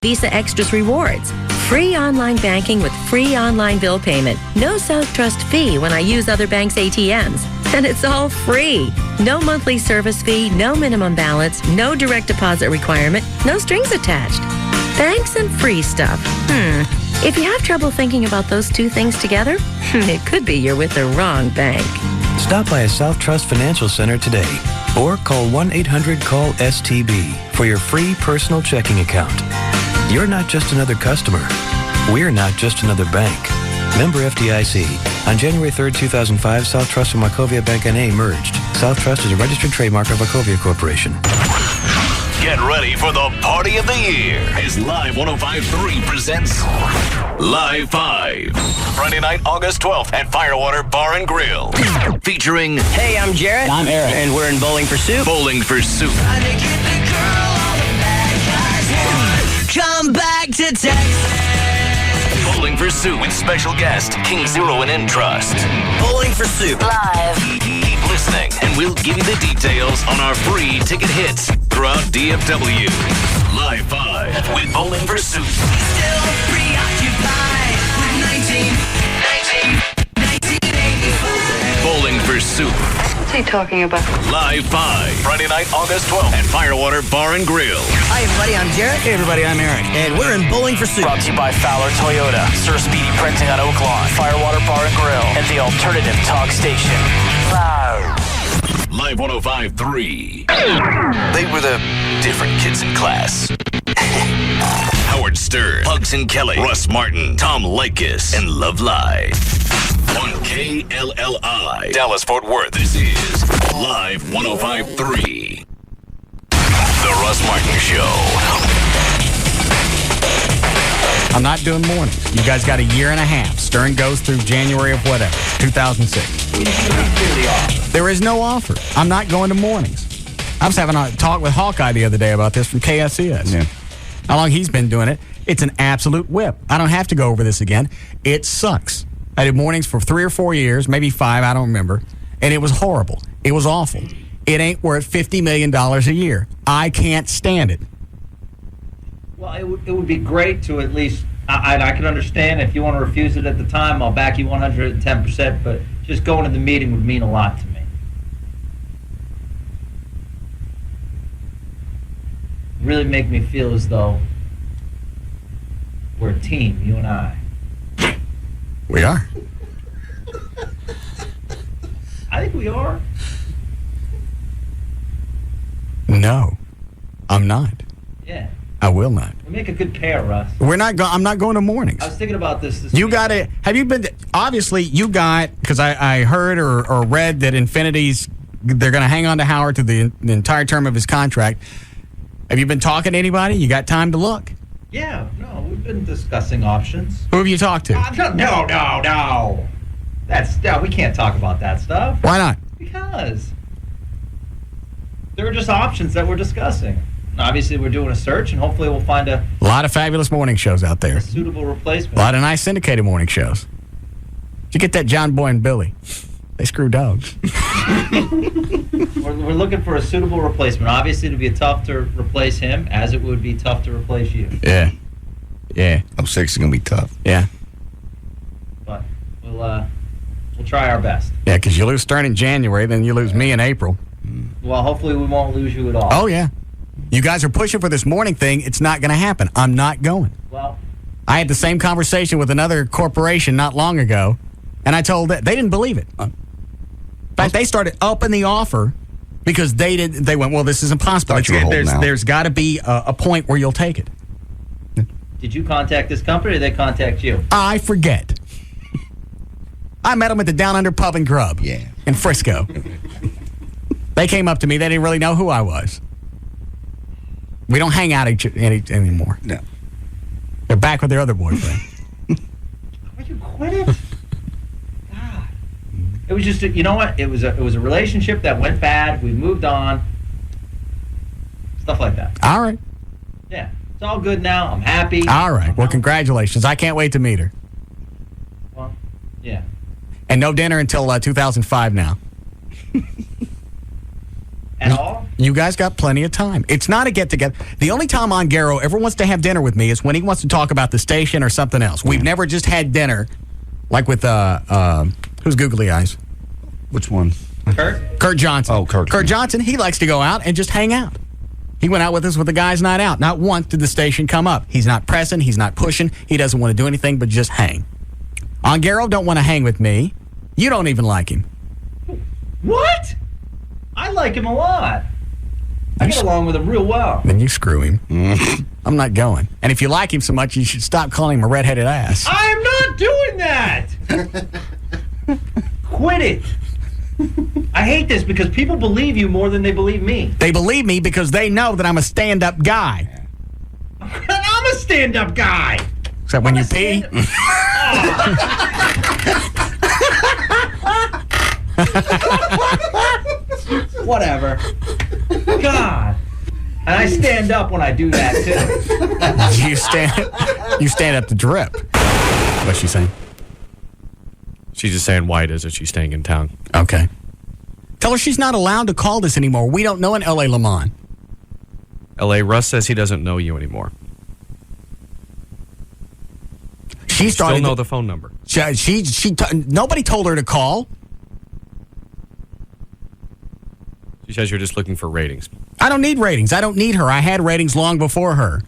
Visa Extras Rewards. Free online banking with free online bill payment. No South Trust fee when I use other banks' ATMs. And it's all free. No monthly service fee, no minimum balance, no direct deposit requirement, no strings attached. Banks and free stuff. If you have trouble thinking about those two things together, it could be you're with the wrong bank. Stop by a South Trust Financial Center today or call 1-800-CALL-STB for your free personal checking account. You're not just another customer. We're not just another bank. Member FDIC. On January 3rd, 2005, South Trust and Wachovia Bank N.A. merged. South Trust is a registered trademark of Wachovia Corporation. Get ready for the party of the year as Live 105.3 presents Live 5. Friday night, August 12th at Firewater Bar and Grill. Featuring... Hey, I'm Jarrett. I'm Eric. And we're in Bowling for Soup. Bowling for Soup. Come back to Texas. Bowling for Soup with special guest King Zero and Entrust. Bowling for Soup. Live. Keep listening, and we'll give you the details on our free ticket hits throughout DFW. Live 5 with Bowling for Soup. Still preoccupied with 1985. Bowling for Soup. What's he talking about? Live 5. Friday night, August 12th at Firewater Bar and Grill. Hi, everybody. I'm Jarrett. Hey, everybody, I'm Eric. And we're in Bowling for Soup. Brought to you by Fowler Toyota, Sir Speedy Printing on Oak Lawn, Firewater Bar and Grill, and the Alternative Talk Station. Live 105.3. They were the different kids in class. Howard Stern, Pugs and Kelly, Russ Martin, Tom Likas, and Love Live. On KLLI, Dallas-Fort Worth, this is Live 105.3. The Russ Martin Show. I'm not doing mornings. You guys got a year and a half. Stern goes through January of whatever, 2006. There is no offer. I'm not going to mornings. I was having a talk with Hawkeye the other day about this from KSCS. Yeah. How long he's been doing it. It's an absolute whip. I don't have to go over this again. It sucks. I did mornings for 3 or 4 years, maybe 5, I don't remember. And it was horrible. It was awful. It ain't worth $50 million a year. I can't stand it. Well, it would be great to at least, I can understand if you want to refuse it at the time, I'll back you 110%, but just going to the meeting would mean a lot to me. Really make me feel as though we're a team, you and I. We are. I think we are. No, I'm not. Yeah. I will not. We make a good pair, Russ. We're not. I'm not going to mornings. I was thinking about this You week. got it. Have you been? Obviously, you got, because I heard or read that Infinity's, they're going to hang on to Howard to the entire term of his contract. Have you been talking to anybody? You got time to look? Yeah, no, we've been discussing options. Who have you talked to? No. We can't talk about that stuff. Why not? Because there are just options that we're discussing. Obviously, we're doing a search, and hopefully we'll find a lot of fabulous morning shows out there. suitable replacement. A lot of nice syndicated morning shows. Did you get that John Boy and Billy? They screw dogs. We're looking for a suitable replacement. Obviously, it would be tough to replace him, as it would be tough to replace you. Yeah. 06 is going to be tough. Yeah. But we'll try our best. Yeah, because you lose Stern in January, then you lose me in April. Well, hopefully we won't lose you at all. Oh, yeah. You guys are pushing for this morning thing. It's not going to happen. I'm not going. Well, I had the same conversation with another corporation not long ago, and I told them they didn't believe it. In fact, they started upping the offer because they went, well, this is impossible. Thought you were holding out. There's got to be a point where you'll take it. did you contact this company or did they contact you? I forget. I met them at the Down Under Pub and Grub in Frisco. They came up to me. They didn't really know who I was. We don't hang out anymore. No. They're back with their other boyfriend. Would you quit it? God. It was just, you know what? It was a relationship that went bad. We moved on. Stuff like that. All right. Yeah. It's all good now. I'm happy. All right. Well, congratulations. I can't wait to meet her. Well, yeah. And no dinner until 2005 now. At all? You guys got plenty of time. It's not a get-together. The only time Ongaro ever wants to have dinner with me is when he wants to talk about the station or something else. We've never just had dinner like with, who's Googly Eyes? Which one? Kurt Johnson. Oh, Kurt Johnson, he likes to go out and just hang out. He went out with us with the guys' night out. Not once did the station come up. He's not pressing. He's not pushing. He doesn't want to do anything but just hang. Ongaro don't want to hang with me. You don't even like him. What? I like him a lot. I get along with him real well. Then you screw him. I'm not going. And if you like him so much, you should stop calling him a redheaded ass. I am not doing that. Quit it. I hate this because people believe you more than they believe me. They believe me because they know that I'm a stand-up guy. I'm a stand-up guy. Except when you pee. Whatever. God. And I stand up when I do that, too. You stand up to drip. What's she saying? She's just saying why it is that she's staying in town. Okay. Tell her she's not allowed to call this anymore. We don't know an L.A. Lamont. L.A. Russ says he doesn't know you anymore. She started. Still know the phone number. Nobody told her to call. She says you're just looking for ratings. I don't need ratings. I don't need her. I had ratings long before her.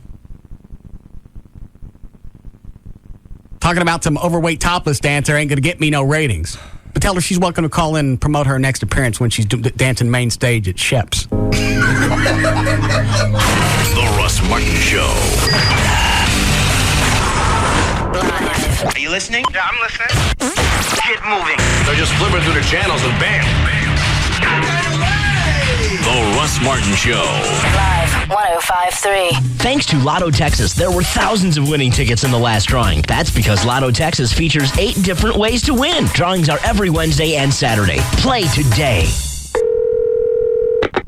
Talking about some overweight topless dancer ain't going to get me no ratings. But tell her she's welcome to call in and promote her next appearance when she's dancing main stage at Shep's. The Russ Martin Show. Are you listening? Yeah, I'm listening. Get moving. They're just flipping through the channels and bam. The Russ Martin Show. Live 105.3. Thanks to Lotto Texas, there were thousands of winning tickets in the last drawing. That's because Lotto Texas features 8 different ways to win. Drawings are every Wednesday and Saturday. Play today.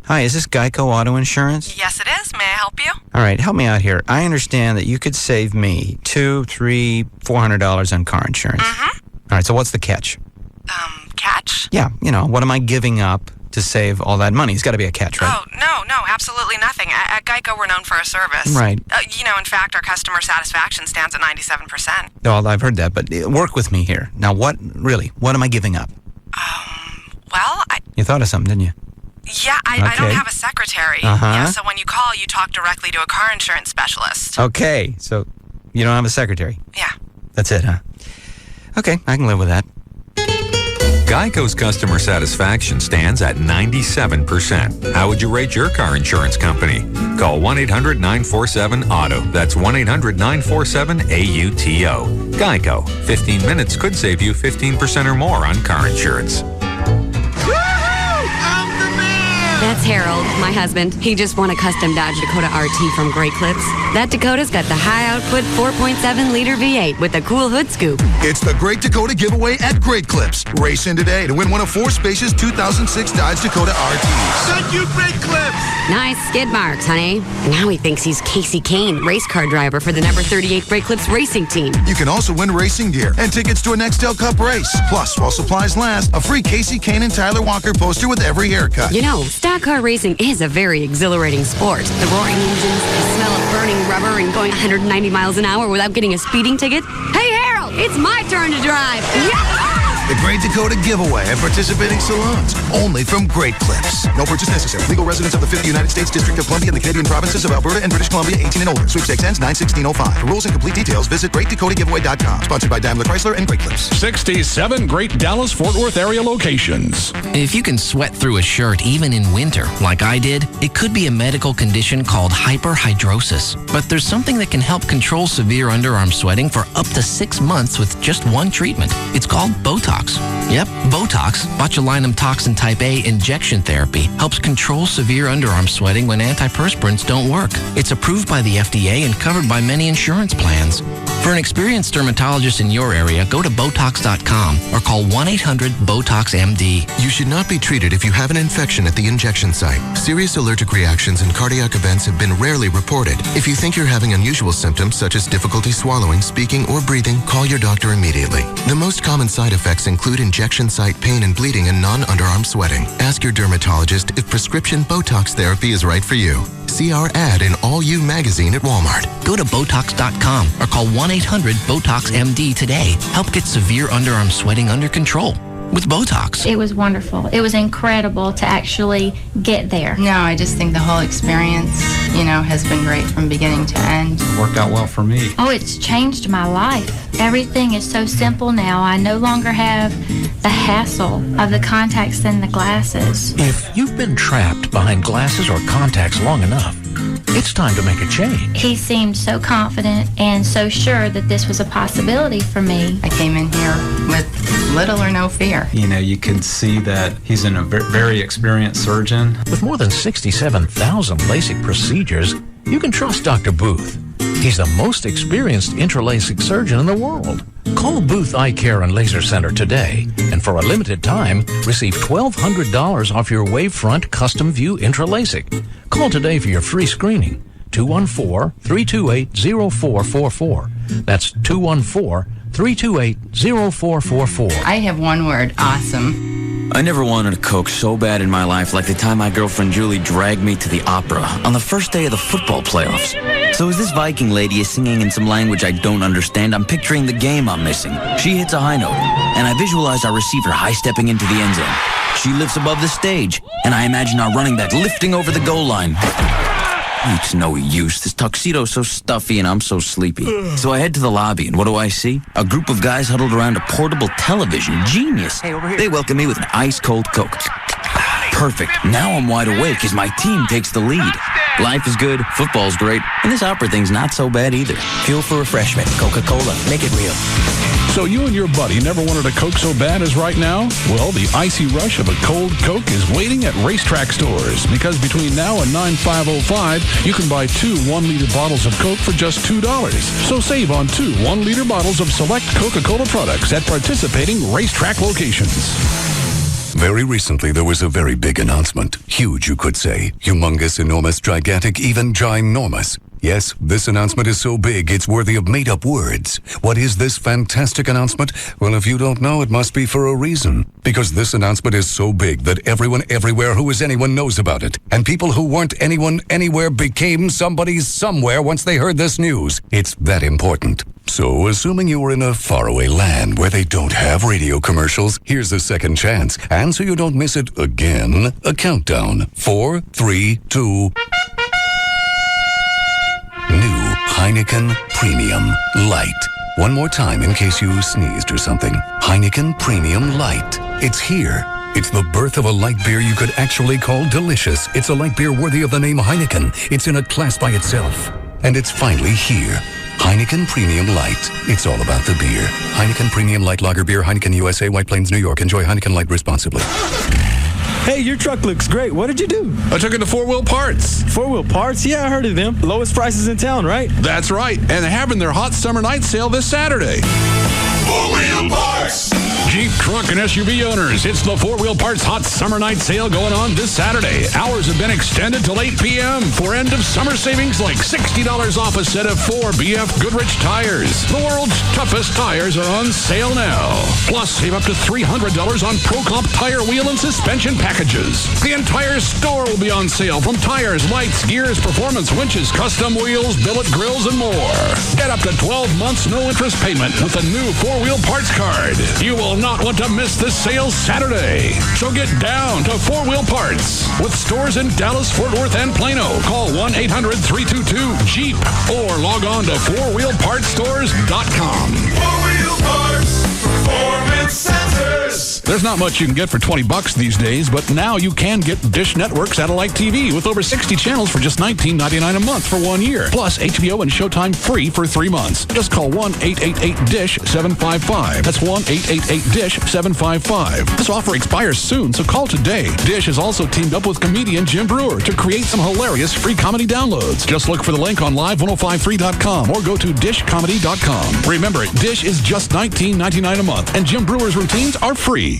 Hi, is this Geico Auto Insurance? Yes, it is. May I help you? All right, help me out here. I understand that you could save me $200, $300, $400 on car insurance. Mm-hmm. All right, so what's the catch? Catch? Yeah, what am I giving up to save all that money? It's got to be a catch, right? Oh, no, absolutely nothing. At Geico, we're known for our service. Right. In fact, our customer satisfaction stands at 97%. Well, I've heard that, but work with me here. Now, what am I giving up? You thought of something, didn't you? Yeah, I don't have a secretary. Uh-huh. Yeah, so when you call, you talk directly to a car insurance specialist. Okay, so you don't have a secretary? Yeah. That's it, huh? Okay, I can live with that. Geico's customer satisfaction stands at 97%. How would you rate your car insurance company? Call 1-800-947-AUTO. That's 1-800-947-AUTO. Geico. 15 minutes could save you 15% or more on car insurance. That's Harold, my husband. He just won a custom Dodge Dakota RT from Great Clips. That Dakota's got the high-output 4.7-liter V8 with a cool hood scoop. It's the Great Dakota giveaway at Great Clips. Race in today to win one of 4 spacious 2006 Dodge Dakota RTs. Thank you, Great Clips. Nice skid marks, honey. Now he thinks he's Casey Kane, race car driver for the number 38 Great Clips racing team. You can also win racing gear and tickets to a Nextel Cup race. Plus, while supplies last, a free Casey Kane and Tyler Walker poster with every haircut. Stock car racing is a very exhilarating sport. The roaring engines, the smell of burning rubber, and going 190 miles an hour without getting a speeding ticket. Hey, Harold, it's my turn to drive. The Great Dakota giveaway at participating salons. Only from Great Clips. No purchase necessary. Legal residents of the 50 United States District of Columbia and the Canadian provinces of Alberta and British Columbia, 18 and older. Sweepstakes ends 9/16/05. For rules and complete details, visit GreatDakotaGiveaway.com. Sponsored by Daimler Chrysler and Great Clips. 67 great Dallas-Fort Worth area locations. If you can sweat through a shirt even in winter, like I did, it could be a medical condition called hyperhidrosis. But there's something that can help control severe underarm sweating for up to 6 months with just one treatment. It's called Botox. Yep, Botox, botulinum toxin type A injection therapy, helps control severe underarm sweating when antiperspirants don't work. It's approved by the FDA and covered by many insurance plans. For an experienced dermatologist in your area, go to Botox.com or call 1-800-BOTOX-MD. You should not be treated if you have an infection at the injection site. Serious allergic reactions and cardiac events have been rarely reported. If you think you're having unusual symptoms such as difficulty swallowing, speaking, or breathing, call your doctor immediately. The most common side effects include injection site pain and bleeding and non-underarm sweating. Ask your dermatologist if prescription Botox therapy is right for you. See our ad in All You magazine at Walmart. Go to Botox.com or call 1-800-BOTOX-MD today. Help get severe underarm sweating under control with Botox. It was wonderful. It was incredible to actually get there. No, I just think the whole experience, has been great from beginning to end. It worked out well for me. Oh, it's changed my life. Everything is so simple now. I no longer have the hassle of the contacts and the glasses. If you've been trapped behind glasses or contacts long enough, it's time to make a change. He seemed so confident and so sure that this was a possibility for me. I came in here with little or no fear. You can see that he's a very experienced surgeon. With more than 67,000 LASIK procedures, you can trust Dr. Booth. He's the most experienced intralacic surgeon in the world. Call Booth Eye Care and Laser Center today, and for a limited time, receive $1,200 off your Wavefront Custom View Intralacic. Call today for your free screening. 214-328-0444. That's 214-328-0444. I have one word, awesome. I never wanted a Coke so bad in my life like the time my girlfriend Julie dragged me to the opera on the first day of the football playoffs. So as this Viking lady is singing in some language I don't understand, I'm picturing the game I'm missing. She hits a high note, and I visualize our receiver high-stepping into the end zone. She lifts above the stage, and I imagine our running back lifting over the goal line. It's no use. This tuxedo's so stuffy and I'm so sleepy. So I head to the lobby, and what do I see? A group of guys huddled around a portable television. Genius. Hey, over here. They welcome me with an ice-cold Coke. Perfect. Now I'm wide awake as my team takes the lead. Life is good, football's great, and this opera thing's not so bad either. Fuel for refreshment. Coca-Cola. Make it real. So you and your buddy never wanted a Coke so bad as right now? Well, the icy rush of a cold Coke is waiting at racetrack stores, because between now and 9/5/05, you can buy 2 1-liter bottles of Coke for just $2. So save on 2 1-liter bottles of select Coca-Cola products at participating racetrack locations. Very recently, there was a very big announcement. Huge, you could say. Humongous, enormous, gigantic, even ginormous. Yes, this announcement is so big, it's worthy of made-up words. What is this fantastic announcement? Well, if you don't know, it must be for a reason. Because this announcement is so big that everyone everywhere who is anyone knows about it. And people who weren't anyone anywhere became somebody somewhere once they heard this news. It's that important. So, assuming you were in a faraway land where they don't have radio commercials, here's a second chance. And so you don't miss it again, a countdown. 4, 3, 2... New Heineken Premium Light. One more time in case you sneezed or something. Heineken Premium Light. It's here. It's the birth of a light beer you could actually call delicious. It's a light beer worthy of the name Heineken. It's in a class by itself. And it's finally here. Heineken Premium Light. It's all about the beer. Heineken Premium Light Lager Beer, Heineken USA, White Plains, New York. Enjoy Heineken Light responsibly. Hey, your truck looks great. What did you do? I took it to 4-Wheel Parts. 4-Wheel Parts? Yeah, I heard of them. Lowest prices in town, right? That's right. And they're having their hot summer night sale this Saturday. 4-Wheel Parts! Jeep, truck, and SUV owners, it's the 4-Wheel Parts Hot Summer Night Sale going on this Saturday. Hours have been extended till 8 p.m. for end-of-summer savings like $60 off a set of 4 BF Goodrich tires. The world's toughest tires are on sale now. Plus, save up to $300 on ProComp tire, wheel, and suspension packages. The entire store will be on sale, from tires, lights, gears, performance, winches, custom wheels, billet grills, and more. Get up to 12 months no-interest payment with the new 4-Wheel Parts card. You will not want to miss this sale Saturday. So get down to 4-Wheel Parts with stores in Dallas, Fort Worth, and Plano. Call 1-800-322-JEEP or log on to 4wheelpartsstores.com. 4-Wheel Parts, Performance Centers. There's not much you can get for $20 these days, but now you can get Dish Network satellite TV with over 60 channels for just $19.99 a month for 1 year. Plus HBO and Showtime free for 3 months. Just call 1-888-DISH-755. That's 1-888-DISH-755. This offer expires soon, so call today. Dish has also teamed up with comedian Jim Brewer to create some hilarious free comedy downloads. Just look for the link on live1053.com or go to dishcomedy.com. Remember, Dish is just $19.99 a month, and Jim Brewer's routines are free.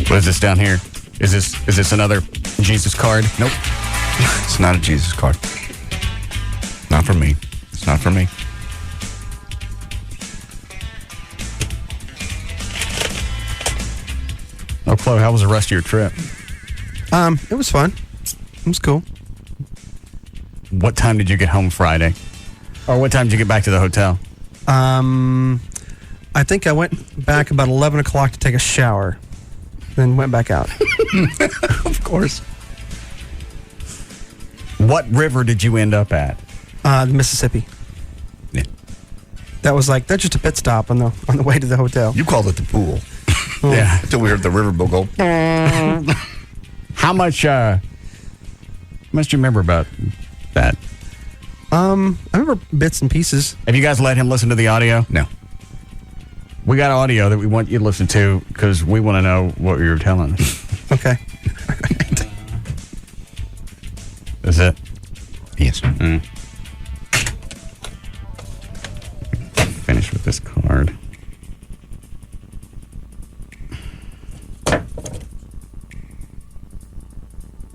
What is this down here? Is this another Jesus card? Nope. It's not a Jesus card. Not for me. It's not for me. Oh, Chloe, how was the rest of your trip? It was fun. It was cool. What time did you get home Friday? Or what time did you get back to the hotel? I think I went back about 11 o'clock to take a shower. Then went back out. Of course. What river did you end up at? The Mississippi. Yeah. That's just a pit stop on the way to the hotel. You called it the pool. Oh. Yeah. Until we heard the riverboat go. How much do you remember about that? I remember bits and pieces. Have you guys let him listen to the audio? No. We got audio that we want you to listen to because we want to know what you're telling us. Okay. Is it? Yes. Finish with this card.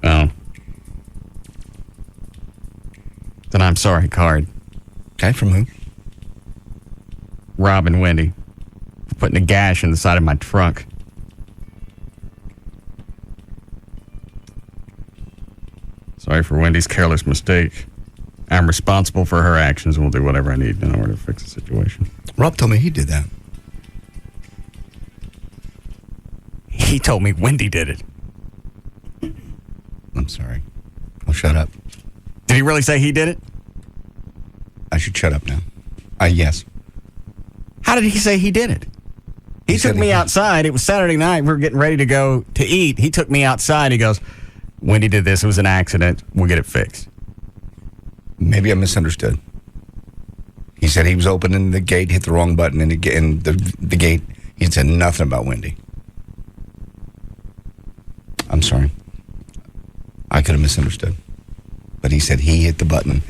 Oh. Then I'm sorry card. Okay, from who? Rob and Wendy. Putting a gash in the side of my trunk. Sorry for Wendy's careless mistake. I'm responsible for her actions and will do whatever I need in order to fix the situation. Rob told me he did that. He told me Wendy did it. I'm sorry. I'll shut up. Did he really say he did it? I should shut up now. Yes. How did he say he did it? He took me outside. It was Saturday night. We were getting ready to go to eat. He took me outside. He goes, Wendy did this. It was an accident. We'll get it fixed. Maybe I misunderstood. He said he was opening the gate, hit the wrong button, and the gate, he said nothing about Wendy. I'm sorry. I could have misunderstood. But he said he hit the button,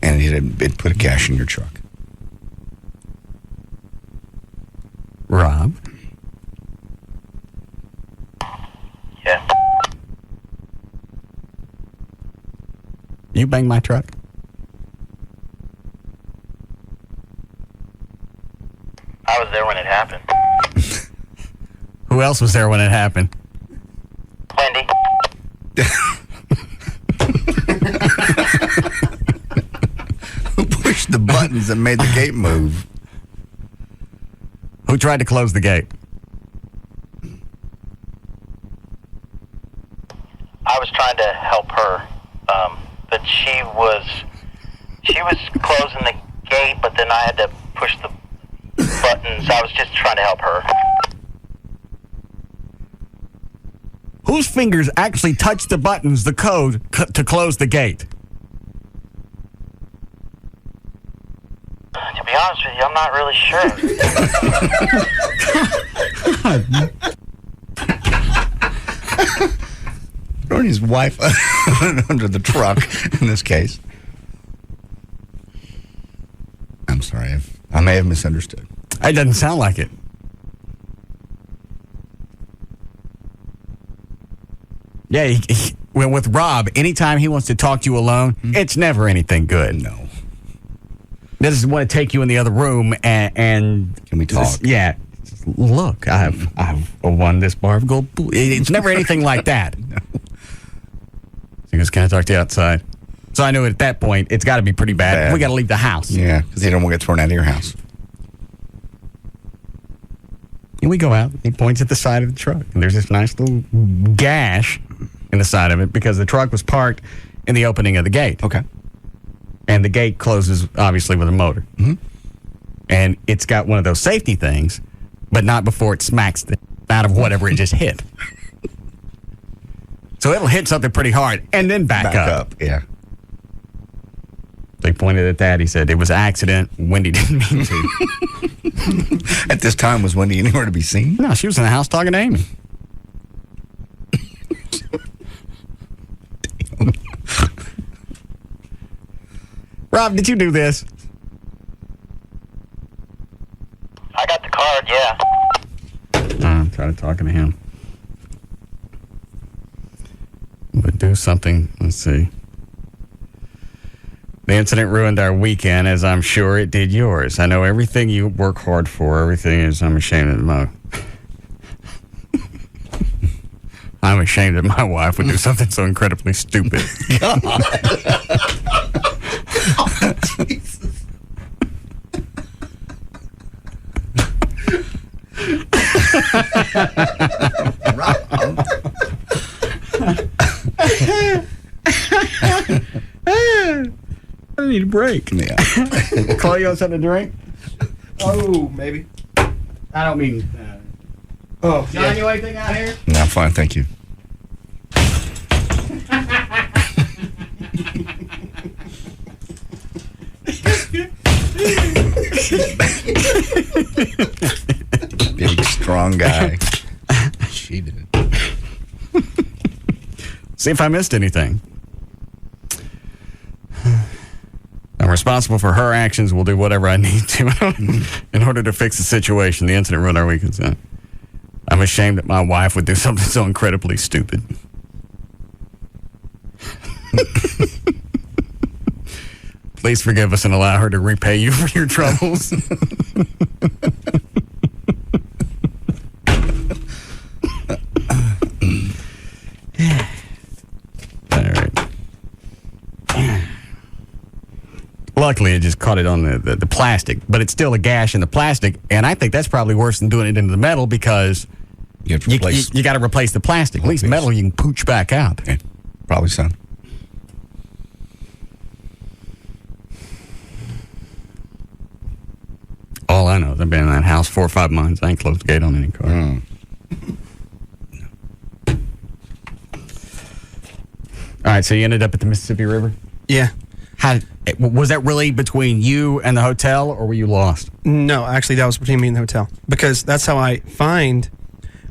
and it put a gash in your truck. Rob? You banged my truck? I was there when it happened. Who else was there when it happened? Wendy. Who pushed the buttons that made the gate move? Who tried to close the gate? I was trying to help her, but she was closing the gate, but then I had to push the buttons. I was just trying to help her. Whose fingers actually touched the buttons, the code, to close the gate? To be honest with you, I'm not really sure. Throwing his wife under the truck in this case. I'm sorry. I may have misunderstood. It doesn't sound like it. Yeah, well, with Rob, anytime he wants to talk to you alone, it's never anything good. No. Doesn't want to take you in the other room and can we talk? Yeah. Look, I've won this bar of gold. It's never anything like that. No. So he goes, can I talk to you outside? So I knew at that point, it's got to be pretty bad. We got to leave the house. Yeah, because they don't want to get thrown out of your house. And we go out. He points at the side of the truck. And there's this nice little gash in the side of it because the truck was parked in the opening of the gate. Okay. And the gate closes, obviously, with a motor. Mm-hmm. And it's got one of those safety things, but not before it smacks out of whatever it just hit. So it'll hit something pretty hard and then back up. Yeah. They pointed at that. He said it was an accident. Wendy didn't mean to. At this time, was Wendy anywhere to be seen? No, she was in the house talking to Amy. Rob, did you do this? I got the card, yeah. I'm trying to talking to him. But do something. Let's see. The incident ruined our weekend, as I'm sure it did yours. I know everything you work hard for. Everything is. I'm ashamed of my. I'm ashamed that my wife would do something so incredibly stupid. God. Jesus. I need a break. Yeah. Call you on something to drink? Oh, maybe. I don't mean. Oh, John, yeah. you want anything out here? No, I'm fine, thank you. Big, strong guy. She did it. See if I missed anything. I'm responsible for her actions. Will do whatever I need to in order to fix the situation. The incident ruined our weekend. I'm ashamed that my wife would do something so incredibly stupid. Please forgive us and allow her to repay you for your troubles. All right. Luckily, it just caught it on the plastic, but it's still a gash in the plastic, and I think that's probably worse than doing it into the metal because you got to replace the plastic. At least metal you can pooch back out. Yeah, probably so. All I know is I've been in that house 4 or 5 months. I ain't closed the gate on any car. All right, so you ended up at the Mississippi River? Yeah. Was that really between you and the hotel, or were you lost? No, actually, that was between me and the hotel. Because that's how I find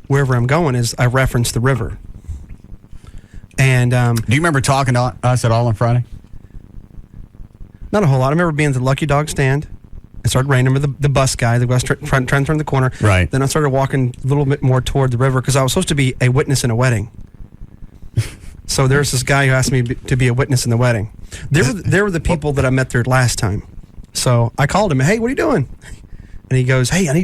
wherever I'm going is I reference the river. And do you remember talking to us at all on Friday? Not a whole lot. I remember being at the Lucky Dog stand. It started raining. I remember the bus guy, the bus trying to turn the corner. Right. Then I started walking a little bit more toward the river because I was supposed to be a witness in a wedding. So there's this guy who asked me to be a witness in the wedding. They were the people that I met there last time. So I called him. Hey, what are you doing? And he goes, hey, I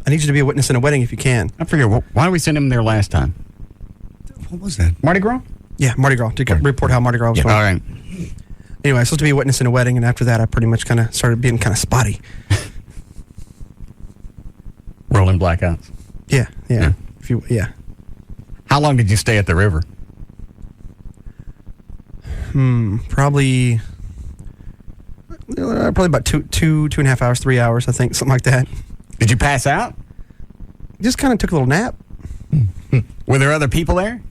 need you to be a witness in a wedding if you can. I forget. Why did we send him there last time? What was that? Mardi Gras? Yeah, Mardi Gras. To report how Mardi Gras was going. All right. Anyway, I was supposed to be a witness in a wedding, and after that, I pretty much kind of started being kind of spotty. Rolling blackouts. Yeah. Yeah. How long did you stay at the river? Probably about two and a half hours, 3 hours, I think, something like that. Did you pass out? Just kind of took a little nap. Were there other people there?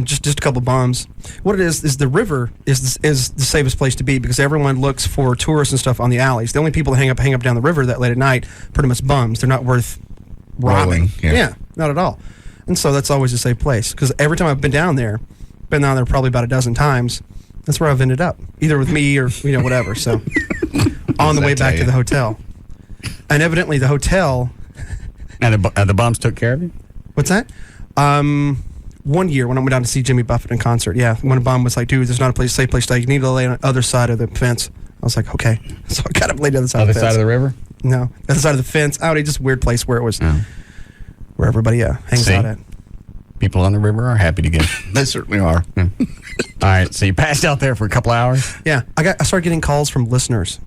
Just a couple bums. What it is the river is the safest place to be because everyone looks for tourists and stuff on the alleys. The only people that hang up down the river that late at night, pretty much bums. They're not worth robbing. Yeah, not at all. And so that's always a safe place because every time I've been down there probably about a dozen times. That's where I've ended up, either with me or whatever. So on the way back to the hotel, and evidently the hotel. And the bums took care of you? What's that? 1 year when I went down to see Jimmy Buffett in concert, when a bum was like, dude, there's not a safe place to stay. You need to lay on the other side of the fence. I was like, okay. So I got him laid on the other side of the fence. Other side of the river? No, the other side of the fence. Just a weird place where it was, where everybody hangs out at. People on the river are happy to get. They certainly are. All right, so you passed out there for a couple hours? Yeah, I started getting calls from listeners.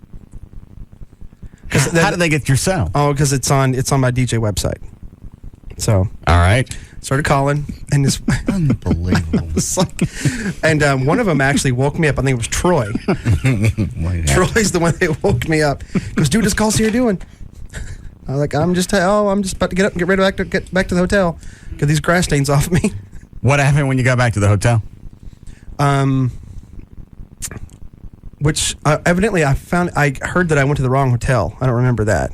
How did they get your cell? Oh, because it's on my DJ website. So. All right. Started calling, and this unbelievable. And one of them actually woke me up. I think it was Troy. Troy's the one that woke me up. He goes, dude, this call, see what you're doing. I was like, I'm just about to get up and get ready to get back to the hotel. Get these grass stains off me. What happened when you got back to the hotel? Which evidently I heard that I went to the wrong hotel. I don't remember that.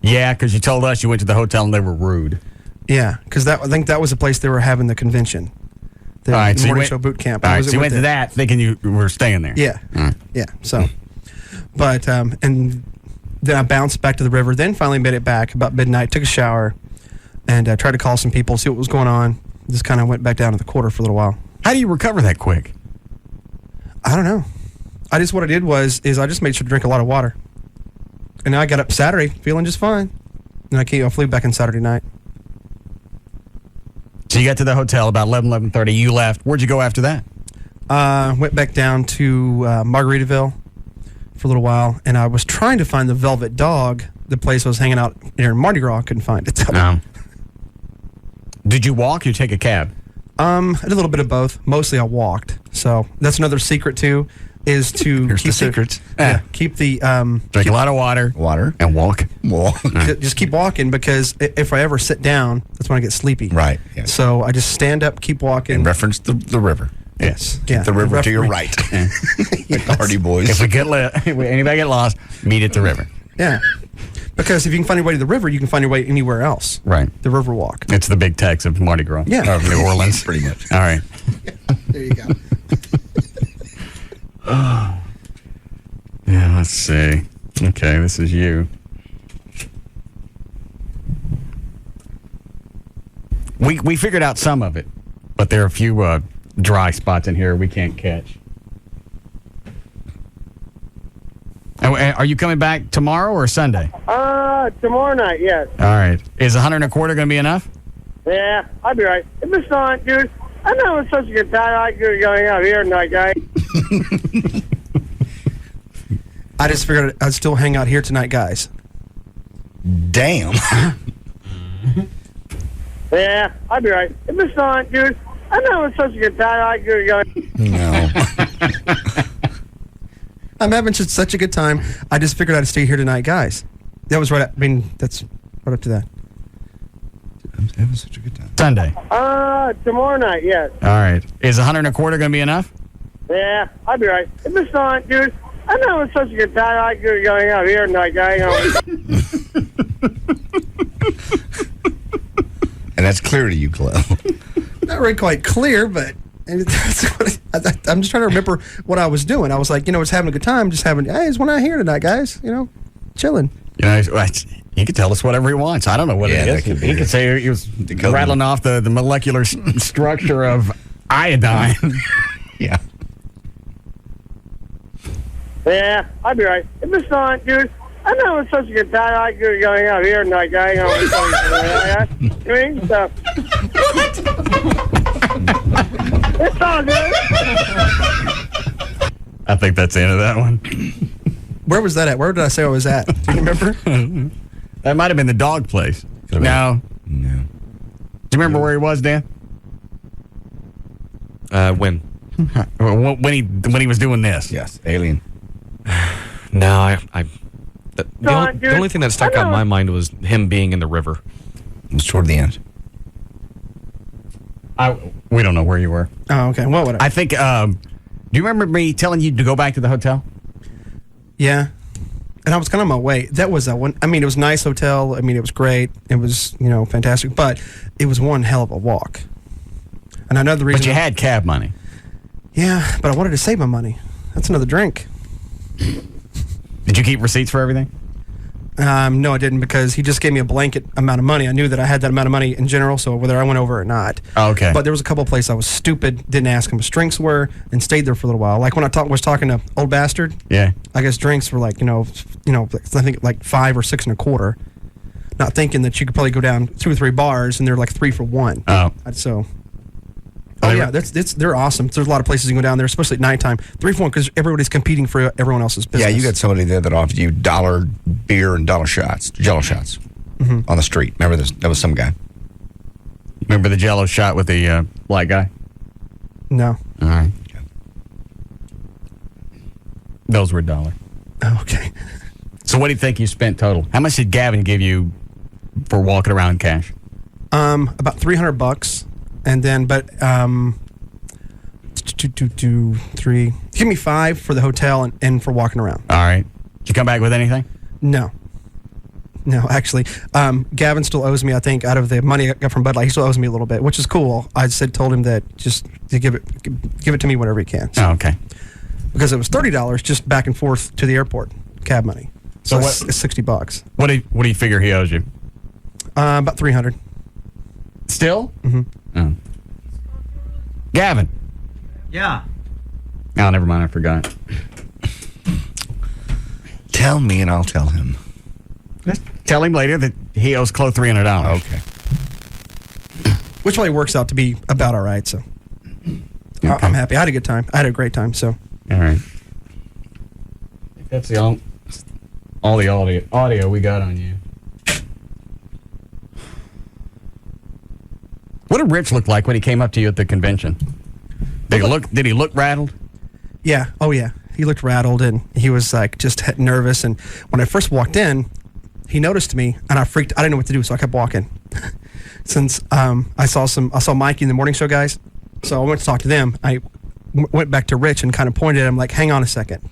Yeah, because you told us you went to the hotel and they were rude. Yeah, because I think that was the place they were having the convention. The morning show boot camp. All right, so you went to that thinking you were staying there. Yeah. Yeah. So, but, and then I bounced back to the river, then finally made it back about midnight, took a shower, and tried to call some people, see what was going on. Just kind of went back down to the quarter for a little while. How do you recover that quick? I don't know. What I did was I just made sure to drink a lot of water. And I got up Saturday feeling just fine. And I flew back in Saturday night. So you got to the hotel about 11:30. You left. Where'd you go after that? Went back down to Margaritaville for a little while, and I was trying to find the Velvet Dog, the place I was hanging out near in Mardi Gras. I couldn't find it. Did you walk or you take a cab? I did a little bit of both. Mostly I walked. So that's another secret too, is to Here's the secrets. Keep the drink a lot of water, and walk. Just keep walking because if I ever sit down, that's when I get sleepy. Right. Yes. So I just stand up, keep walking. And reference the river. Yes. Keep the river to your right. Like the Hardy Boys. If anybody get lost, meet at the river. Yeah. Because if you can find your way to the river, you can find your way anywhere else. Right. The river walk. It's the big Tex of Mardi Gras. Yeah. Of New Orleans. Pretty much. All right. There you go. Yeah, let's see. Okay, this is you. We figured out some of it, but there are a few dry spots in here we can't catch. Are you coming back tomorrow or Sunday? Tomorrow night, yes. All right. Is 125 going to be enough? Yeah, I'll be right. If it's not, dude, I'm having such a good time. I could going out here tonight, guys. I just figured I'd still hang out here tonight, guys. Damn. Yeah, I'll be right. If it's not, dude, I'm having such a good time. I could going. No. I'm having such a good time. I just figured I'd stay here tonight, guys. That was right. That's right up to that. I'm having such a good time. Sunday. Tomorrow night, yes. All right. Is 125 going to be enough? Yeah, I'll be right. If it's not, dude, I'm having such a good time. I could going out here tonight, guys. And that's clear to you, Clell. Not really quite clear, but that's what I'm just trying to remember what I was doing. I was like, it's having a good time. Just having, hey, it's one out here tonight, guys. Chilling. He could tell us whatever he wants. I don't know what it is. He could say he was rattling off the molecular structure of Iodine. Yeah. Yeah, I'll be right. Hey, Mr. Hunt, dude, I'm having such a good time. I could going out here tonight, guy. So. It's all good. I think that's the end of that one. Where was that at? Where did I say I was at? Do you remember? That might have been the dog place. No. Do you remember where he was, Dan? When? When he was doing this. Yes, Alien. No, the only thing that stuck out in my mind was him being in the river. It was toward the end. We don't know where you were. Oh, okay. Well, whatever. I think, do you remember me telling you to go back to the hotel? Yeah. And I was kind of on my way. That was a one. I mean, it was a nice hotel. I mean, it was great. It was, fantastic. But it was one hell of a walk. And I know the reason. But you had cab money. Yeah, but I wanted to save my money. That's another drink. Did you keep receipts for everything? No, I didn't, because he just gave me a blanket amount of money. I knew that I had that amount of money in general, so whether I went over or not. Oh, okay. But there was a couple of places I was stupid, didn't ask him what drinks were, and stayed there for a little while. Like when I was talking to Old Bastard. Yeah. I guess drinks were like, I think like 5 or 6 and a quarter. Not thinking that you could probably go down 2 or 3 bars and they're like 3 for $1. Oh. So. Oh yeah, they're awesome. There's a lot of places you can go down there, especially at nighttime. 3 for $1 because everybody's competing for everyone else's business. Yeah, you got somebody there that offered you $1 beer and $1 shots, Jello shots, on the street. Remember this? That was some guy. Remember the Jello shot with the black guy? No. All right. Those were $1. Okay. So what do you think you spent total? How much did Gavin give you for walking around in cash? About $300. And then, but 2, 3. Give me 5 for the hotel and for walking around. All right. Did you come back with anything? No, actually, Gavin still owes me. I think out of the money I got from Bud Light, he still owes me a little bit, which is cool. I told him that just to give it to me whenever he can. So, oh, okay. Because it was $30 just back and forth to the airport, cab money. So it's $60. What do you figure he owes you? About $300. Still? Mm-hmm. Oh. Gavin. Yeah. Oh, never mind. I forgot. Tell me and I'll tell him. Just tell him later that he owes Chloe $300. Okay. Which probably works out to be about all right. So I'm happy. I had a good time. I had a great time. So. All right. I think that's all the audio we got on you. What did Rich look like when he came up to you at the convention? Did he look rattled? Yeah. Oh, yeah. He looked rattled and he was like just nervous. And when I first walked in, he noticed me and I didn't know what to do, so I kept walking. Since I saw Mikey in the morning show guys, so I went to talk to them. I went back to Rich and kind of pointed at him like, "Hang on a second."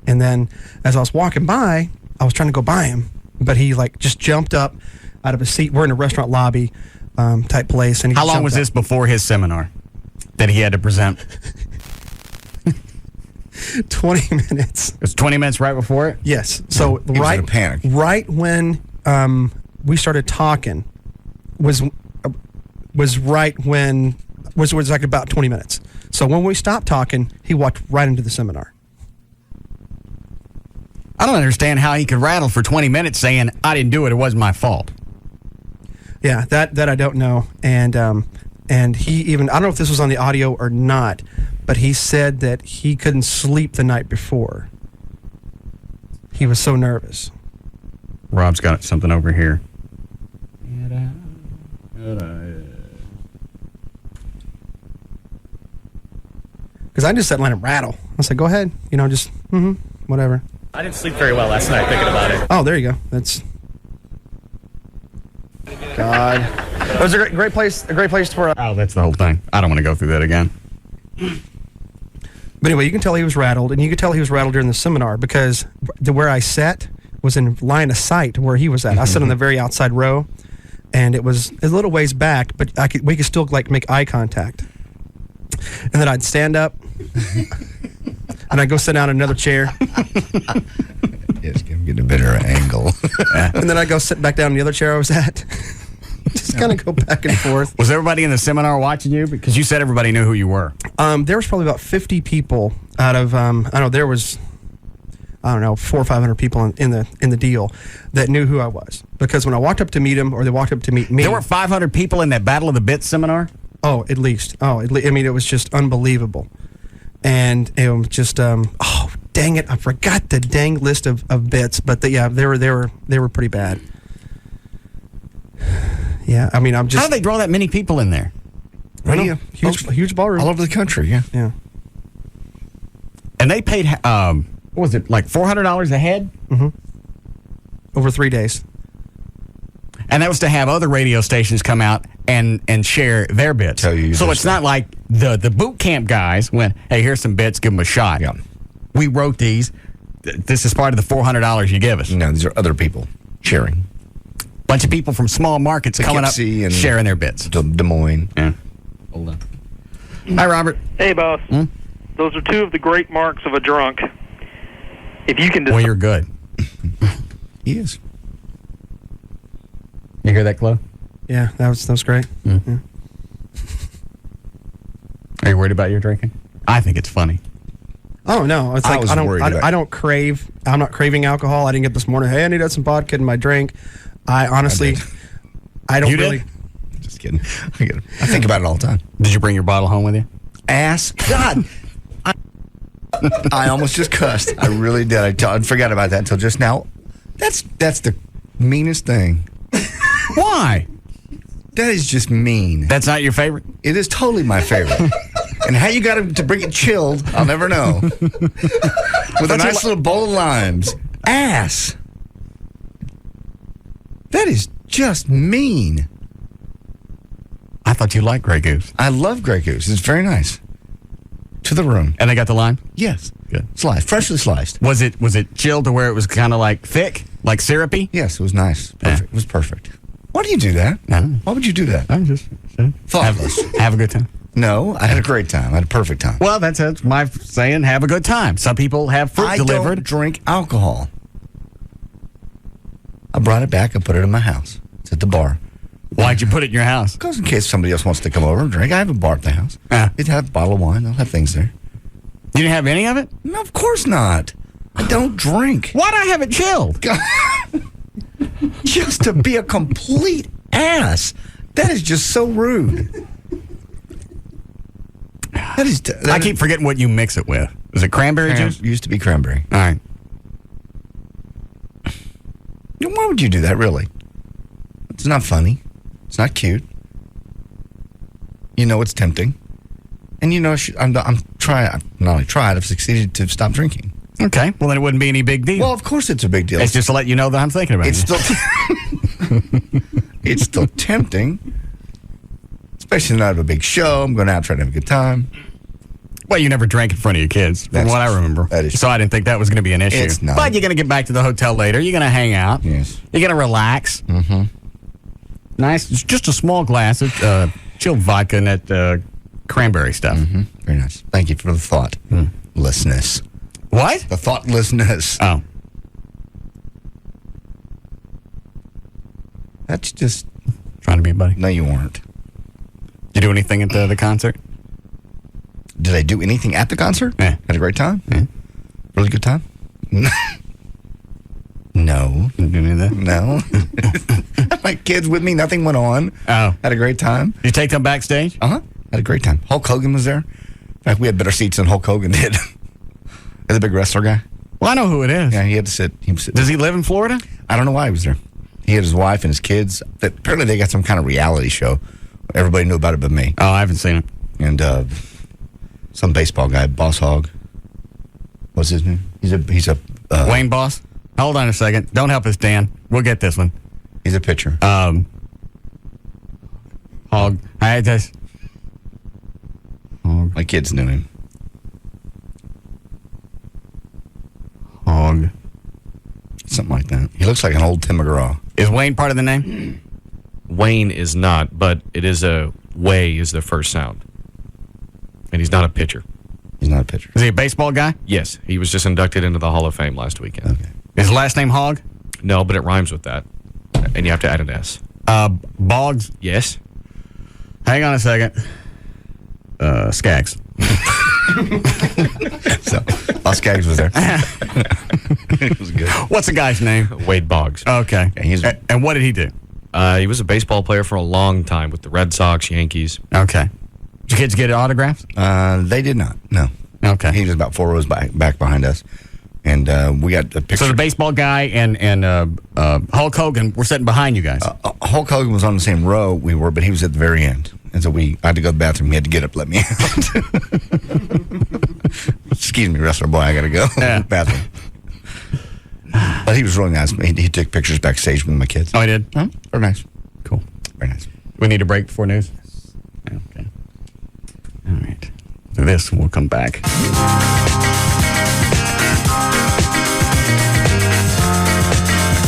And then as I was walking by, I was trying to go by him, but he like just jumped up out of his seat. We're in a restaurant lobby. Type place. And how long was this before his seminar that he had to present? 20 minutes. It was 20 minutes right before it? Yes. So right when we started talking was like about 20 minutes. So when we stopped talking, he walked right into the seminar. I don't understand how he could rattle for 20 minutes saying, "I didn't do it, it wasn't my fault." Yeah, that I don't know. And he even, I don't know if this was on the audio or not, but he said that he couldn't sleep the night before. He was so nervous. Rob's got something over here. Because I just said let him rattle. I said, go ahead. Just, whatever. I didn't sleep very well last night thinking about it. Oh, there you go. That's... God. It was a great place for... Oh, that's the whole thing. I don't want to go through that again. But anyway, you can tell he was rattled, and you could tell he was rattled during the seminar because where I sat was in line of sight where he was at. I sat on the very outside row, and it was a little ways back, but we could still like make eye contact. And then I'd stand up, and I'd go sit down in another chair. Yes, get a better angle. And then I'd go sit back down in the other chair I was at. just kind of go back and forth. Was everybody in the seminar watching you? Because you said everybody knew who you were. There was probably about 50 people out of, there was, 400 or 500 people in the deal that knew who I was. Because when I walked up to meet them, or they walked up to meet me. There were 500 people in that Battle of the Bits seminar? Oh, at least. It was just unbelievable. And it was just, dang it, I forgot the dang list of bits. But they were pretty bad. Yeah, I'm just. How do they draw that many people in there? Really? Huge ballroom. All over the country, yeah. Yeah. And they paid, what was it, like $400 a head? Mm-hmm. Over 3 days. And that was to have other radio stations come out and share their bits. So it's not like the boot camp guys went, hey, here's some bits, give them a shot. Yeah. We wrote these. This is part of the $400 you give us. No, these are other people sharing. Bunch of people from small markets coming up and sharing their bits. Des Moines. Yeah. Hold on. Hi, Robert. Hey, boss. Those are two of the great marks of a drunk. If you can... Well, you're good. He is. You hear that, Chloe? Yeah, that was great. Mm. Yeah. Are you worried about your drinking? I think it's funny. Oh no, it's like I don't crave. I'm not craving alcohol. I didn't get this morning. Hey, I need to add some vodka in my drink. I honestly, I don't really. Did? Just kidding. I think about it all the time. Did you bring your bottle home with you? Ass. God. I almost just cussed. I really did. I forgot about that until just now. That's the meanest thing. Why? That is just mean. That's not your favorite? It is totally my favorite. And how you got to bring it chilled, I'll never know. With a nice little bowl of limes. Ass. That is just mean. I thought you liked Grey Goose. I love Grey Goose. It's very nice. To the room. And they got the lime? Yes. Good. Sliced. Freshly sliced. Was it chilled to where it was kind of like thick? Like syrupy? Yes, it was nice. Perfect. Yeah. It was perfect. Why do you do that? Why would you do that? I'm just thoughtless. Have a good time. No, I had a great time. I had a perfect time. Well, that's my saying, have a good time. Some people have fruit delivered. I don't drink alcohol. I brought it back and put it in my house. It's at the bar. Why'd you put it in your house? Because in case somebody else wants to come over and drink. I have a bar at the house. You'd have a bottle of wine. I'll have things there. You didn't have any of it? No, of course not. I don't drink. Why'd I have it chilled? Just to be a complete ass. That is just so rude. I keep forgetting what you mix it with. Is it cranberry juice? Used to be cranberry. All right. Why would you do that, really? It's not funny. It's not cute. You know it's tempting. And you know, I'm trying, not only tried, I've succeeded to stop drinking. Okay. Well, then it wouldn't be any big deal. Well, of course it's a big deal. It's just to let you know that I'm thinking about it. It's still tempting. Especially not a big show. I'm going out trying to have a good time. Well, you never drank in front of your kids, from what I remember. That is so I didn't think that was going to be an issue. It's not. But you're going to get back to the hotel later. You're going to hang out. Yes. You're going to relax. Mm-hmm. Nice. It's just a small glass of chilled vodka and that cranberry stuff. Mm-hmm. Very nice. Thank you for the thoughtlessness. What? The thoughtlessness. Oh. That's just... Trying to be a buddy. No, you weren't. Did you do anything at the concert? Did I do anything at the concert? Yeah. Had a great time? Yeah. Really good time? No. Didn't do any of that? No. Had my kids with me. Nothing went on. Oh. Had a great time. Did you take them backstage? Uh-huh. Had a great time. Hulk Hogan was there. In fact, we had better seats than Hulk Hogan did. The big wrestler guy. Well, I know who it is. Yeah, he had to sit. Does he live in Florida? I don't know why he was there. He had his wife and his kids. Apparently, they got some kind of reality show. Everybody knew about it but me. Oh, I haven't seen it. And some baseball guy, Boss Hogg. What's his name? He's a Wayne Boss. Hold on a second. Don't help us, Dan. We'll get this one. He's a pitcher. Hogg. Hogg. My kids knew him. Hogg. Something like that. He looks like an old Tim McGraw. Is Wayne part of the name? Wayne is not, but it is a way is the first sound. And he's not a pitcher. He's not a pitcher. Is he a baseball guy? Yes. He was just inducted into the Hall of Fame last weekend. Okay. Is his last name Hogg? No, but it rhymes with that. And you have to add an S. Boggs? Yes. Hang on a second. Skaggs. Skaggs was there. It was good. What's the guy's name? Wade Boggs. Okay. And what did he do? He was a baseball player for a long time with the Red Sox, Yankees. Okay. Did your kids get autographs? They did not. No. Okay. He was about 4 rows back behind us. And we got a picture. So the baseball guy and Hulk Hogan were sitting behind you guys? Hulk Hogan was on the same row we were, but he was at the very end. And so I had to go to the bathroom. He had to get up, let me out. Excuse me, wrestler boy, I got to go. Yeah. Bathroom. But he was really nice. He took pictures backstage with my kids. Oh, he did? Huh? Very nice. Cool. Very nice. We need a break before news? Okay. All right. So this, we'll come back.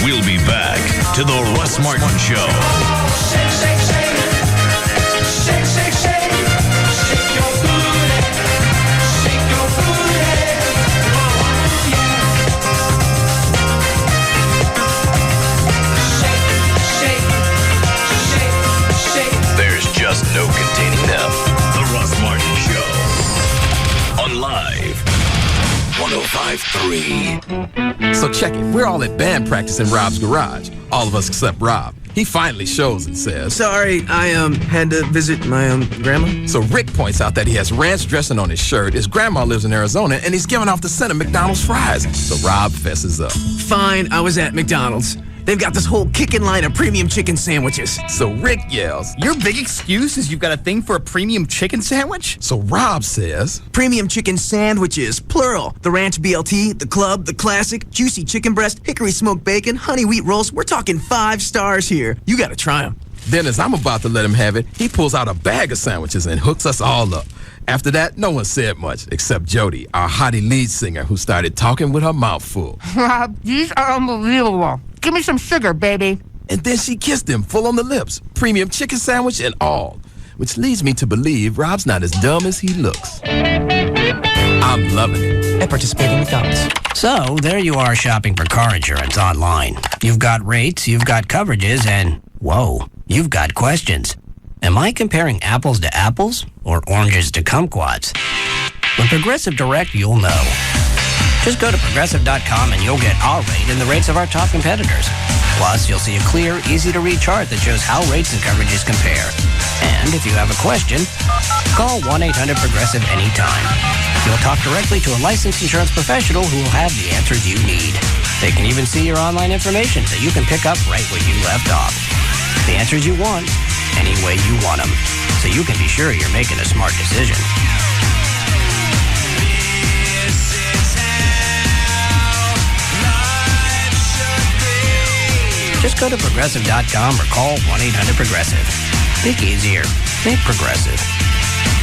We'll be back to the Russ Martin Show. Shake, shake, shake. Shake, shake, shake. Shake your booty. Shake your booty. Oh, yeah. Shake, shake. Shake, shake. There's just no containing them. The Russ Martin Show. On Live 105.3. So check it. We're all at band practice in Rob's garage. All of us except Rob. He finally shows and says, "Sorry, I had to visit my grandma." So Rick points out that he has ranch dressing on his shirt. His grandma lives in Arizona, and he's giving off the scent of McDonald's fries. So Rob fesses up. Fine, I was at McDonald's. They've got this whole kicking line of premium chicken sandwiches. So Rick yells, "Your big excuse is you've got a thing for a premium chicken sandwich?" So Rob says, "Premium chicken sandwiches, plural. The ranch BLT, the club, the classic, juicy chicken breast, hickory smoked bacon, honey wheat rolls. We're talking 5 stars here. You gotta try them." Then as I'm about to let him have it, he pulls out a bag of sandwiches and hooks us all up. After that, no one said much, except Jody, our hottie lead singer, who started talking with her mouth full. "Rob, these are unbelievable. Give me some sugar, baby." And then she kissed him full on the lips, premium chicken sandwich and all, which leads me to believe Rob's not as dumb as he looks. I'm loving it. At participating McDonald's. So, there you are shopping for car insurance online. You've got rates, you've got coverages, and, whoa, you've got questions. Am I comparing apples to apples or oranges to kumquats? With Progressive Direct, you'll know. Just go to Progressive.com and you'll get our rate and the rates of our top competitors. Plus, you'll see a clear, easy-to-read chart that shows how rates and coverages compare. And if you have a question, call 1-800-PROGRESSIVE anytime. You'll talk directly to a licensed insurance professional who will have the answers you need. They can even see your online information so you can pick up right where you left off. The answers you want, any way you want them, so you can be sure you're making a smart decision. Just go to Progressive.com or call 1-800-PROGRESSIVE. Think easier. Think Progressive.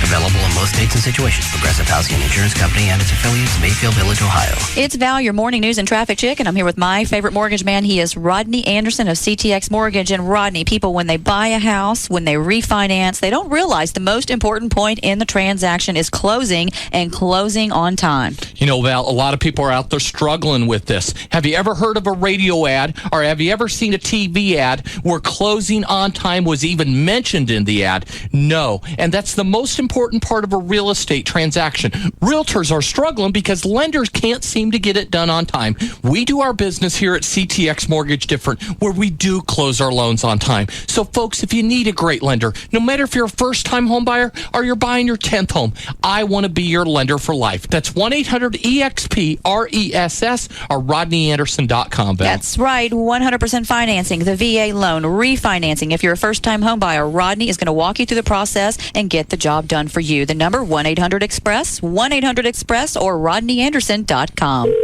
Available in most states and situations. Progressive Housing and Insurance Company and its affiliates, Mayfield Village, Ohio. It's Val, your morning news and traffic chick, and I'm here with my favorite mortgage man. He is Rodney Anderson of CTX Mortgage. And Rodney, people, when they buy a house, when they refinance, they don't realize the most important point in the transaction is closing, and closing on time. You know, Val, a lot of people are out there struggling with this. Have you ever heard of a radio ad, or have you ever seen a TV ad where closing on time was even mentioned in the ad? No. And that's the most important part of a real estate transaction. Realtors are struggling because lenders can't seem to get it done on time. We do our business here at CTX Mortgage different, where we do close our loans on time. So, folks, if you need a great lender, no matter if you're a first-time home buyer or you're buying your 10th home, I want to be your lender for life. That's 1-800-EXP-RESS or RodneyAnderson.com, Val. That's right. 100% financing, the VA loan, refinancing. If you're a first-time home buyer, Rodney is going to walk you through the process and get the job done for you. The number, 1-800-EXPRESS, 1-800-EXPRESS, or RodneyAnderson.com.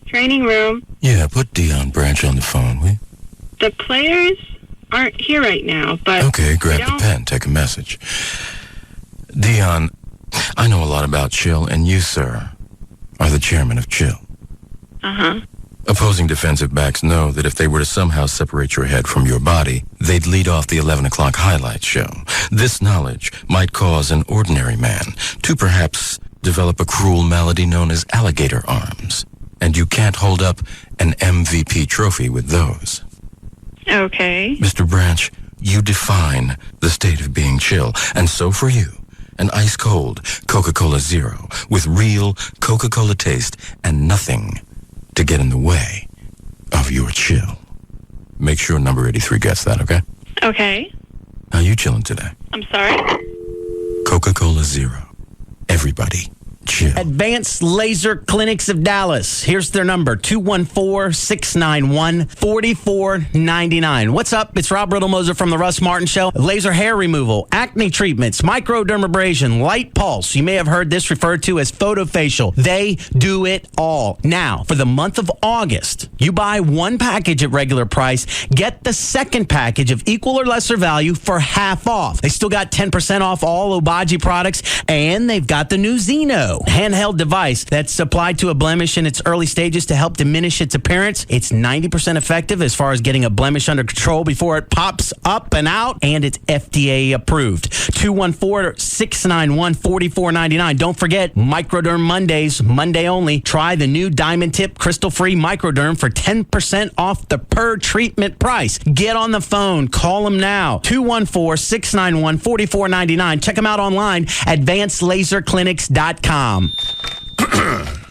Training room. Yeah, put Dion Branch on the phone, will you? The players aren't here right now, but... Okay, grab the pen, take a message. Dion, I know a lot about Chill, and you, sir, are the chairman of Chill. Uh-huh. Opposing defensive backs know that if they were to somehow separate your head from your body, they'd lead off the 11 o'clock highlight show. This knowledge might cause an ordinary man to perhaps develop a cruel malady known as alligator arms. And you can't hold up an MVP trophy with those. Okay. Mr. Branch, you define the state of being chill. And so for you, an ice-cold Coca-Cola Zero with real Coca-Cola taste and nothing to get in the way of your chill. Make sure number 83 gets that, okay? Okay. How you chilling today? I'm sorry? Coca-Cola Zero. Everybody, chill. Advanced Laser Clinics of Dallas. Here's their number, 214-691-4499. What's up? It's Rob Riddlemoser from the Russ Martin Show. Laser hair removal, acne treatments, microdermabrasion, light pulse. You may have heard this referred to as photofacial. They do it all. Now, for the month of August, you buy one package at regular price, get the second package of equal or lesser value for half off. They still got 10% off all Obagi products, and they've got the new Xeno handheld device that's applied to a blemish in its early stages to help diminish its appearance. It's 90% effective as far as getting a blemish under control before it pops up and out, and it's FDA approved. 214-691-4499. Don't forget, Microderm Mondays, Monday only. Try the new Diamond Tip Crystal Free Microderm for 10% off the per treatment price. Get on the phone. Call them now. 214-691-4499. Check them out online, advancedlaserclinics.com.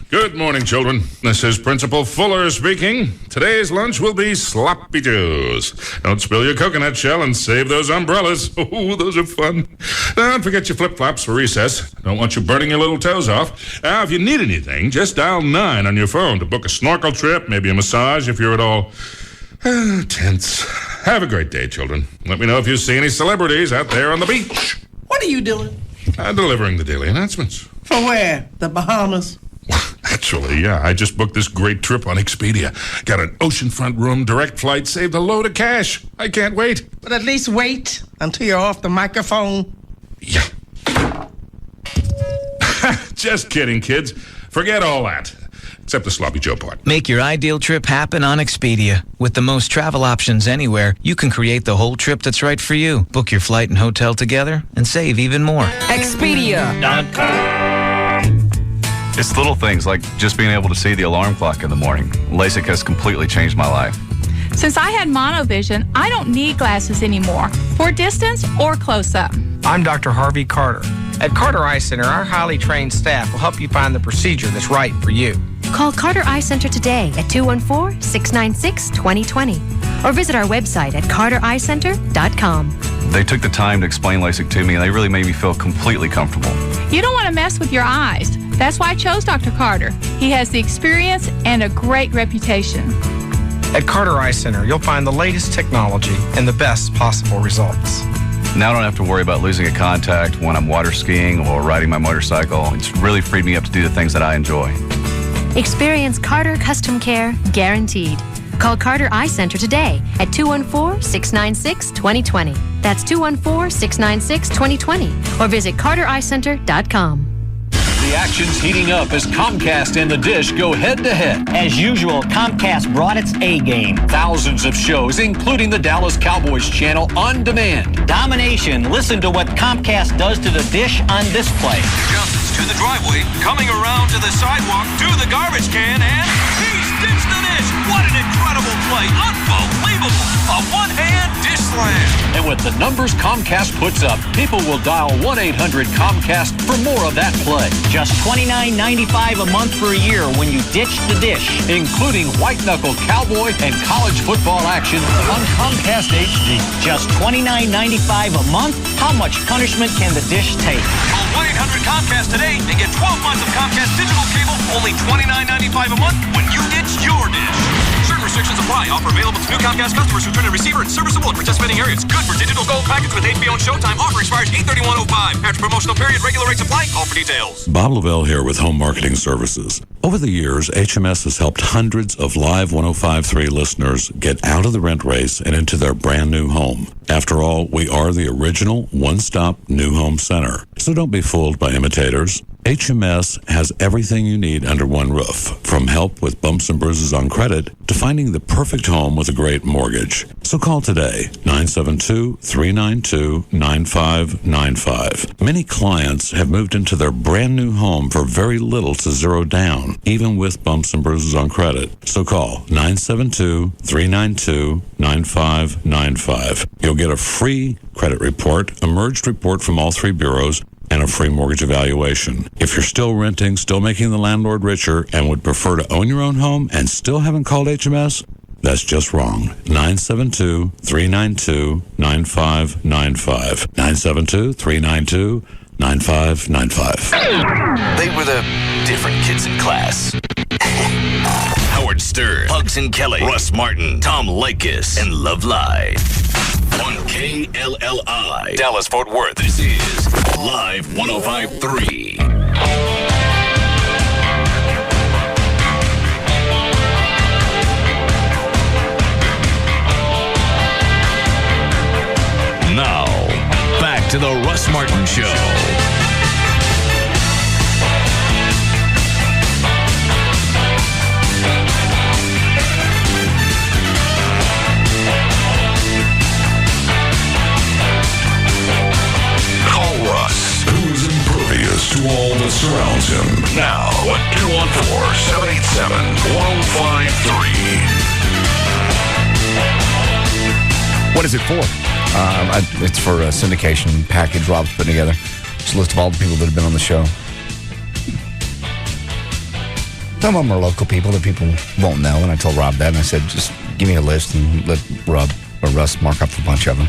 Good morning, children. This is Principal Fuller speaking. Today's lunch will be sloppy joes. Don't spill your coconut shell and save those umbrellas. Oh, those are fun. Don't forget your flip-flops for recess. Don't want you burning your little toes off. If you need anything, just dial 9 on your phone to book a snorkel trip, maybe a massage if you're at all tense. Have a great day, children. Let me know if you see any celebrities out there on the beach. What are you doing? Delivering the daily announcements. For where? The Bahamas? Actually, yeah, I just booked this great trip on Expedia. Got an oceanfront room, direct flight, saved a load of cash. I can't wait. But at least wait until you're off the microphone. Yeah. Just kidding, kids. Forget all that. Except the sloppy Joe part. Make your ideal trip happen on Expedia. With the most travel options anywhere, you can create the whole trip that's right for you. Book your flight and hotel together and save even more. Expedia.com. It's little things like just being able to see the alarm clock in the morning. LASIK has completely changed my life. Since I had monovision, I don't need glasses anymore, for distance or close-up. I'm Dr. Harvey Carter. At Carter Eye Center, our highly trained staff will help you find the procedure that's right for you. Call Carter Eye Center today at 214-696-2020 or visit our website at cartereyecenter.com. They took the time to explain LASIK to me, and they really made me feel completely comfortable. You don't want to mess with your eyes. That's why I chose Dr. Carter. He has the experience and a great reputation. At Carter Eye Center, you'll find the latest technology and the best possible results. Now I don't have to worry about losing a contact when I'm water skiing or riding my motorcycle. It's really freed me up to do the things that I enjoy. Experience Carter Custom Care guaranteed. Call Carter Eye Center today at 214-696-2020. That's 214-696-2020 or visit cartereyecenter.com. The action's heating up as Comcast and the Dish go head-to-head. As usual, Comcast brought its A-game. Thousands of shows, including the Dallas Cowboys channel, on demand. Domination. Listen to what Comcast does to the Dish on display. Justin's to the driveway, coming around to the sidewalk, to the garbage can, and he's ditched the dish. What an incredible play. Unbelievable. A one-hand dish slam. And with the numbers Comcast puts up, people will dial 1-800-COMCAST for more of that play. Just $29.95 a month for a year when you ditch the dish. Including white-knuckle cowboy and college football action on Comcast HD. Just $29.95 a month? How much punishment can the dish take? Call 1-800-COMCAST today and get 12 months of Comcast digital cable, only $29.95 a month when you ditch your dish. Certain restrictions apply. Offer available to new Comcast customers who turn a receiver and serviceable in participating areas. Good for digital gold package with HBO and Showtime. Offer expires 8/31/05. After promotional period, regular rates apply. Call for details. Bob Lavelle here with Home Marketing Services. Over the years, HMS has helped hundreds of Live 105.3 listeners get out of the rent race and into their brand new home. After all, we are the original one-stop new home center. So don't be fooled by imitators. HMS has everything you need under one roof, from help with bumps and bruises on credit to finding the perfect home with a great mortgage. So call today, 972-392-9595. Many clients have moved into their brand new home for very little to zero down, even with bumps and bruises on credit. So call 972-392-9595. You'll get a free credit report, a merged report from all three bureaus, and a free mortgage evaluation. If you're still renting, still making the landlord richer, and would prefer to own your own home and still haven't called HMS, that's just wrong. 972-392-9595. 972-392-9595. They were the different kids in class. Howard Stern, Pugs and Kelly, Russ Martin, Tom Likas, and Love Live. On KLLI, Dallas Fort Worth, this is Live 105.3. Now, back to the Russ Martin Show. To all that surrounds him. Now, at 214-787-1053. What is it for? It's for a syndication package Rob's putting together. It's a list of all the people that have been on the show. Some of them are local people that people won't know, and I told Rob that, and I said, just give me a list and let Rob or Russ mark up a bunch of them.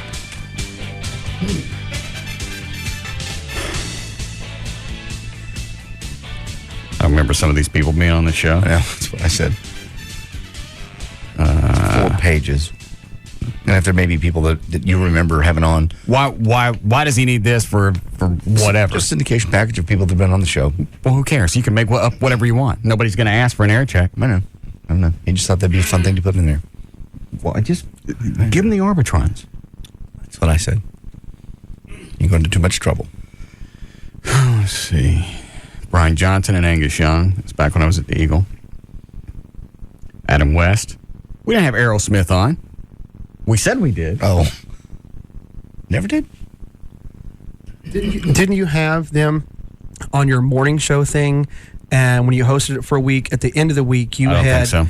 I remember some of these people being on the show. Yeah, that's what I said. 4 pages. And if there may be people that you remember having on. Why does he need this for whatever? Just syndication package of people that have been on the show. Well, who cares? You can make up whatever you want. Nobody's going to ask for an air check. I don't know. He just thought that'd be a fun thing to put in there. Well, give him the Arbitrons. That's what I said. You're going into too much trouble. Let's see. Brian Johnson and Angus Young. That's back when I was at the Eagle. Adam West. We didn't have Aerosmith on. We said we did. Oh. Never did? Didn't you have them on your morning show thing? And when you hosted it for a week, at the end of the week, you I don't had... think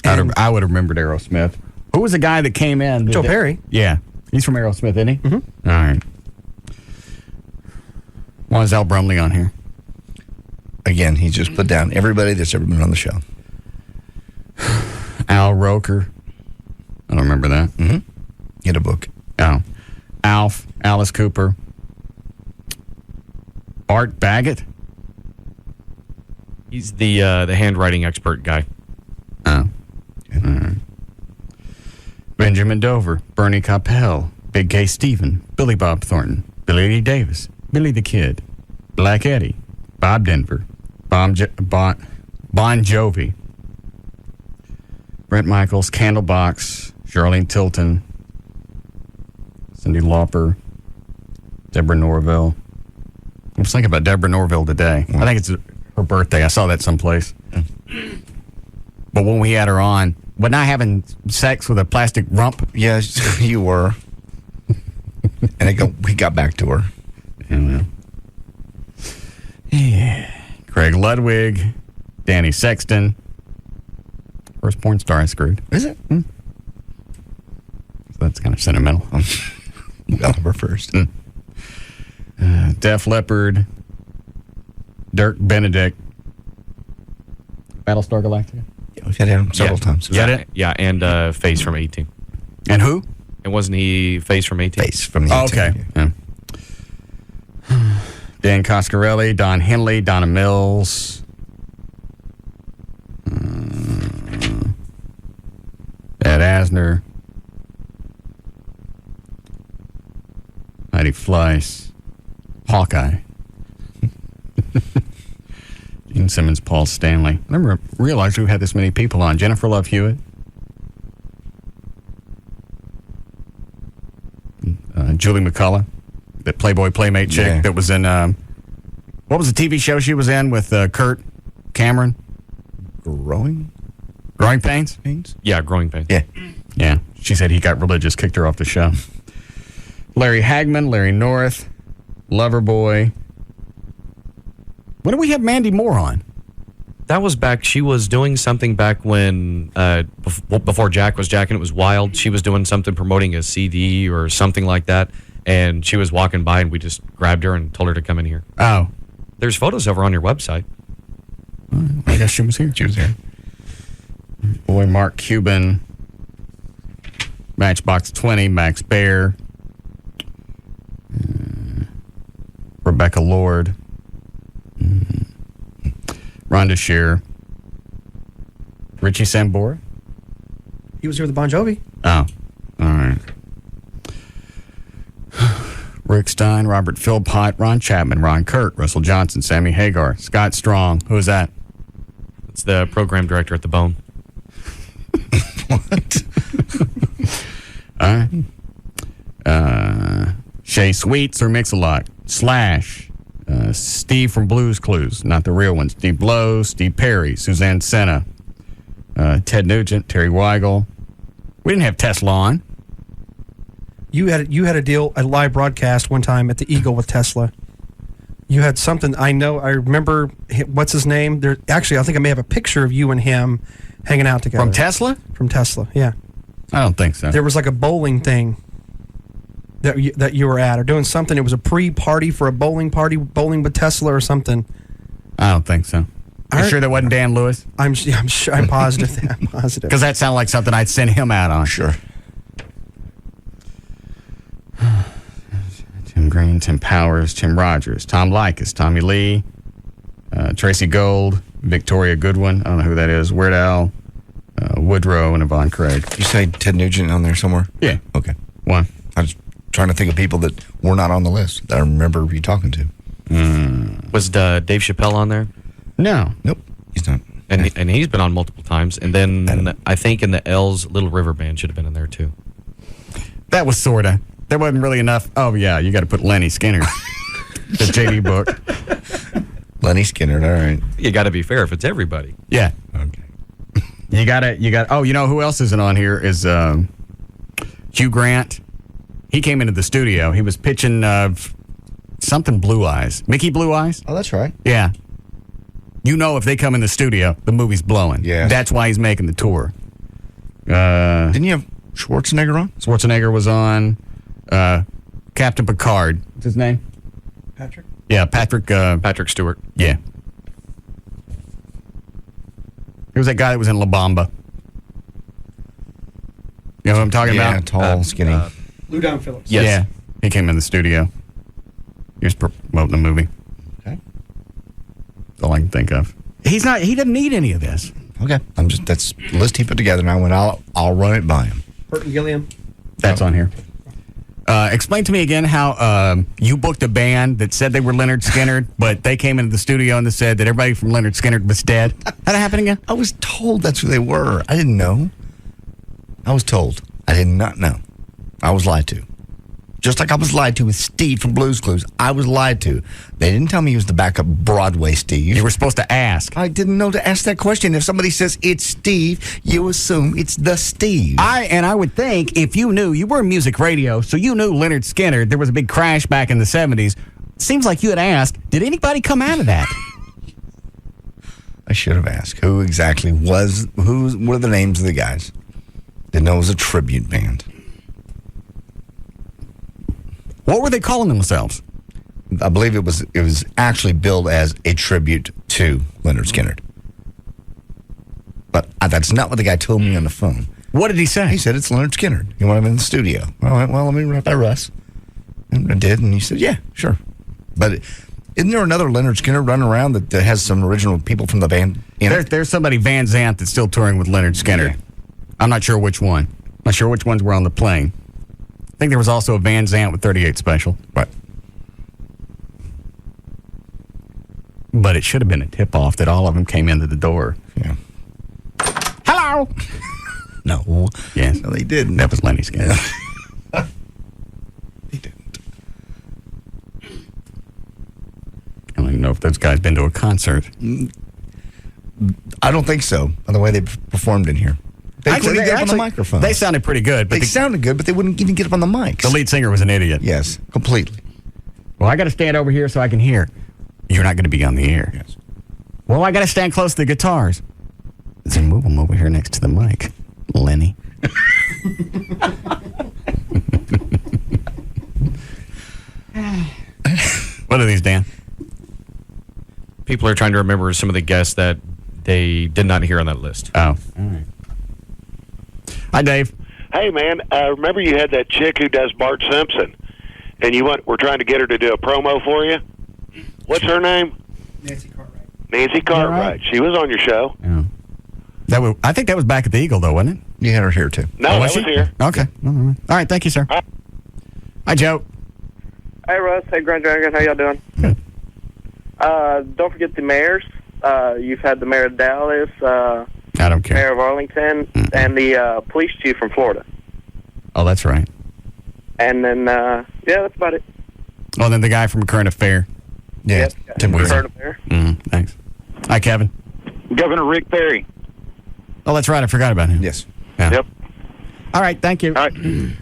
so. I would have remembered Aerosmith. Who was the guy that came in? Joe Perry. Yeah. He's from Aerosmith, isn't he? Mm-hmm. All right. Why is Al Brumley on here? Again, he just put down everybody that's ever been on the show. Al Roker. I don't remember that. Mm-hmm. Get a book. Oh. Alf. Alice Cooper. Art Baggett. He's the handwriting expert guy. Oh. Right. Benjamin Dover. Bernie Coppell. Big K. Stephen. Billy Bob Thornton. Billy Lee Davis. Billy the Kid. Black Eddie. Bob Denver. Bon Jovi. Brent Michaels. Candlebox. Charlene Tilton. Cyndi Lauper. Deborah Norville. I was thinking about Deborah Norville today. I think it's her birthday. I saw that someplace. But when we had her on, wasn't I having sex with a plastic rump? Yes, you were. And we got back to her. Yeah. Craig Ludwig. Danny Sexton. First porn star I screwed. Is it? So that's kind of sentimental. Oliver first. Def Leppard. Dirk Benedict. Battlestar Galactica. Yeah, we've had him several times. Is that it? Yeah, and Face from 18. And who? And wasn't he Face from 18? Face from the 18. Okay. Yeah. Dan Coscarelli, Don Henley, Donna Mills. Ed Asner. Heidi Fleiss. Hawkeye. Gene Simmons, Paul Stanley. I never realized we had this many people on. Jennifer Love Hewitt. Julie McCullough, that Playboy Playmate chick that was in What was the TV show she was in with Kurt Cameron? Growing Pains? Yeah, Growing Pains. Yeah. Yeah. She said he got religious, kicked her off the show. Larry Hagman, Larry North, Loverboy. When did we have Mandy Moore on? That was back. She was doing something back when, before Jack was Jack and It Was Wild. She was doing something promoting a CD or something like that. And she was walking by and we just grabbed her and told her to come in here. Oh. There's photos of her on your website. I guess she was here. She was here. Boy, Mark Cuban, Matchbox 20, Max Baer, Rebecca Lord, Rhonda Shear, Richie Sambora. He was here with Bon Jovi. Oh, all right. Rick Stein, Robert Philpott, Ron Chapman, Ron Kurt, Russell Johnson, Sammy Hagar, Scott Strong. Who is that? It's the program director at the Bone. What? All right. Shay Sweets or Mix-a-Lot. Slash. Steve from Blues Clues. Not the real one. Steve Blow, Steve Perry, Suzanne Senna, Ted Nugent, Terry Weigel. We didn't have Tesla on. You had a deal, a live broadcast one time at the Eagle with Tesla. You had something. I remember. What's his name? Actually, I think I may have a picture of you and him hanging out together. From Tesla? From Tesla. Yeah. I don't think so. There was like a bowling thing that you were at, or doing something. It was a pre-party for a bowling party, bowling with Tesla or something. I don't think so. You sure that wasn't Dan Lewis? I'm sure. I'm positive. I'm positive. Because that sounded like something I'd send him out on. Sure. Tim Green, Tim Powers, Tim Rogers, Tom Likas, Tommy Lee, Tracy Gold, Victoria Goodwin. I don't know who that is. Weird Al, Woodrow, and Yvonne Craig. You say Ted Nugent on there somewhere? Yeah. Okay. One. I was trying to think of people that were not on the list that I remember you talking to. Was Dave Chappelle on there? No. Nope. He's not. And he's been on multiple times. And then I think in the L's Little River Band should have been in there too. That was sorta. There wasn't really enough. Oh yeah, you got to put Lenny Skinner. The JD book. Lenny Skinner. All right. You got to be fair if it's everybody. Yeah. Okay. You got. Oh, you know who else isn't on here is Hugh Grant. He came into the studio. He was pitching something Blue Eyes. Mickey Blue Eyes. Oh, that's right. Yeah. You know, if they come in the studio, the movie's blowing. Yeah. That's why he's making the tour. Didn't you have Schwarzenegger on? Schwarzenegger was on. Captain Picard. What's his name? Patrick? Yeah, Patrick. Patrick Stewart. Yeah. He was that guy that was in La Bamba. You know who I'm talking Yeah, about? tall, skinny. Lou Don Phillips. Yes. Yeah. He came in the studio. He was promoting the movie. Okay. That's all I can think of. He doesn't need any of this. Okay. That's the list he put together, and I went, I'll run it by him. Burton Gilliam. That's on here. Explain to me again how you booked a band that said they were Leonard Skinner, but they came into the studio and they said that everybody from Leonard Skinner was dead. How'd that happen again? I was told that's who they were. I didn't know. I was told. I did not know. I was lied to. Just like I was lied to with Steve from Blues Clues. I was lied to. They didn't tell me he was the backup Broadway Steve. You were supposed to ask. I didn't know to ask that question. If somebody says it's Steve, you assume it's the Steve. I would think if you knew, you were in music radio, so you knew Leonard Skinner, there was a big crash back in the 70s. Seems like you had asked, did anybody come out of that? I should have asked. Who exactly was, what are the names of the guys? Didn't know it was a tribute band. What were they calling themselves? I believe it was actually billed as a tribute to Leonard Skinner. But that's not what the guy told me on the phone. What did he say? He said, it's Leonard Skinner. You want him in the studio? I went, well, let me run it by Russ. And I did, and he said, yeah, sure. But isn't there another Leonard Skinner running around that has some original people from the band in it? There's somebody, Van Zandt, that's still touring with Leonard Skinner. Yeah. I'm not sure which one. Not sure which ones were on the plane. I think there was also a Van Zandt with 38 Special. Right. But it should have been a tip-off that all of them came into the door. Yeah. Hello! No. Yes. No, they didn't. That was Lenny Skinner. They didn't. I don't even know if guy's been to a concert. I don't think so, by the way they performed in here. They couldn't get up on the microphone. They sounded pretty good. But they sounded good, but they wouldn't even get up on the mics. The lead singer was an idiot. Yes, completely. Well, I got to stand over here so I can hear. You're not going to be on the air. Yes. Well, I got to stand close to the guitars. Then move them over here next to the mic, Lenny. What are these, Dan? People are trying to remember some of the guests that they did not hear on that list. Oh. All right. Hi, Dave. Hey, man, remember you had that chick who does Bart Simpson, and we're trying to get her to do a promo for you? What's her name? Nancy Cartwright. Nancy Cartwright. She was on your show. Yeah. I think that was back at the Eagle, though, wasn't it? You had her here, too. No, that was here. Okay. All right. Thank you, sir. Hi, Joe. Hey, Russ. Hey, Grand Dragon. How y'all doing? Good. Don't forget the mayors. You've had the mayor of Dallas, I don't care. mayor of Arlington, and the police chief from Florida. Oh, that's right. And then, yeah, that's about it. Oh, then the guy from Current Affair. Yeah, Tim Current Affair. Thanks. Hi, Kevin. Governor Rick Perry. Oh, that's right. I forgot about him. Yes. Yeah. Yep. All right. Thank you. All right.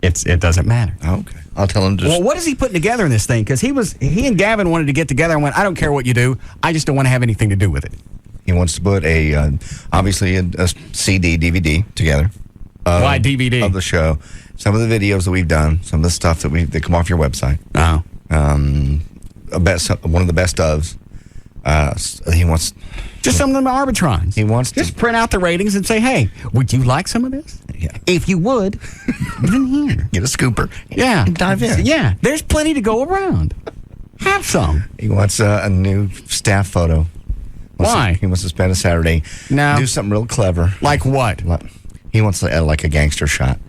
It doesn't matter. Okay. I'll tell him to Well, what is he putting together in this thing? Because he and Gavin wanted to get together and went, I don't care what you do. I just don't want to have anything to do with it. He wants to put obviously a CD, DVD together. Why DVD? Of the show. Some of the videos that we've done, some of the stuff that come off your website. Oh. One of the best ofs. He wants... Just some of them arbitrons. He wants Just print out the ratings and say, hey, would you like some of this? Yeah. If you would, get in here. Get a scooper. Yeah. And dive in. Yeah. There's plenty to go around. Have some. He wants a new staff photo. Why? He wants to spend a Saturday. No. Do something real clever. Like what? He wants like a gangster shot.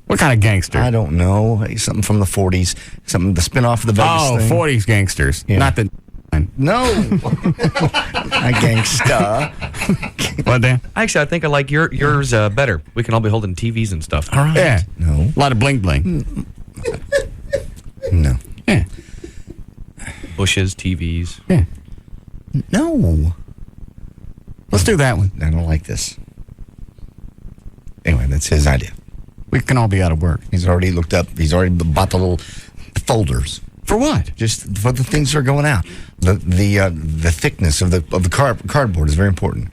What kind of gangster? I don't know. Something from the 40s. Something, the spin-off of the Vegas thing. 40s gangsters. Yeah. Not the... No. A gangsta. What, Dan? Actually, I think I like yours better. We can all be holding TVs and stuff. All right. Yeah. No. A lot of bling-bling. No. Yeah. Bushes, TVs. Yeah. No. Let's do that one. I don't like this. Anyway, that's his idea. We can all be out of work. He's already looked up. He's already bought the little folders. For what? Just for the things that are going out. The thickness of the cardboard is very important.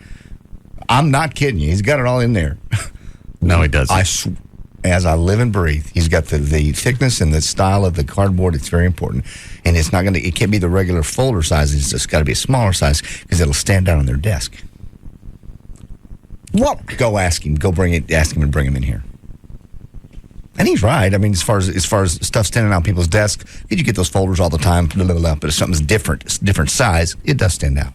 I'm not kidding you. He's got it all in there. No, he doesn't. As I live and breathe, he's got the thickness and the style of the cardboard. It's very important, and it's not going to. It can't be the regular folder size. It's just got to be a smaller size because it'll stand out on their desk. What? Go ask him. Go bring it. Ask him and bring him in here. And he's right. I mean, as far as stuff standing on people's desks, you get those folders all the time. Blah, blah, blah, but if something's different, it's different size, it does stand out.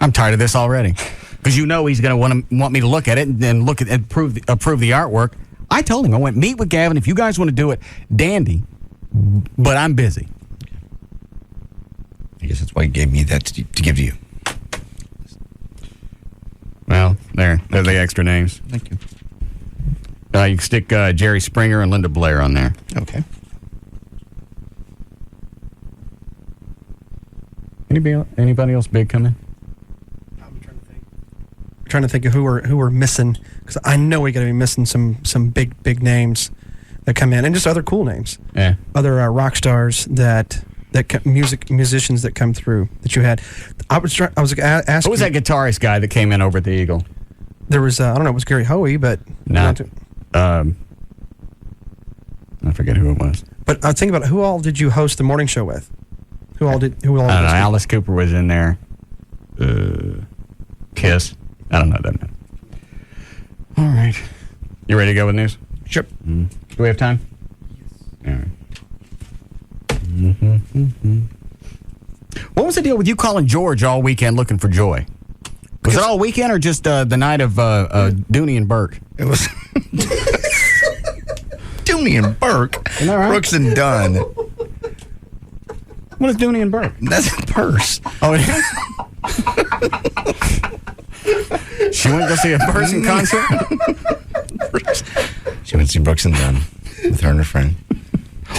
I'm tired of this already. Because you know he's going to want me to look at it and look at and approve the artwork. I told him, I went, meet with Gavin. If you guys want to do it, dandy. But I'm busy. I guess that's why he gave me that to give to you. Well, they're the extra names. Thank you. You can stick Jerry Springer and Linda Blair on there. Okay. Anybody else big coming? I'm trying to think of who we're missing, because I know we got to be missing some big names that come in, and just other cool names. Yeah. Other rock stars that musicians that come through that you had. I was asking. Who was that guitarist guy that came in over at the Eagle? There was I don't know. It was Gary Hoey, but no. I forget who it was. But I think about who all did you host the morning show with? Who all? I don't know. Alice Cooper was in there. Kiss. I don't know that name. All right. You ready to go with news? Sure. Do we have time? Yes. All right. What was the deal with you calling George all weekend looking for Joy? Was it all weekend or just the night of Dooney and Burke? It was Dooney and Burke. Isn't that right? Brooks and Dunn. What is Dooney and Burke? That's a purse. Oh, it is? She went to see a person concert? She went to see Brooks and Dunn with her and her friend.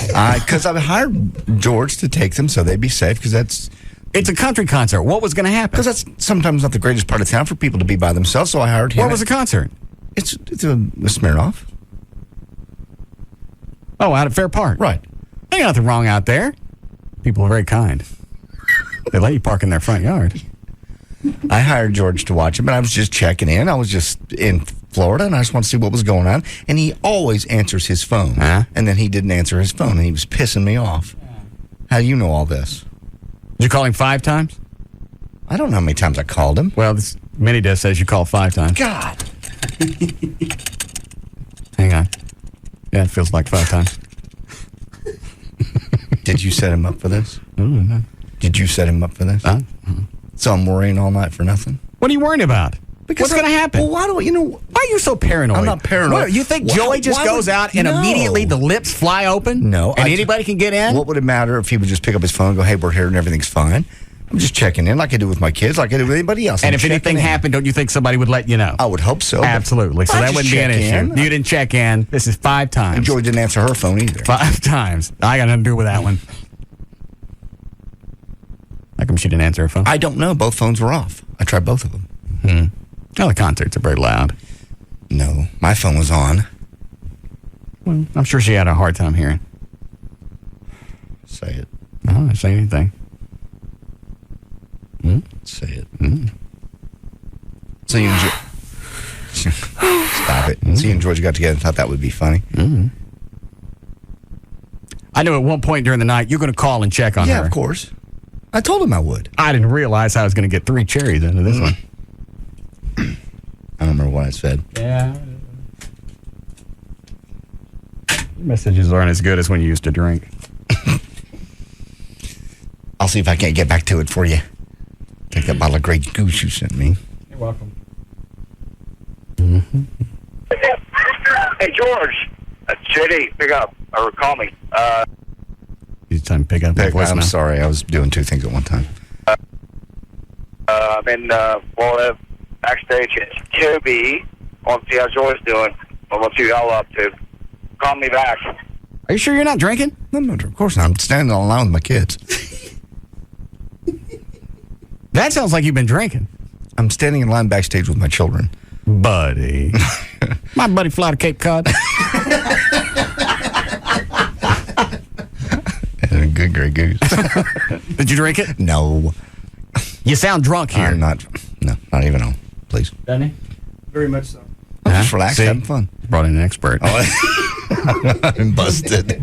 Because I've hired George to take them so they'd be safe, because it's a country concert. What was going to happen? Because that's sometimes not the greatest part of town for people to be by themselves, so I hired him. Where was the concert? It's a Smirnoff. Oh, out at Fair Park. Right. Ain't nothing wrong out there. People are very kind. They let you park in their front yard. I hired George to watch him, and I was just checking in. I was just in Florida, and I just wanted to see what was going on. And he always answers his phone. And then he didn't answer his phone, and he was pissing me off. How do you know all this? Did you call him 5 times? I don't know how many times I called him. Well, this mini disc says you called 5 times. God. Hang on. Yeah, it feels like 5 times. Did you set him up for this? No. Did you set him up for this? So I'm worrying all night for nothing? What are you worrying about? Because what's going to happen? Well, why do you know? Why are you so paranoid? I'm not paranoid. What, you think Joey just goes out and immediately the lips fly open? No. And anybody can get in? What would it matter if he would just pick up his phone and go, hey, we're here and everything's fine? I'm just checking in like I do with my kids, like I do with anybody else. And if anything happened, don't you think somebody would let you know? I would hope so. Absolutely. So that wouldn't be an issue. You didn't check in. This is 5 times. And Joey didn't answer her phone either. 5 times. I got nothing to do with that one. How come she didn't answer her phone? I don't know. Both phones were off. I tried both of them. Oh, the concerts are very loud. No, my phone was on. Well, I'm sure she had a hard time hearing. Say it. No, I didn't say anything. Say it. So you and Stop it. So you and George got together and thought that would be funny. I knew at one point during the night you're going to call and check on her. Yeah, of course. I told him I would. I didn't realize I was going to get 3 cherries into this one. I don't remember what I said. Yeah. Messages aren't as good as when you used to drink. I'll see if I can't get back to it for you. Take that bottle of Grey Goose you sent me. You're welcome. Hey, George. JD, pick up or call me. It's time to pick up that voicemail. I'm sorry. I was doing 2 things at one time. I'm in Florida, backstage at Toby. I want to see how Joy's doing. I want to see what y'all up to. Call me back. Are you sure you're not drinking? No, of course not. I'm standing all alone with my kids. That sounds like you've been drinking. I'm standing in line backstage with my children. Buddy. My buddy fly to Cape Cod. Good Grey Goose. Did you drink it? No. You sound drunk here. I'm not. No, not even on. Please. Doesn't he? Very much so. I'm just relaxed, See? having fun. Brought in an expert. I'm busted.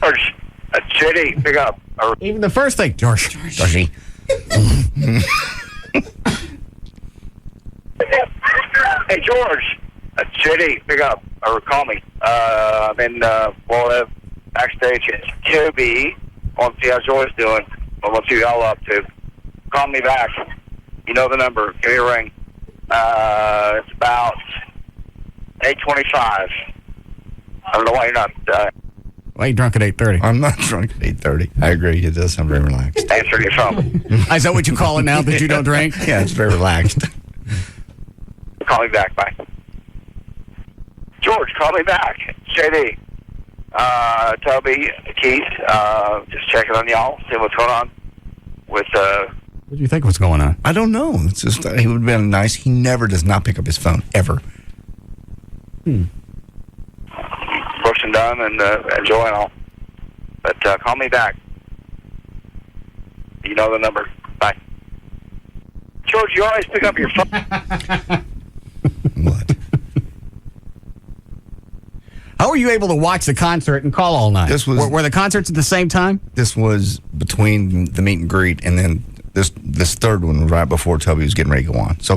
George, JD, pick up. Even the first thing, George. Georgie. Hey, George. JD, pick up or call me. I'm in Florida, backstage at Toby. I want to see how Joy's doing. I want to see what y'all up to. Call me back. You know the number. Give me a ring. It's about 8:25. I don't know why you're not. Why are you drunk at 8:30? I'm not drunk at 8:30. I agree. It does sound very relaxed. Answer your phone. Is that what you call it now that you don't drink? Yeah, it's very relaxed. Call me back. Bye. George, call me back. JD. Toby, Keith, just checking on y'all, see what's going on with, What do you think was going on? I don't know. It's just, he would have been nice. He never does not pick up his phone, ever. Brooks and Dunn and Joy and all. But call me back. You know the number. Bye. George, you always pick up your phone. What? How were you able to watch the concert and call all night? Were the concerts at the same time? This was between the meet and greet, and then this third one was right before Toby was getting ready to go on. So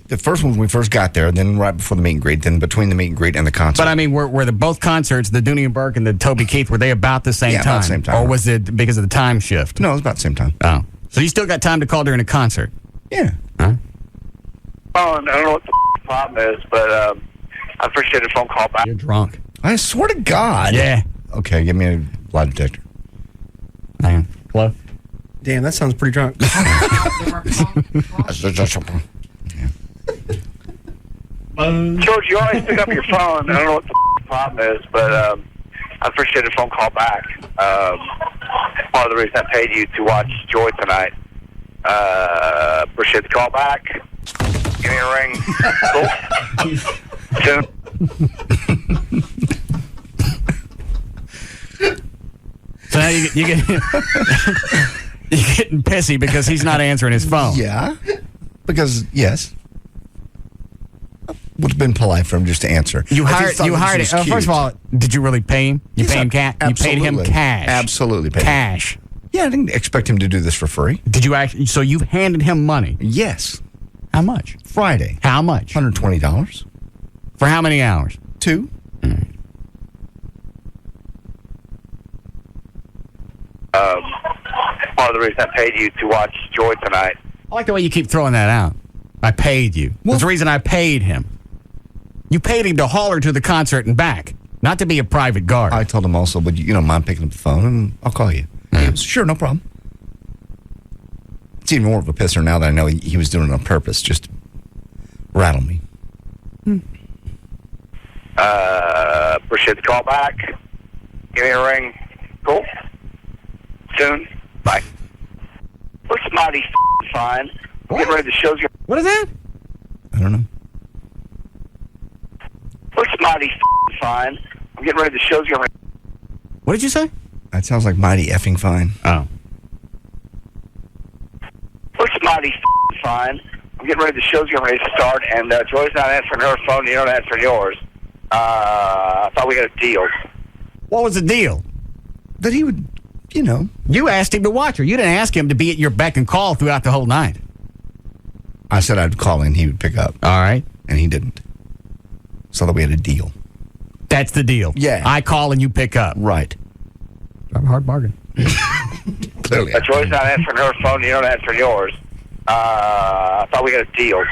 the first one when we first got there, then right before the meet and greet, then between the meet and greet and the concert. But I mean, were the both concerts, the Dooney and Burke and the Toby Keith, were they about the same time? About the same time. Or was it because of the time shift? No, it was about the same time. Oh. So you still got time to call during a concert? Yeah. Huh? Oh, I don't know what the problem is, but I appreciate a phone call back. You're drunk. I swear to God. Yeah. Okay, give me a lie detector. Hang on. Hello? Damn, that sounds pretty drunk. George, you always pick up your phone. I don't know what the problem is, but I appreciate a phone call back. Part of the reason I paid you to watch Joy tonight. Appreciate the call back. Give me a ring. Cool. Soon. So now you get you're getting pissy because he's not answering his phone. Yeah, because yes, would have been polite for him just to answer. You If he hired thought you this hired was it. First of all, did you really pay him? You Yes, pay him cash. You paid him absolutely. cash. Absolutely paid him. Cash. Yeah, I didn't expect him to do this for free. Did you actually? So you handed him money? Yes. How much? Friday. How much? $120. For how many hours? 2. Part of the reason I paid you to watch Joy tonight. I like the way you keep throwing that out. I paid you. That's the reason I paid him. You paid him to haul her to the concert and back, not to be a private guard. I told him also, would you don't mind picking up the phone and I'll call you. He goes, sure, no problem. It's even more of a pisser now that I know he was doing it on purpose, just to rattle me. Appreciate the call back. Give me a ring. Cool. Soon. Bye. Looks mighty fine. Get ready to shows your... What is that? I don't know. Looks mighty fine. I'm getting ready to shows your... What did you say? That sounds like mighty effing fine. Oh. Looks mighty fine. I'm getting ready to shows your ready to start, and Joy's not answering her phone. You're not answering yours. I thought we had a deal. What was the deal? That he would, You asked him to watch her. You didn't ask him to be at your beck and call throughout the whole night. I said I'd call and he would pick up. All right. And he didn't. So that we had a deal. That's the deal. Yeah. I call and you pick up. Right. Drive a hard bargain. Clearly. Joy's not answering her phone. You're not answering yours. I thought we had a deal.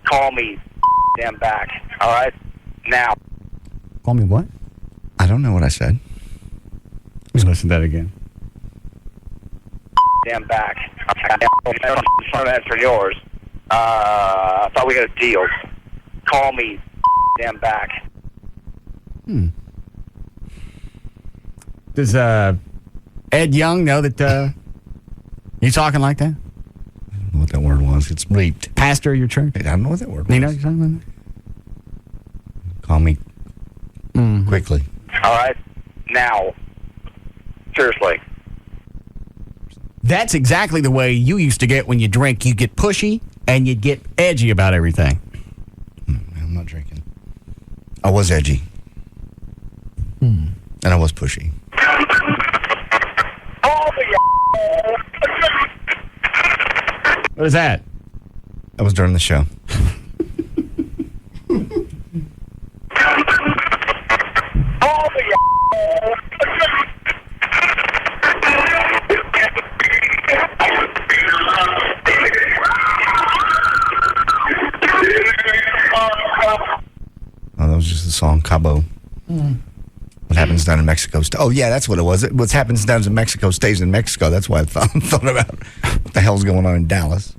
Call me damn back. All right? Now. Call me what? I don't know what I said. Let's listen to that again. Damn back. I'm not answering yours. I thought we had a deal. Call me damn back. Does Ed Young know that you talking like that? I don't know what that word was. It's bleeped. Pastor of your church? I don't know what that word was. You know what you're talking about? Call me quickly. All right? Now. Seriously. That's exactly the way you used to get when you drink. You get pushy and you get edgy about everything. I'm not drinking. I was edgy. And I was pushy. What is that? That was during the show. Oh, that was just the song Cabo. What happens down in Mexico? Oh, yeah, that's what it was. What happens down in Mexico stays in Mexico. That's why I thought about what the hell's going on in Dallas.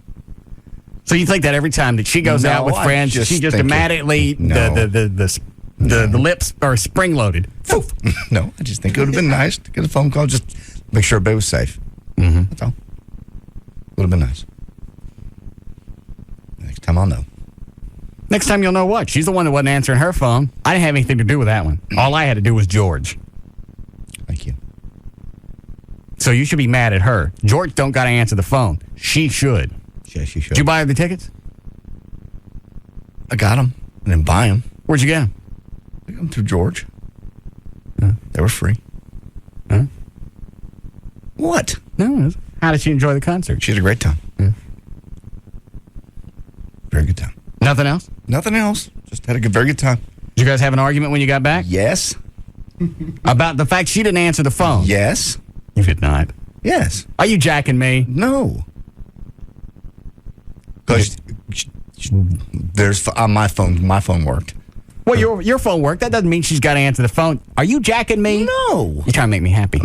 So you think that every time that she goes out with friends, she just automatically the lips are spring loaded. No, I just think it would have been nice to get a phone call, just make sure everybody was safe. That's all. Would have been nice. Next time I'll know. Next time you'll know what? She's the one that wasn't answering her phone. I didn't have anything to do with that one. All I had to do was George. Thank you. So you should be mad at her. George don't got to answer the phone. She should. Yeah, she should. Did you buy her the tickets? I got them. I didn't buy them. Where'd you get them? I got them through George. They were free. What? No. How did she enjoy the concert? She had a great time. Very good time. Nothing else? Nothing else. Just had a very good time. Did you guys have an argument when you got back? Yes. About the fact she didn't answer the phone? Yes. You did not? Yes. Are you jacking me? No. Because there's on my phone worked. Well, your phone worked. That doesn't mean she's got to answer the phone. Are you jacking me? No. You're trying to make me happy.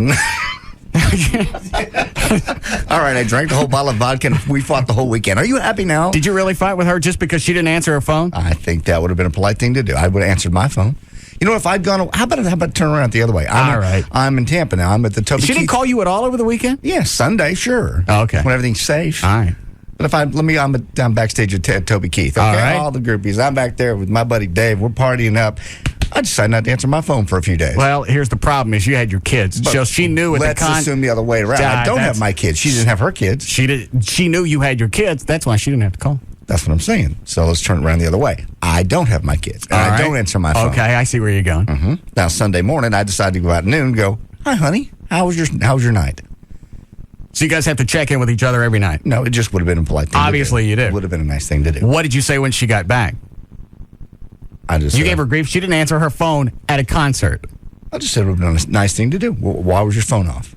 All right, I drank the whole bottle of vodka and we fought the whole weekend. Are you happy now? Did you really fight with her just because she didn't answer her phone? I think that would have been a polite thing to do. I would have answered my phone. You know, if I'd gone, how about turn around the other way? All right. I'm in Tampa now. I'm at the Toby She didn't Keith. call you at all over the weekend? Yeah, Sunday, sure. Oh, okay. When everything's safe. All right. But I'm backstage at Toby Keith. Okay, All right. all the groupies. I'm back there with my buddy Dave. We're partying up. I decided not to answer my phone for a few days. Well, here's the problem: is you had your kids, But so she knew at let's assume the other way around. I don't have my kids. She didn't have her kids. She knew you had your kids. That's why she didn't have to call. That's what I'm saying. So let's turn it around the other way. I don't have my kids. And I don't answer my phone. Okay, I see where you're going. Mm-hmm. Now Sunday morning, I decided to go out at noon and go, "Hi, honey. How was your night?" So you guys have to check in with each other every night? No, it just would have been a polite thing Obviously, to do. you did. It would have been a nice thing to do. What did you say when she got back? You gave her grief. She didn't answer her phone at a concert. I just said it would have been a nice thing to do. Why was your phone off?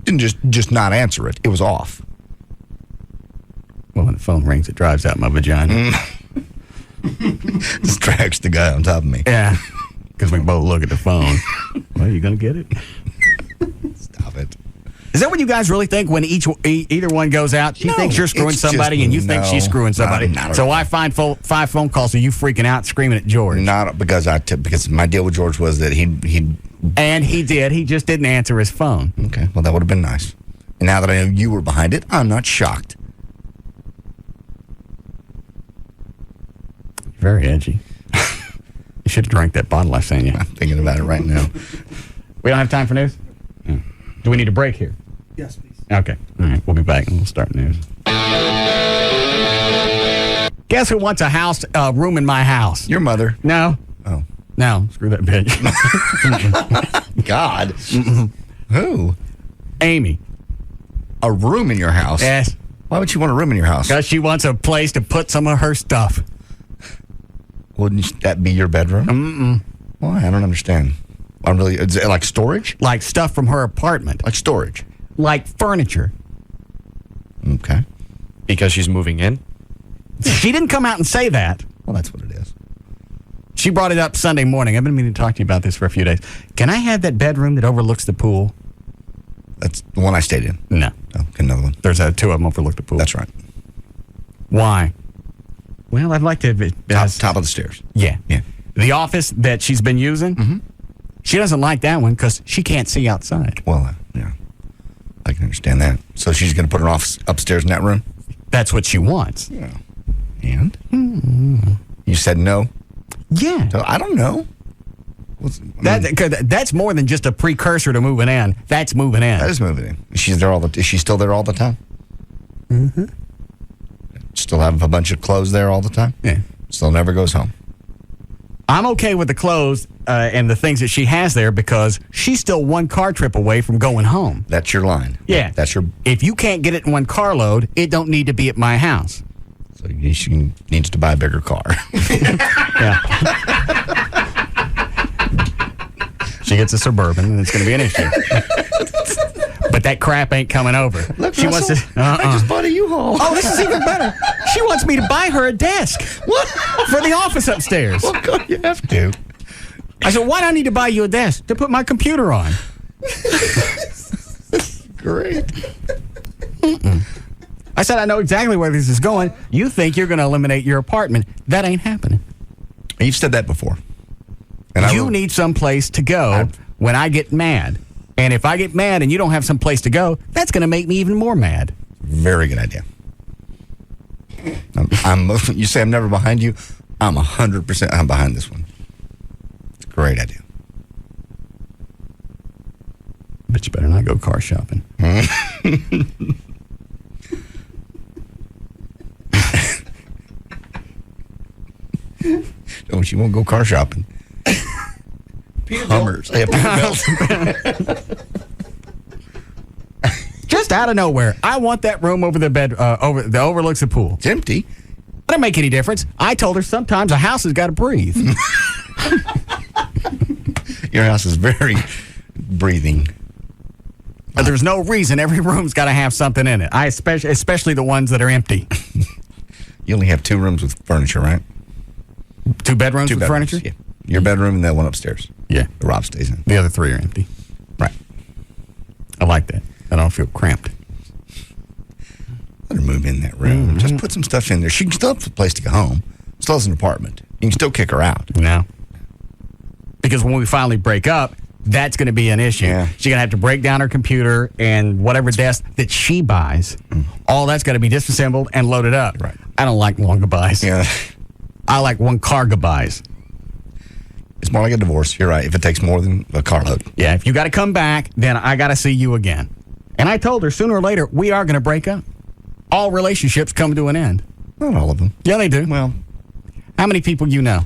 You didn't just not answer it. It was off. Well, when the phone rings, it drives out my vagina. Distracts the guy on top of me. Yeah, because we both look at the phone. Well, you going to get it? Stop it. Is that what you guys really think when either one goes out? She thinks you're screwing it's somebody, just- and you think no, she's screwing somebody. not at So all. I find 5 phone calls of you freaking out, screaming at George. Not because because my deal with George was that he and he did. He just didn't answer his phone. Okay, well that would have been nice. And now that I know you were behind it, I'm not shocked. Very edgy. You should have drank that bottle I sent you. I'm thinking about it right now. We don't have time for news? Do we need a break here? Yes, please. Okay. All right. We'll be back and we'll start news. Guess who wants a room in my house? Your mother. No. Oh. No. Screw that bitch. God. Who? Amy. A room in your house? Yes. Why would you want a room in your house? Because she wants a place to put some of her stuff. Wouldn't that be your bedroom? Mm-mm. Why? I don't understand. Is it like storage? Like stuff from her apartment. Like storage? Like furniture. Okay. Because she's moving in? She didn't come out and say that. Well, that's what it is. She brought it up Sunday morning. I've been meaning to talk to you about this for a few days. Can I have that bedroom that overlooks the pool? That's the one I stayed in. No. Oh, okay, another one. There's 2 of them overlook the pool. That's right. Why? Well, I'd like to... Top of the stairs. Yeah. Yeah. The office that she's been using, she doesn't like that one because she can't see outside. Well, yeah. I can understand that. So she's going to put her office upstairs in that room? That's what she wants. Yeah. And? You said no? Yeah. So I don't know. That's more than just a precursor to moving in. That's moving in. That is moving in. Is she still there all the time? Mm-hmm. Still have a bunch of clothes there all the time? Yeah. Still never goes home? I'm okay with the clothes and the things that she has there because she's still 1 car trip away from going home. That's your line. Yeah. That's your... If you can't get it in 1 carload, it don't need to be at my house. So she needs to buy a bigger car. Yeah. She gets a Suburban, and it's going to be an issue. But that crap ain't coming over. Look, she wants to. I just bought a U-Haul. Oh, this is even better. She wants me to buy her a desk for the office upstairs. Well, God, you have to. I said, why do I need to buy you a desk? To put my computer on. Great. I said, I know exactly where this is going. You think you're going to eliminate your apartment. That ain't happening. You've said that before. And you need some place to go when I get mad. And if I get mad and you don't have some place to go, that's going to make me even more mad. Very good idea. You say I'm never behind you. I'm 100%. I'm behind this one. It's a great idea. But you better not go car shopping. No, she won't go car shopping. Hummers. Yeah, Peterbilt. Just out of nowhere, I want that room over the bed, that overlooks the pool. It's empty. That doesn't make any difference. I told her sometimes a house has got to breathe. Your house is very breathing. But there's no reason every room's got to have something in it. Especially the ones that are empty. You only have 2 rooms with furniture, right? 2 bedrooms with furniture? Yeah. Your bedroom and that one upstairs. Yeah. The Rob stays in. The other 3 are empty. Right. I like that. I don't feel cramped. Let her move in that room. Just put some stuff in there. She can still have a place to go home. Still has an apartment. You can still kick her out. No. because when we finally break up, that's going to be an issue. Yeah. She's going to have to break down her computer and whatever desk that she buys. All that's got to be disassembled and loaded up. Right. I don't like long goodbyes. Yeah. I like one car goodbyes. It's more like a divorce. You're right. If it takes more than a carload. Yeah, if you got to come back, then I got to see you again. And I told her sooner or later, we are going to break up. All relationships come to an end. Not all of them. Yeah, they do. Well, how many people you know?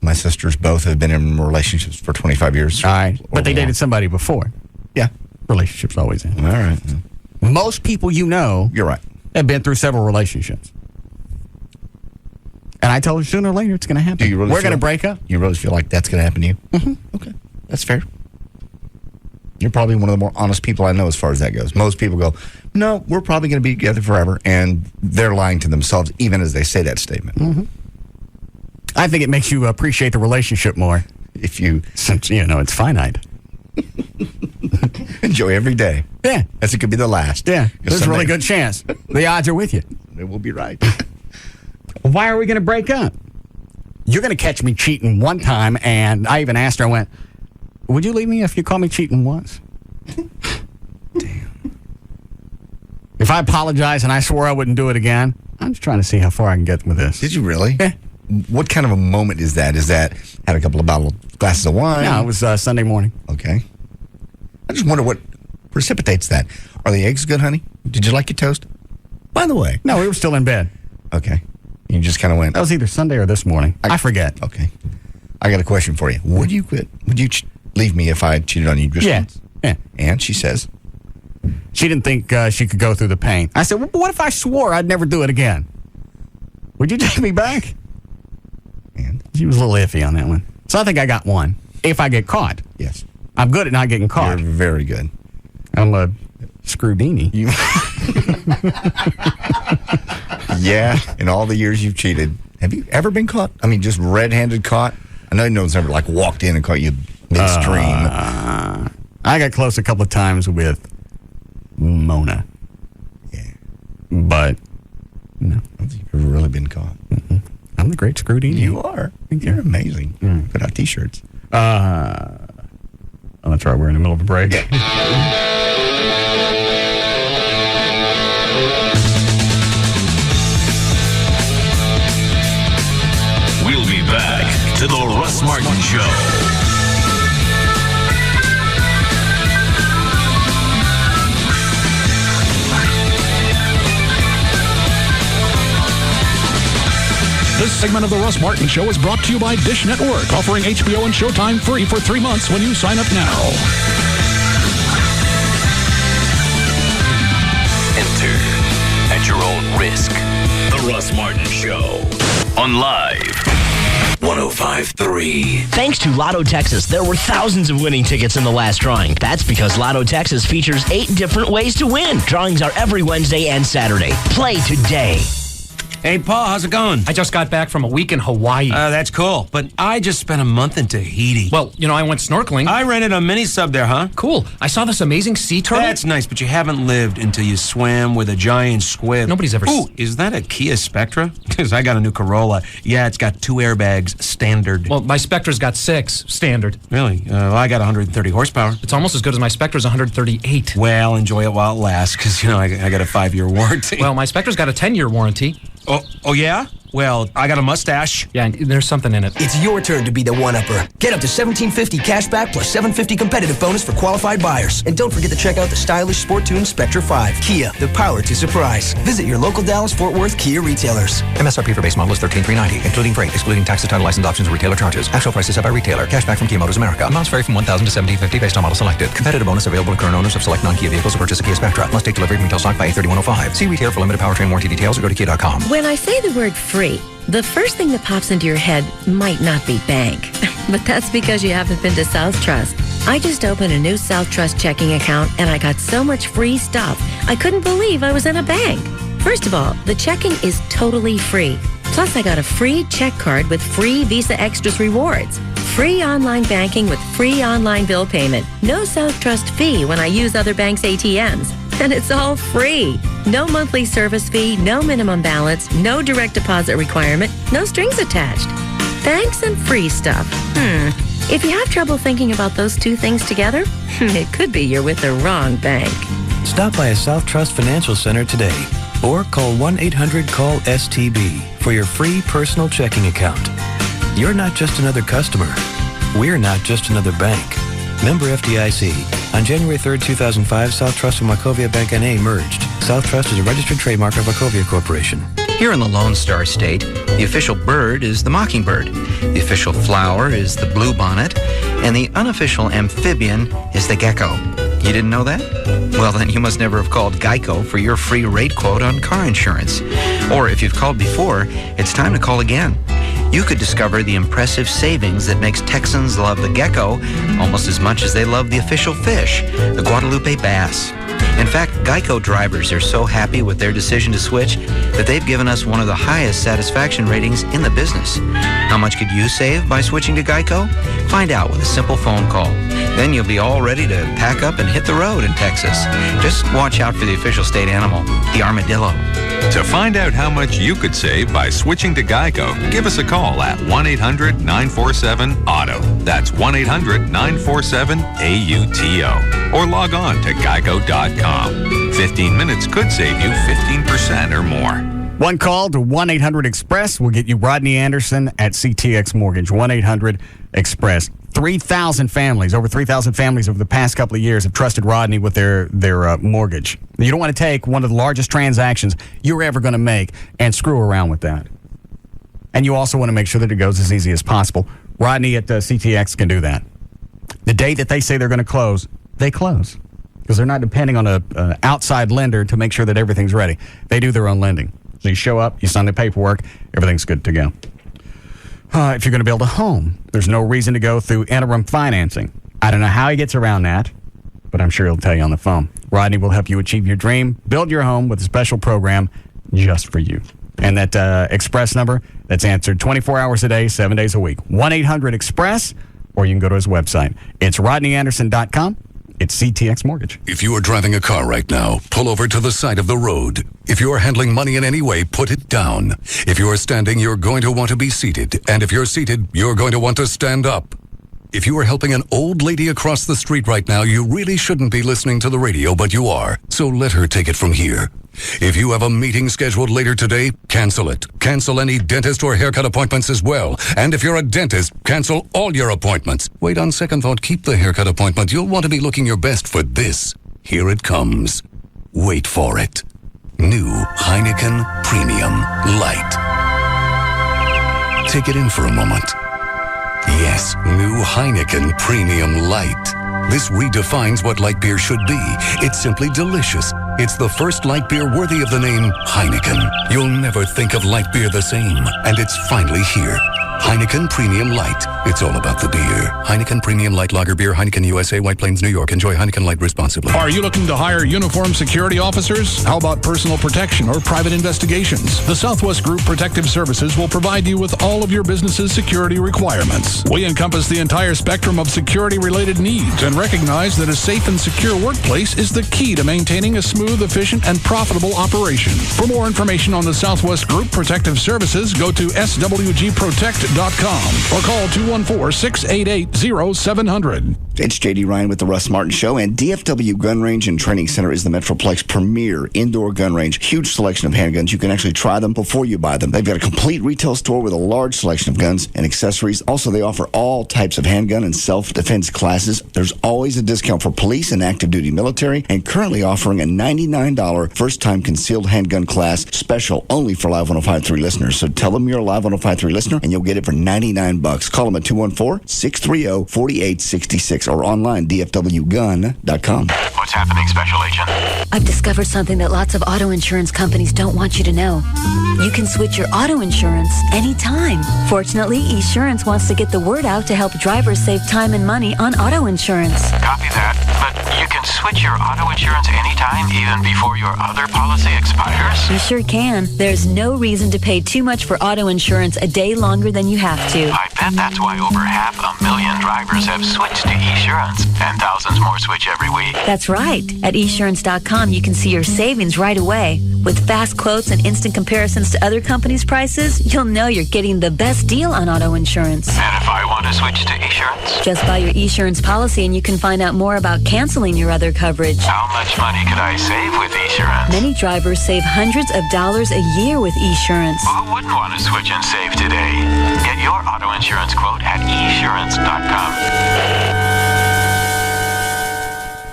My sisters both have been in relationships for 25 years. All right. But they dated somebody before. Yeah. Relationships always end. All right. Most people you know You're right. have been through several relationships. And I told her sooner or later it's going to happen. Do you really We're going to feel- break up. You really feel like that's going to happen to you? Mm-hmm. Okay. That's fair. You're probably one of the more honest people I know as far as that goes. Most people go, no, we're probably going to be together forever. And they're lying to themselves even as they say that statement. Mm-hmm. I think it makes you appreciate the relationship more. Since, it's finite. Enjoy every day. Yeah. As it could be the last. Yeah. There's a someday- really good chance. The odds are with you. It will be right. Why are we going to break up? You're going to catch me cheating one time, and I even asked her, I went, would you leave me if you caught me cheating once? Damn. If I apologize and I swore I wouldn't do it again, I'm just trying to see how far I can get with this. Did you really? Yeah. What kind of a moment is that? Is that had a couple of glasses of wine? No, it was Sunday morning. Okay. I just wonder what precipitates that. Are the eggs good, honey? Did you like your toast? By the way. No, we were still in bed. Okay. You just kind of went. That was either Sunday or this morning. I forget. Okay. I got a question for you. Would you quit? Would you leave me if I cheated on you just once? Yeah. And she says? She didn't think she could go through the pain. I said, well, what if I swore I'd never do it again? Would you take me back? And? She was a little iffy on that one. So I think I got one. If I get caught. Yes. I'm good at not getting caught. You're very good. I'm a Screwdini. Yeah, in all the years you've cheated, have you ever been caught? I mean, just red-handed caught? I know no one's ever walked in and caught you midstream. I got close a couple of times with Mona. Yeah. But, no. I don't think you've ever really been caught. Mm-mm. I'm the great Screwdini. You are. You're amazing. Put out T-shirts. Oh, that's right. We're in the middle of a break. We'll be back to the Russ Martin Show. This segment of the Russ Martin Show is brought to you by Dish Network, offering HBO and Showtime free for 3 months when you sign up now. Enter at your own risk. The Russ Martin Show on Live 105.3. Thanks to Lotto Texas, there were thousands of winning tickets in the last drawing. That's because Lotto Texas features 8 different ways to win. Drawings are every Wednesday and Saturday. Play today. Hey, Paul, how's it going? I just got back from a week in Hawaii. That's cool. But I just spent a month in Tahiti. Well, I went snorkeling. I rented a mini sub there, huh? Cool. I saw this amazing sea turtle. That's nice, but you haven't lived until you swam with a giant squid. Nobody's ever... Ooh, is that a Kia Spectra? Because I got a new Corolla. Yeah, it's got 2 airbags, standard. Well, my Spectra's got 6, standard. Really? Well, I got 130 horsepower. It's almost as good as my Spectra's 138. Well, enjoy it while it lasts, because, I got a 5-year warranty. Well, my Spectra's got a 10-year warranty. Oh, yeah? Well, I got a mustache. Yeah, there's something in it. It's your turn to be the one-upper. Get up to $1,750 cash back plus $750 competitive bonus for qualified buyers. And don't forget to check out the stylish Sport-Tuned Spectra 5. Kia, the power to surprise. Visit your local Dallas-Fort Worth Kia retailers. MSRP for base model is $13,390, including freight, excluding taxes, title, license options, and retailer charges. Actual prices set by retailer. Cash back from Kia Motors America. Amounts vary from $1,000 to $1,750 based on model selected. Competitive bonus available to current owners of select non-Kia vehicles who purchase a Kia Spectra. Must take delivery from retail stock by 8/31/05. See retailer for limited powertrain warranty details or go to kia.com. When I say the word free, the first thing that pops into your head might not be bank. But that's because you haven't been to South Trust. I just opened a new South Trust checking account and I got so much free stuff. I couldn't believe I was in a bank. First of all, the checking is totally free. Plus, I got a free check card with free Visa Extras rewards. Free online banking with free online bill payment. No South Trust fee when I use other banks' ATMs. And it's all free. No monthly service fee, no minimum balance, no direct deposit requirement, no strings attached. Banks and free stuff. If you have trouble thinking about those two things together, it could be you're with the wrong bank. Stop by a South Trust Financial Center today or call 1-800-CALL-STB for your free personal checking account. You're not just another customer. We're not just another bank. Member FDIC. On January 3rd, 2005, South Trust and Wachovia Bank N.A. merged. South Trust is a registered trademark of Wachovia Corporation. Here in the Lone Star State, the official bird is the mockingbird, the official flower is the bluebonnet, and the unofficial amphibian is the gecko. You didn't know that? Well, then you must never have called Geico for your free rate quote on car insurance. Or if you've called before, it's time to call again. You could discover the impressive savings that makes Texans love the gecko almost as much as they love the official fish, the Guadalupe bass. In fact, Geico drivers are so happy with their decision to switch that they've given us one of the highest satisfaction ratings in the business. How much could you save by switching to Geico? Find out with a simple phone call. Then you'll be all ready to pack up and hit the road in Texas. Just watch out for the official state animal, the armadillo. To find out how much you could save by switching to Geico, give us a call at 1-800-947-AUTO. That's 1-800-947-AUTO. Or log on to geico.com. 15 minutes could save you 15% or more. One call to 1-800-EXPRESS will get you Rodney Anderson at CTX Mortgage. 1-800-EXPRESS. 3,000 families, over 3,000 families over the past couple of years have trusted Rodney with their mortgage. You don't want to take one of the largest transactions you're ever going to make and screw around with that. And you also want to make sure that it goes as easy as possible. Rodney at CTX can do that. The day that they say they're going to close, they close. Because they're not depending on an outside lender to make sure that everything's ready. They do their own lending. So you show up, you sign the paperwork, everything's good to go. If you're going to build a home, there's no reason to go through interim financing. I don't know how he gets around that, but I'm sure he'll tell you on the phone. Rodney will help you achieve your dream, build your home with a special program just for you. And that Express number, that's answered 24 hours a day, 7 days a week. 1-800-EXPRESS, or you can go to his website. It's rodneyanderson.com. It's CTX Mortgage. If you are driving a car right now, pull over to the side of the road. If you are handling money in any way, put it down. If you are standing, you're going to want to be seated. And if you're seated, you're going to want to stand up. If you are helping an old lady across the street right now, you really shouldn't be listening to the radio, but you are. So let her take it from here. If you have a meeting scheduled later today, cancel it. Cancel any dentist or haircut appointments as well. And if you're a dentist, cancel all your appointments. Wait, on second thought, keep the haircut appointment. You'll want to be looking your best for this. Here it comes. Wait for it. New Heineken Premium Light. Take it in for a moment. Yes, new Heineken Premium Light. This redefines what light beer should be. It's simply delicious. It's the first light beer worthy of the name Heineken. You'll never think of light beer the same. And it's finally here. Heineken Premium Light. It's all about the beer. Heineken Premium Light Lager Beer, Heineken USA, White Plains, New York. Enjoy Heineken Light responsibly. Are you looking to hire uniformed security officers? How about personal protection or private investigations? The Southwest Group Protective Services will provide you with all of your business's security requirements. We encompass the entire spectrum of security-related needs and recognize that a safe and secure workplace is the key to maintaining a smooth, efficient, and profitable operation. For more information on the Southwest Group Protective Services, go to swgprotect.com or call 214-688-0700. It's J.D. Ryan with the Russ Martin Show, and DFW Gun Range and Training Center is the Metroplex premier indoor gun range. Huge selection of handguns. You can actually try them before you buy them. They've got a complete retail store with a large selection of guns and accessories. Also, they offer all types of handgun and self-defense classes. There's always a discount for police and active duty military, and currently offering a $99 first-time concealed handgun class special only for Live 105.3 listeners. So tell them you're a Live 105.3 listener, and you'll get it for $99. Call them at 214-630-4866 or online, dfwgun.com. What's happening, Special Agent? I've discovered something that lots of auto insurance companies don't want you to know. You can switch your auto insurance anytime. Fortunately, Esurance wants to get the word out to help drivers save time and money on auto insurance. Copy that. But you can switch your auto insurance anytime, even before your other policy expires? You sure can. There's no reason to pay too much for auto insurance a day longer than you have to. I bet that's why over 500,000 drivers have switched to Esurance, and thousands more switch every week. That's right. At Esurance.com, you can see your savings right away. With fast quotes and instant comparisons to other companies' prices, you'll know you're getting the best deal on auto insurance. And if I want to switch to Esurance? Just buy your Esurance policy and you can find out more about canceling your other coverage. How much money could I save with Esurance? Many drivers save hundreds of dollars a year with Esurance. Who wouldn't want to switch and save today? Get your auto insurance quote at esurance.com.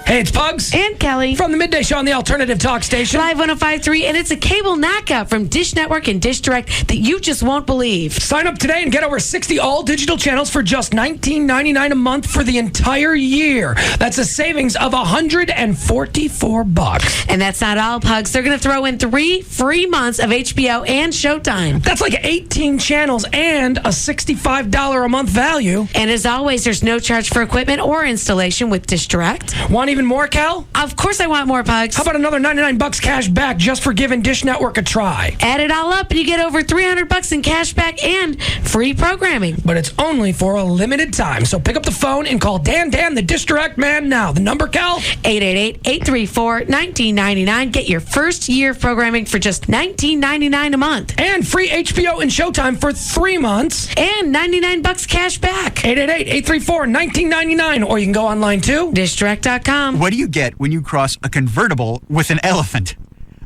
Hey, it's Pugs. And Kelly. From the Midday Show on the Alternative Talk Station. Live 105.3, and it's a cable knockout from Dish Network and Dish Direct that you just won't believe. Sign up today and get over 60 all-digital channels for just $19.99 a month for the entire year. That's a savings of $144. And that's not all, Pugs. They're going to throw in 3 free months of HBO and Showtime. That's like 18 channels and a $65 a month value. And as always, there's no charge for equipment or installation with Dish Direct. Want even more, Cal? Of course I want more, Pugs. How about another $99 cash back just for giving Dish Network a try? Add it all up and you get over $300 in cash back and free programming. But it's only for a limited time. So pick up the phone and call Dan the Dish Direct man now. The number, Cal? 888-834-1999. Get your first year of programming for just $19.99 a month. And free HBO and Showtime for 3 months. And $99 cash back. 888-834-1999. Or you can go online too. DishDirect.com. What do you get when you cross a convertible with an elephant?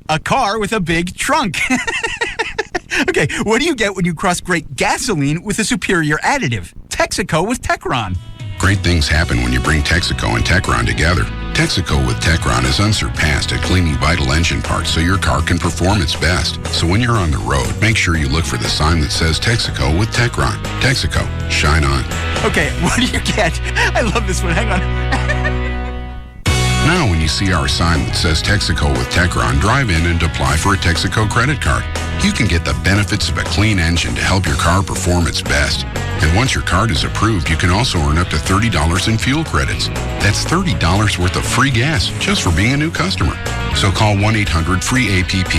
A car with a big trunk. Okay, what do you get when you cross great gasoline with a superior additive? Texaco with Techron. Great things happen when you bring Texaco and Techron together. Texaco with Techron is unsurpassed at cleaning vital engine parts so your car can perform its best. So when you're on the road, make sure you look for the sign that says Texaco with Techron. Texaco, shine on. Okay, what do you get? I love this one. Hang on. Now when you see our sign that says Texaco with Techron, drive in and apply for a Texaco credit card. You can get the benefits of a clean engine to help your car perform its best. And once your card is approved, you can also earn up to $30 in fuel credits. That's $30 worth of free gas just for being a new customer. So call 1-800-FREE-APP.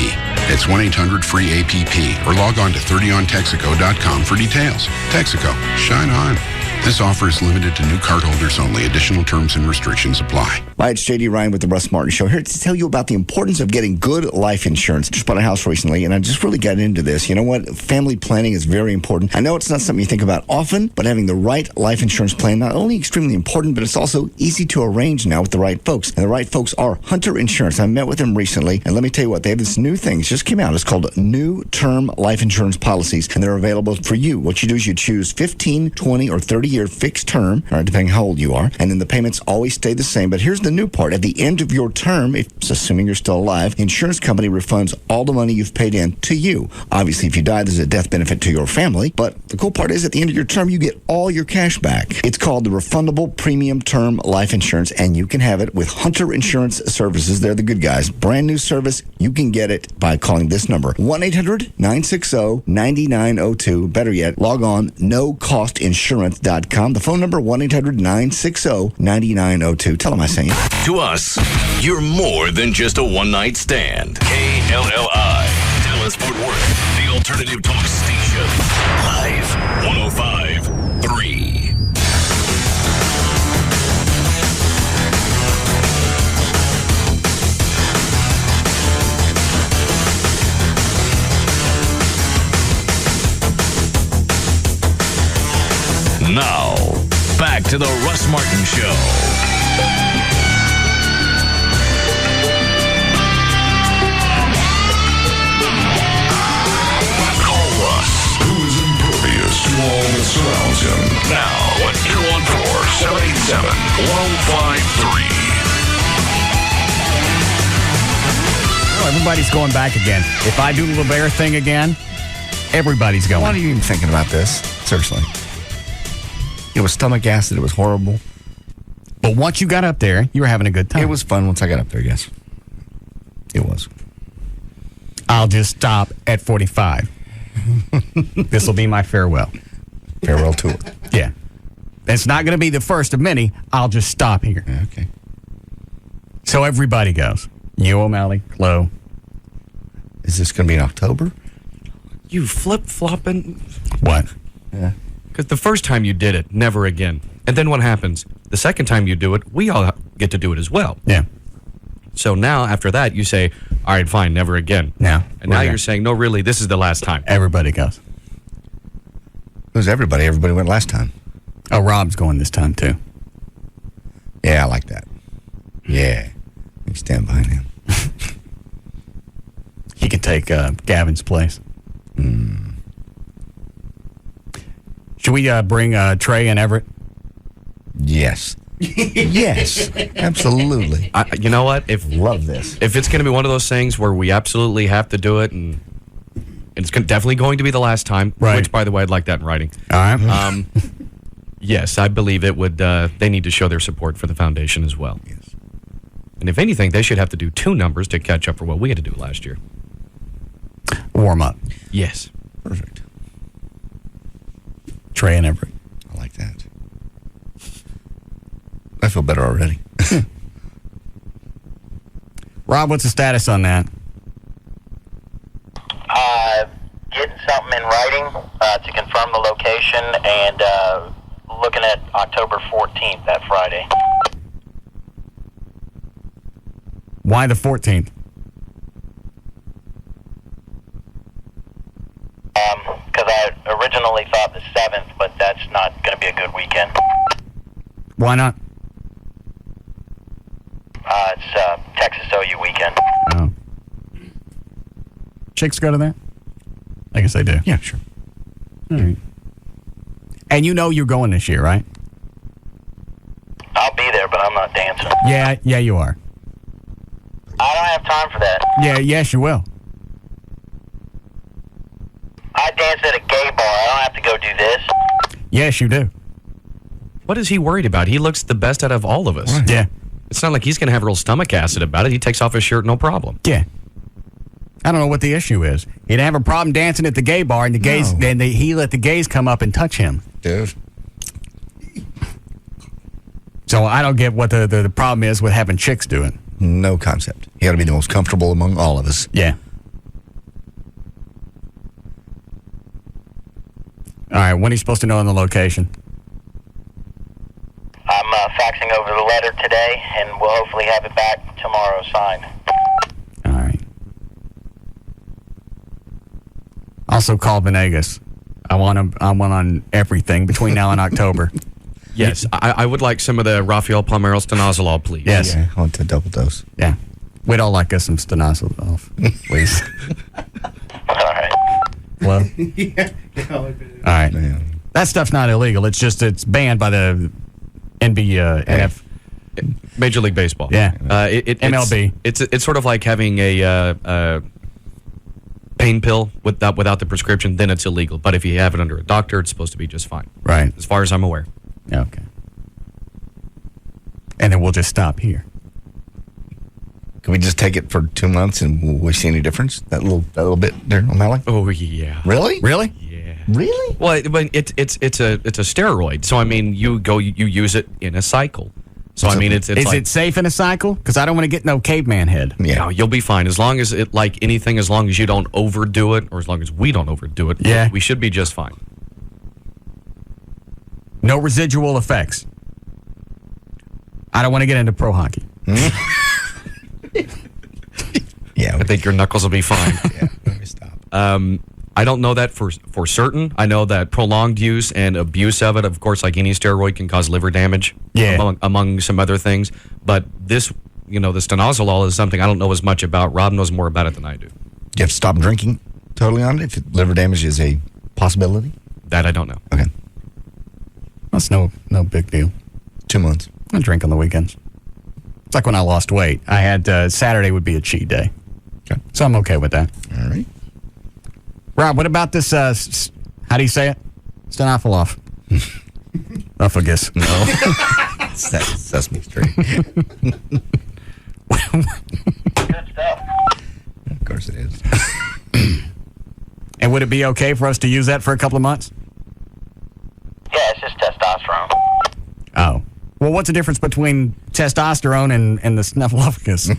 That's 1-800-FREE-APP or log on to 30ontexaco.com for details. Texaco, shine on. This offer is limited to new cardholders only. Additional terms and restrictions apply. Hi, it's J.D. Ryan with the Russ Martin Show, here to tell you about the importance of getting good life insurance. Just bought a house recently, and I just really got into this. You know what? Family planning is very important. I know it's not something you think about often, but having the right life insurance plan, not only extremely important, but it's also easy to arrange now with the right folks. And the right folks are Hunter Insurance. I met with them recently, and let me tell you what, they have this new thing. It just came out. It's called New Term Life Insurance Policies, and they're available for you. What you do is you choose 15, 20, or 30-year fixed term, all right, depending how old you are, and then the payments always stay the same. But here's the new part. At the end of your term, assuming you're still alive, the insurance company refunds all the money you've paid in to you. Obviously, if you die, there's a death benefit to your family, but the cool part is at the end of your term, you get all your cash back. It's called the Refundable Premium Term Life Insurance, and you can have it with Hunter Insurance Services. They're the good guys. Brand new service. You can get it by calling this number, 1-800-960-9902. Better yet, log on nocostinsurance.com. The phone number, 1-800-960-9902. Tell them I sent you. To us, you're more than just a one-night stand. KLLI, Dallas Fort Worth, the Alternative Talk Station. Live 105.3. Now, back to the Russ Martin Show. Call Russ, who is impervious to all that surrounds him. Now, at 214-787-1053. Oh, everybody's going back again. If I do the LeBear thing again, everybody's going. Why are you even thinking about this? Seriously. It was stomach acid. It was horrible. But once you got up there, you were having a good time. It was fun once I got up there, yes. It was. I'll just stop at 45. This will be my farewell. Farewell tour. Yeah. It's not going to be the first of many. I'll just stop here. Okay. So everybody goes. You, O'Malley, Chloe. Is this going to be in October? You flip-flopping. What? Yeah. Because the first time you did it, never again. And then what happens? The second time you do it, we all get to do it as well. Yeah. So now, after that, you say, all right, fine, never again. Yeah. And now you're saying, no, really, this is the last time. Everybody goes. Who's everybody? Everybody went last time. Oh, Rob's going this time, too. Yeah, I like that. Yeah. You stand behind him. He can take Gavin's place. Should we bring Trey and Everett? Yes. Yes, absolutely. You know what? Love this. If it's going to be one of those things where we absolutely have to do it, and it's definitely going to be the last time, right. Which, by the way, I'd like that in writing. All right. Yes, I believe it would. They need to show their support for the foundation as well. Yes. And if anything, they should have to do 2 numbers to catch up for what we had to do last year. Warm up. Yes. Perfect. Trey and Everett. I like that. I feel better already. Rob, what's the status on that? Getting something in writing to confirm the location and looking at October 14th, that Friday. Why the 14th? Because I originally thought the 7th, but that's not going to be a good weekend. Why not? It's Texas OU weekend. Oh. Chicks go to that? I guess they do. Yeah, sure. All right. And you know you're going this year, right? I'll be there, but I'm not dancing. Yeah, you are. I don't have time for that. Yeah, yes, you will. I dance at a gay bar. I don't have to go do this. Yes, you do. What is he worried about? He looks the best out of all of us. Right. Yeah. It's not like he's going to have real stomach acid about it. He takes off his shirt, no problem. Yeah. I don't know what the issue is. He'd have a problem dancing at the gay bar, and the gays, then he let the gays come up and touch him. Dude. So I don't get what the problem is with having chicks do it. No concept. He ought to be the most comfortable among all of us. Yeah. All right, when are you supposed to know on the location? I'm faxing over the letter today, and we'll hopefully have it back tomorrow signed. All right. Also call Venegas. I want on everything between now and October. Yes, I would like some of the Rafael Palmero stanozolol, please. Yes. Yeah, I want to double dose. Yeah. We'd all like us some stanozolol, please. All right. Well. Yeah. All right. Man. That stuff's not illegal. It's just it's banned by the NF. Major League Baseball. Yeah. MLB. It's sort of like having a pain pill without the prescription. Then it's illegal. But if you have it under a doctor, it's supposed to be just fine. Right. As far as I'm aware. Okay. And then we'll just stop here. Can we just take it for 2 months and will we see any difference? That little bit there, O'Malley? Oh yeah. Really? Really? Yeah. Really? Well, but it's a steroid. So I mean, you use it in a cycle. So I mean, it's is like, it safe in a cycle? Because I don't want to get no caveman head. Yeah. No, you'll be fine as long as it like anything. As long as you don't overdo it, or as long as we don't overdo it. Yeah. We should be just fine. No residual effects. I don't want to get into pro hockey. Yeah. I think your knuckles will be fine. Yeah. Let me stop. I don't know that for certain. I know that prolonged use and abuse of it, of course, like any steroid, can cause liver damage. Yeah. Among some other things. But this, the stanozolol is something I don't know as much about. Rob knows more about it than I do. Do you have to stop drinking totally on it if liver damage is a possibility? That I don't know. Okay. That's no big deal. 2 months. I drink on the weekends. It's like when I lost weight. I had Saturday would be a cheat day. Okay. So I'm okay with that. All right. Rob, what about this, how do you say it? Stenophyloff. Esophagus. No. Sesame Street. Good stuff. Of course it is. And would it be okay for us to use that for a couple of months? Yeah, it's just testosterone. Oh. Well, what's the difference between testosterone and the snuffleupagus?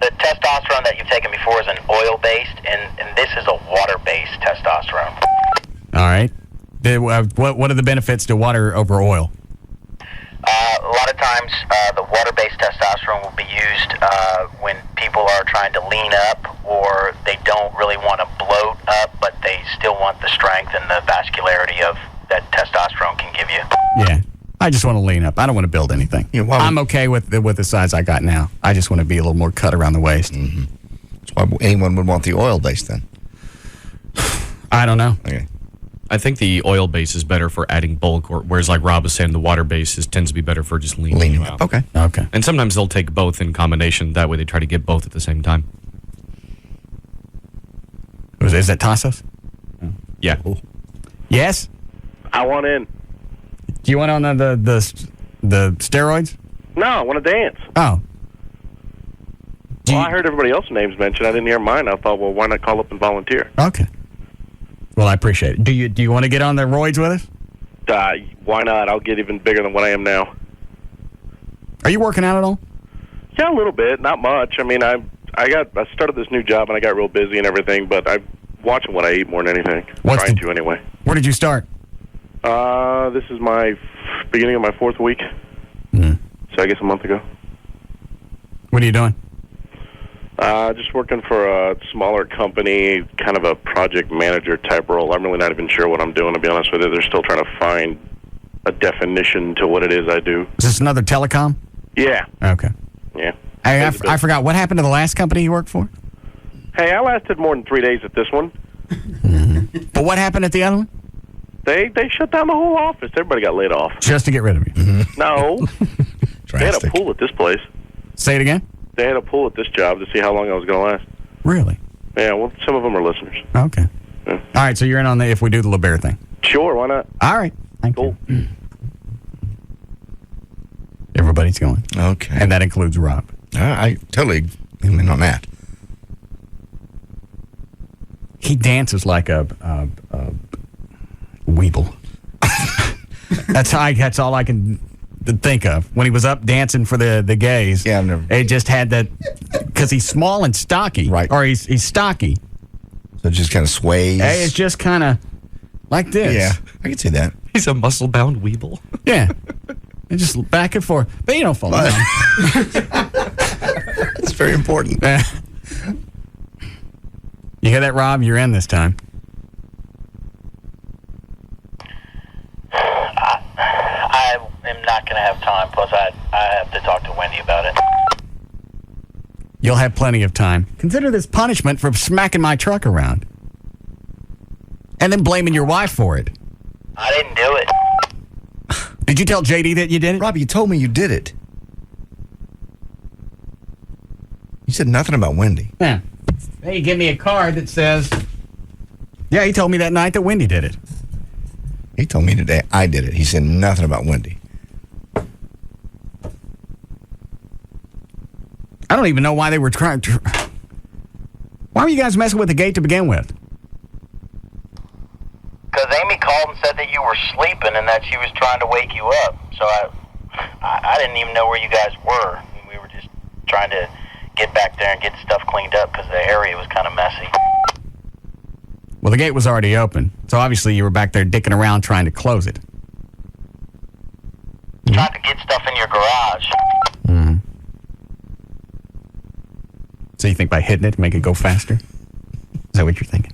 The testosterone that you've taken before is an oil-based, and this is a water-based testosterone. All right. What are the benefits to water over oil? A lot of times, the water-based testosterone will be used when people are trying to lean up, or they don't really want to bloat up, but they still want the strength and the vascularity of that testosterone can give you. Yeah. I just want to lean up. I don't want to build anything. I'm okay with the size I got now. I just want to be a little more cut around the waist. Mm-hmm. That's why anyone would want the oil base then. I don't know. Okay. I think the oil base is better for adding bulk, whereas like Rob was saying, the water base tends to be better for just leaning you out. Okay. Okay. And sometimes they'll take both in combination. That way they try to get both at the same time. Is that Tassos? Yeah. Yes? I want in. Do you want on the steroids? No, I want to dance. Oh. Well, I heard everybody else's names mentioned. I didn't hear mine. I thought, well, why not call up and volunteer? Okay. Well, I appreciate it. Do you want to get on the roids with us? Why not? I'll get even bigger than what I am now. Are you working out at all? Yeah, a little bit. Not much. I mean, I started this new job and I got real busy and everything, but I'm watching what I eat more than anything. Trying to anyway. Where did you start? This is my beginning of my 4th week. So I guess a month ago. What are you doing? Just working for a smaller company, kind of a project manager type role. I'm really not even sure what I'm doing, to be honest with you. They're still trying to find a definition to what it is I do. Is this another telecom? Yeah. Okay. Yeah. I forgot. What happened to the last company you worked for? Hey, I lasted more than 3 days at this one. But what happened at the other one? They shut down the whole office. Everybody got laid off. Just to get rid of you? No. They had a pool at this place. Say it again? They had a pool at this job to see how long I was going to last. Really? Yeah, well, some of them are listeners. Okay. Yeah. All right, so you're in on the if we do the LeBaire thing. Sure, why not? All right. Thank you. Everybody's going. Okay. And that includes Rob. I totally am in on that. He dances like a weeble. That's all I can think of. When he was up dancing for the gays, yeah, I've never. It just had that because he's small and stocky, right? Or he's stocky, so it just kind of sways. Hey, it's just kind of like this. Yeah, I can see that. He's a muscle-bound weeble. Yeah, and just back and forth, but you don't fall down. It's very important. You hear that, Rob? You're in this time. I am not going to have time. Plus, I have to talk to Wendy about it. You'll have plenty of time. Consider this punishment for smacking my truck around. And then blaming your wife for it. I didn't do it. Did you tell JD that you did it? Rob, you told me you did it. You said nothing about Wendy. Yeah. Hey, give me a card that says... Yeah, he told me that night that Wendy did it. He told me today I did it. He said nothing about Wendy. I don't even know why they were trying to... Why were you guys messing with the gate to begin with? Because Amy called and said that you were sleeping and that she was trying to wake you up. So I didn't even know where you guys were. We were just trying to get back there and get stuff cleaned up because the area was kind of messy. Well, the gate was already open, so obviously you were back there dicking around trying to close it. Trying to get stuff in your garage. Mm-hmm. So you think by hitting it, make it go faster? Is that what you're thinking?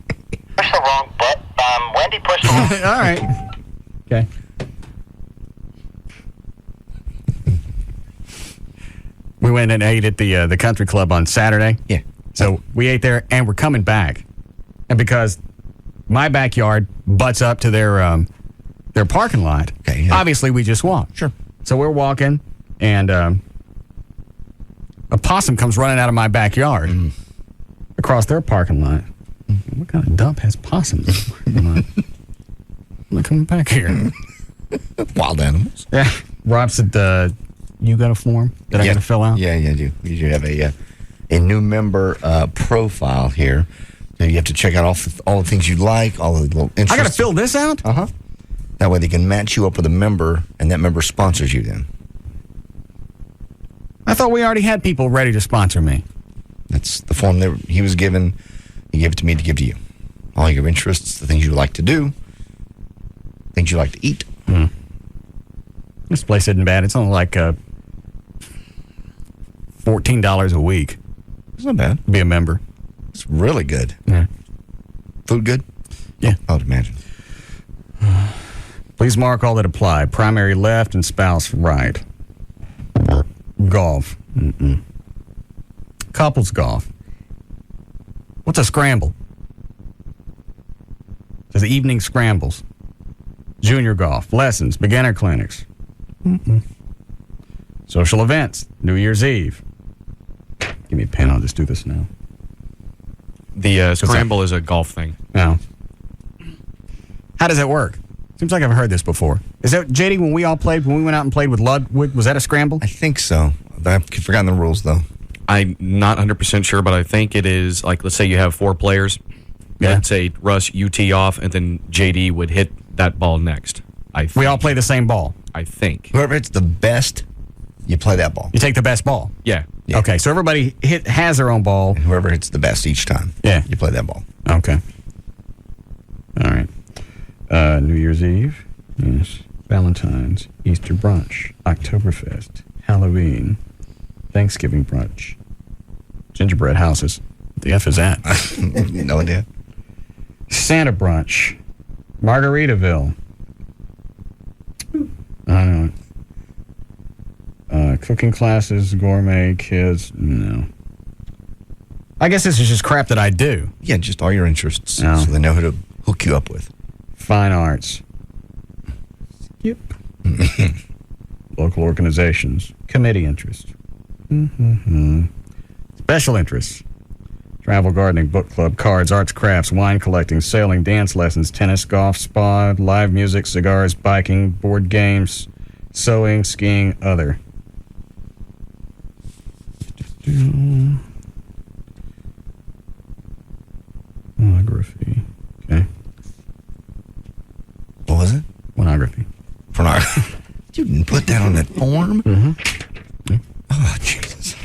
Push the wrong button. Wendy pushed the wrong All right. Okay. We went and ate at the country club on Saturday. Yeah. So we ate there, and we're coming back. And because my backyard butts up to their parking lot, okay, yeah. Obviously we just walk. Sure. So we're walking, and a possum comes running out of my backyard across their parking lot. What kind of dump has possums? I'm coming back here. Wild animals. Yeah. Rob said, you got a form that I got to fill out? Yeah, you do. You have a new member profile here. So you have to check out all the things you like, all the little interests. I got to fill this out? Uh-huh. That way they can match you up with a member, and that member sponsors you then. I thought we already had people ready to sponsor me. That's the form that he was given. He gave it to me to give to you. All your interests, the things you like to do, things you like to eat. This place isn't bad. It's only like $14 a week. It's not bad. Be a member. It's really good. Yeah. Food good? Yeah. I would imagine. Please mark all that apply. Primary left and spouse right. Golf. Mm-mm. Couples golf. What's a scramble? There's evening scrambles. Junior golf. Lessons. Beginner clinics. Mm-mm. Social events. New Year's Eve. Give me a pen. I'll just do this now. The scramble is a golf thing. No. How does that work? Seems like I've heard this before. Is that, JD, when we all played, when we went out and played with Ludwig, was that a scramble? I think so. I've forgotten the rules, though. I'm not 100% sure, but I think it is, like, let's say you have 4 players. Yeah. Let's say, Russ, you tee off, and then JD would hit that ball next. We all play the same ball. I think. Whoever hits the best, you play that ball. You take the best ball? Yeah. Okay, so everybody has their own ball. And whoever hits the best each time, you play that ball. Okay. All right. New Year's Eve. Yes. Valentine's. Easter brunch. Oktoberfest. Halloween. Thanksgiving brunch. Gingerbread houses. What the F is that? No idea. Santa brunch. Margaritaville. I don't know. Cooking classes, gourmet, kids. No. I guess this is just crap that I do. Yeah, just all your interests. No. So they know who to hook you up with. Fine arts. Yep. Local organizations. Committee interest. Mm-hmm. Special interests. Travel, gardening, book club, cards, arts, crafts, wine collecting, sailing, dance lessons, tennis, golf, spa, live music, cigars, biking, board games, sewing, skiing, other. Pornography. Okay. What was it? Pornography. Pornography. You didn't put that on that form? Mm-hmm. Yeah. Oh, Jesus.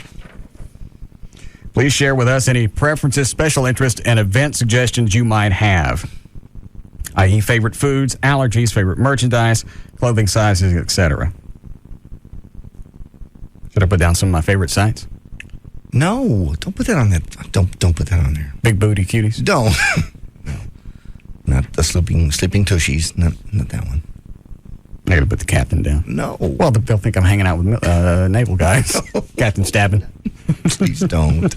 Please share with us any preferences, special interest, and event suggestions you might have, i.e. favorite foods, allergies, favorite merchandise, clothing sizes, etc. Should I put down some of my favorite sites? No, don't put that on that. Don't put that on there. Big booty cuties? Don't. No. Not the sleeping tushies. Not that one. I gotta put the captain down. No. Well, they'll think I'm hanging out with naval guys. Captain stabbing. Please don't.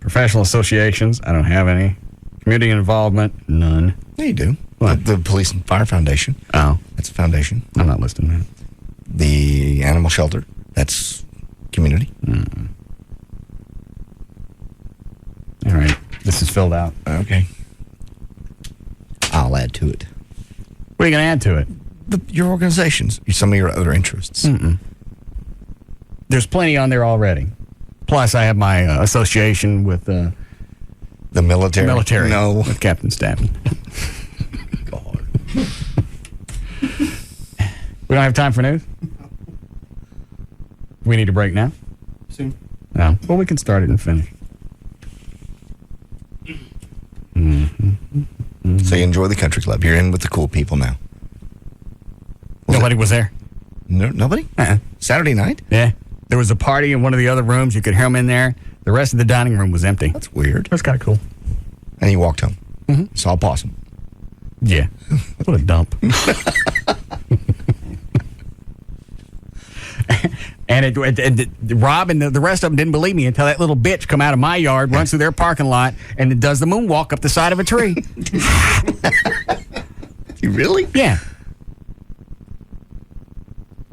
Professional associations, I don't have any. Community involvement, none. Yeah, you do. What? The Police and Fire Foundation. Oh. That's a foundation. I'm not listing that. The Animal Shelter. That's community. Mm. All right. This is filled out. Okay. I'll add to it. What are you going to add to it? Your organizations. Some of your other interests. Mm-mm. There's plenty on there already. Plus, I have my association with the military. Military. No. With Captain Stabbing. God. We don't have time for news? We need a break now? Soon. No. Well, we can start it and finish. Mm-hmm. So you enjoy the country club. You're in with the cool people now. Nobody was there. No, nobody? Saturday night? Yeah. There was a party in one of the other rooms. You could hear them in there. The rest of the dining room was empty. That's weird. That's kind of cool. And you walked home. Mm-hmm. Saw a possum. Yeah. What a dump. And Rob and the rest of them didn't believe me until that little bitch come out of my yard, runs through their parking lot, and it does the moonwalk up the side of a tree. Really? Yeah.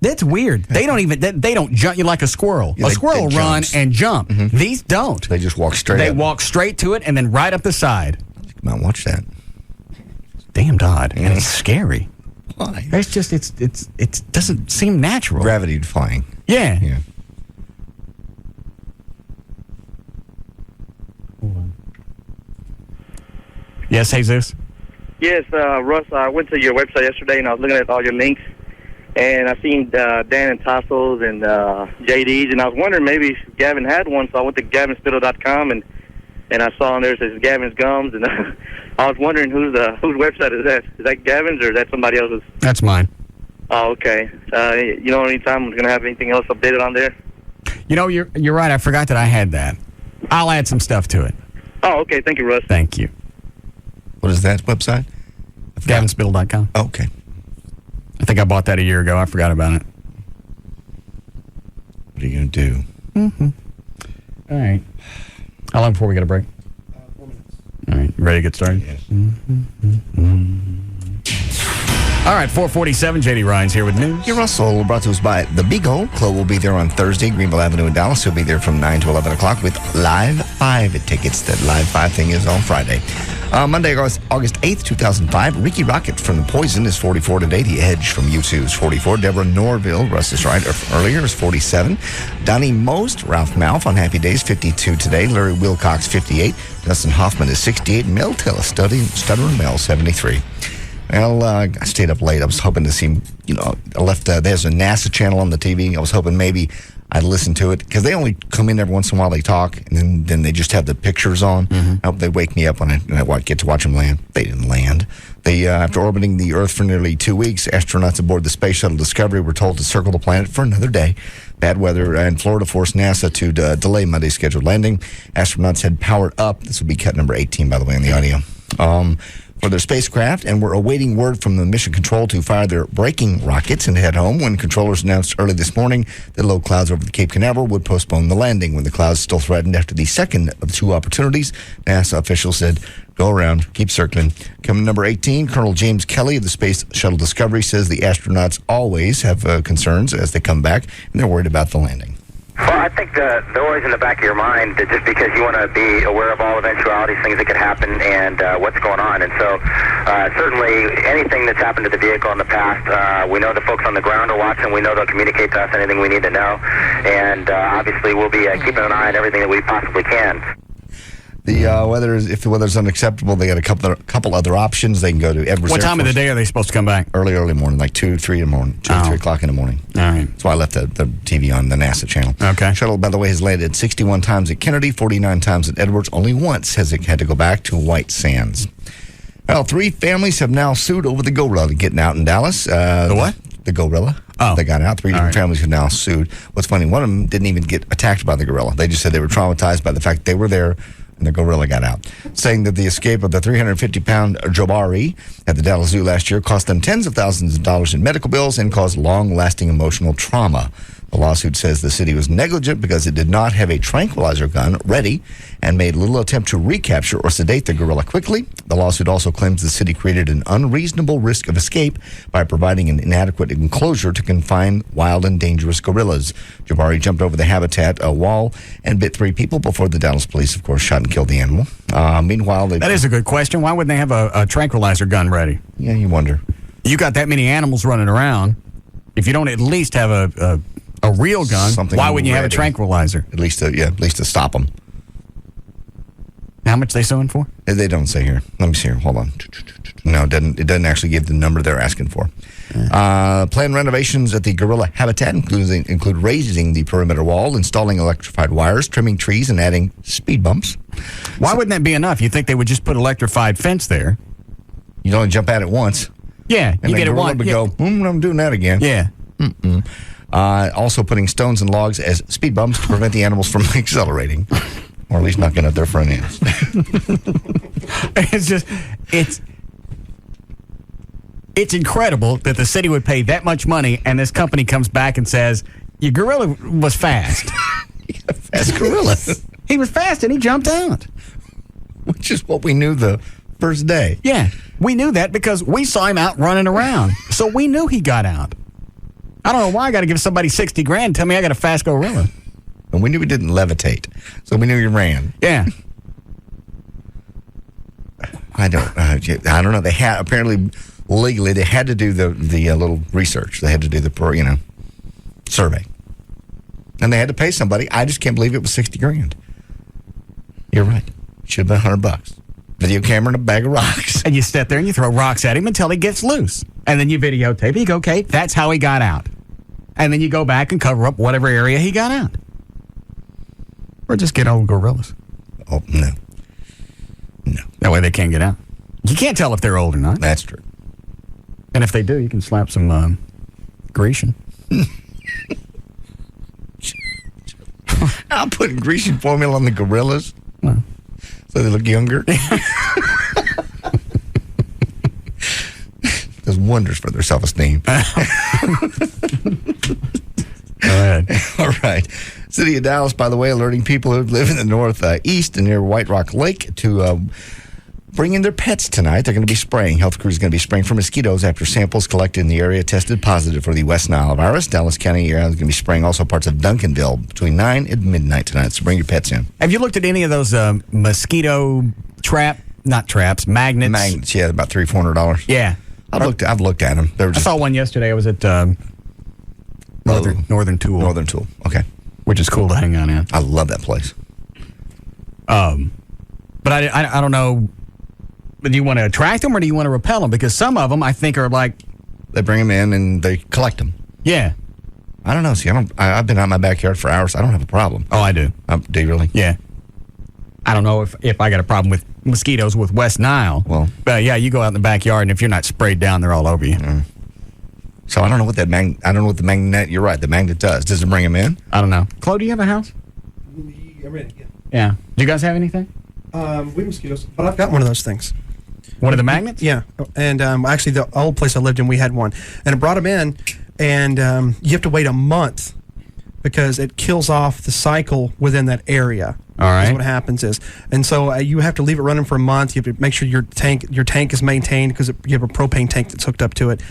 That's weird. They don't jump you like a squirrel. Yeah, a squirrel will run and jump. Mm-hmm. These don't. They just walk straight They up. walk straight to it and then right up the side. Come on, watch that. Damn odd. And it's scary. Why? It's just it doesn't seem natural. Gravity defying. Yeah. Yeah. Hold on. Yes, Jesus. Yes, Russ, I went to your website yesterday and I was looking at all your links, and I seen Dan and Tassos and JD's, and I was wondering maybe if Gavin had one, so I went to gavinspittle.com and I saw on there it says Gavin's Gums, and I was wondering whose website is that? Is that Gavin's or is that somebody else's? That's mine. Oh, okay. You know, anytime we're going to have anything else updated on there? You know, you're right. I forgot that I had that. I'll add some stuff to it. Oh, okay. Thank you, Russ. Thank you. What is that website? GavinSpittle.com. Okay. I think I bought that a year ago. I forgot about it. What are you going to do? Mm-hmm. All right. How long before we get a break? 4 minutes. All right. Ready to get started? Yes. All right, 447. J.D. Ryan's here with news. Here, Russell, brought to us by The Beagle. Chloe will be there on Thursday, Greenville Avenue in Dallas. He'll be there from 9 to 11 o'clock with Live 5 tickets. That Live 5 thing is on Friday. Monday, August 8th, 2005, Ricky Rocket from The Poison is 44 today. The Edge from U2 is 44. Deborah Norville, Russ is right, earlier is 47. Donnie Most, Ralph Malph on Happy Days, 52 today. Larry Wilcox, 58. Dustin Hoffman is 68. Mel Tilla, Stuttering Mel, 73. Well, I stayed up late. I was hoping to see, I left, there's a NASA channel on the TV. I was hoping maybe I'd listen to it because they only come in every once in a while. They talk, and then they just have the pictures on. I hope they wake me up when I get to watch them land. They didn't land. They, after orbiting the Earth for nearly 2 weeks, astronauts aboard the Space Shuttle Discovery were told to circle the planet for another day. Bad weather in Florida forced NASA to delay Monday's scheduled landing. Astronauts had powered up. This will be cut number 18, by the way, in the audio. For their spacecraft, and we're awaiting word from the mission control to fire their braking rockets and head home when controllers announced early this morning that low clouds over the Cape Canaveral would postpone the landing. When the clouds still threatened after the second of two opportunities, NASA officials said, go around, keep circling. Coming number 18, Colonel James Kelly of the Space Shuttle Discovery says the astronauts always have concerns as they come back, and they're worried about the landing. Well, I think they're always in the back of your mind that just because you want to be aware of all eventualities, things that could happen, and what's going on. And so certainly anything that's happened to the vehicle in the past, we know the folks on the ground are watching. We know they'll communicate to us anything we need to know. And obviously we'll be keeping an eye on everything that we possibly can. If the weather's unacceptable, they got a couple other options. They can go to Edwards. What time of the day are they supposed to come back? Early morning, like 2, 3 in the morning, 2 3 o'clock in the morning. All right. That's why I left the TV on the NASA channel. Okay. Shuttle, by the way, has landed 61 times at Kennedy, 49 times at Edwards. Only once has it had to go back to White Sands. Well, 3 families have now sued over the gorilla getting out in Dallas. The what? The gorilla. Oh. They got out. 3 different families have now sued. What's funny, one of them didn't even get attacked by the gorilla. They just said they were traumatized by the fact they were there and the gorilla got out, saying that the escape of the 350-pound Jabari at the Dallas Zoo last year cost them tens of thousands of dollars in medical bills and caused long-lasting emotional trauma. The lawsuit says the city was negligent because it did not have a tranquilizer gun ready and made little attempt to recapture or sedate the gorilla quickly. The lawsuit also claims the city created an unreasonable risk of escape by providing an inadequate enclosure to confine wild and dangerous gorillas. Jabari jumped over the habitat wall and bit 3 people before the Dallas police, of course, shot and killed the animal. Meanwhile, that is a good question. Why wouldn't they have a tranquilizer gun ready? Yeah, you wonder. You got that many animals running around. If you don't at least have a real gun, why wouldn't you have a tranquilizer? At least to stop them. How much they suing for? They don't say here. Let me see here. Hold on. No, it doesn't actually give the number they're asking for. Planned renovations at the gorilla habitat include raising the perimeter wall, installing electrified wires, trimming trees, and adding speed bumps. Why wouldn't that be enough? You think they would just put electrified fence there? You'd only jump at it once. Yeah, and you get it once. Would go, I'm doing that again. Yeah. Also putting stones and logs as speed bumps to prevent the animals from accelerating. Or at least not getting up their front ends. It's incredible that the city would pay that much money and this company comes back and says, your gorilla was fast. Fast gorilla. He was fast and he jumped out. Which is what we knew the first day. Yeah, we knew that because we saw him out running around. So we knew he got out. I don't know why I got to give somebody $60,000 and tell me I got a fast gorilla. And we knew he didn't levitate, so we knew he ran. Yeah. I don't know. They had apparently legally they had to do the little research. They had to do the survey, and they had to pay somebody. I just can't believe it was $60,000. You're right. Should have been $100. Video camera and a bag of rocks. And you sit there and you throw rocks at him until he gets loose, and then you videotape it. You go, okay, that's how he got out, and then you go back and cover up whatever area he got out. Or just get old gorillas. Oh, no. That way they can't get out. You can't tell if they're old or not. That's true. And if they do, you can slap some Grecian. I'll put Grecian formula on the gorillas so they look younger. Does wonders for their self-esteem. All right. City of Dallas, by the way, alerting people who live in the northeast and near White Rock Lake to bring in their pets tonight. They're going to be spraying. Health crews are going to be spraying for mosquitoes after samples collected in the area tested positive for the West Nile virus. Dallas County area is going to be spraying also parts of Duncanville between 9 and midnight tonight. So bring your pets in. Have you looked at any of those mosquito magnets? Magnets, yeah, about $300-400. Yeah. I've looked at them. I saw one yesterday. I was at Northern Tool. Northern Tool, okay. Which is cool to hang out in. I love that place. But I don't know. Do you want to attract them or do you want to repel them? Because some of them, I think, are like... They bring them in and they collect them. Yeah. I don't know. See, I've been out in my backyard for hours. I don't have a problem. Oh, I do. Do you really? Yeah. I don't know if I got a problem with mosquitoes with West Nile. Well, but yeah, you go out in the backyard and if you're not sprayed down, they're all over you. So I don't know what I don't know what the magnet. You're right. The magnet does. Does it bring them in? I don't know. Chloe, do you have a house? I'm ready. Yeah. Do you guys have anything? We have mosquitoes, but I've got one of those things. One of the magnets? Yeah. And actually, the old place I lived in, we had one, and I brought them in, and you have to wait a month because it kills off the cycle within that area. All right. That's what happens is, and so you have to leave it running for a month. You have to make sure your tank is maintained because you have a propane tank that's hooked up to it,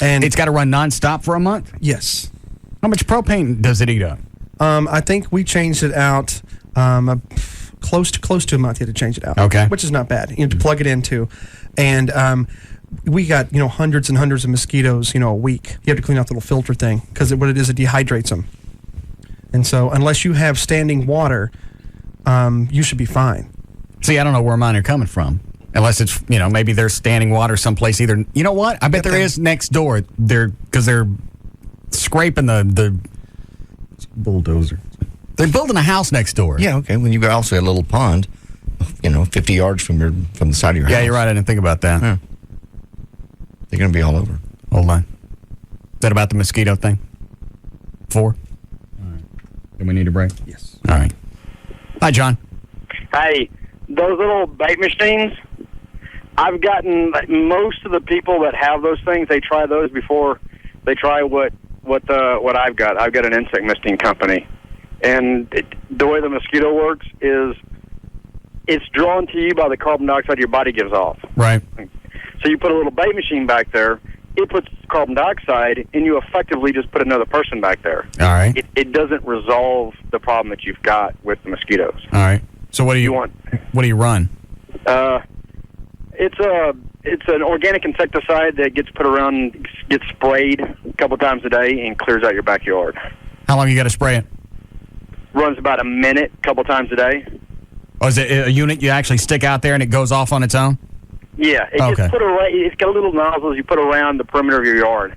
and it's got to run nonstop for a month. Yes. How much propane does it eat up? I think we changed it out. Close to a month, you had to change it out. Okay. Which is not bad. You have to plug it into, and we got hundreds and hundreds of mosquitoes a week. You have to clean out the little filter thing because what it is, it dehydrates them. And so unless you have standing water, you should be fine. See, I don't know where mine are coming from. Unless it's, maybe there's standing water someplace either. You know what? I bet there is next door. Because they're scraping the bulldozer. They're building a house next door. Yeah, okay. When you also have a little pond, 50 yards from the side of your house. Yeah, you're right. I didn't think about that. Yeah. They're going to be all over. Hold on. Is that about the mosquito thing? 4? All right. Do we need a break? Yes. All right. Hi, John. Hey, those little bait machines, I've gotten most of the people that have those things, they try those before they try what I've got. I've got an insect misting company. And the way the mosquito works is it's drawn to you by the carbon dioxide your body gives off. Right. So you put a little bait machine back there, it puts carbon dioxide, and you effectively just put another person back there. All right. It doesn't resolve the problem that you've got with the mosquitoes. All right. So what do you want? What do you run? It's an organic insecticide that gets sprayed a couple times a day and clears out your backyard. How long you got to spray it? Runs about a minute, a couple times a day. Oh, is it a unit you actually stick out there and it goes off on its own? Yeah, it's got little nozzles you put around the perimeter of your yard.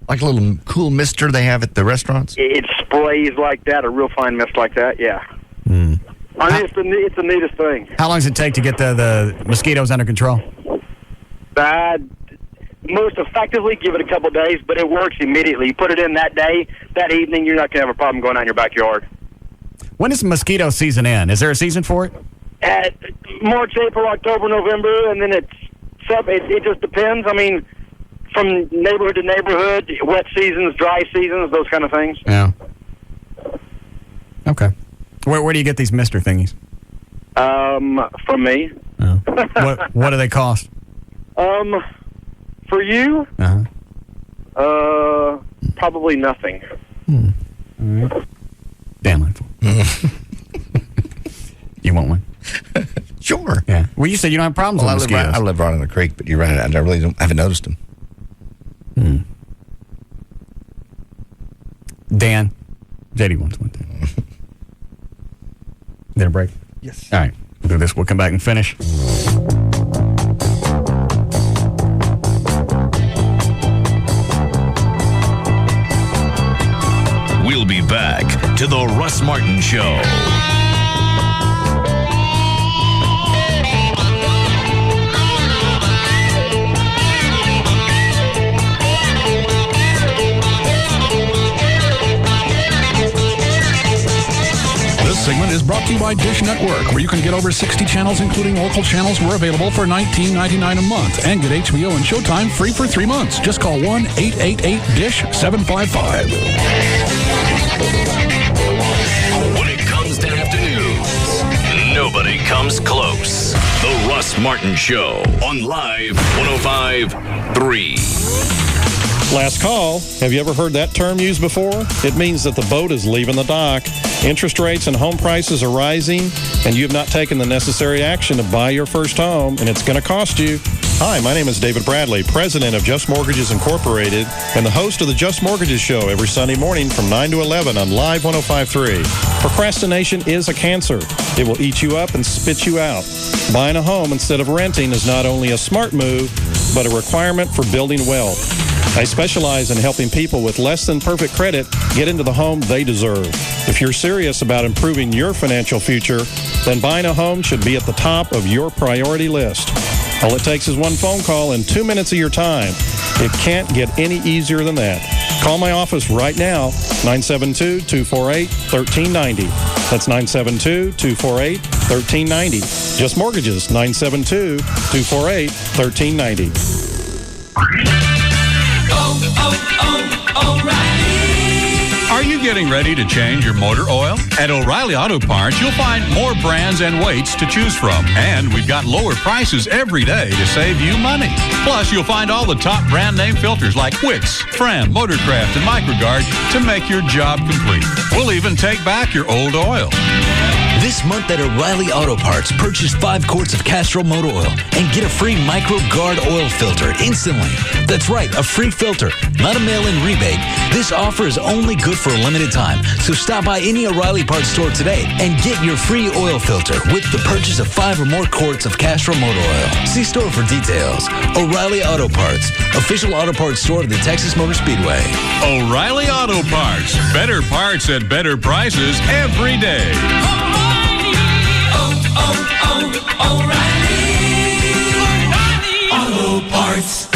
Like a little cool mister they have at the restaurants? It sprays like that, a real fine mist like that, yeah. I mean, it's the neatest thing. How long does it take to get the mosquitoes under control? Most effectively, give it a couple days, but it works immediately. You put it in that day, that evening, you're not going to have a problem going out in your backyard. When does the mosquito season end? Is there a season for it? March, April, October, November, and then it just depends. I mean, from neighborhood to neighborhood, wet seasons, dry seasons, those kind of things. Yeah. Okay. Where do you get these mister thingies? From me. Oh. What do they cost? For you, probably nothing. All right. Damn it. You want one? Sure. Yeah. Well, you said you don't have problems with mosquitoes. I live right on the creek, but you're right. I haven't noticed them. Dan, JD wants one too. Need a break? Yes. All right. We'll do this. We'll come back and finish. We'll be back to the Russ Martin Show. is brought to you by Dish Network, where you can get over 60 channels, including local channels. We're available for $19.99 a month and get HBO and Showtime free for 3 months. Just call 1-888-DISH-755. When it comes to afternoons, nobody comes close. The Russ Martin Show on Live 105.3. Last call. Have you ever heard that term used before? It means that the boat is leaving the dock. Interest rates and home prices are rising, and you have not taken the necessary action to buy your first home, and it's going to cost you. Hi, my name is David Bradley, president of Just Mortgages Incorporated, and the host of the Just Mortgages Show every Sunday morning from 9 to 11 on Live 105.3. Procrastination is a cancer. It will eat you up and spit you out. Buying a home instead of renting is not only a smart move, but a requirement for building wealth. I specialize in helping people with less than perfect credit get into the home they deserve. If you're serious about improving your financial future, then buying a home should be at the top of your priority list. All it takes is one phone call and 2 minutes of your time. It can't get any easier than that. Call my office right now, 972-248-1390. That's 972-248-1390. Just Mortgages, 972-248-1390. Are you getting ready to change your motor oil? At O'Reilly Auto Parts, you'll find more brands and weights to choose from. And we've got lower prices every day to save you money. Plus, you'll find all the top brand name filters like Wix, Fram, Motorcraft, and MicroGuard to make your job complete. We'll even take back your old oil. This month at O'Reilly Auto Parts, purchase 5 quarts of Castrol motor oil and get a free MicroGuard oil filter instantly. That's right, a free filter, not a mail-in rebate. This offer is only good for a limited time, so stop by any O'Reilly Parts store today and get your free oil filter with the purchase of 5 or more quarts of Castrol motor oil. See store for details. O'Reilly Auto Parts, official auto parts store of the Texas Motor Speedway. O'Reilly Auto Parts. Better parts at better prices every day. O'Reilly Auto Parts.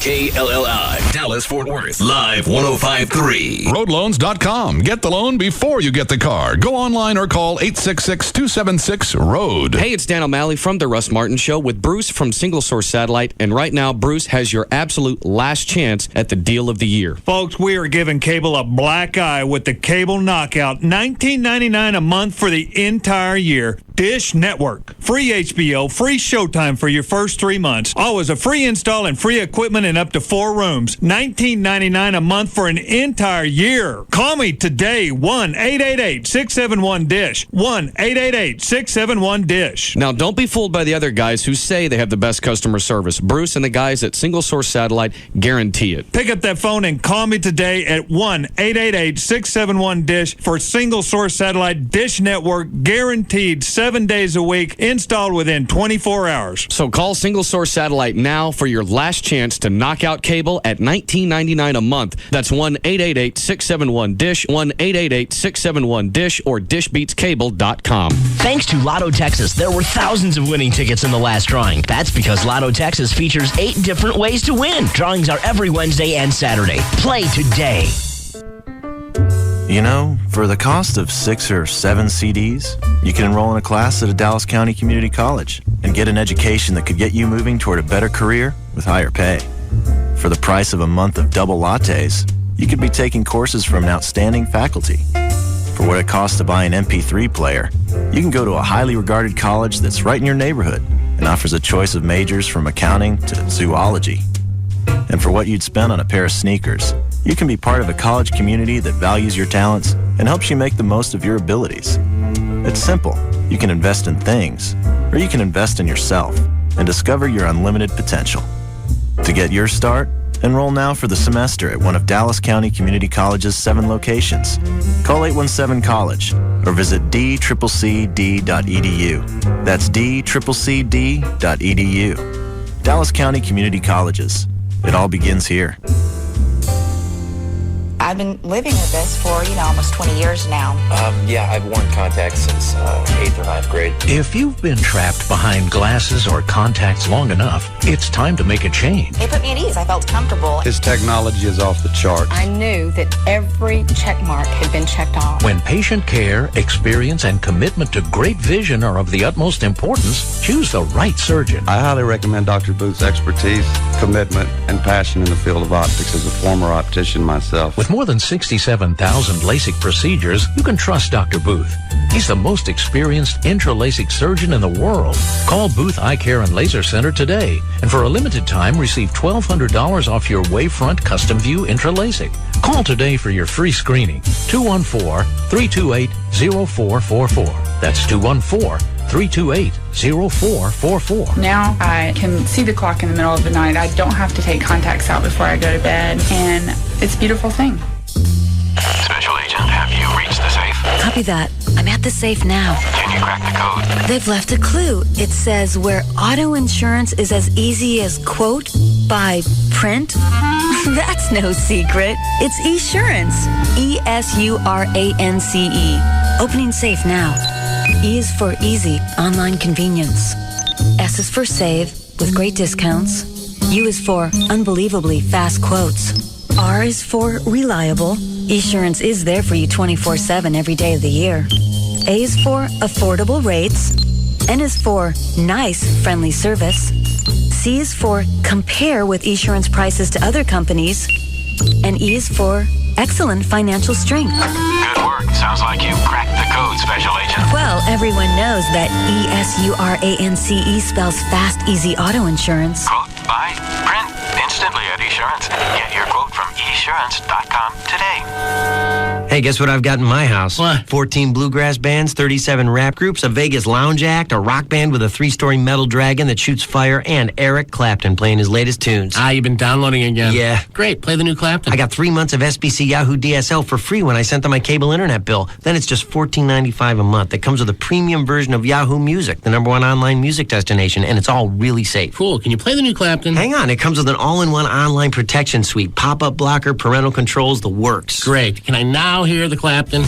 KLLI, Dallas, Fort Worth, Live 105.3. Roadloans.com. Get the loan before you get the car. Go online or call 866-276-ROAD. Hey, it's Dan O'Malley from The Russ Martin Show with Bruce from Single Source Satellite. And right now, Bruce has your absolute last chance at the deal of the year. Folks, we are giving cable a black eye with the Cable Knockout. $19.99 a month for the entire year. Dish Network. Free HBO, free Showtime for your first 3 months. Always a free install and free equipment in up to 4 rooms. $19.99 a month for an entire year. Call me today, 1-888-671-DISH. 1-888-671-DISH. Now, don't be fooled by the other guys who say they have the best customer service. Bruce and the guys at Single Source Satellite guarantee it. Pick up that phone and call me today at 1-888-671-DISH for Single Source Satellite Dish Network, guaranteed 7 days a week, installed within 24 hours. So call Single Source Satellite now for your last chance to knock out cable at $19.99 a month. That's 1-888-671-DISH, 1-888-671-DISH, or dishbeatscable.com. Thanks to Lotto Texas, there were thousands of winning tickets in the last drawing. That's because Lotto Texas features 8 different ways to win. Drawings are every Wednesday and Saturday. Play today. You know, for the cost of 6 or 7 CDs, you can enroll in a class at a Dallas County Community College and get an education that could get you moving toward a better career with higher pay. For the price of a month of double lattes, you could be taking courses from an outstanding faculty. For what it costs to buy an MP3 player, you can go to a highly regarded college that's right in your neighborhood and offers a choice of majors from accounting to zoology. And for what you'd spend on a pair of sneakers, you can be part of a college community that values your talents and helps you make the most of your abilities. It's simple. You can invest in things, or you can invest in yourself and discover your unlimited potential. To get your start, enroll now for the semester at one of Dallas County Community College's 7 locations. Call 817-COLLEGE or visit dccd.edu. That's dccd.edu. Dallas County Community Colleges. It all begins here. I've been living with this for, almost 20 years now. Yeah, I've worn contacts since 8th or 9th grade. If you've been trapped behind glasses or contacts long enough, it's time to make a change. They put me at ease. I felt comfortable. His technology is off the charts. I knew that every check mark had been checked off. When patient care, experience, and commitment to great vision are of the utmost importance, choose the right surgeon. I highly recommend Dr. Booth's expertise, commitment, and passion in the field of optics as a former optician myself. With more than 67,000 LASIK procedures, you can trust Dr. Booth. He's the most experienced intra-LASIK surgeon in the world. Call Booth Eye Care and Laser Center today, and for a limited time, receive $1,200 off your Wavefront Custom View Intra-LASIK. Call today for your free screening. 214-328-0444. That's 214-328-0444. Now I can see the clock in the middle of the night. I don't have to take contacts out before I go to bed, and it's a beautiful thing. Special Agent, have you reached the safe? Copy that. I'm at the safe now. Can you crack the code? They've left a clue. It says where auto insurance is as easy as quote by print. That's no secret. It's Esurance. ESURANCE. Opening safe now. E is for easy, online convenience. S is for save, with great discounts. U is for unbelievably fast quotes. R is for reliable. Esurance is there for you 24/7 every day of the year. A is for affordable rates. N is for nice, friendly service. C is for compare with Esurance prices to other companies. And E is for excellent financial strength. Good work. Sounds like you cracked the code, Special Agent. Well, everyone knows that ESURANCE spells fast, easy auto insurance. Quote, buy, print instantly at Esurance. Get your quote from esurance.com today. Hey, guess what I've got in my house? What? 14 bluegrass bands, 37 rap groups, a Vegas lounge act, a rock band with a 3-story metal dragon that shoots fire, and Eric Clapton playing his latest tunes. You've been downloading again. Yeah. Great. Play the new Clapton. I got 3 months of SBC Yahoo DSL for free when I sent them my cable internet bill. Then it's just $14.95 a month. It comes with a premium version of Yahoo Music, the #1 online music destination, and it's all really safe. Cool. Can you play the new Clapton? Hang on. It comes with an all-in-one online protection suite, pop-up blocker, parental controls, the works. Great. Can I now hear the Clapton?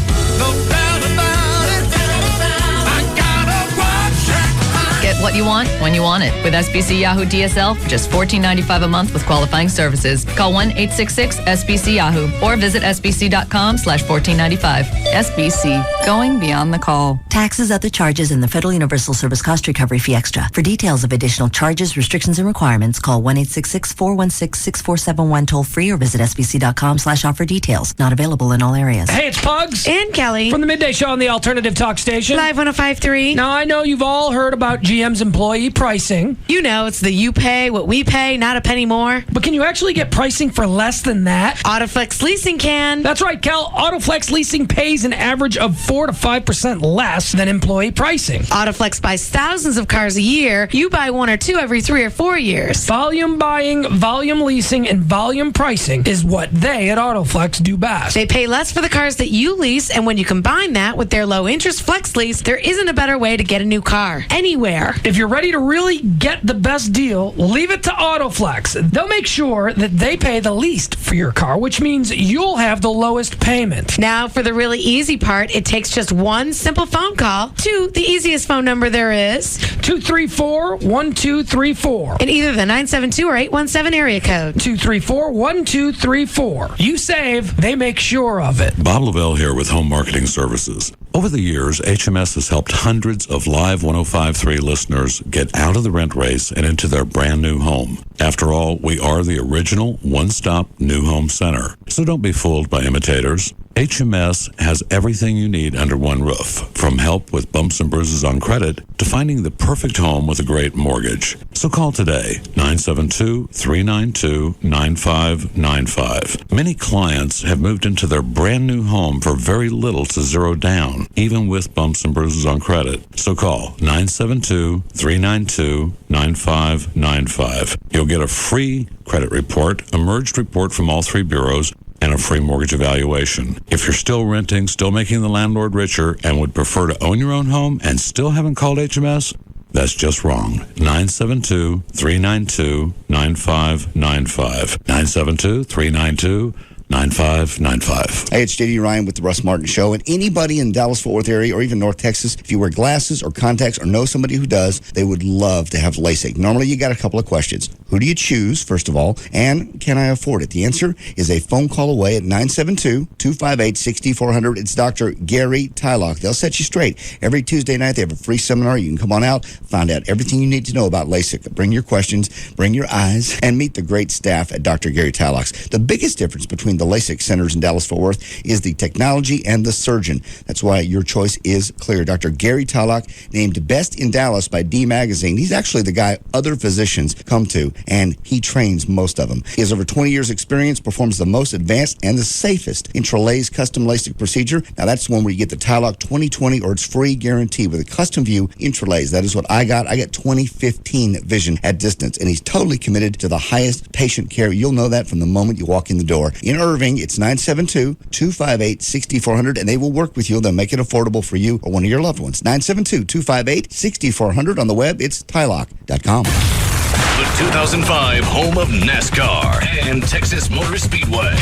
Get what you want when you want it with SBC Yahoo DSL for just $14.95 a month with qualifying services. Call 1-866-SBC-YAHOO or visit sbc.com/1495. SBC, going beyond the call. Taxes, other charges, and the Federal Universal Service Cost Recovery Fee Extra. For details of additional charges, restrictions, and requirements, call 1-866-416-6471 toll free or visit sbc.com/offer details. Not available in all areas. Hey, it's Pugs. And Kelly. From the Midday Show on the Alternative Talk Station. Live 105.3. Now, I know you've all heard about GM's employee pricing. You know, it's the you pay what we pay, not a penny more. But can you actually get pricing for less than that? Autoflex Leasing can. That's right, Cal. Autoflex Leasing pays an average of 4 to 5% less than employee pricing. Autoflex buys thousands of cars a year. You buy 1 or 2 every 3 or 4 years. Volume buying, volume leasing, and volume pricing is what they at Autoflex do best. They pay less for the cars that you lease, and when you combine that with their low-interest flex lease, there isn't a better way to get a new car anywhere. If you're ready to really get the best deal, leave it to Autoflex. They'll make sure that they pay the least for your car, which means you'll have the lowest payment. Now, for the really easy part, it takes just one simple phone call to the easiest phone number there is. 234-1234. In either the 972 or 817 area code. 234-1234. You save, they make sure of it. Bob Lavelle here with Home Marketing Services. Over the years, HMS has helped hundreds of Live 105.3 listeners get out of the rent race and into their brand new home. After all, we are the original one-stop new home center. So don't be fooled by imitators. HMS has everything you need under one roof, from help with bumps and bruises on credit to finding the perfect home with a great mortgage. So call today, 972-392-9595. Many clients have moved into their brand new home for very little to zero down, even with bumps and bruises on credit. So call 972-392-9595. You'll get a free credit report, a merged report from all 3 bureaus, and a free mortgage evaluation. If you're still renting, still making the landlord richer, and would prefer to own your own home and still haven't called HMS, that's just wrong. 972-392-9595. 972-392-9595. 9595. Hey, it's JD Ryan with the Russ Martin Show. And anybody in Dallas-Fort Worth area or even North Texas, if you wear glasses or contacts or know somebody who does, they would love to have LASIK. Normally, you got a couple of questions. Who do you choose, first of all? And can I afford it? The answer is a phone call away at 972-258-6400. It's Dr. Gary Tylock. They'll set you straight. Every Tuesday night, they have a free seminar. You can come on out, find out everything you need to know about LASIK. Bring your questions, bring your eyes, and meet the great staff at Dr. Gary Tylock's. The biggest difference between the LASIK centers in Dallas-Fort Worth is the technology and the surgeon. That's why your choice is clear. Dr. Gary Tylock, named Best in Dallas by D Magazine. He's actually the guy other physicians come to, and he trains most of them. He has over 20 years experience, performs the most advanced and the safest intralaser custom LASIK procedure. Now that's one where you get the Tylock 2020 or it's free guarantee with a custom view intralaser. That is what I got. I got 2015 vision at distance, and he's totally committed to the highest patient care. You'll know that from the moment you walk in the door. In Irving, it's 972-258-6400, and they will work with you. They'll make it affordable for you or one of your loved ones. 972-258-6400. On the web, it's tylock.com. The 2005 home of NASCAR and Texas Motor Speedway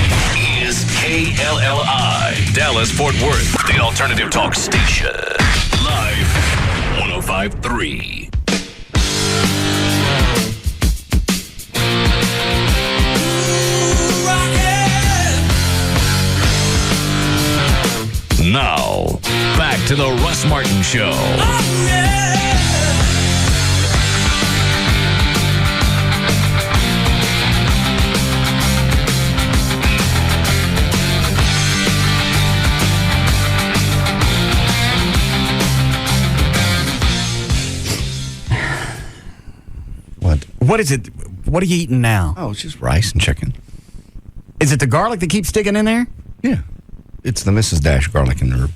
is KLLI, Dallas-Fort Worth, the alternative talk station. Live 105.3. Now, back to the Russ Martin Show. What is it? What are you eating now? Oh, it's just rice and chicken. Is it the garlic that keeps sticking in there? Yeah. It's the Mrs. Dash garlic and herb.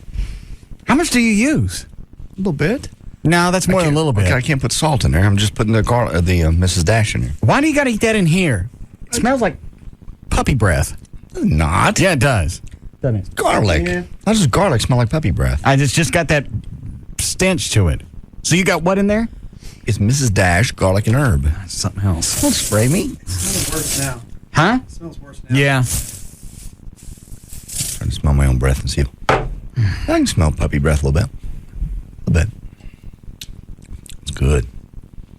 How much do you use? A little bit. No, that's more than a little bit. Okay, I can't put salt in there. I'm just putting the Mrs. Dash in there. Why do you got to eat that in here? It smells like puppy breath. Not. Yeah, it does. Doesn't it? Garlic. Yeah. How does garlic smell like puppy breath? It's just got that stench to it. So you got what in there? It's Mrs. Dash garlic and herb. That's something else. Don't spray me. It smells worse now. Huh? It smells worse now. Yeah. Trying to smell my own breath and see if I can smell puppy breath a little bit. A little bit. It's good.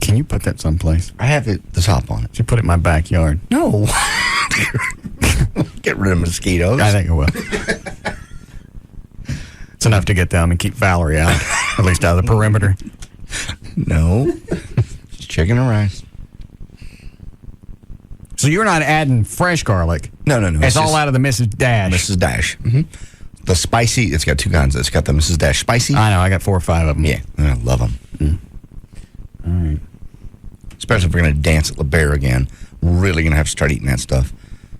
Can you put that someplace? I have it, the top on it. Should put it in my backyard. No. Get rid of mosquitoes. I think it will. It's enough to get them and keep Valerie out, at least out of the perimeter. No. Just chicken and rice. So you're not adding fresh garlic? No. It's all out of the Mrs. Dash. Mrs. Dash. Mm-hmm. The spicy, it's got two kinds. It's got the Mrs. Dash spicy. I know, I got 4 or 5 of them. Yeah, I love them. All right. Especially if we're going to dance at La Bear again. Really going to have to start eating that stuff.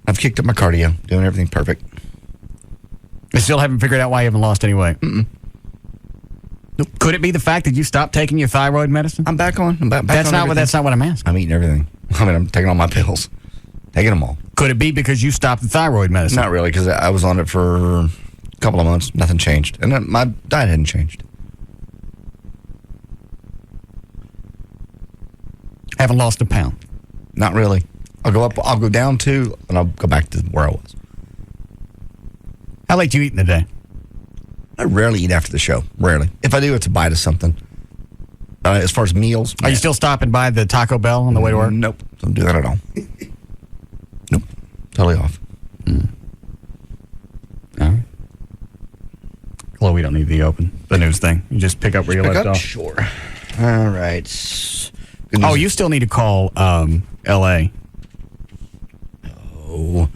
I've kicked up my cardio, doing everything perfect. I still haven't figured out why you haven't lost any weight. Mm-mm. Nope. Could it be the fact that you stopped taking your thyroid medicine? I'm back on. That's not what I'm asking. I'm eating everything. I'm taking all my pills. Taking them all. Could it be because you stopped the thyroid medicine? Not really, because I was on it for a couple of months. Nothing changed. And my diet hadn't changed. Haven't lost a pound? Not really. I'll go up, I'll go down 2, and I'll go back to where I was. How late do you eat in the day? I rarely eat after the show. Rarely. If I do, it's a bite of something. As far as meals. Are you still stopping by the Taco Bell on the way to work? Nope. Don't do that at all. Nope. Totally off. All right. Chloe, don't need the news thing. You just pick up where you left off. Sure. All right. Oh, you still need to call L.A. Oh,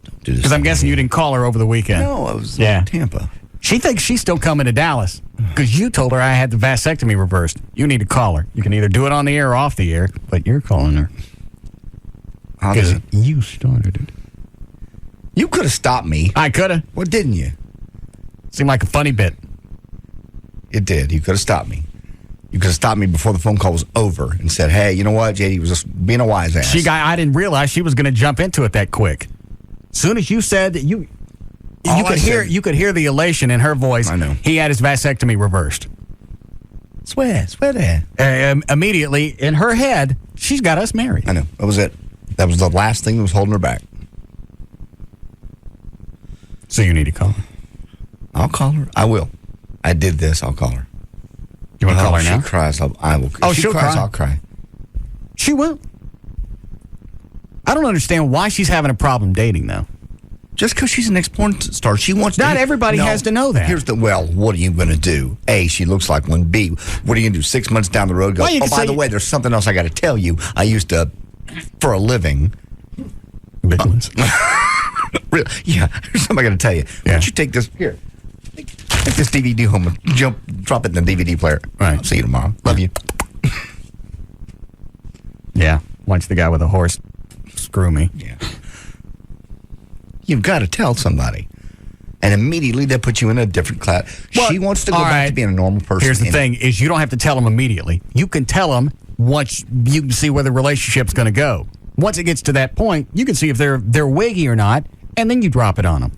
don't do this. Because I'm guessing you didn't call her over the weekend. No, I was in Tampa. She thinks she's still coming to Dallas because you told her I had the vasectomy reversed. You need to call her. You can either do it on the air or off the air, but you're calling her. Because you started it. You could have stopped me. I could have. Well, didn't you? Seemed like a funny bit. It did. You could have stopped me. You could have stopped me before the phone call was over and said, hey, you know what, JD was just being a wise ass. I didn't realize she was going to jump into it that quick. As soon as you said that you could hear the elation in her voice. I know. He had his vasectomy reversed. Swear that. Immediately, in her head, she's got us married. I know. That was it. That was the last thing that was holding her back. So you need to call her. I'll call her. I will. I did this. I'll call her. You want to call her now? She cries. I will. Oh, if she she'll cries, cry. I'll cry. She will. I don't understand why she's having a problem dating, though. Just because she's an ex-porn star, she wants to... Not everybody has to know that. What are you going to do? A, she looks like one. B, what are you going to do? 6 months down the road, go, by the way, there's something else I got to tell you. I used to, for a living... Ridiculous. Yeah, here's something I got to tell you. Why don't you take this... Here. Take this DVD home and drop it in the DVD player. Right. I'll see you tomorrow. Love you. Yeah. Watch the guy with a horse screw me. Yeah. You've got to tell somebody. And immediately they put you in a different class. Well, she wants to go back to being a normal person. Here's the thing, is you don't have to tell them immediately. You can tell them once you can see where the relationship's going to go. Once it gets to that point, you can see if they're wiggy or not, and then you drop it on them.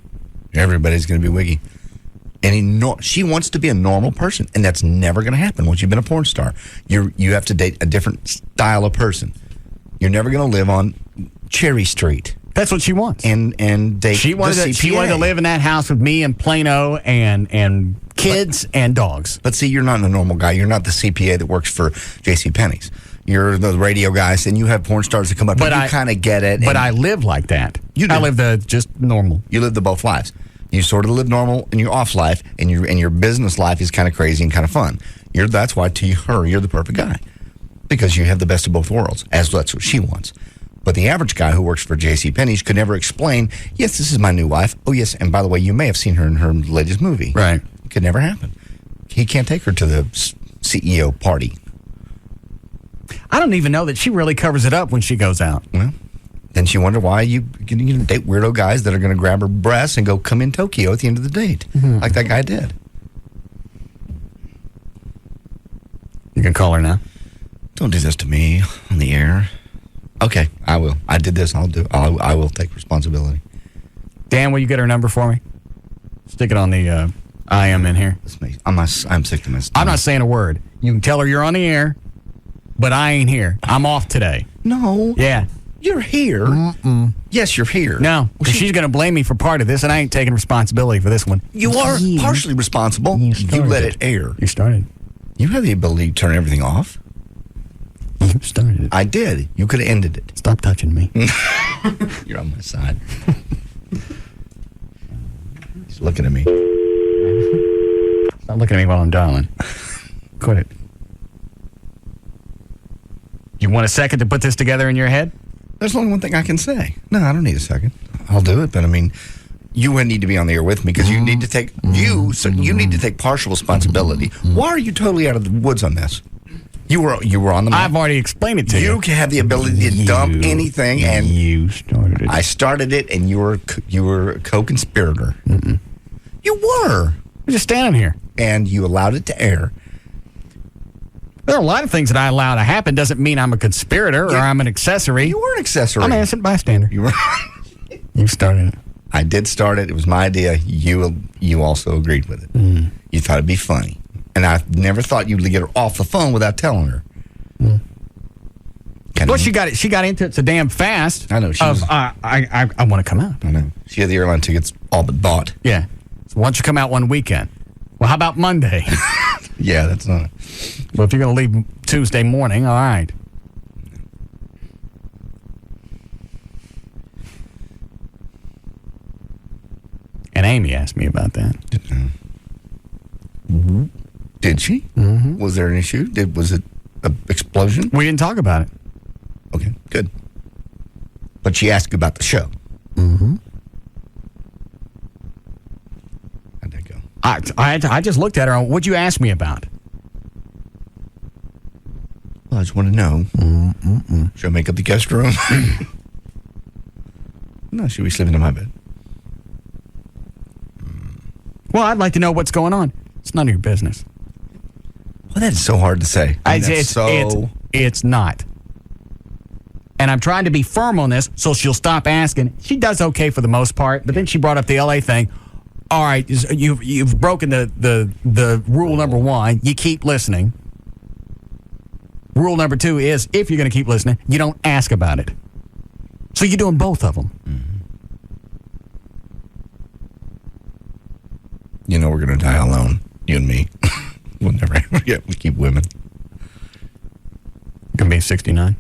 Everybody's going to be wiggy. And she wants to be a normal person, and that's never going to happen once you've been a porn star. You have to date a different style of person. You're never going to live on Cherry Street. That's what she wants. And date she wanted to live in that house with me and Plano and kids and dogs. But see, you're not a normal guy. You're not the CPA that works for JCPenney's. You're the radio guys, and you have porn stars that come up, and you kind of get it. But I live like that. I live just normal. You live the both lives. You sort of live normal in your off life, and your business life is kind of crazy and kind of fun. That's why to her, you're the perfect guy. Because you have the best of both worlds, as that's what she wants. But the average guy who works for JCPenney's could never explain, yes, this is my new wife. Oh, yes, and by the way, you may have seen her in her latest movie. Right. It could never happen. He can't take her to the CEO party. I don't even know that she really covers it up when she goes out. Well, then she wondered why you date weirdo guys that are going to grab her breasts and go come in Tokyo at the end of the date, like that guy did. You can call her now. Don't do this to me on the air. Okay, I will. I did this. I will take responsibility. Dan, will you get her number for me? Stick it on the IM in here. I'm sick to my stomach. I'm not saying a word. You can tell her you're on the air, but I ain't here. I'm off today. No. Yeah. You're here. Mm-mm. Yes, you're here. No, she's going to blame me for part of this, and I ain't taking responsibility for this one. You are partially responsible. You let it air. You started. You have the ability to turn everything off. You started it. I did. You could have ended it. Stop touching me. You're on my side. He's looking at me. Stop looking at me while I'm dialing. Quit it. You want a second to put this together in your head? There's only one thing I can say. No, I don't need a second. I'll do it, but I mean, you would need to be on the air with me because you need to take you need to take partial responsibility. Why are you totally out of the woods on this? You were on the mic. I've already explained it to you. You have the ability to dump anything, and you started it. I started it, and you were a co-conspirator. Mm-mm. You were. You're just standing here, and you allowed it to air. There are a lot of things that I allow to happen. Doesn't mean I'm a conspirator or I'm an accessory. You were an accessory. I'm an innocent bystander. You were. You started it. I did start it. It was my idea. You also agreed with it. Mm. You thought it'd be funny. And I never thought you'd get her off the phone without telling her. Mm. Well, she got into it so damn fast. I know. I want to come out. I know. She had the airline tickets all but bought. Yeah. So why don't you come out one weekend? Well, how about Monday? Yeah, that's not. Well, if you're going to leave Tuesday morning, all right. And Amy asked me about that. Did she? Mm-hmm. Was there an issue? Was it an explosion? We didn't talk about it. Okay, good. But she asked you about the show. Mm-hmm. How'd that go? I just looked at her and what'd you ask me about? Well, I just want to know. Should I make up the guest room? No, should we slip into my bed? Well, I'd like to know what's going on. It's none of your business. Well, that's so hard to say. It's not. And I'm trying to be firm on this so she'll stop asking. She does okay for the most part, but then she brought up the LA thing. All right, you've broken the rule number one. You keep listening. Rule number two is if you're going to keep listening, you don't ask about it. So you're doing both of them. You know we're going to die alone, you and me. We'll never forget. We keep women. Gonna be 69.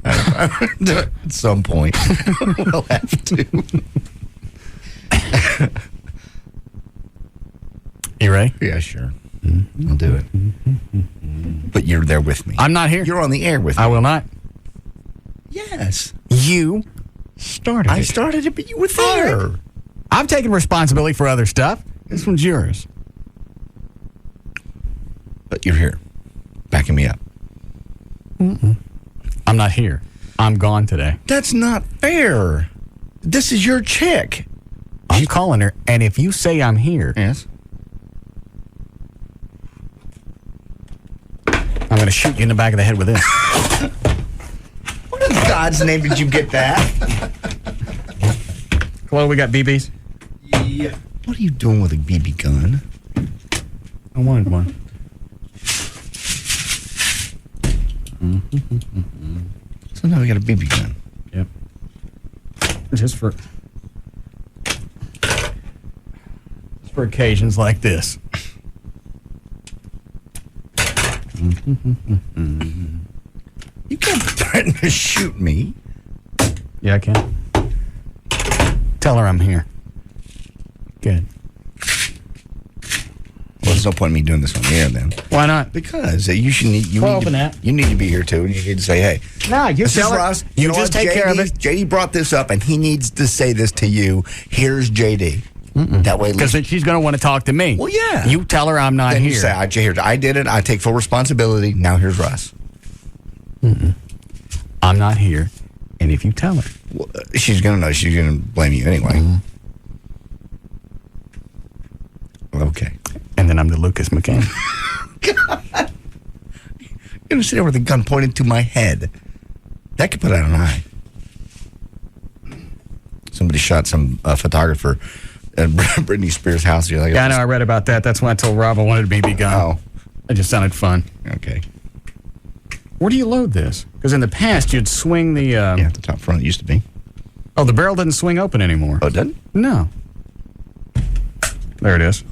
At some point, we'll have to. You ready? Yeah, sure. I'll do it. But you're there with me. I'm not here. You're on the air with me. I will not. Yes. You started it. I started it, but you were there. I'm taking responsibility for other stuff. This one's yours. But you're here, backing me up. I'm not here. I'm gone today. That's not fair. This is your chick. I'm calling her, and if you say I'm here, yes, I'm going to shoot you in the back of the head with this. What in God's name did you get that? Chloe, we got BBs? Yeah. What are you doing with a BB gun? I wanted one. So now we got a BB gun. Yep. Just for occasions like this. You can't threaten to shoot me. Yeah, I can. Tell her I'm here. Good. Well, there's no point in me doing this on the air then. Why not? Because you should need. Open that. You need to be here too, and you need to say, "Hey, no, you this tell is her. Russ. You know just what, take care of it." JD brought this up, and he needs to say this to you. Here's JD. That way, because she's going to want to talk to me. Well, yeah. You tell her I'm not then here. You say, I did it. I take full responsibility. Now here's Russ. I'm not here, and if you tell her, well, she's going to know. She's going to blame you anyway. Okay. And then I'm the Lucas McCain. God. You're going to sit there with a gun pointed to my head. That could put out an eye. Somebody shot some photographer at Britney Spears' house. You're like, yeah, I know. I read about that. That's when I told Rob I wanted a BB gun. Oh. It just sounded fun. Okay. Where do you load this? Because in the past, you'd swing the... yeah, at the top front it used to be. Oh, the barrel doesn't swing open anymore. Oh, it doesn't? No. There it is.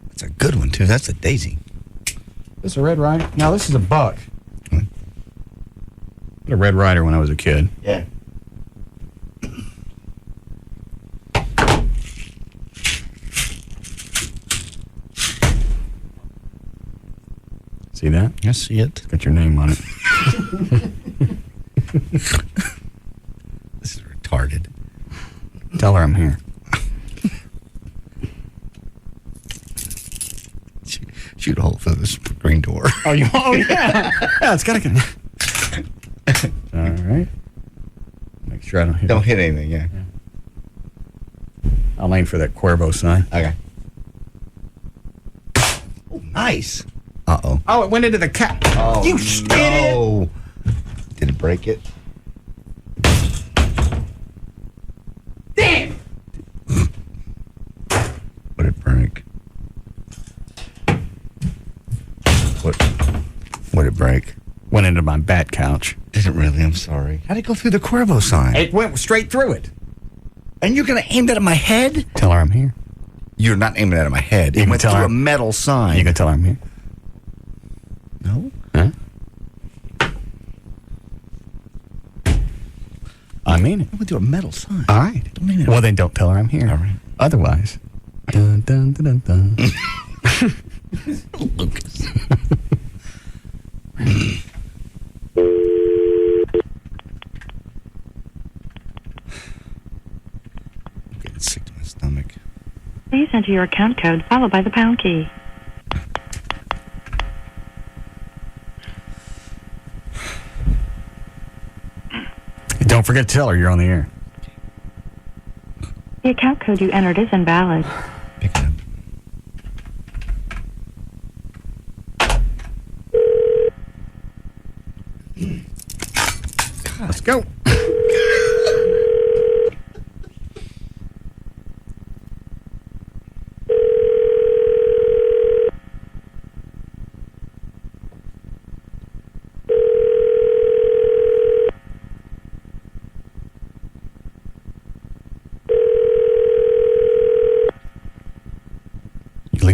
That's a good one, too. That's a daisy. This is a Red Ryder? No, this is a buck. I had a Red Ryder when I was a kid. Yeah. See that? I see it. It's got your name on it. This is retarded. Tell her I'm here. Shoot a hole through this green door. Oh, yeah. Yeah, it's got to... All right. Make sure I don't hit Don't hit anything, yeah. I'll aim for that Cuervo sign. Okay. Oh, nice. Uh-oh. Oh, it went into the cap. Oh, you no. Did it break it? Damn! What did it break? What did it break? Went into my bat couch. Did it really? I'm sorry. How did it go through the Cuervo sign? It went straight through it. And you're going to aim that at my head? Tell her I'm here. You're not aiming that at my head. You It can went tell through her. a metal sign. You can tell her I'm here. No? Huh? I mean it. It went through a metal sign. All right. Don't mean it. Well, then don't tell her I'm here. All right. Otherwise. Dun, dun, dun, dun, dun. Lucas. I'm getting sick to my stomach. Please enter your account code followed by the pound key. Don't forget to tell her you're on the air. The account code you entered is invalid. Pick it up. Let's go.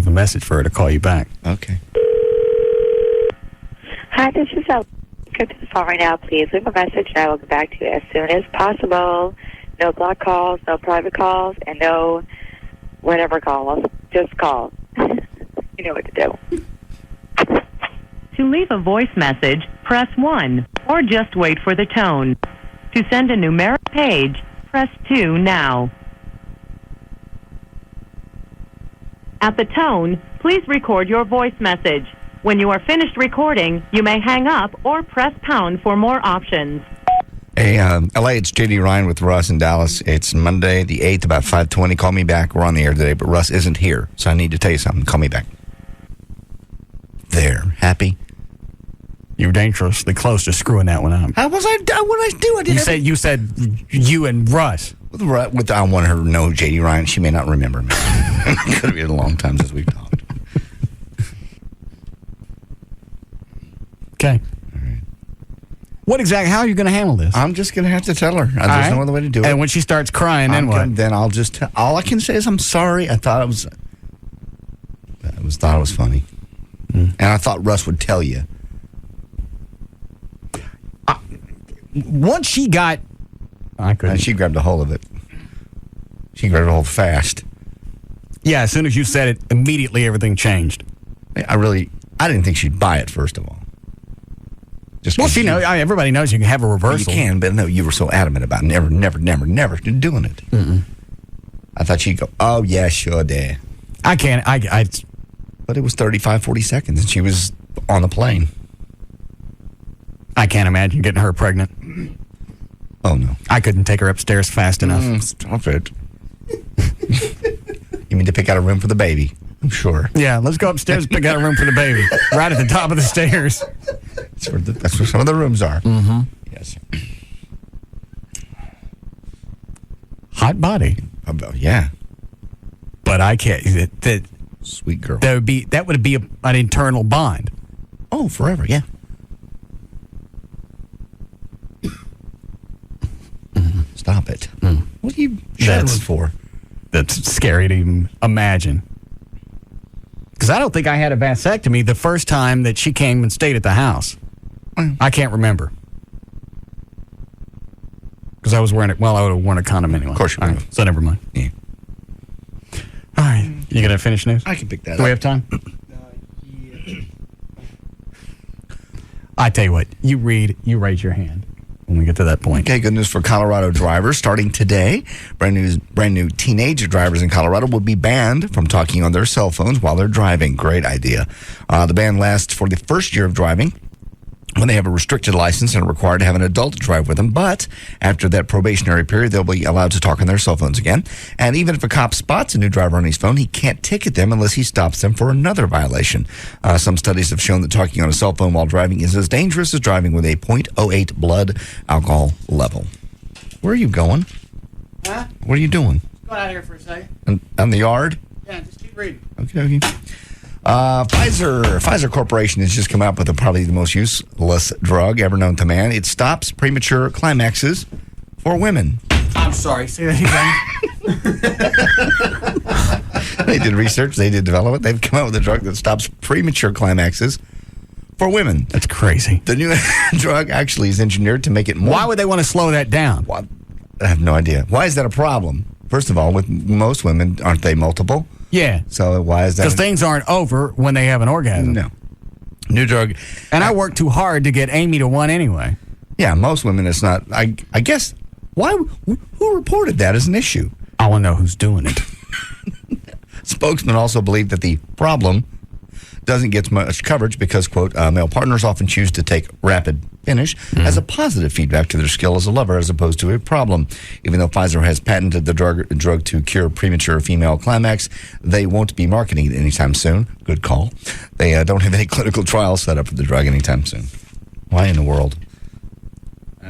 a message for her to call you back. Okay. Hi, this is Al. Go to the phone right now, please. Leave a message, and I will get back to you as soon as possible. No block calls, no private calls, and no whatever calls. Just call. You know what to do. To leave a voice message, press 1, or just wait for the tone. To send a numeric page, press 2 now. At the tone, please record your voice message. When you are finished recording, you may hang up or press pound for more options. Hey, LA, it's JD Ryan with Russ in Dallas. It's Monday the 8th, about 5:20. Call me back. We're on the air today, but Russ isn't here, so I need to tell you something. Call me back. There. Happy? You're dangerously close to screwing that one up. How was I done? What did I do? I did you said you and Russ. I want her to know JD Ryan. She may not remember me. Could have been a long time since we've talked. Okay. What exactly? How are you going to handle this? I'm just going to have to tell her. There's no other way to do it. And when she starts crying, then what? Then I'll just all I can say is I'm sorry. I thought it was funny, and I thought Russ would tell you. Once she got, I couldn't. And she grabbed a hold of it. She grabbed a hold fast. Yeah, as soon as you said it, immediately everything changed. I didn't think she'd buy it. First of all. She knows. Everybody knows you can have a reversal. You can, but no, you were so adamant about never doing it. Mm-mm. I thought she'd go, oh, yeah, sure, Dad. I can't. But it was 35, 40 seconds, and she was on the plane. I can't imagine getting her pregnant. Oh, no. I couldn't take her upstairs fast enough. Stop it. You mean to pick out a room for the baby? I'm sure. Yeah, let's go upstairs and pick out a room for the baby. Right at the top of the stairs. That's where some of the rooms are. Mm-hmm. Yes. Hot body. Yeah. But I can't. That sweet girl. That would be an internal bond. Oh, forever, yeah. Stop it. What are you shuddering for? That's scary to even imagine. Because I don't think I had a vasectomy the first time that she came and stayed at the house. I can't remember. Because I was wearing it. Well, I would have worn a condom anyway. Of course you would have. So never mind. Yeah. All right. You going to finish news? I can pick that up. Do we have time? I tell you what. You raise your hand when we get to that point. Okay, good news for Colorado drivers. Starting today, brand new teenage drivers in Colorado will be banned from talking on their cell phones while they're driving. Great idea. The ban lasts for the first year of driving, when they have a restricted license and are required to have an adult drive with them. But after that probationary period, they'll be allowed to talk on their cell phones again. And even if a cop spots a new driver on his phone, he can't ticket them unless he stops them for another violation. Some studies have shown that talking on a cell phone while driving is as dangerous as driving with a .08 blood alcohol level. Where are you going? Huh? What are you doing? Going out here for a second. On the yard? Yeah, just keep reading. Okay. Pfizer Corporation has just come out with probably the most useless drug ever known to man. It stops premature climaxes for women. I'm sorry. Say that again. They did research. They did development. They've come out with a drug that stops premature climaxes for women. That's crazy. The new drug actually is engineered to make it more... Why would they want to slow that down? I have no idea. Why is that a problem? First of all, with most women, aren't they multiple? Yeah. So why is that? Because things aren't over when they have an orgasm. No. New drug. And I worked too hard to get Amy to one anyway. Yeah, most women it's not. I guess, who reported that as an issue? I want to know who's doing it. Spokesman also believed that the problem doesn't get much coverage because, quote, male partners often choose to take rapid finish as a positive feedback to their skill as a lover as opposed to a problem. Even though Pfizer has patented the drug to cure premature female climax, they won't be marketing it anytime soon. Good call. They don't have any clinical trials set up for the drug anytime soon. Why in the world?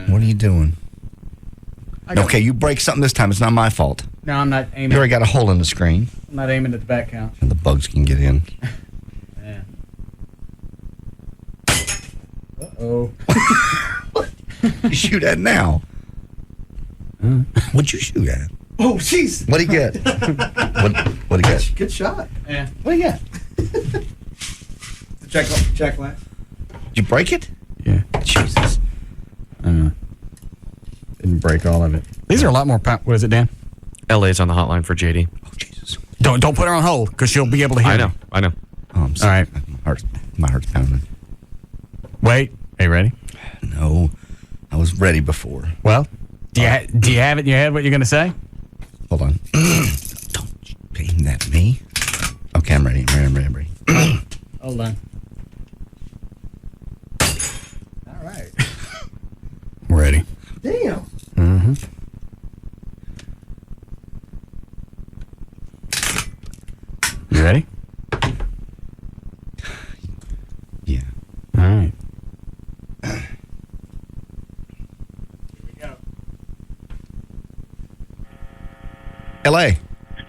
What are you doing? Okay, you break something this time. It's not my fault. No, I'm not aiming. You already got a hole in the screen. I'm not aiming at the back couch. And the bugs can get in. Yeah. Uh-oh. You shoot at now. What'd you shoot at? Oh, jeez. What'd he get? What'd he get? Good shot. Yeah. What'd he get? Check line. Did you break it? Yeah. Jesus. Didn't break all of it. These are a lot more. What is it, Dan? LA's on the hotline for JD. Oh, Jesus. Don't put her on hold because she'll be able to hear. I know. Oh, I'm sorry. All right. My heart's pounding. Wait. Are you ready? No. I was ready before. Well, do you have it in your head what you're going to say? Hold on. Don't aim that at me. Okay, I'm ready. I'm ready. Hold on. All right. We're ready. Damn. Mm-hmm. You ready? Yeah. All right. LA.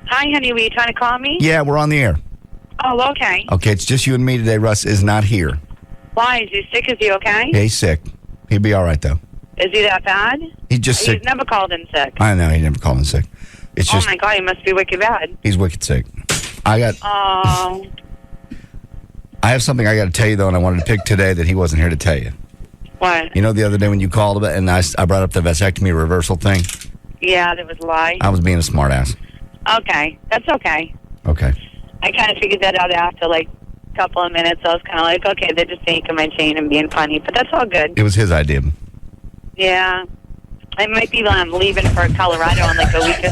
Hi, honey. Were you trying to call me? Yeah, we're on the air. Oh, okay. Okay, it's just you and me today. Russ is not here. Why? Is he sick? Is he okay? Yeah, he's sick. He'll be all right, though. Is he that bad? He's just sick. He's never called in sick. I know, he never called in sick. It's just, oh, my God. He must be wicked bad. he's wicked sick. Oh. I have something I got to tell you, though, and I wanted to pick today that he wasn't here to tell you. What? You know the other day when you called about and I brought up the vasectomy reversal thing? Yeah, that was a lie. I was being a smart ass. Okay. That's okay. Okay. I kind of figured that out after, like, a couple of minutes. I was kind of like, okay, they're just taking my chain and being funny. But that's all good. It was his idea. Yeah. I might be leaving for Colorado in like a week.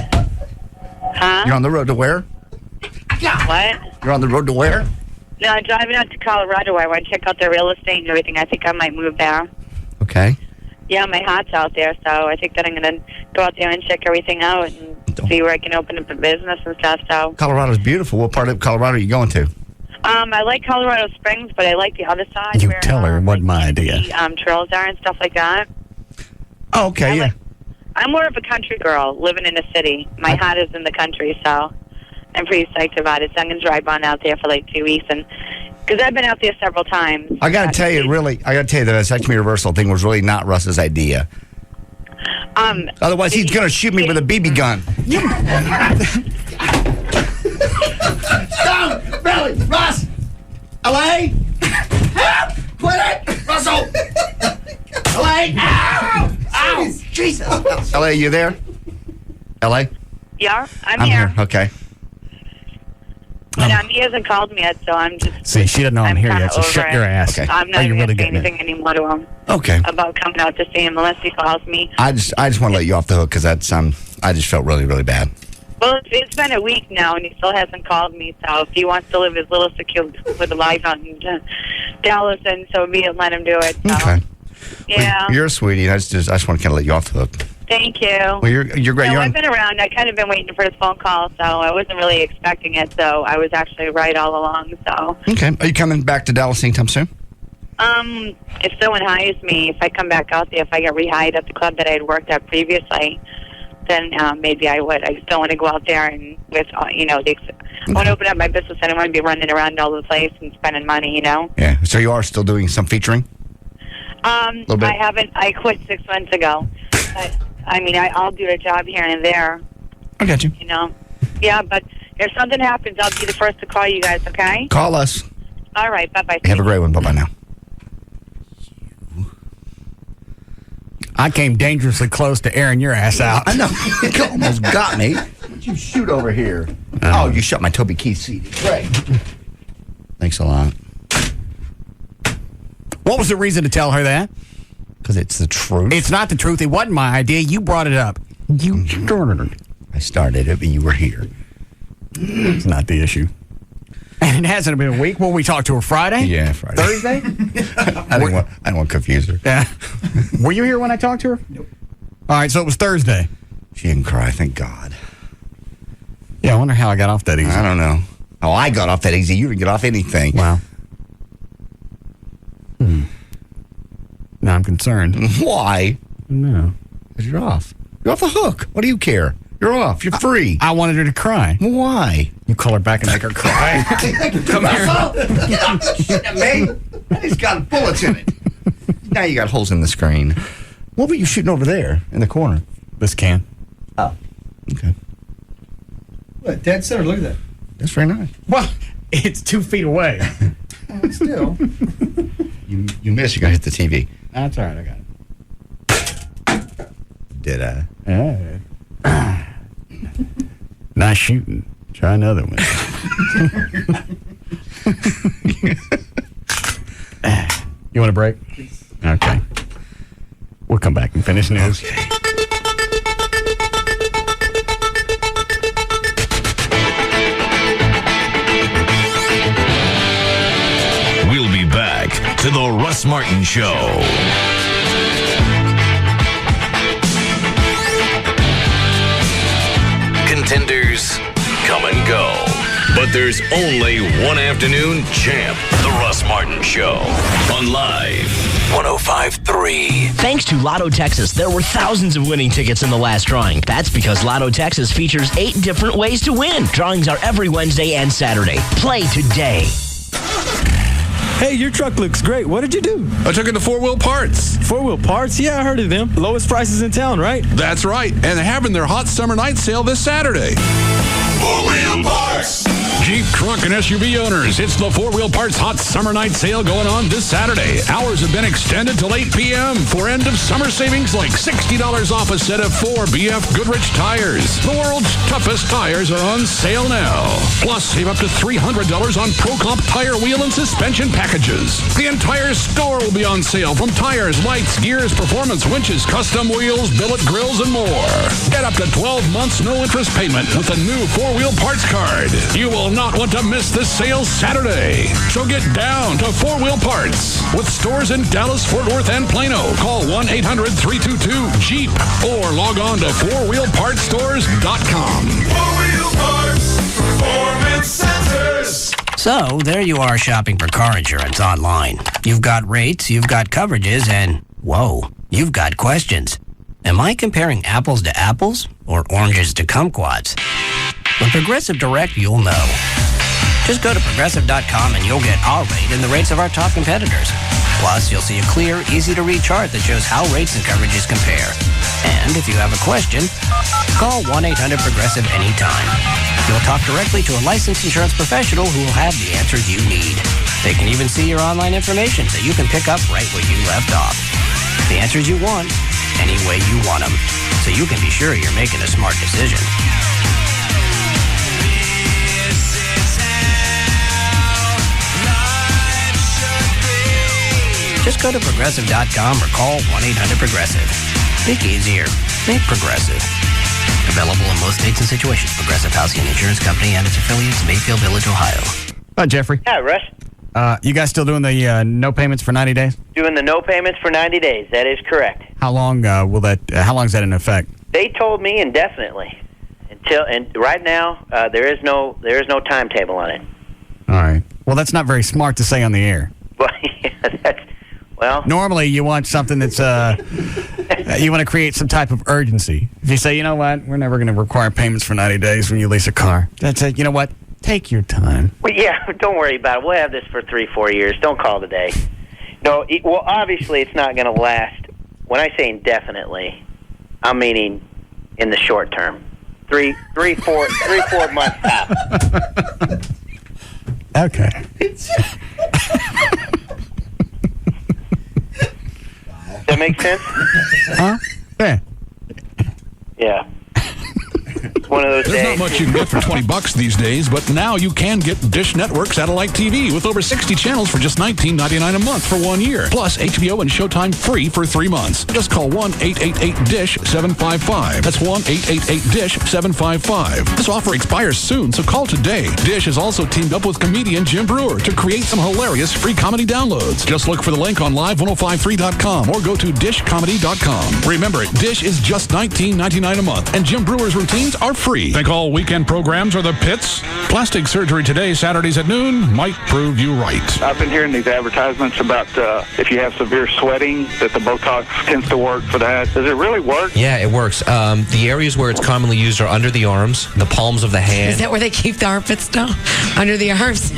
Huh? You're on the road to where? What? You're on the road to where? No, I'm driving out to Colorado. I want to check out their real estate and everything. I think I might move there. Okay. Yeah, my heart's out there, so I think that I'm going to go out there and check everything out and see where I can open up a business and stuff. So Colorado's beautiful. What part of Colorado are you going to? I like Colorado Springs, but I like the other side. You where, tell her it wasn't my idea. The trails are and stuff like that. Oh, okay, yeah. I'm more of a country girl living in a city. My heart is in the country, so I'm pretty psyched about it. So I'm going to drive on out there for like 2 weeks, and because I've been out there several times. I got to tell you, the vasectomy reversal thing was really not Russ's idea. Otherwise, he's going to shoot me with a BB gun. Stop! Billy! Russ! LA! Help! Quit it! Russell! LA! Ow! Ow! Jesus! LA, you there? LA? Yeah, I'm here. Okay. But he hasn't called me yet, so I'm just... See, she doesn't know I'm here yet, so shut your ass. Okay. I'm not even going to say anything anymore to him. Okay. About coming out to see him unless he calls me. I just want to let you off the hook because that's I just felt really, really bad. Well, it's been a week now, and he still hasn't called me. So if he wants to live his little secure with a life out in Dallas, then so be it. Let him do it. So. Okay. Yeah. Well, you're a sweetie. I just want to kind of let you off the hook. Thank you. Well, you're great. No, I've been around. I kind of been waiting for his phone call, so I wasn't really expecting it. So I was actually right all along. So. Okay. Are you coming back to Dallas anytime soon? If someone hires me, if I come back out there, if I get rehired at the club that I had worked at previously, then maybe I would. I still want to go out there and with, I want to open up my business. I don't want to be running around all the place and spending money, Yeah. So you are still doing some featuring? I haven't. I quit 6 months ago. But, I'll do a job here and there. I got you. Yeah, but if something happens, I'll be the first to call you guys, okay? Call us. All right. Bye-bye. Have a great one. Bye-bye now. I came dangerously close to airing your ass out. I know. You almost got me. What'd you shoot over here? Oh, you shot my Toby Keith CD. Great. Thanks a lot. What was the reason to tell her that? Because it's the truth. It's not the truth. It wasn't my idea. You brought it up. You started it. I started it, but you were here. It's not the issue. And it hasn't been a week. Will we talk to her Friday? Yeah, Friday. Thursday? I don't want to confuse her. Yeah. Were you here when I talked to her? Nope. All right, so it was Thursday. She didn't cry, thank God. Yeah, I wonder how I got off that easy. I don't know. Oh, I got off that easy. You didn't get off anything. Wow. Now I'm concerned. Why? No. Because you're off. You're off the hook. What do you care? You're off. You're free. I wanted her to cry. Why? You call her back and make her cry. Come here. Get off the shit at me. It's got bullets in it. Now you got holes in the screen. What were you shooting over there in the corner? This can. Oh. Okay. What, dead center? Look at that. That's very nice. Well, It's 2 feet away. Still. You miss, you're going to hit the TV. That's all right, I got it. Did I? Nice shooting. Try another one. You want a break? Okay. We'll come back and finish news. Okay. We'll be back to the Russ Martin Show. Contenders come and go, but there's only one afternoon champ. The Russ Martin Show on Live 105.3. Thanks to Lotto Texas, there were thousands of winning tickets in the last drawing. That's because Lotto Texas features 8 different ways to win. Drawings are every Wednesday and Saturday. Play today. Hey, your truck looks great. What did you do? I took it to 4 Wheel Parts. 4 Wheel Parts? Yeah, I heard of them. Lowest prices in town, right? That's right. And they're having their hot summer night sale this Saturday. 4 Wheel Parts. Jeep, truck, and SUV owners, it's the 4 Wheel Parts Hot Summer Night Sale going on this Saturday. Hours have been extended till 8 p.m. for end-of-summer savings like $60 off a set of 4 BF Goodrich tires. The world's toughest tires are on sale now. Plus, save up to $300 on Pro-Comp tire, wheel, and suspension packages. The entire store will be on sale, from tires, lights, gears, performance, winches, custom wheels, billet grills, and more. Get up to 12 months no-interest payment with the new 4 Wheel Parts card. You will not want to miss this sale Saturday. So get down to 4 Wheel Parts. With stores in Dallas, Fort Worth, and Plano, call 1-800-322-JEEP or log on to 4wheelpartsstores.com. 4 Wheel Parts Performance Centers. So, there you are shopping for car insurance online. You've got rates, you've got coverages, and whoa, you've got questions. Am I comparing apples to apples or oranges to kumquats? With Progressive Direct, you'll know. Just go to Progressive.com and you'll get our rate and the rates of our top competitors. Plus, you'll see a clear, easy-to-read chart that shows how rates and coverages compare. And if you have a question, call 1-800-PROGRESSIVE anytime. You'll talk directly to a licensed insurance professional who will have the answers you need. They can even see your online information so you can pick up right where you left off. The answers you want, any way you want them, so you can be sure you're making a smart decision. Just go to Progressive.com or call 1-800-PROGRESSIVE. Think easier. Think Progressive. Available in most states and situations. Progressive Housing and Insurance Company and its affiliates, Mayfield Village, Ohio. Hi, Jeffrey. Hi, Russ. You guys still doing the no payments for 90 days? Doing the no payments for 90 days. That is correct. How long will that? How long is that in effect? They told me indefinitely. And right now there is no timetable on it. All right. Well, that's not very smart to say on the air. Well, normally you want something that's you want to create some type of urgency. If you say, you know what, we're never going to require payments for 90 days when you lease a car. That's it. You know what? Take your time. Well, yeah, don't worry about it. We'll have this for 3-4 years. Don't call today. No, well, obviously it's not going to last. When I say indefinitely, I'm meaning in the short term. 3, 4 months out. Okay. Does that make sense? Huh? Yeah. Yeah. It's one of those There's days. not much you can get for $20 these days, but now you can get Dish Network satellite TV with over 60 channels for just $19.99 a month for 1 year. Plus HBO and Showtime free for 3 months. Just call 1-888-DISH-755. That's 1-888-DISH-755. This offer expires soon, so call today. Dish has also teamed up with comedian Jim Brewer to create some hilarious free comedy downloads. Just look for the link on live1053.com or go to dishcomedy.com. Remember, Dish is just $19.99 a month, and Jim Brewer's routines are free. Think all weekend programs are the pits? Plastic surgery today, Saturdays at noon, might prove you right. I've been hearing these advertisements about if you have severe sweating, that the Botox tends to work for that. Does it really work? Yeah, it works. The areas where it's commonly used are under the arms, the palms of the hand. Is that where they keep the armpits now? Under the arms?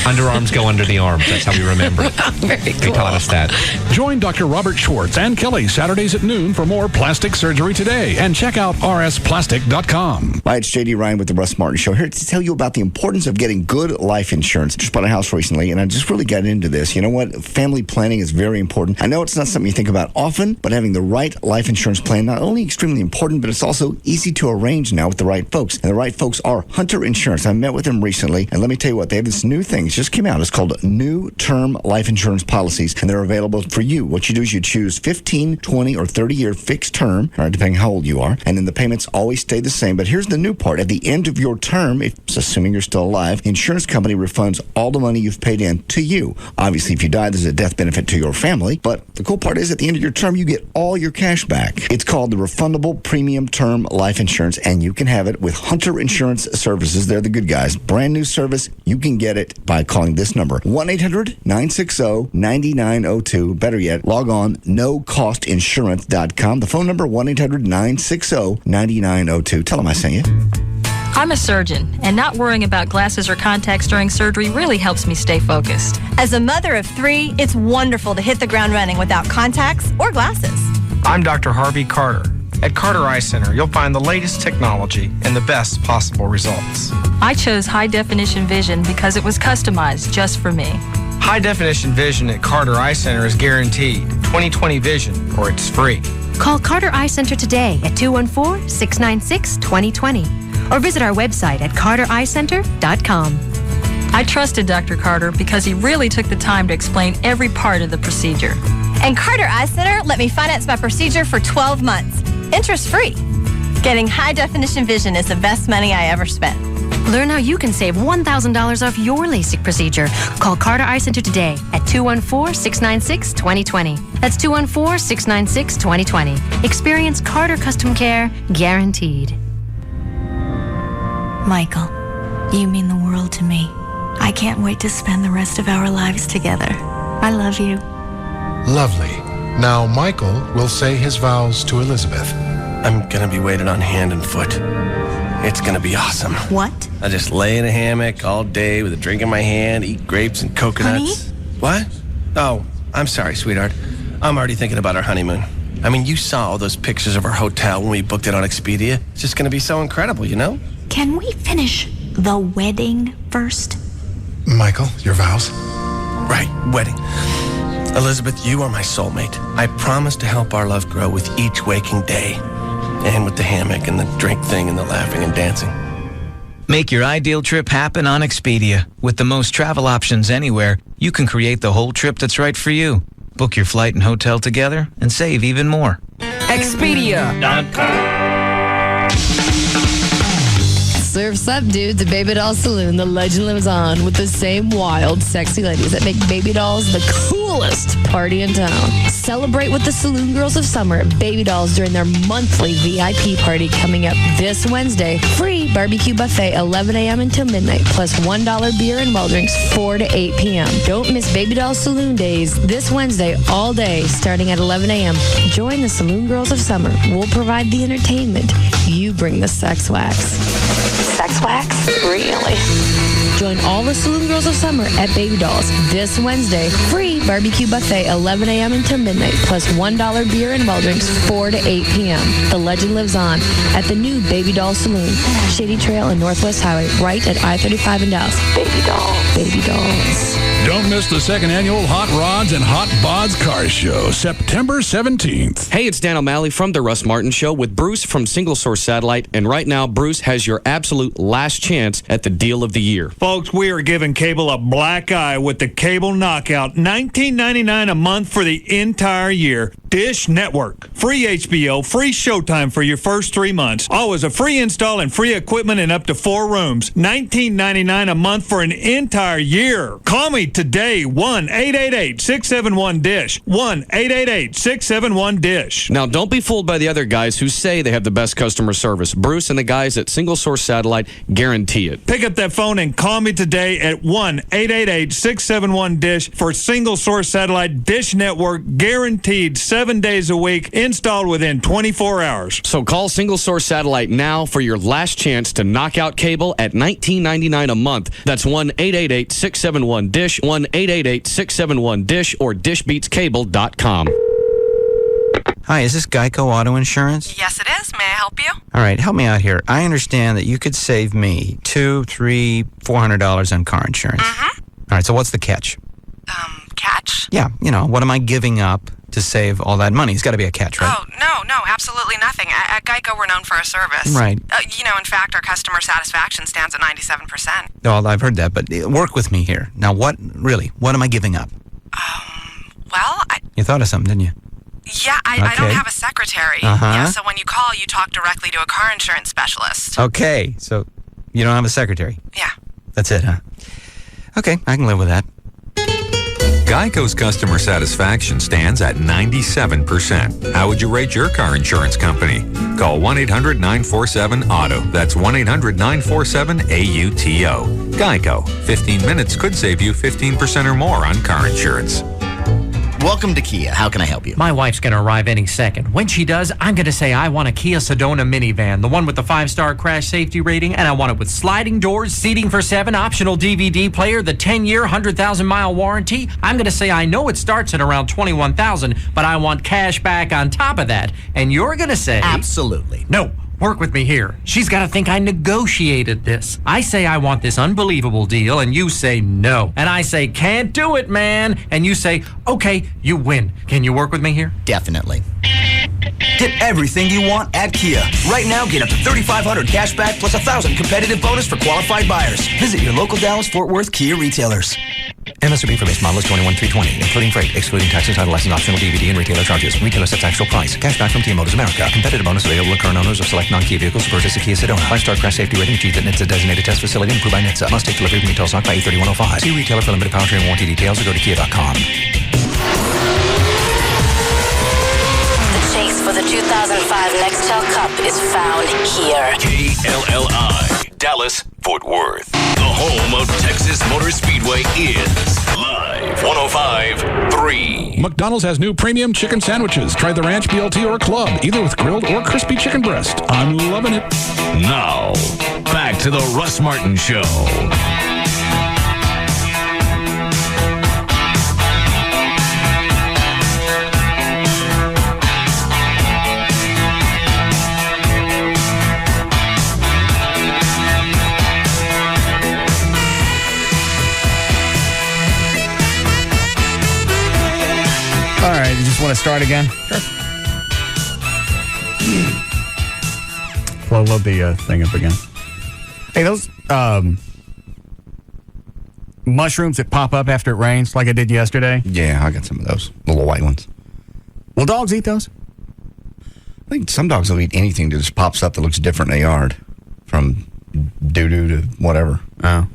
Underarms go under the arms. That's how we remember it. Very They cool. taught us that. Join Dr. Robert Schwartz and Kelly Saturdays at noon for more plastic surgery today. And check out rsplastic.com. KLLI.com. Hi, it's JD Ryan with the Russ Martin Show, here to tell you about the importance of getting good life insurance. Just bought a house recently, and I just really got into this. You know what? Family planning is very important. I know it's not something you think about often, but having the right life insurance plan, not only extremely important, but it's also easy to arrange now with the right folks. And the right folks are Hunter Insurance. I met with them recently, and let me tell you what, they have this new thing. It just came out. It's called New Term Life Insurance Policies, and they're available for you. What you do is you choose 15, 20, or 30-year fixed term, all right, depending how old you are, and then the payments always stay the same. But here's the new part. At the end of your term, it's assuming you're still alive, the insurance company refunds all the money you've paid in to you. Obviously, if you die, there's a death benefit to your family, but the cool part is at the end of your term, you get all your cash back. It's called the Refundable Premium Term Life Insurance, and you can have it with Hunter Insurance Services. They're the good guys. Brand new service. You can get it by calling this number, 1-800-960-9902. Better yet, log on nocostinsurance.com. The phone number, 1-800-960-9902. Tell them I sent you. I'm a surgeon, and not worrying about glasses or contacts during surgery really helps me stay focused. As a mother of 3, it's wonderful to hit the ground running without contacts or glasses. I'm Dr. Harvey Carter. At Carter Eye Center, you'll find the latest technology and the best possible results. I chose high-definition vision because it was customized just for me. High-definition vision at Carter Eye Center is guaranteed 20/20 vision, or it's free. Call Carter Eye Center today at 214-696-2020 or visit our website at cartereyecenter.com. I trusted Dr. Carter because he really took the time to explain every part of the procedure. And Carter Eye Center let me finance my procedure for 12 months, interest-free. Getting high-definition vision is the best money I ever spent. Learn how you can save $1,000 off your LASIK procedure. Call Carter Eye Center today at 214-696-2020. That's 214-696-2020. Experience Carter Custom Care, guaranteed. Michael, you mean the world to me. I can't wait to spend the rest of our lives together. I love you. Lovely. Now Michael will say his vows to Elizabeth. I'm gonna be waited on hand and foot. It's gonna be awesome. What? I just lay in a hammock all day with a drink in my hand, eat grapes and coconuts. Honey? What? Oh, I'm sorry, sweetheart. I'm already thinking about our honeymoon. I mean, you saw all those pictures of our hotel when we booked it on Expedia. It's just gonna be so incredible, you know? Can we finish the wedding first? Michael, your vows? Right, wedding. Elizabeth, you are my soulmate. I promise to help our love grow with each waking day. And with the hammock and the drink thing and the laughing and dancing. Make your ideal trip happen on Expedia. With the most travel options anywhere, you can create the whole trip that's right for you. Book your flight and hotel together and save even more. Expedia.com. Surf's up, dudes, at Baby Doll Saloon. The legend lives on with the same wild, sexy ladies that make baby dolls the coolest party in town. Celebrate with the Saloon Girls of Summer at Baby Dolls during their monthly VIP party coming up this Wednesday. Free barbecue buffet 11 a.m. until midnight, plus $1 beer and well drinks 4 to 8 p.m. Don't miss Baby Doll Saloon Days this Wednesday all day, starting at 11 a.m. Join the Saloon Girls of Summer. We'll provide the entertainment. You bring the sex wax. Sex wax? Really? Join all the Saloon Girls of Summer at Baby Dolls this Wednesday. Free barbecue buffet 11 a.m. until midnight, plus $1 beer and well drinks 4 to 8 p.m. The legend lives on at the new Baby Doll Saloon, Shady Trail and Northwest Highway, right at I-35 in Dallas. Baby Dolls. Baby Dolls. Don't miss the second annual Hot Rods and Hot Bods Car Show, September 17th. Hey, it's Dan O'Malley from The Russ Martin Show with Bruce from Single Source Satellite. And right now, Bruce has your absolute last chance at the deal of the year. Folks, we are giving cable a black eye with the Cable Knockout. $19.99 a month for the entire year. Dish Network. Free HBO, free Showtime for your first 3 months. Always a free install and free equipment in up to 4 rooms. $19.99 a month for an entire year. Call me today, 1-888-671-DISH. 1-888-671-DISH. Now, don't be fooled by the other guys who say they have the best customer service. Bruce and the guys at Single Source Satellite guarantee it. Pick up that phone and call me today at 1-888-671-DISH for Single Source Satellite Dish Network, guaranteed 7 days a week, installed within 24 hours. So call Single Source Satellite now for your last chance to knock out cable at $19.99 a month. That's 1-888-671-DISH, 1-888-671-DISH, or dishbeatscable.com. Hi, is this Geico Auto Insurance? Yes, it is. May I help you? All right, help me out here. I understand that you could save me $200, $300, $400 on car insurance. Mm-hmm. All right, so what's the catch? Catch? Yeah, what am I giving up to save all that money? It's got to be a catch, right? Oh, no, absolutely nothing. At Geico, we're known for our service. Right. In fact, our customer satisfaction stands at 97%. Well, I've heard that, but work with me here. Now, what am I giving up? You thought of something, didn't you? Yeah, I don't have a secretary. Uh-huh. Yeah, so when you call, you talk directly to a car insurance specialist. Okay, so you don't have a secretary? Yeah. That's it, huh? Okay, I can live with that. Geico's customer satisfaction stands at 97%. How would you rate your car insurance company? Call 1-800-947-AUTO. That's 1-800-947-AUTO. Geico. 15 minutes could save you 15% or more on car insurance. Welcome to Kia. How can I help you? My wife's going to arrive any second. When she does, I'm going to say I want a Kia Sedona minivan, the one with the 5-star crash safety rating, and I want it with sliding doors, seating for 7, optional DVD player, the 10-year, 100,000-mile warranty. I'm going to say I know it starts at around $21,000, but I want cash back on top of that. And you're going to say... Absolutely. No. Work with me here. She's got to think I negotiated this. I say I want this unbelievable deal, and you say no. And I say, can't do it, man. And you say, okay, you win. Can you work with me here? Definitely. Get everything you want at Kia. Right now, get up to $3,500 cash back plus $1,000 competitive bonus for qualified buyers. Visit your local Dallas-Fort Worth Kia retailers. MSRP for base model is $21,320, including freight, excluding taxes, title, license, optional DVD, and retailer charges. Retailer sets actual price. Cashback from Kia Motors America. Competitive bonus available to current owners of select non-Kia vehicles to purchase a Kia Sedona. 5-star crash safety rating achieved at NHTSA designated test facility and approved by NHTSA. Must take delivery from retail stock by 8/31/05. See retailer for limited powertrain warranty details or go to kia.com. The chase for the 2005 Nextel Cup is found here. KLLI, Dallas, Fort Worth. The home of Texas Motor Speedway is Live 105.3. McDonald's has new premium chicken sandwiches. Try the Ranch, BLT, or Club, either with grilled or crispy chicken breast. I'm loving it. Now, back to the Russ Martin Show. All right, you just want to start again? Sure. Well, load the thing up again. Hey, those mushrooms that pop up after it rains, like I did yesterday. Yeah, I got some of those. The little white ones. Will dogs eat those? I think some dogs will eat anything that just pops up that looks different in the yard. From doo-doo to whatever. Oh.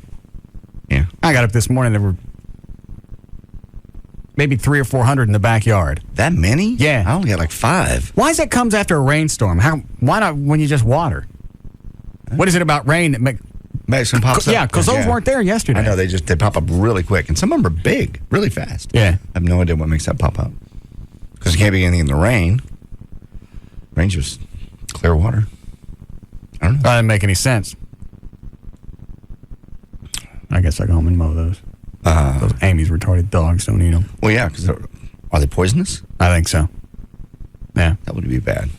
Yeah. I got up this morning, there were maybe 300 or 400 in the backyard. That many? Yeah. I only got like 5. Why is that comes after a rainstorm? Why not when you just water? What is it about rain that makes them pop up? Yeah, because those weren't there yesterday. I know, they pop up really quick. And some of them are big, really fast. Yeah. I have no idea what makes that pop up. Because it can't be anything in the rain. Rain's just clear water. I don't know. That didn't make any sense. I guess I go home and mow those. Those Amy's retarded dogs don't eat them. Well, yeah, because are they poisonous? I think so. Yeah. That would be bad.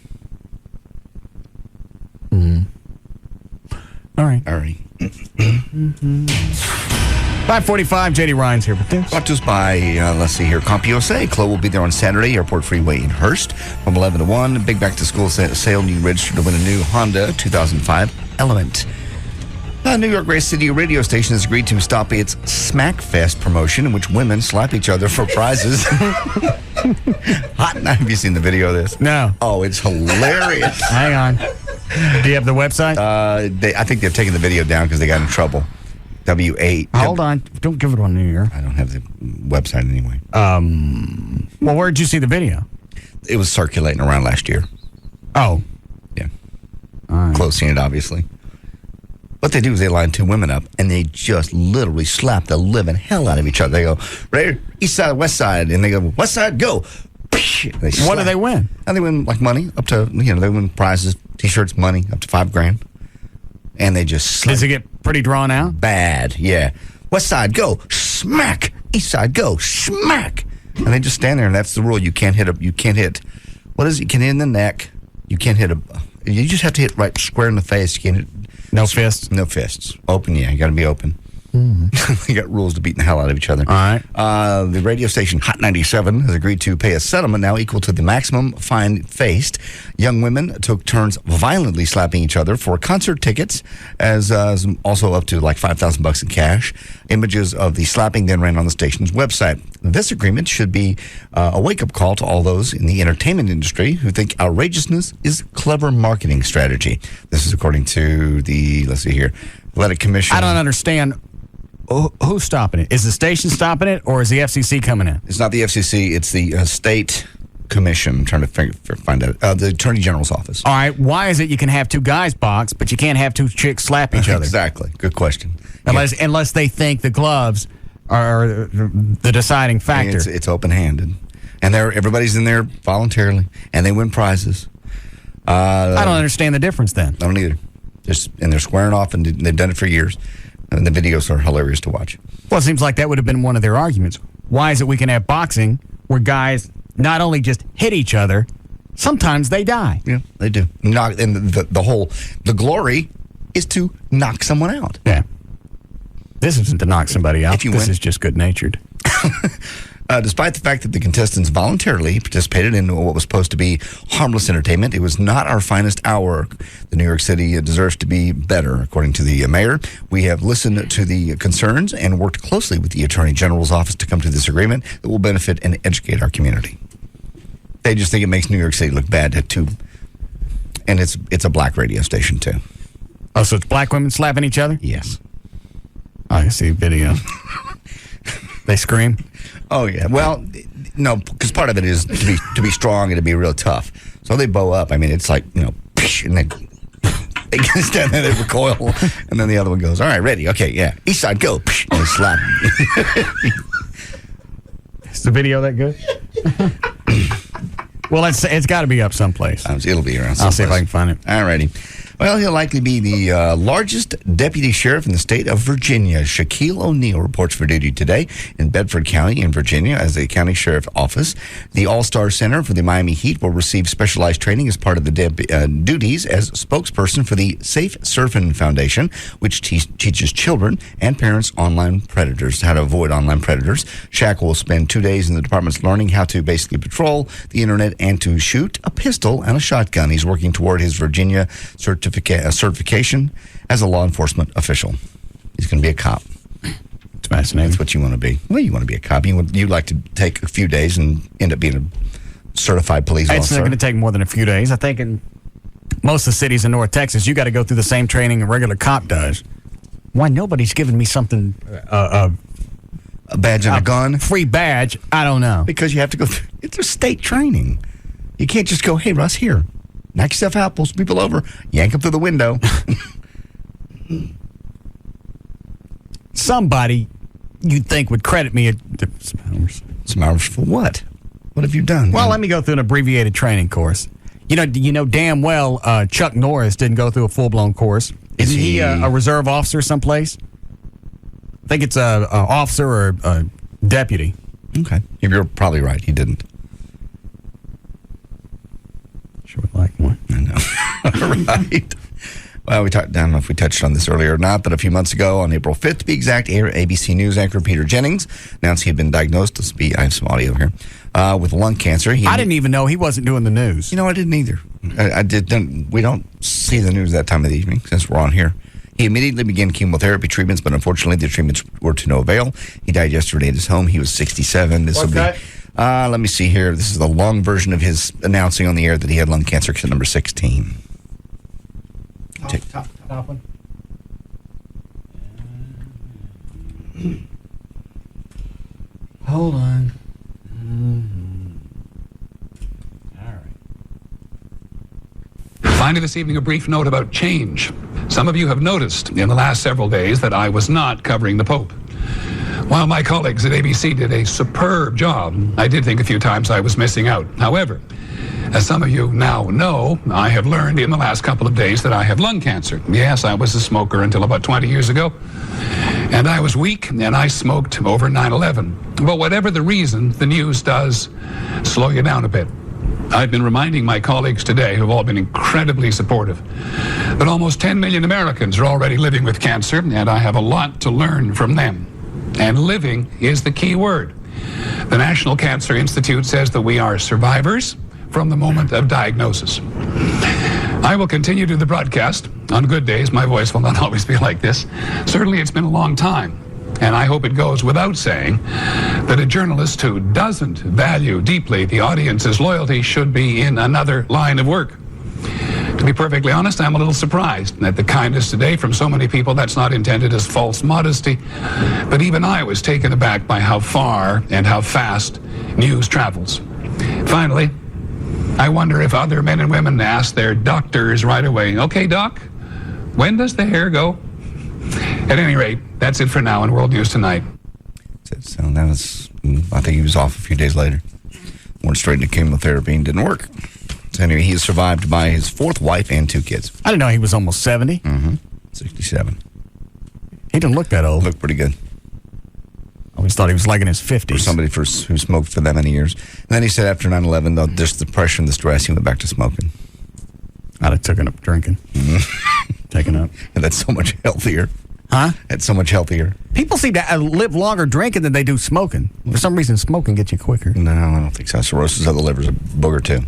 Mm. All right. 5:45, JD Ryan's here. Brought to us by, let's see here, CompUSA. Chloe will be there on Saturday, Airport Freeway in Hurst from 11 to 1. Big back-to-school sale. You registered to win a new Honda 2005 Element. New York Race City radio station has agreed to stop its Smack Fest promotion in which women slap each other for prizes. Have you seen the video of this? No. Oh, it's hilarious. Hang on. Do you have the website? I think they've taken the video down because they got in trouble. W8. Hold on. Don't give it on New Year. I don't have the website anyway. Well, where did you see the video? It was circulating around last year. Oh. Yeah. All right. Close seen it, obviously. What they do is they line 2 women up, and they just literally slap the living hell out of each other. They go, right, east side, west side, and they go, west side, go. What do they win? And they win, like, money up to, they win prizes, T-shirts, money, up to $5,000. And they just slap. Does it get pretty drawn out? Bad, yeah. West side, go, smack. East side, go, smack. And they just stand there, and that's the rule. You can't hit What is it? You can hit in the neck. You can't hit you just have to hit right square in the face. You can't hit. No fists? No fists. Open, yeah. You got to be open. You got rules to beat the hell out of each other. All right. The radio station Hot 97 has agreed to pay a settlement now equal to the maximum fine faced. Young women took turns violently slapping each other for concert tickets, as also up to like $5,000 in cash. Images of the slapping then ran on the station's website. This agreement should be a wake-up call to all those in the entertainment industry who think outrageousness is clever marketing strategy. This is according to the, let's see here, Athletic Commission. I don't understand. Who's stopping it? Is the station stopping it, or is the FCC coming in? It's not the FCC. It's the state commission. I'm trying to find out. The Attorney General's office. All right. Why is it you can have two guys box, but you can't have two chicks slap each other? Exactly. Good question. Unless they think the gloves are the deciding factor. It's open-handed. And everybody's in there voluntarily, and they win prizes. I don't understand the difference then. I don't either. And they're squaring off, and they've done it for years. And the videos are hilarious to watch. Well, it seems like that would have been one of their arguments. Why is it we can have boxing where guys not only just hit each other, sometimes they die? Yeah, they do. And the glory is to knock someone out. Yeah. This isn't to knock somebody out. If you this win. is just good-natured. Despite the fact that the contestants voluntarily participated in what was supposed to be harmless entertainment, it was not our finest hour. The New York City deserves to be better, according to the mayor. We have listened to the concerns and worked closely with the Attorney General's office to come to this agreement that will benefit and educate our community. They just think it makes New York City look bad too. And it's a black radio station, too. Oh, so it's black women slapping each other? Yes. Oh, I see a video. They scream? Oh, yeah. Well, no, because part of it is to be strong and to be real tough. So they bow up. I mean, it's like, and then they stand there, they recoil, and then the other one goes, all right, ready, okay, yeah. East side, go. And they slap. Is the video that good? Well, it's got to be up someplace. It'll be around someplace. I'll see if I can find it. All righty. Well, he'll likely be the largest deputy sheriff in the state of Virginia. Shaquille O'Neal reports for duty today in Bedford County in Virginia as the county sheriff office. The All-Star Center for the Miami Heat will receive specialized training as part of the duties as spokesperson for the Safe Surfing Foundation, which teaches children and parents how to avoid online predators. Shaq will spend 2 days in the departments learning how to basically patrol the internet and to shoot a pistol and a shotgun. He's working toward his Virginia certification as a law enforcement official. He's going to be a cop. It's fascinating. That's what you want to be. Well, you want to be a cop. You'd like to take a few days and end up being a certified police officer. It's not going to take more than a few days. I think in most of the cities in North Texas, you got to go through the same training a regular cop does. Why nobody's giving me something, a badge and a gun? Free badge? I don't know. Because you have to go through, it's a state training. You can't just go, hey, Russ, here. Knock yourself out, pull some people over, yank them through the window. Somebody you'd think would credit me some hours. Some hours for what? What have you done? Well, let me go through an abbreviated training course. You know damn well Chuck Norris didn't go through a full-blown course. Isn't he a reserve officer someplace? I think it's a officer or a deputy. Okay. You're probably right. He didn't. Sure would like more. I know. Right. Well, I don't know if we touched on this earlier or not, but a few months ago, on April 5th to be exact, ABC News anchor Peter Jennings announced he had been diagnosed, I have some audio here, with lung cancer. I didn't even know he wasn't doing the news. You know, I didn't either. We don't see the news that time of the evening since we're on here. He immediately began chemotherapy treatments, but unfortunately the treatments were to no avail. He died yesterday at his home. He was 67. Let me see here. This is the long version of his announcing on the air that he had lung cancer, number 16. Top one. Hold on. All right. Finally, this evening, a brief note about change. Some of you have noticed in the last several days that I was not covering the Pope. While my colleagues at ABC did a superb job, I did think a few times I was missing out. However, as some of you now know, I have learned in the last couple of days that I have lung cancer. Yes, I was a smoker until about 20 years ago, and I was weak, and I smoked over 9/11. But whatever the reason, the news does slow you down a bit. I've been reminding my colleagues today, who have all been incredibly supportive, that almost 10 million Americans are already living with cancer, and I have a lot to learn from them. And living is the key word. The National Cancer Institute says that we are survivors from the moment of diagnosis. I will continue to do the broadcast. On good days, my voice will not always be like this. Certainly, it's been a long time. And I hope it goes without saying that a journalist who doesn't value deeply the audience's loyalty should be in another line of work. To be perfectly honest, I'm a little surprised at the kindness today from so many people. That's not intended as false modesty. But even I was taken aback by how far and how fast news travels. Finally, I wonder if other men and women ask their doctors right away, "Okay, Doc, when does the hair go?" At any rate, that's it for now in World News Tonight. So that was, I think he was off a few days later. Went straight into chemotherapy and didn't work. So anyway, he is survived by his fourth wife and 2 kids. I didn't know he was almost 70. Mm-hmm. 67. He didn't look that old. Looked pretty good. I always thought he was like in his 50s. For somebody who smoked for that many years. And then he said after 9/11, though, just the pressure and the stress, he went back to smoking. I'd have taken up drinking. Taken up. And that's so much healthier. Huh? That's so much healthier. People seem to live longer drinking than they do smoking. For some reason, smoking gets you quicker. No, I don't think so. Cirrhosis of the liver is a booger, too.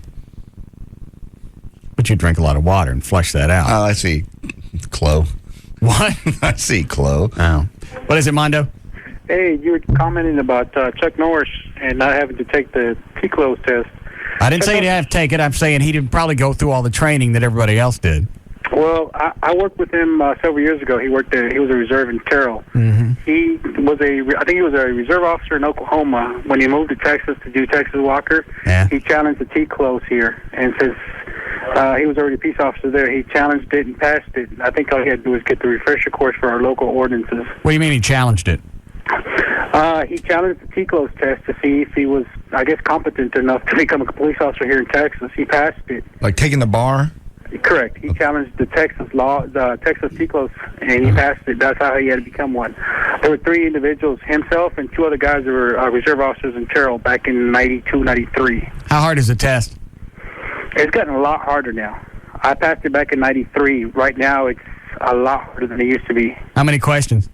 But you drink a lot of water and flush that out. Oh, I see. Clo. What? I see, Clo. Oh. What is it, Mondo? Hey, you were commenting about Chuck Norris and not having to take the T-close test. I didn't say he didn't have to take it. I'm saying he didn't probably go through all the training that everybody else did. Well, I worked with him several years ago. He was a reserve in Terrell. Mm-hmm. I think he was a reserve officer in Oklahoma. When he moved to Texas to do Texas Walker, he challenged the T-close here. And since he was already a peace officer there, he challenged it and passed it. I think all he had to do was get the refresher course for our local ordinances. What do you mean he challenged it? He challenged the T-close test to see if he was, I guess, competent enough to become a police officer here in Texas. He passed it. Like taking the bar? Correct. He challenged the Texas law, the Texas T-close, and he passed it. That's how he had to become one. There were 3 individuals, himself and 2 other guys that were reserve officers in Terrell back in 92, 93. How hard is the test? It's gotten a lot harder now. I passed it back in 93. Right now, it's a lot harder than it used to be. How many questions?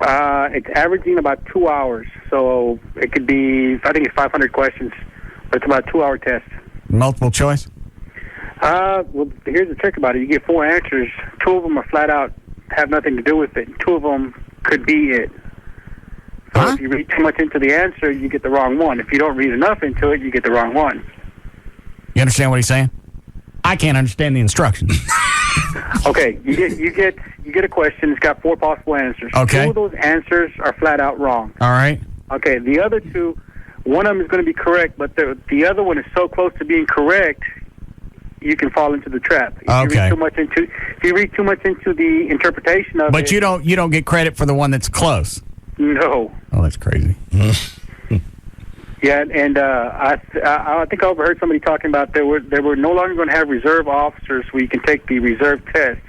It's averaging about 2 hours. So it could be, I think it's 500 questions, but it's about a 2-hour test. Multiple choice? Well, here's the trick about it. You get 4 answers. 2 of them are flat out have nothing to do with it. 2 of them could be it. So if you read too much into the answer, you get the wrong one. If you don't read enough into it, you get the wrong one. You understand what he's saying? I can't understand the instructions. Okay, you get a question. It's got 4 possible answers. Okay. 2 of those answers are flat out wrong. All right. Okay, the other 2, one of them is going to be correct, but the other one is so close to being correct, you can fall into the trap. If you read too much into the interpretation of it. But you don't get credit for the one that's close. No. Oh, that's crazy. Yeah, and I think I overheard somebody talking about they were no longer going to have reserve officers where you can take the reserve test.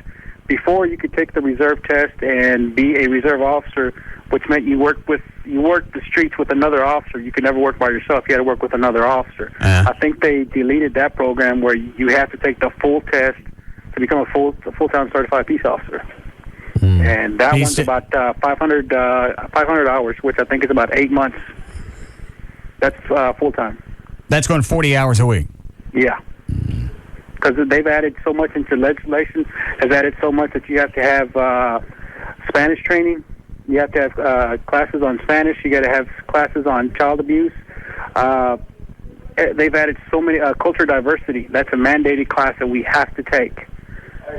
Before, you could take the reserve test and be a reserve officer, which meant you worked the streets with another officer. You could never work by yourself. You had to work with another officer. I think they deleted that program where you have to take the full test to become a full-time certified peace officer. And that one's about 500 hours, which I think is about 8 months. That's full-time. That's going 40 hours a week? Yeah. Because they've added so much into legislation, has added so much that you have to have Spanish training. You have to have classes on Spanish. You got to have classes on child abuse. They've added so many culture diversity. That's a mandated class that we have to take.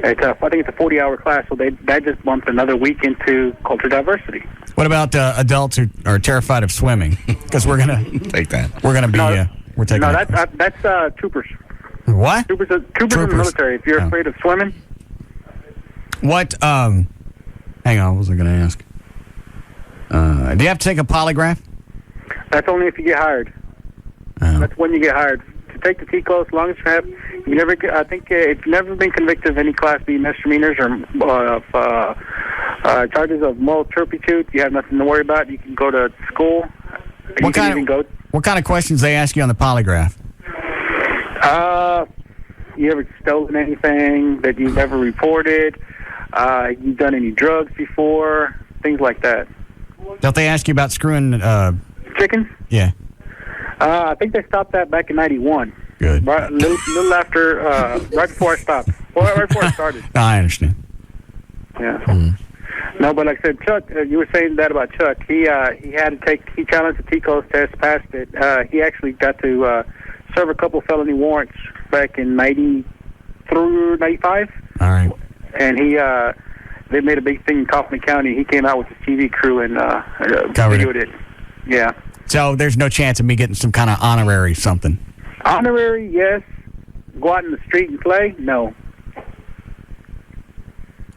I think it's a 40-hour class, so that just bumped another week into culture diversity. What about adults who are terrified of swimming? Because we're gonna take that. We're gonna be. We're taking. No, that's troopers. What? Troopers in the military. If you're afraid of swimming. What? Hang on. What was I going to ask? Do you have to take a polygraph? That's only if you get hired. That's when you get hired. To take the T-close, as long as I think if you've never been convicted of any Class B misdemeanors or charges of moral turpitude, you have nothing to worry about. You can go to school. What kind of questions they ask you on the polygraph? You ever stolen anything that you've ever reported? You've done any drugs before? Things like that. Don't they ask you about screwing Chickens? Yeah. I think they stopped that back in 91. Good. Right, little after, right before I stopped. Well, right before I started. I understand. Yeah. No, but like I said, Chuck, you were saying that about Chuck. He had to he challenged the TCOS test, passed it. He actually got to serve a couple felony warrants back in 90 through 95. All right. And they made a big thing in Kaufman County. He came out with his TV crew and videoed it. Yeah. So there's no chance of me getting some kind of honorary something. Honorary, yes. Go out in the street and play? No.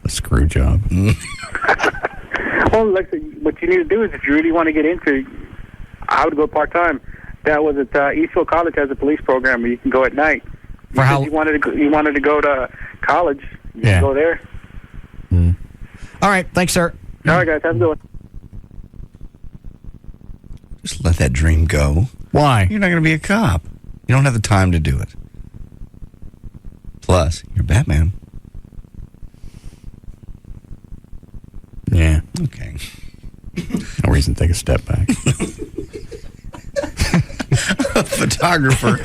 A screw job. Well, like I said, what you need to do is if you really want to get into, I would go part-time. That was at Eastfield College has a police program where you can go at night. For how? You wanted to go to college. You can go there. All right. Thanks, sir. All right, guys. Have a good one. Just let that dream go. Why? You're not going to be a cop. You don't have the time to do it. Plus, you're Batman. Yeah. Okay. No reason to take a step back. A photographer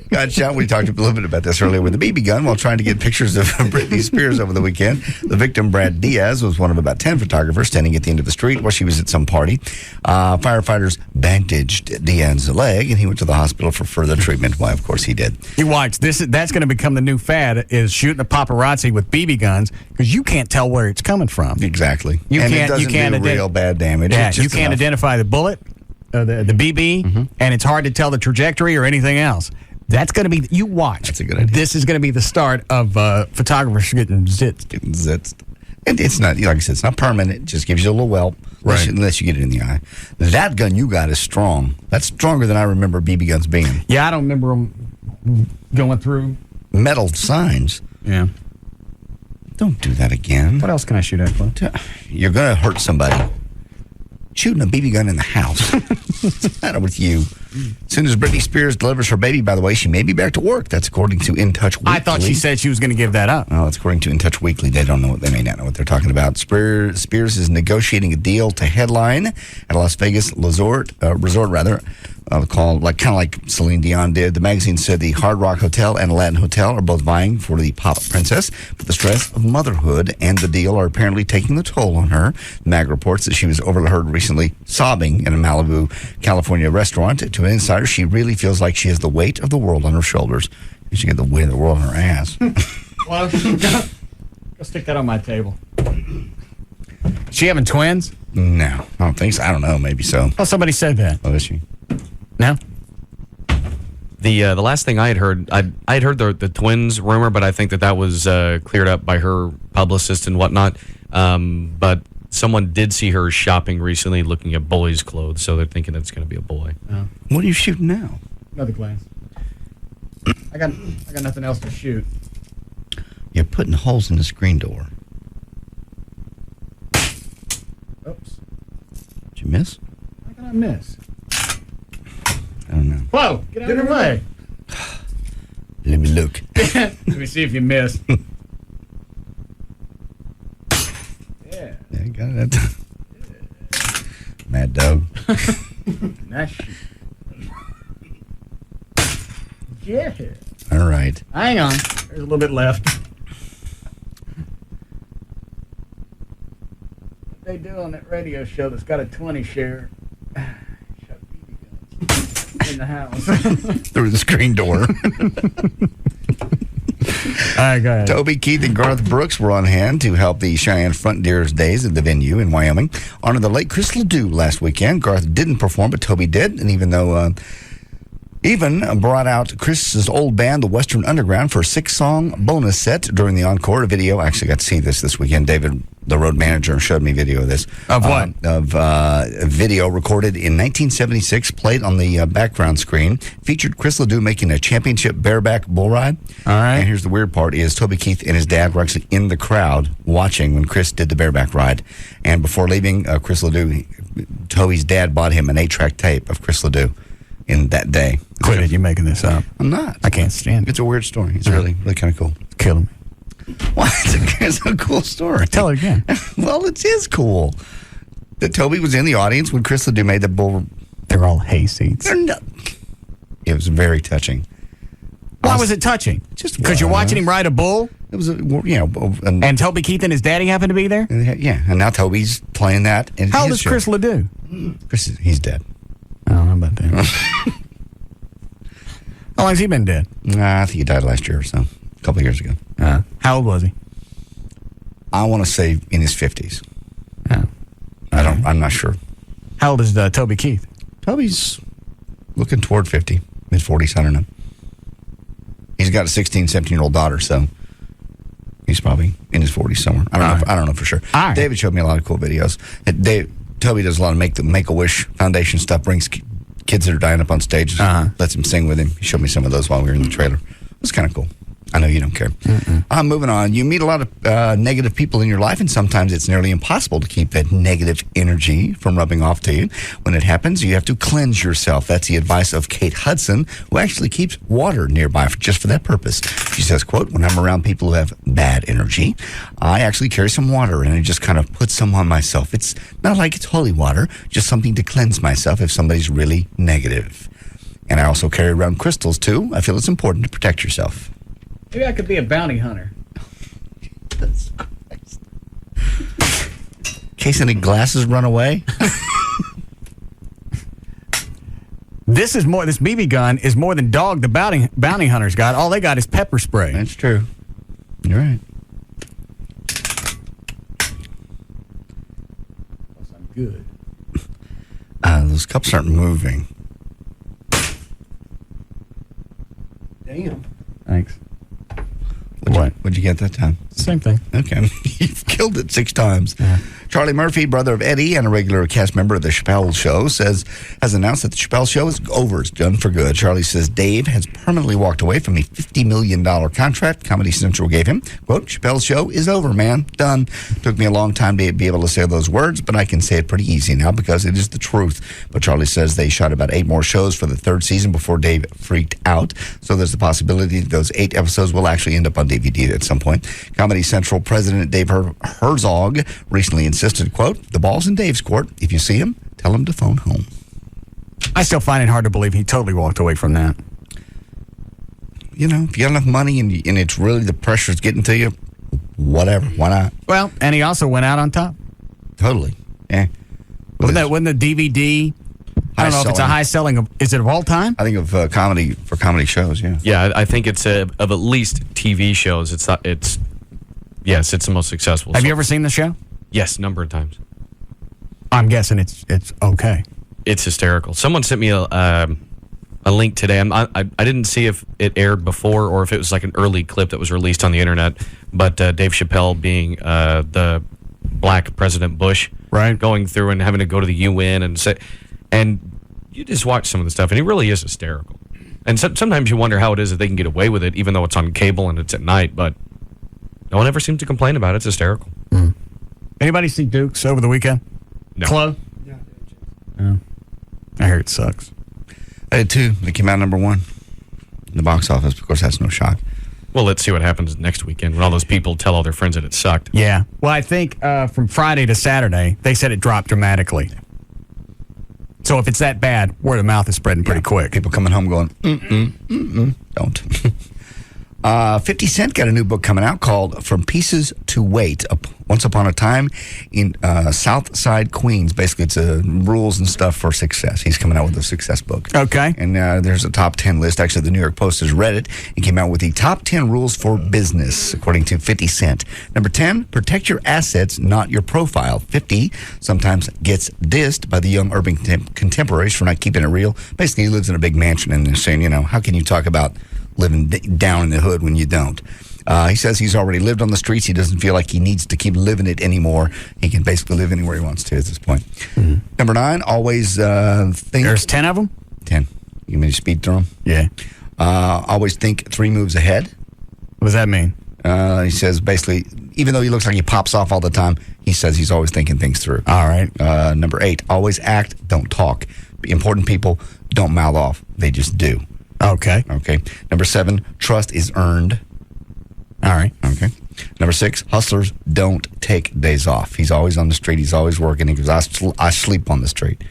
got shot. We talked a little bit about this earlier with a BB gun while trying to get pictures of Britney Spears over the weekend. The victim, Brad Diaz, was one of about 10 photographers standing at the end of the street while she was at some party. Firefighters bandaged Diaz's leg, and he went to the hospital for further treatment. Why, of course, he did. You watch. That's going to become the new fad, is shooting a paparazzi with BB guns, because you can't tell where it's coming from. Exactly. You and can't, it doesn't do real bad damage. Yeah, It's just you can't enough. identify the bullet, the BB, and it's hard to tell the trajectory or anything else. That's going to be, you watch. That's a good idea. This is going to be the start of photographers getting zitzed. And it's not, like I said, it's not permanent. It just gives you a little welt, unless you get it in the eye. That gun you got is strong. That's stronger than I remember BB guns being. Yeah, I don't remember them going through. Metal signs. Yeah. Don't do that again. What else can I shoot at, Clint? You're going to hurt somebody. Shooting a BB gun in the house. What's the matter with you? As soon as Britney Spears delivers her baby, by the way, she may be back to work. That's according to In Touch Weekly. I thought she said she was going to give that up. Oh, that's according to In Touch Weekly. They may not know what they're talking about. Spears is negotiating a deal to headline at a Las Vegas resort, called kind of like Celine Dion did. The magazine said the Hard Rock Hotel and Aladdin Hotel are both vying for the pop princess, but the stress of motherhood and the deal are apparently taking the toll on her. The mag reports that she was overheard recently sobbing in a Malibu, California restaurant. To an insider, she really feels like she has the weight of the world on her shoulders. She got the weight of the world on her ass. Well, go stick that on my table. She having twins? No, I don't think so. I don't know. Maybe so. Oh, somebody said that. Oh, is she? No? The last thing I had heard, I had heard the twins rumor, but I think that was cleared up by her publicist and whatnot. But someone did see her shopping recently looking at boys' clothes, so they're thinking it's going to be a boy. Oh. What are you shooting now? Another glass. I got nothing else to shoot. You're putting holes in the screen door. Oops. Did you miss? How can I miss? I don't know. Whoa! Get out of the way. Let me look. Let me see if you missed. Yeah. Yeah, you got it. Mad dog. Nice shoot. Yeah. All right. Hang on. There's a little bit left. What they do on that radio show that's got a 20 share? Shut BB guns in the house. Through the screen door. All right, go ahead. Toby Keith and Garth Brooks were on hand to help the Cheyenne Frontiers Days at the venue in Wyoming. Honored the late Chris Ledoux last weekend. Garth didn't perform, but Toby did. And even brought out Chris's old band, the Western Underground, for a 6-song bonus set during the encore. A video, I actually got to see this weekend. David, the road manager, showed me video of this. Of what? A video recorded in 1976, played on the background screen. Featured Chris Ledoux making a championship bareback bull ride. All right. And here's the weird part is Toby Keith and his dad were actually in the crowd watching when Chris did the bareback ride. And before leaving, Chris Ledoux, Toby's dad bought him an 8-track tape of Chris Ledoux. in that day. Quit it. You're making this up. I'm not. I can't stand it. It's a weird story. It's really kind of cool. It's killing me. Why? It's a cool story. Tell it again. Well, it is cool. That Toby was in the audience when Chris Ledoux made the bull. They're all hay seats. It was very touching. Why was it touching? Just because you're watching him ride a bull? It was, and Toby Keith and his daddy happened to be there? Yeah, and now Toby's playing that. In How old his is Chris Ledoux? He's dead. I don't know about that. How long has he been dead? I think he died last year or so, a couple of years ago. How old was he? I want to say in his 50s. I'm not sure. How old is Toby Keith? Toby's looking toward 50, mid-40s, I don't know. He's got a 16, 17-year-old daughter, so he's probably in his 40s somewhere. I don't know for sure. All right. David showed me a lot of cool videos. Toby does a lot of Make-A-Wish Foundation stuff, brings kids that are dying up on stage, lets them sing with him. He showed me some of those while we were in the trailer. It was kind of cool. I know you don't care. Moving on. You meet a lot of negative people in your life, and sometimes it's nearly impossible to keep that negative energy from rubbing off to you. When it happens, you have to cleanse yourself. That's the advice of Kate Hudson, who actually keeps water nearby just for that purpose. She says, quote, when I'm around people who have bad energy, I actually carry some water, and I just kind of put some on myself. It's not like it's holy water, just something to cleanse myself if somebody's really negative. And I also carry around crystals, too. I feel it's important to protect yourself. Maybe I could be a bounty hunter. Jesus Christ. In case any glasses run away. This BB gun is more than dog the bounty hunters got. All they got is pepper spray. That's true. You're right. I'm good. Those cups aren't moving. Damn. Thanks. What'd you get that time? Same thing. Okay. You've killed it 6 times. Yeah. Charlie Murphy, brother of Eddie and a regular cast member of the Chappelle Show, has announced that the Chappelle Show is over. It's done for good. Charlie says Dave has permanently walked away from a $50 million contract Comedy Central gave him. Quote, Chappelle's Show is over, man. Done. Took me a long time to be able to say those words, but I can say it pretty easy now because it is the truth. But Charlie says they shot about 8 more shows for the 3rd season before Dave freaked out. So there's the possibility that those 8 episodes will actually end up on DVD at some point. Comedy Central President Dave Herzog recently insisted, quote, the ball's in Dave's court. If you see him, tell him to phone home. I still find it hard to believe he totally walked away from that. You know, if you got enough money and it's really the pressure's getting to you, whatever. Why not? Well, and he also went out on top. Totally. Yeah. Wasn't the DVD? I don't know if it's a high selling. Is it of all time? I think of comedy shows. Yeah. Yeah, I think it's of at least TV shows. Yes, it's the most successful. Have you ever seen the show? Yes, a number of times. I'm guessing it's okay. It's hysterical. Someone sent me a link today. I didn't see if it aired before or if it was like an early clip that was released on the internet. But Dave Chappelle being the black President Bush, right, going through and having to go to the UN and you just watch some of the stuff, and he really is hysterical. And sometimes you wonder how it is that they can get away with it, even though it's on cable and it's at night. But no one ever seems to complain about it. It's hysterical. Mm. Anybody see Dukes over the weekend? No. Chloe? Yeah. I hear it sucks. I did too. It came out number 1 in the box office. Of course, that's no shock. Well, let's see what happens next weekend when all those people tell all their friends that it sucked. Yeah. Well, I think from Friday to Saturday, they said it dropped dramatically. So if it's that bad, word of mouth is spreading pretty quick. People coming home going, don't. 50 Cent got a new book coming out called From Pieces to Weight. Once Upon a Time in South Side, Queens. Basically, it's rules and stuff for success. He's coming out with a success book. Okay. And there's a top 10 list. Actually, the New York Post has read it and came out with the top 10 rules for business, according to 50 Cent. Number 10, protect your assets, not your profile. 50 sometimes gets dissed by the young urban contemporaries for not keeping it real. Basically, he lives in a big mansion and they're saying, how can you talk about living down in the hood when you don't? He says he's already lived on the streets. He doesn't feel like he needs to keep living it anymore. He can basically live anywhere he wants to at this point. Mm-hmm. Number 9, always think. There's 10 of them? 10. You mean to speed through them? Yeah. Always think 3 moves ahead. What does that mean? He says basically, even though he looks like he pops off all the time, he says he's always thinking things through. All right. Number 8, always act, don't talk. Important people don't mouth off. They just do. Okay. Okay. Number 7, trust is earned. All right. Okay. Number 6, hustlers don't take days off. He's always on the street. He's always working. He goes, I sleep on the street.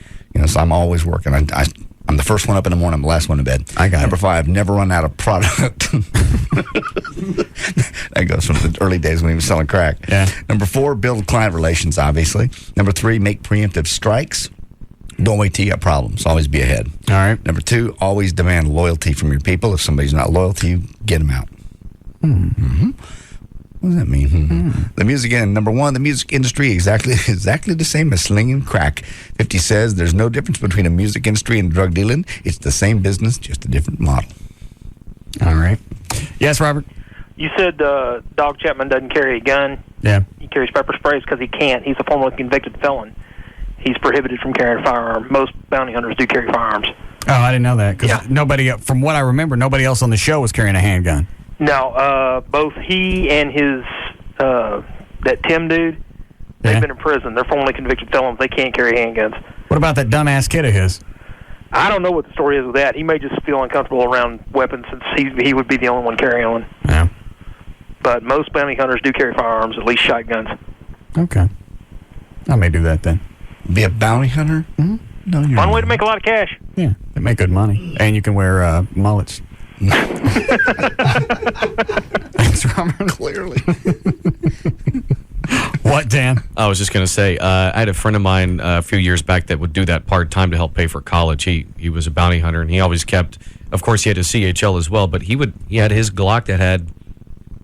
So I'm always working. I'm the first one up in the morning. I'm the last one to bed. I got Number 5, never run out of product. That goes from the early days when he was selling crack. Yeah. Number 4, build client relations, obviously. Number 3, make preemptive strikes. Don't wait till you got problems. Always be ahead. All right. Number 2, always demand loyalty from your people. If somebody's not loyal to you, get them out. Mm-hmm. What does that mean? The music end. Number 1, the music industry exactly the same as slinging crack. 50 says there's no difference between a music industry and drug dealing. It's the same business, just a different model. All right. Yes, Robert? You said Dog Chapman doesn't carry a gun. Yeah. He carries pepper sprays because he can't. He's a formerly convicted felon. He's prohibited from carrying a firearm. Most bounty hunters do carry firearms. Oh, I didn't know that. Because nobody, from what I remember, nobody else on the show was carrying a handgun. No, both he and his, that Tim dude, they've been in prison. They're formerly convicted felons. They can't carry handguns. What about that dumbass kid of his? I don't know what the story is with that. He may just feel uncomfortable around weapons since he would be the only one carrying one. Yeah. But most bounty hunters do carry firearms, at least shotguns. Okay. I may do that then. Be a bounty hunter? Mm-hmm. No, you're Fun way to make a lot of cash. Yeah, they make good money. And you can wear mullets. Thanks, Robert. Clearly. What, Dan? I was just going to say, I had a friend of mine a few years back that would do that part-time to help pay for college. He was a bounty hunter, and he always kept, of course, he had his CHL as well, but he had his Glock that had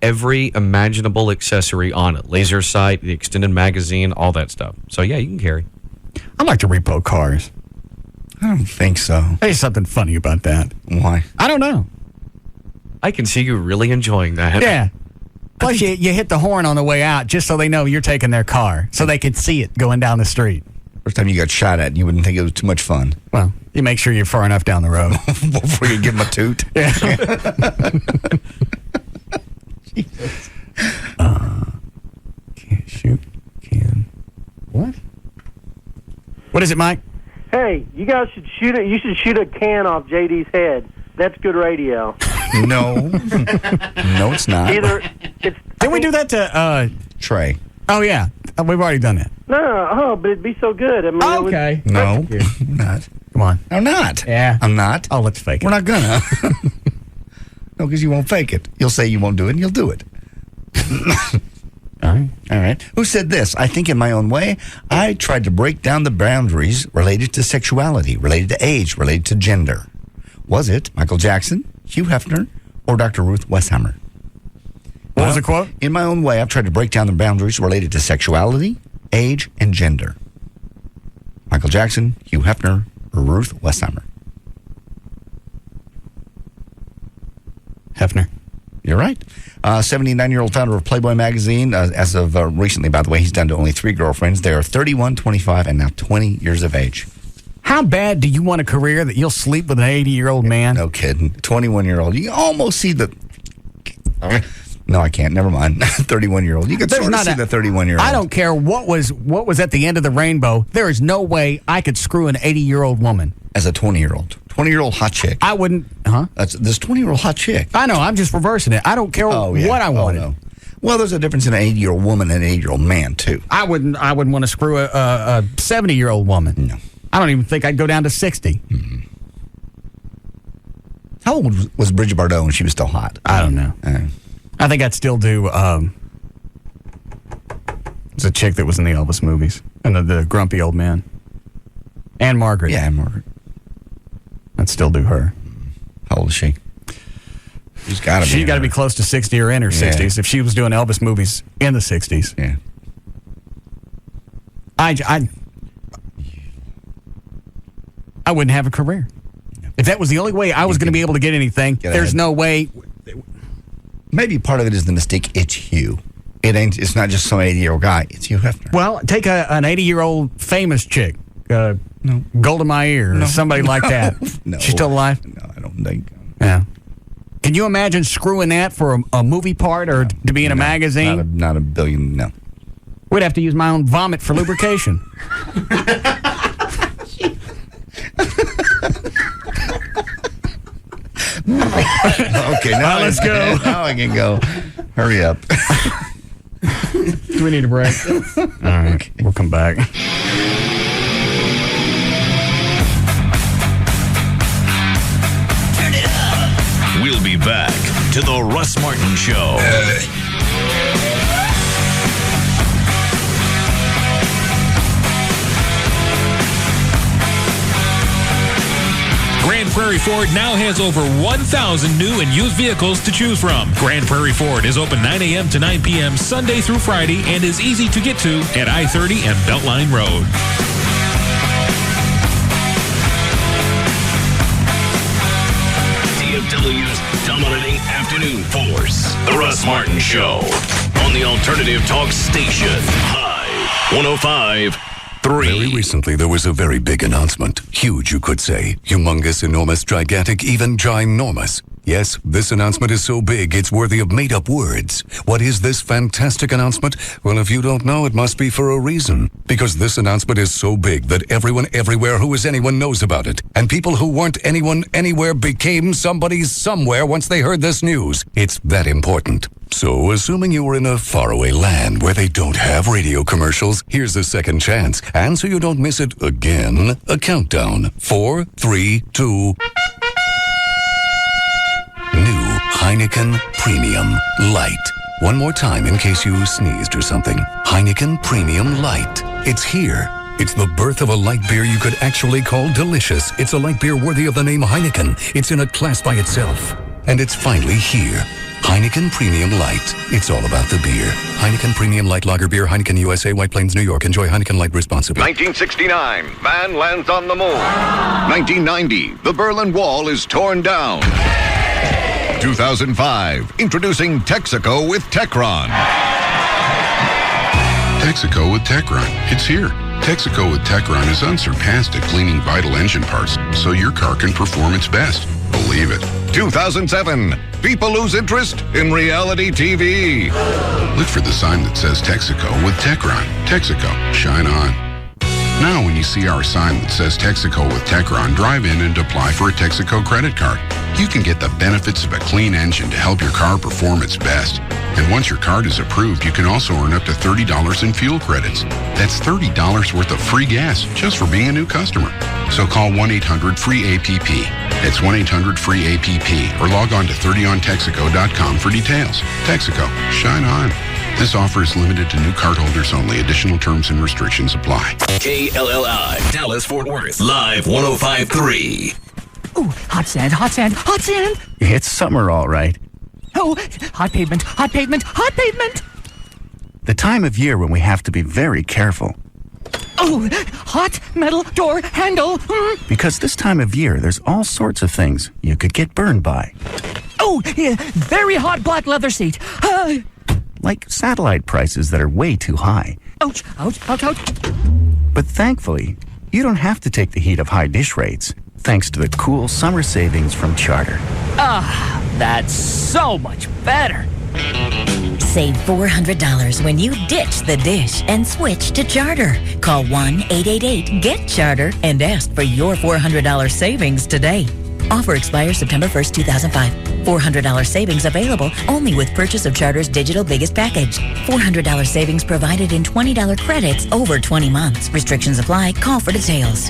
every imaginable accessory on it. Laser sight, the extended magazine, all that stuff. So, yeah, you can carry. I like to repo cars. I don't think so. There's something funny about that. Why? I don't know. I can see you really enjoying that. Yeah. Plus, you hit the horn on the way out just so they know you're taking their car, so they can see it going down the street. First time you got shot at, you wouldn't think it was too much fun. Well, you make sure you're far enough down the road. Before you give them a toot. Yeah. Can't shoot. Can. What? What is it, Mike? Hey, you guys should shoot it. You should shoot a can off JD's head. That's good radio. No. No, it's not. Didn't we do that to Trey? Oh, yeah. We've already done that. No, but it'd be so good. I mean, Okay. No, not. Come on. I'm not. Yeah. I'm not. Oh, let's fake it. We're not gonna. No, because you won't fake it. You'll say you won't do it, and you'll do it. All right. Who said this? I think in my own way, I tried to break down the boundaries related to sexuality, related to age, related to gender. Was it Michael Jackson, Hugh Hefner, or Dr. Ruth Westheimer? What was the quote? In my own way, I've tried to break down the boundaries related to sexuality, age, and gender. Michael Jackson, Hugh Hefner, or Ruth Westheimer? Hefner. You're right. 79-year-old founder of Playboy magazine. As of recently, by the way, he's down to only 3 girlfriends. They are 31, 25, and now 20 years of age. How bad do you want a career that you'll sleep with an 80-year-old man? No kidding. 21-year-old. You can almost see the... No, I can't. Never mind. 31-year-old. You can sort of see the 31-year-old. I don't care what was at the end of the rainbow. There is no way I could screw an 80-year-old woman. As a 20-year-old. 20-year-old hot chick. I wouldn't... Huh? This 20-year-old hot chick. I know. I'm just reversing it. I don't care what I wanted. No. Well, there's a difference in an 80-year-old woman and an 80-year-old man, too. I wouldn't want to screw a 70-year-old woman. No. I don't even think I'd go down to 60. Mm-hmm. How old was Bridget Bardot when she was still hot? I don't know. I think I'd still do... It's a chick that was in the Elvis movies. And the grumpy old man. Anne Margaret. Yeah, Anne Margaret. I'd still do her. How old is she? She's got to be. She's got to be close to 60 or in her 60s if she was doing Elvis movies in the 60s. Yeah. I wouldn't have a career. If that was the only way I was going to be able to get anything, there's no way. Maybe part of it is the mystique. It's Hugh. It's not just some 80-year-old guy. It's Hugh Hefner. Well, take an 80-year-old famous chick. Golda Meir or somebody like that. No. She's still alive? No, I don't think. Yeah. Can you imagine screwing that for a movie part or to be in a magazine? Not a billion, no. We'd have to use my own vomit for lubrication. Okay, now let's go. Now I can go. Hurry up. Do we need a break? All right, we'll come back. We'll be back to the Russ Martin Show. Grand Prairie Ford now has over 1,000 new and used vehicles to choose from. Grand Prairie Ford is open 9 a.m. to 9 p.m. Sunday through Friday and is easy to get to at I-30 and Beltline Road. DFW's dominating afternoon force. The Russ Martin Show. On the Alternative Talk Station. High 105. Very recently, there was a very big announcement. Huge, you could say. Humongous, enormous, gigantic, even ginormous. Yes, this announcement is so big, it's worthy of made-up words. What is this fantastic announcement? Well, if you don't know, it must be for a reason. Because this announcement is so big that everyone everywhere who is anyone knows about it. And people who weren't anyone anywhere became somebody somewhere once they heard this news. It's that important. So, assuming you were in a faraway land where they don't have radio commercials, here's a second chance. And so you don't miss it again, a countdown. 4, 3, 2... New Heineken Premium Light. One more time in case you sneezed or something. Heineken Premium Light. It's here. It's the birth of a light beer you could actually call delicious. It's a light beer worthy of the name Heineken. It's in a class by itself. And it's finally here. Heineken Premium Light. It's all about the beer. Heineken Premium Light Lager Beer, Heineken USA, White Plains, New York. Enjoy Heineken Light responsibly. 1969, man lands on the moon. 1990, the Berlin Wall is torn down. 2005, introducing Texaco with Techron. Texaco with Techron. It's here. Texaco with Techron is unsurpassed at cleaning vital engine parts, so your car can perform its best. Believe it. 2007, people lose interest in reality TV. Look for the sign that says Texaco with Techron. Texaco, shine on. Now when you see our sign that says Texaco with Techron, drive in and apply for a Texaco credit card. You can get the benefits of a clean engine to help your car perform its best. And once your card is approved, you can also earn up to $30 in fuel credits. That's $30 worth of free gas just for being a new customer. So call 1-800-FREE-APP. That's 1-800-FREE-APP or log on to 30ontexaco.com for details. Texaco, shine on. This offer is limited to new cardholders only. Additional terms and restrictions apply. KLLI, Dallas, Fort Worth, live 105.3. Ooh, hot sand, hot sand, hot sand. It's summer, all right. Oh, hot pavement, hot pavement, hot pavement. The time of year when we have to be very careful. Oh, hot metal door handle. Because this time of year, there's all sorts of things you could get burned by. Oh, yeah, very hot black leather seat. Like satellite prices that are way too high. Ouch, ouch, ouch, ouch. But thankfully, you don't have to take the heat of high dish rates, thanks to the cool summer savings from Charter. Ah, that's so much better. Save $400 when you ditch the dish and switch to Charter. Call 1-888-GET-CHARTER and ask for your $400 savings today. Offer expires September 1st, 2005. $400 savings available only with purchase of Charter's digital biggest package. $400 savings provided in $20 credits over 20 months. Restrictions apply. Call for details.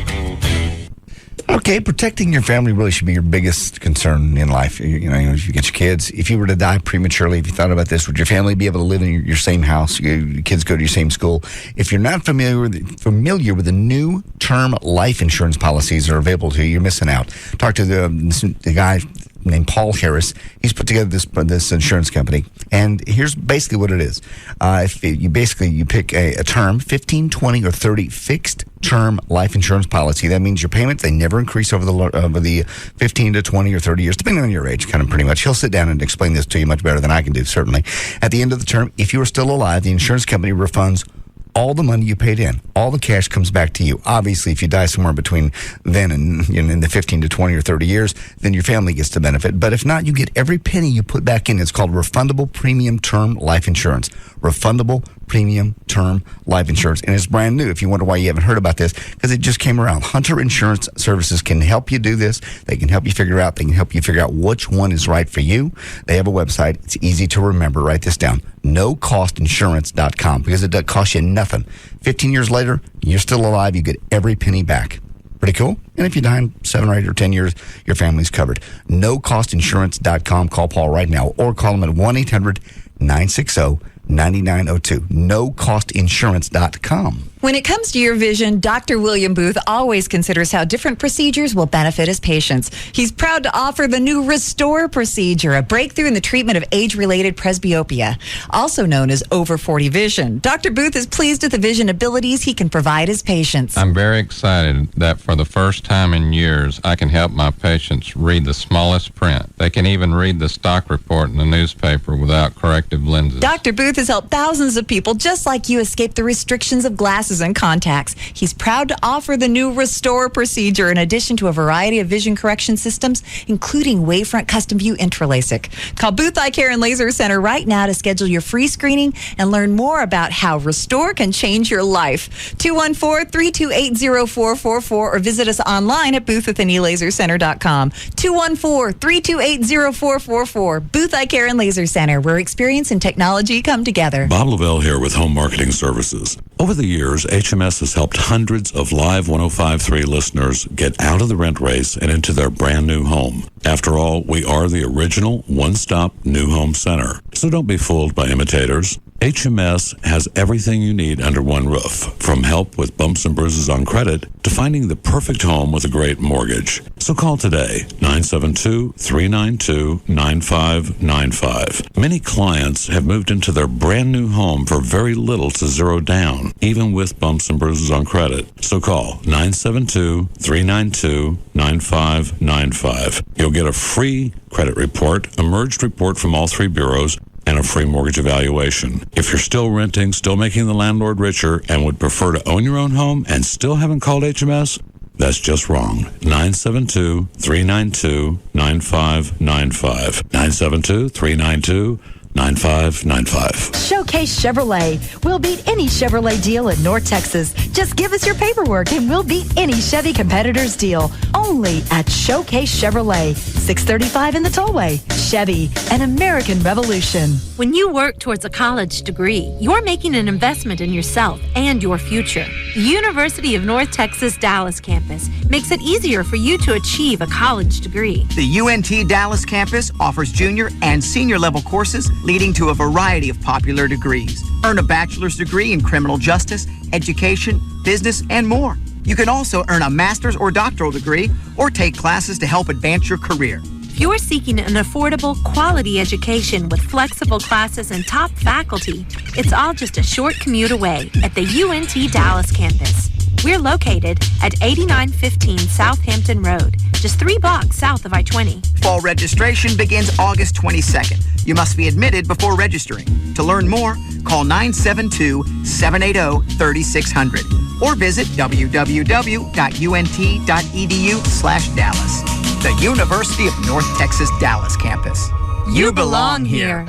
Okay, protecting your family really should be your biggest concern in life. You know, if you get your kids, if you were to die prematurely, if you thought about this, would your family be able to live in your same house? Your kids go to your same school? If you're not familiar with the new term life insurance policies that are available to you, you're missing out. Talk to the guy named Paul Harris. He's put together this insurance company, and here's basically what it is. If you pick a term, 15, 20, or 30 fixed term life insurance policy. That means your payments, they never increase over the 15 to 20 or 30 years, depending on your age, kind of pretty much. He'll sit down and explain this to you much better than I can do, certainly. At the end of the term, if you are still alive, the insurance company refunds all the money you paid in. All the cash comes back to you. Obviously, if you die somewhere between then and in the 15 to 20 or 30 years, then your family gets to benefit. But if not, you get every penny you put back in. It's called refundable premium term life insurance. Refundable premium term life insurance, and it's brand new. If you wonder why you haven't heard about this, because it just came around. Hunter Insurance Services can help you do this. They can help you figure out. They can help you figure out which one is right for you. They have a website. It's easy to remember. Write this down. NoCostInsurance.com, because it doesn't cost you nothing. 15 years later, you're still alive. You get every penny back. Pretty cool. And if you die in 7 or 8 or 10 years, your family's covered. NoCostInsurance.com. Call Paul right now, or call him at 1-800-960-9902. NoCostInsurance.com. When it comes to your vision, Dr. William Booth always considers how different procedures will benefit his patients. He's proud to offer the new Restore procedure, a breakthrough in the treatment of age-related presbyopia, also known as over 40 vision. Dr. Booth is pleased with the vision abilities he can provide his patients. I'm very excited that for the first time in years, I can help my patients read the smallest print. They can even read the stock report in the newspaper without corrective lenses. Dr. Booth has helped thousands of people just like you escape the restrictions of glasses and contacts. He's proud to offer the new Restore procedure in addition to a variety of vision correction systems, including Wavefront Custom View Intralasik. Call Booth Eye Care and Laser Center right now to schedule your free screening and learn more about how Restore can change your life. 214-328-0444 or visit us online at boothwithanelasercenter.com. 214-328-0444. Booth Eye Care and Laser Center, where experience and technology come together. Bob Lavelle here with Home Marketing Services. Over the years, HMS has helped hundreds of Live 105.3 listeners get out of the rent race and into their brand new home. After all, we are the original one-stop new home center. So don't be fooled by imitators. HMS has everything you need under one roof, from help with bumps and bruises on credit to finding the perfect home with a great mortgage. So call today, 972-392-9595. Many clients have moved into their brand new home for very little to zero down, even with bumps and bruises on credit. So call 972-392-9595. You'll get a free credit report, a merged report from all 3 bureaus, and a free mortgage evaluation. If you're still renting, still making the landlord richer, and would prefer to own your own home and still haven't called HMS, that's just wrong. 972-392-9595. 972-392-9595. Showcase Chevrolet. We'll beat any Chevrolet deal in North Texas. Just give us your paperwork and we'll beat any Chevy competitor's deal. Only at Showcase Chevrolet. 635 in the tollway. Chevy, an American revolution. When you work towards a college degree, you're making an investment in yourself and your future. The University of North Texas Dallas campus makes it easier for you to achieve a college degree. The UNT Dallas campus offers junior and senior level courses leading to a variety of popular degrees. Earn a bachelor's degree in criminal justice, education, business, and more. You can also earn a master's or doctoral degree or take classes to help advance your career. If you're seeking an affordable, quality education with flexible classes and top faculty, it's all just a short commute away at the UNT Dallas campus. We're located at 8915 Southampton Road, just 3 blocks south of I-20. Fall registration begins August 22nd. You must be admitted before registering. To learn more, call 972-780-3600 or visit www.unt.edu/Dallas. The University of North Texas Dallas campus. You belong here.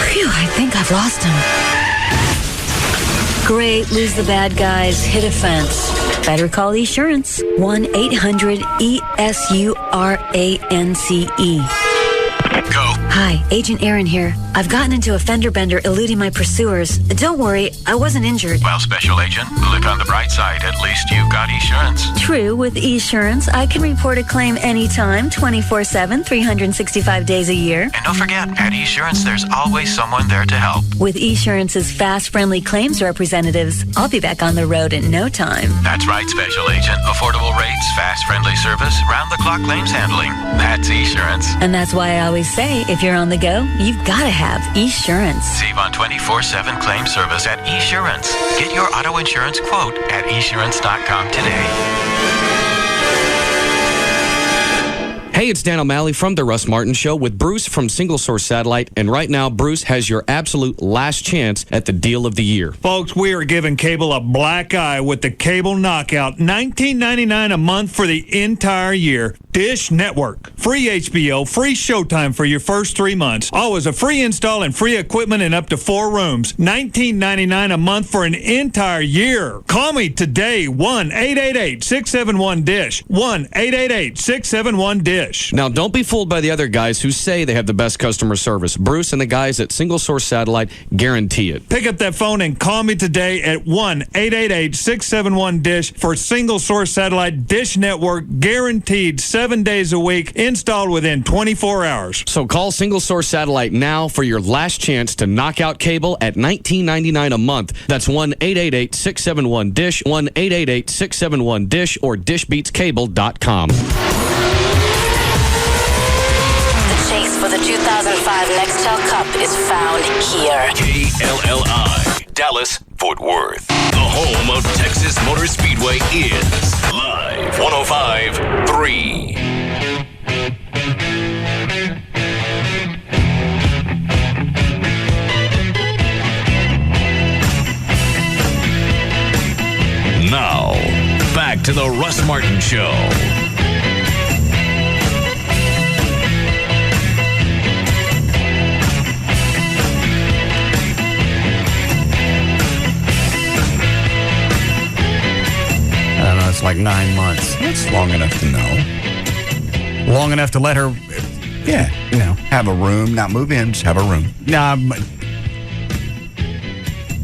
Phew, I think I've lost him. Great, lose the bad guys, hit a fence. Better call Esurance. 1-800-ESURANCE. Go. Hi, Agent Aaron here. I've gotten into a fender bender eluding my pursuers. Don't worry, I wasn't injured. Well, Special Agent, look on the bright side. At least you've got Esurance. True, with Esurance, I can report a claim anytime, 24/7, 365 days a year. And don't forget, at Esurance, there's always someone there to help. With Esurance's fast, friendly claims representatives, I'll be back on the road in no time. That's right, Special Agent. Affordable rates, fast, friendly service, round-the-clock claims handling. That's Esurance. And that's why I always say, if you're on the go, you've got to have Esurance. Save on 24/7 claim service at Esurance. Get your auto insurance quote at esurance.com today. Hey, it's Dan O'Malley from The Russ Martin Show with Bruce from Single Source Satellite. And right now, Bruce has your absolute last chance at the deal of the year. Folks, we are giving cable a black eye with the Cable Knockout. $19.99 a month for the entire year. Dish Network. Free HBO, free Showtime for your first 3 months. Always a free install and free equipment in up to 4 rooms. $19.99 a month for an entire year. Call me today, 1-888-671-DISH. 1-888-671-DISH. Now, don't be fooled by the other guys who say they have the best customer service. Bruce and the guys at Single Source Satellite guarantee it. Pick up that phone and call me today at 1-888-671-DISH for Single Source Satellite Dish Network, guaranteed 7 days a week, installed within 24 hours. So call Single Source Satellite now for your last chance to knock out cable at $19.99 a month. That's 1-888-671-DISH, 1-888-671-DISH, or dishbeatscable.com. The chase for the 2005 Nextel Cup is found here. KLLI, Dallas, Fort Worth. The home of Texas Motor Speedway is Live 105.3. Now, back to the Russ Martin Show. I don't know, it's like 9 months. That's long enough to know. Long enough to let her, Yeah. you know. Have a room, not move in, just have a room. Nah,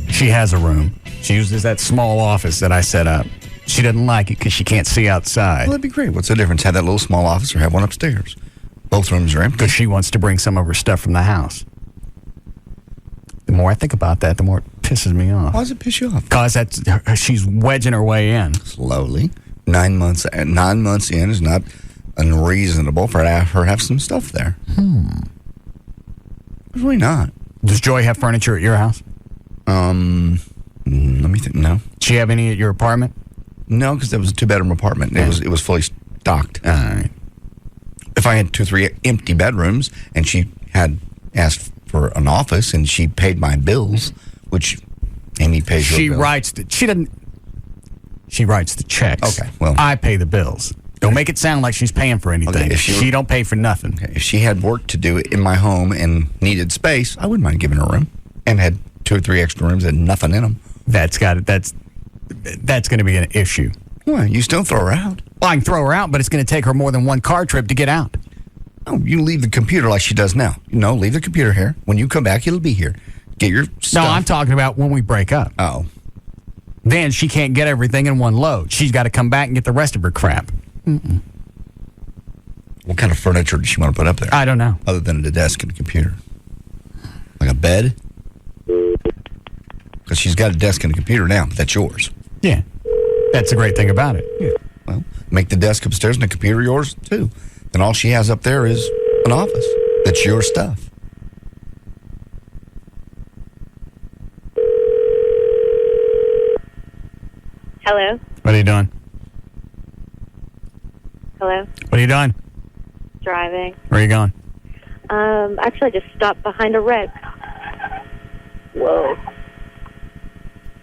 she has a room. She uses that small office that I set up. She doesn't like it because she can't see outside. Well, that'd be great. What's the difference? Have that little small office or have one upstairs? Both rooms are empty. Because she wants to bring some of her stuff from the house. The more I think about that, the more it pisses me off. Why does it piss you off? Because she's wedging her way in. Slowly. 9 months in is not unreasonable for her to have some stuff there. It's really not. Does Joy have furniture at your house? Let me think. No. Does she have any at your apartment? No, because that was a 2-bedroom apartment. It was fully stocked. All right. If I had 2 or 3 empty bedrooms and she had asked for an office and she paid my bills, which Amy pays your bill. She writes the checks. Okay, well. I pay the bills. Don't make it sound like she's paying for anything. Okay, she don't pay for nothing. Okay, if she had work to do in my home and needed space, I wouldn't mind giving her a room. And had 2 or 3 extra rooms that had nothing in them. That's going to be an issue. Well, you still throw her out. Well, I can throw her out, but it's going to take her more than one car trip to get out. Oh, you leave the computer like she does now. No, leave the computer here. When you come back, it'll be here. Get your stuff. No, I'm talking about when we break up. Oh. Then she can't get everything in one load. She's got to come back and get the rest of her crap. Mm-mm. What kind of furniture does she want to put up there? I don't know. Other than the desk and a computer. Like a bed? Because she's got a desk and a computer now, but that's yours. Yeah. That's the great thing about it. Yeah. Well, make the desk upstairs and the computer yours, too. Then all she has up there is an office. That's your stuff. Hello? What are you doing? Hello? What are you doing? Driving. Where are you going? Actually, just stopped behind a wreck. Whoa.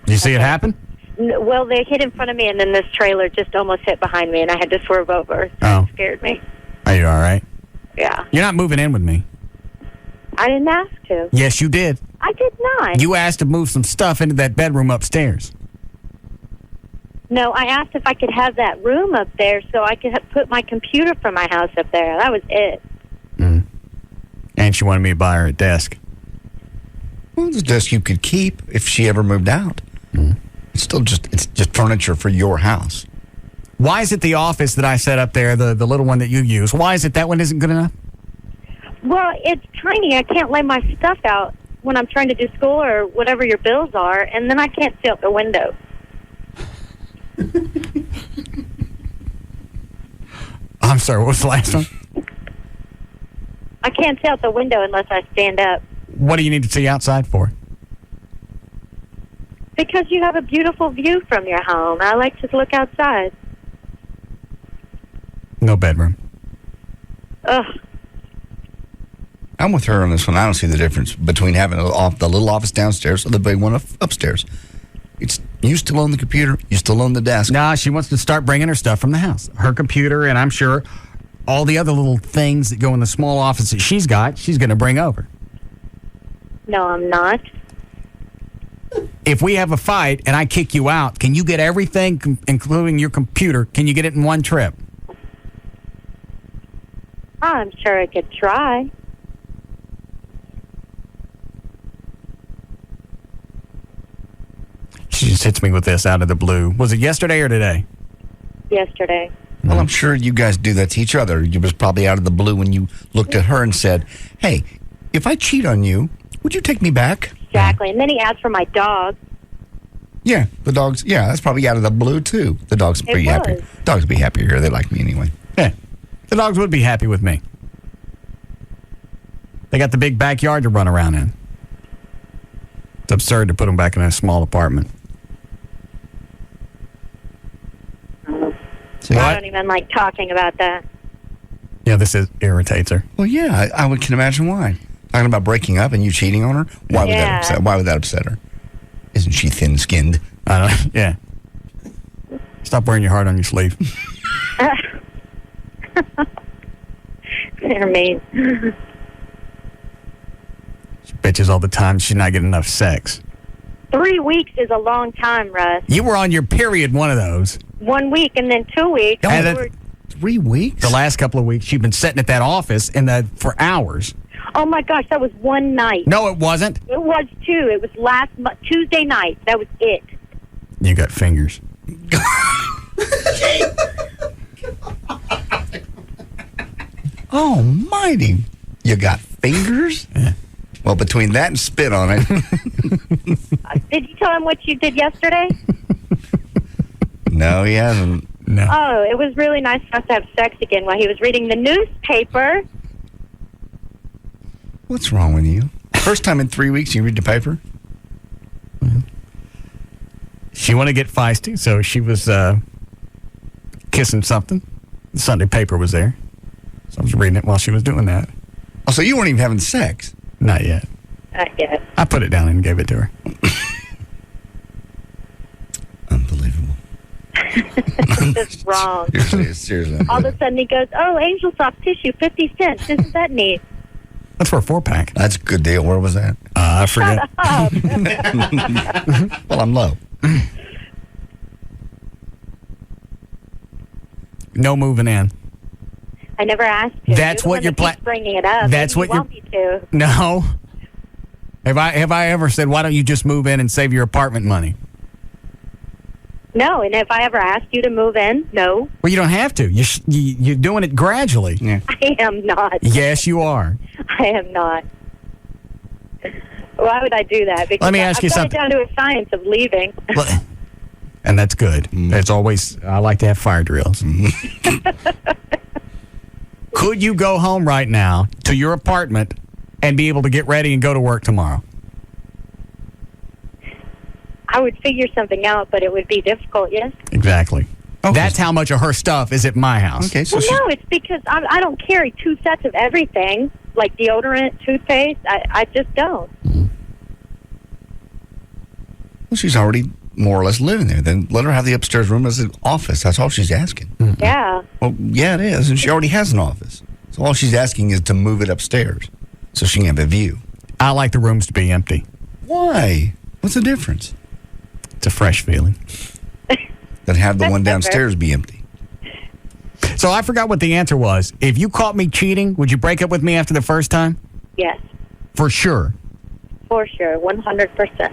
Did you see it happen? Well, they hit in front of me, and then this trailer just almost hit behind me, and I had to swerve over. Oh. It scared me. Are you all right? Yeah. You're not moving in with me. I didn't ask to. Yes, you did. I did not. You asked to move some stuff into that bedroom upstairs. No, I asked if I could have that room up there so I could put my computer from my house up there. That was it. And she wanted me to buy her a desk. Well, it's a desk you could keep if she ever moved out. It's just furniture for your house. Why is it the office that I set up there, the little one that you use, why is it that one isn't good enough? Well, it's tiny. I can't lay my stuff out when I'm trying to do school or whatever your bills are, and then I can't see out the window. I'm sorry, what was the last one? I can't see out the window unless I stand up. What do you need to see outside for? Because you have a beautiful view from your home. I like to look outside. No bedroom. Ugh. I'm with her on this one. I don't see the difference between having the little office downstairs or the big one upstairs. You still own the computer. You still own the desk. Nah, she wants to start bringing her stuff from the house. Her computer, and I'm sure all the other little things that go in the small office that she's got, she's going to bring over. No, I'm not. If we have a fight and I kick you out, can you get everything, including your computer, can you get it in one trip? I'm sure I could try. She just hits me with this out of the blue. Was it yesterday or today? Yesterday. Well, I'm sure you guys do that to each other. It was probably out of the blue when you looked at her and said, hey, if I cheat on you, would you take me back? Exactly. And then he asked for my dog. Yeah, the dogs. Yeah, that's probably out of the blue, too. The dogs pretty happy. Dogs be happier here. They like me anyway. Yeah, the dogs would be happy with me. They got the big backyard to run around in. It's absurd to put them back in a small apartment. I don't even like talking about that. Yeah, this irritates her. Well, yeah, I can imagine why. Talking about breaking up and you cheating on her? Why would that upset? Why would that upset her? Isn't she thin-skinned? I don't. Yeah. Stop wearing your heart on your sleeve. They're mean. She bitches all the time. She's not getting enough sex. 3 weeks is a long time, Russ. You were on your period one of those. 1 week and then 2 weeks. 3 weeks? The last couple of weeks, you've been sitting at that office for hours. Oh, my gosh, that was one night. No, it wasn't. It was two. It was last Tuesday night. That was it. You got fingers. Almighty. You got fingers? Yeah. Well, between that and spit on it. Did you tell him what you did yesterday? No, he hasn't. No. Oh, it was really nice for us to have sex again while he was reading the newspaper. What's wrong with you? First time in 3 weeks you read the paper? She wanted to get feisty, so she was kissing something. The Sunday paper was there. So I was reading it while she was doing that. Oh, so you weren't even having sex? Not yet. Not yet. I put it down and gave it to her. Unbelievable. That's wrong. Seriously. All of a sudden he goes, oh, Angel Soft tissue, 50 cents. Isn't that neat? That's for a 4-pack. That's a good deal. Where was that? I forget. Shut up. Well, I'm low. No moving in. I never asked you. That's what you're bringing it up. That's what you want me to. No. Have I ever said, why don't you just move in and save your apartment money? No, and if I ever asked you to move in, no. Well, you don't have to. You're doing it gradually. Yeah. I am not. Yes, you are. I am not. Why would I do that? Because Let me ask you something. I've got it down to a science of leaving. And that's good. It's always, I like to have fire drills. Could you go home right now to your apartment and be able to get ready and go to work tomorrow? I would figure something out, but it would be difficult, yes? Exactly. Okay. That's how much of her stuff is at my house. Okay, so no, it's because I don't carry 2 sets of everything, like deodorant, toothpaste. I just don't. Well, she's already more or less living there. Then let her have the upstairs room as an office. That's all she's asking. Mm-hmm. Yeah. Well, yeah, it is. And she already has an office. So all she's asking is to move it upstairs so she can have a view. I like the rooms to be empty. Why? What's the difference? It's a fresh feeling. Then have the one downstairs be empty. So I forgot what the answer was. If you caught me cheating, would you break up with me after the first time? Yes. For sure. For sure. 100%.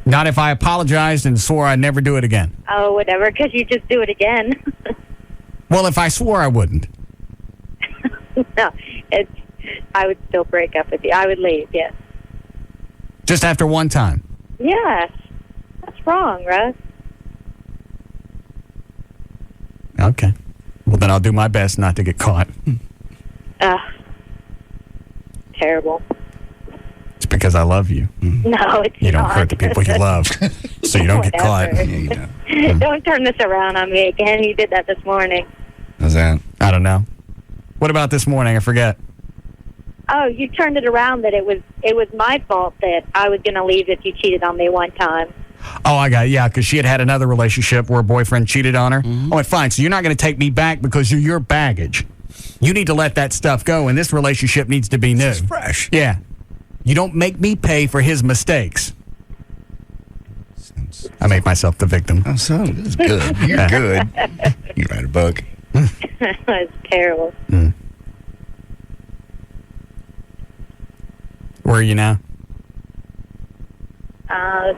Not if I apologized and swore I'd never do it again. Oh, whatever, because you just do it again. Well, if I swore I wouldn't. No, I would still break up with you. I would leave, yes. Just after one time? Yes. That's wrong, Russ. Okay. Well, then I'll do my best not to get caught. Terrible. It's because I love you. No, it's You don't not. hurt the people you love, so you don't get caught. Whatever. Yeah, you know. Don't turn this around on me again. You did that this morning. How's that? I don't know. What about this morning? I forget. Oh, you turned it around that it was my fault that I was going to leave if you cheated on me one time. Oh, I got it. Yeah, because she had another relationship where a boyfriend cheated on her. Mm-hmm. Oh, fine. So you're not going to take me back because you're your baggage. You need to let that stuff go, and this relationship needs to be new. It's fresh. Yeah. You don't make me pay for his mistakes. I made myself the victim. Oh, so that's good. You're good. You write a book. That's terrible. Where are you now?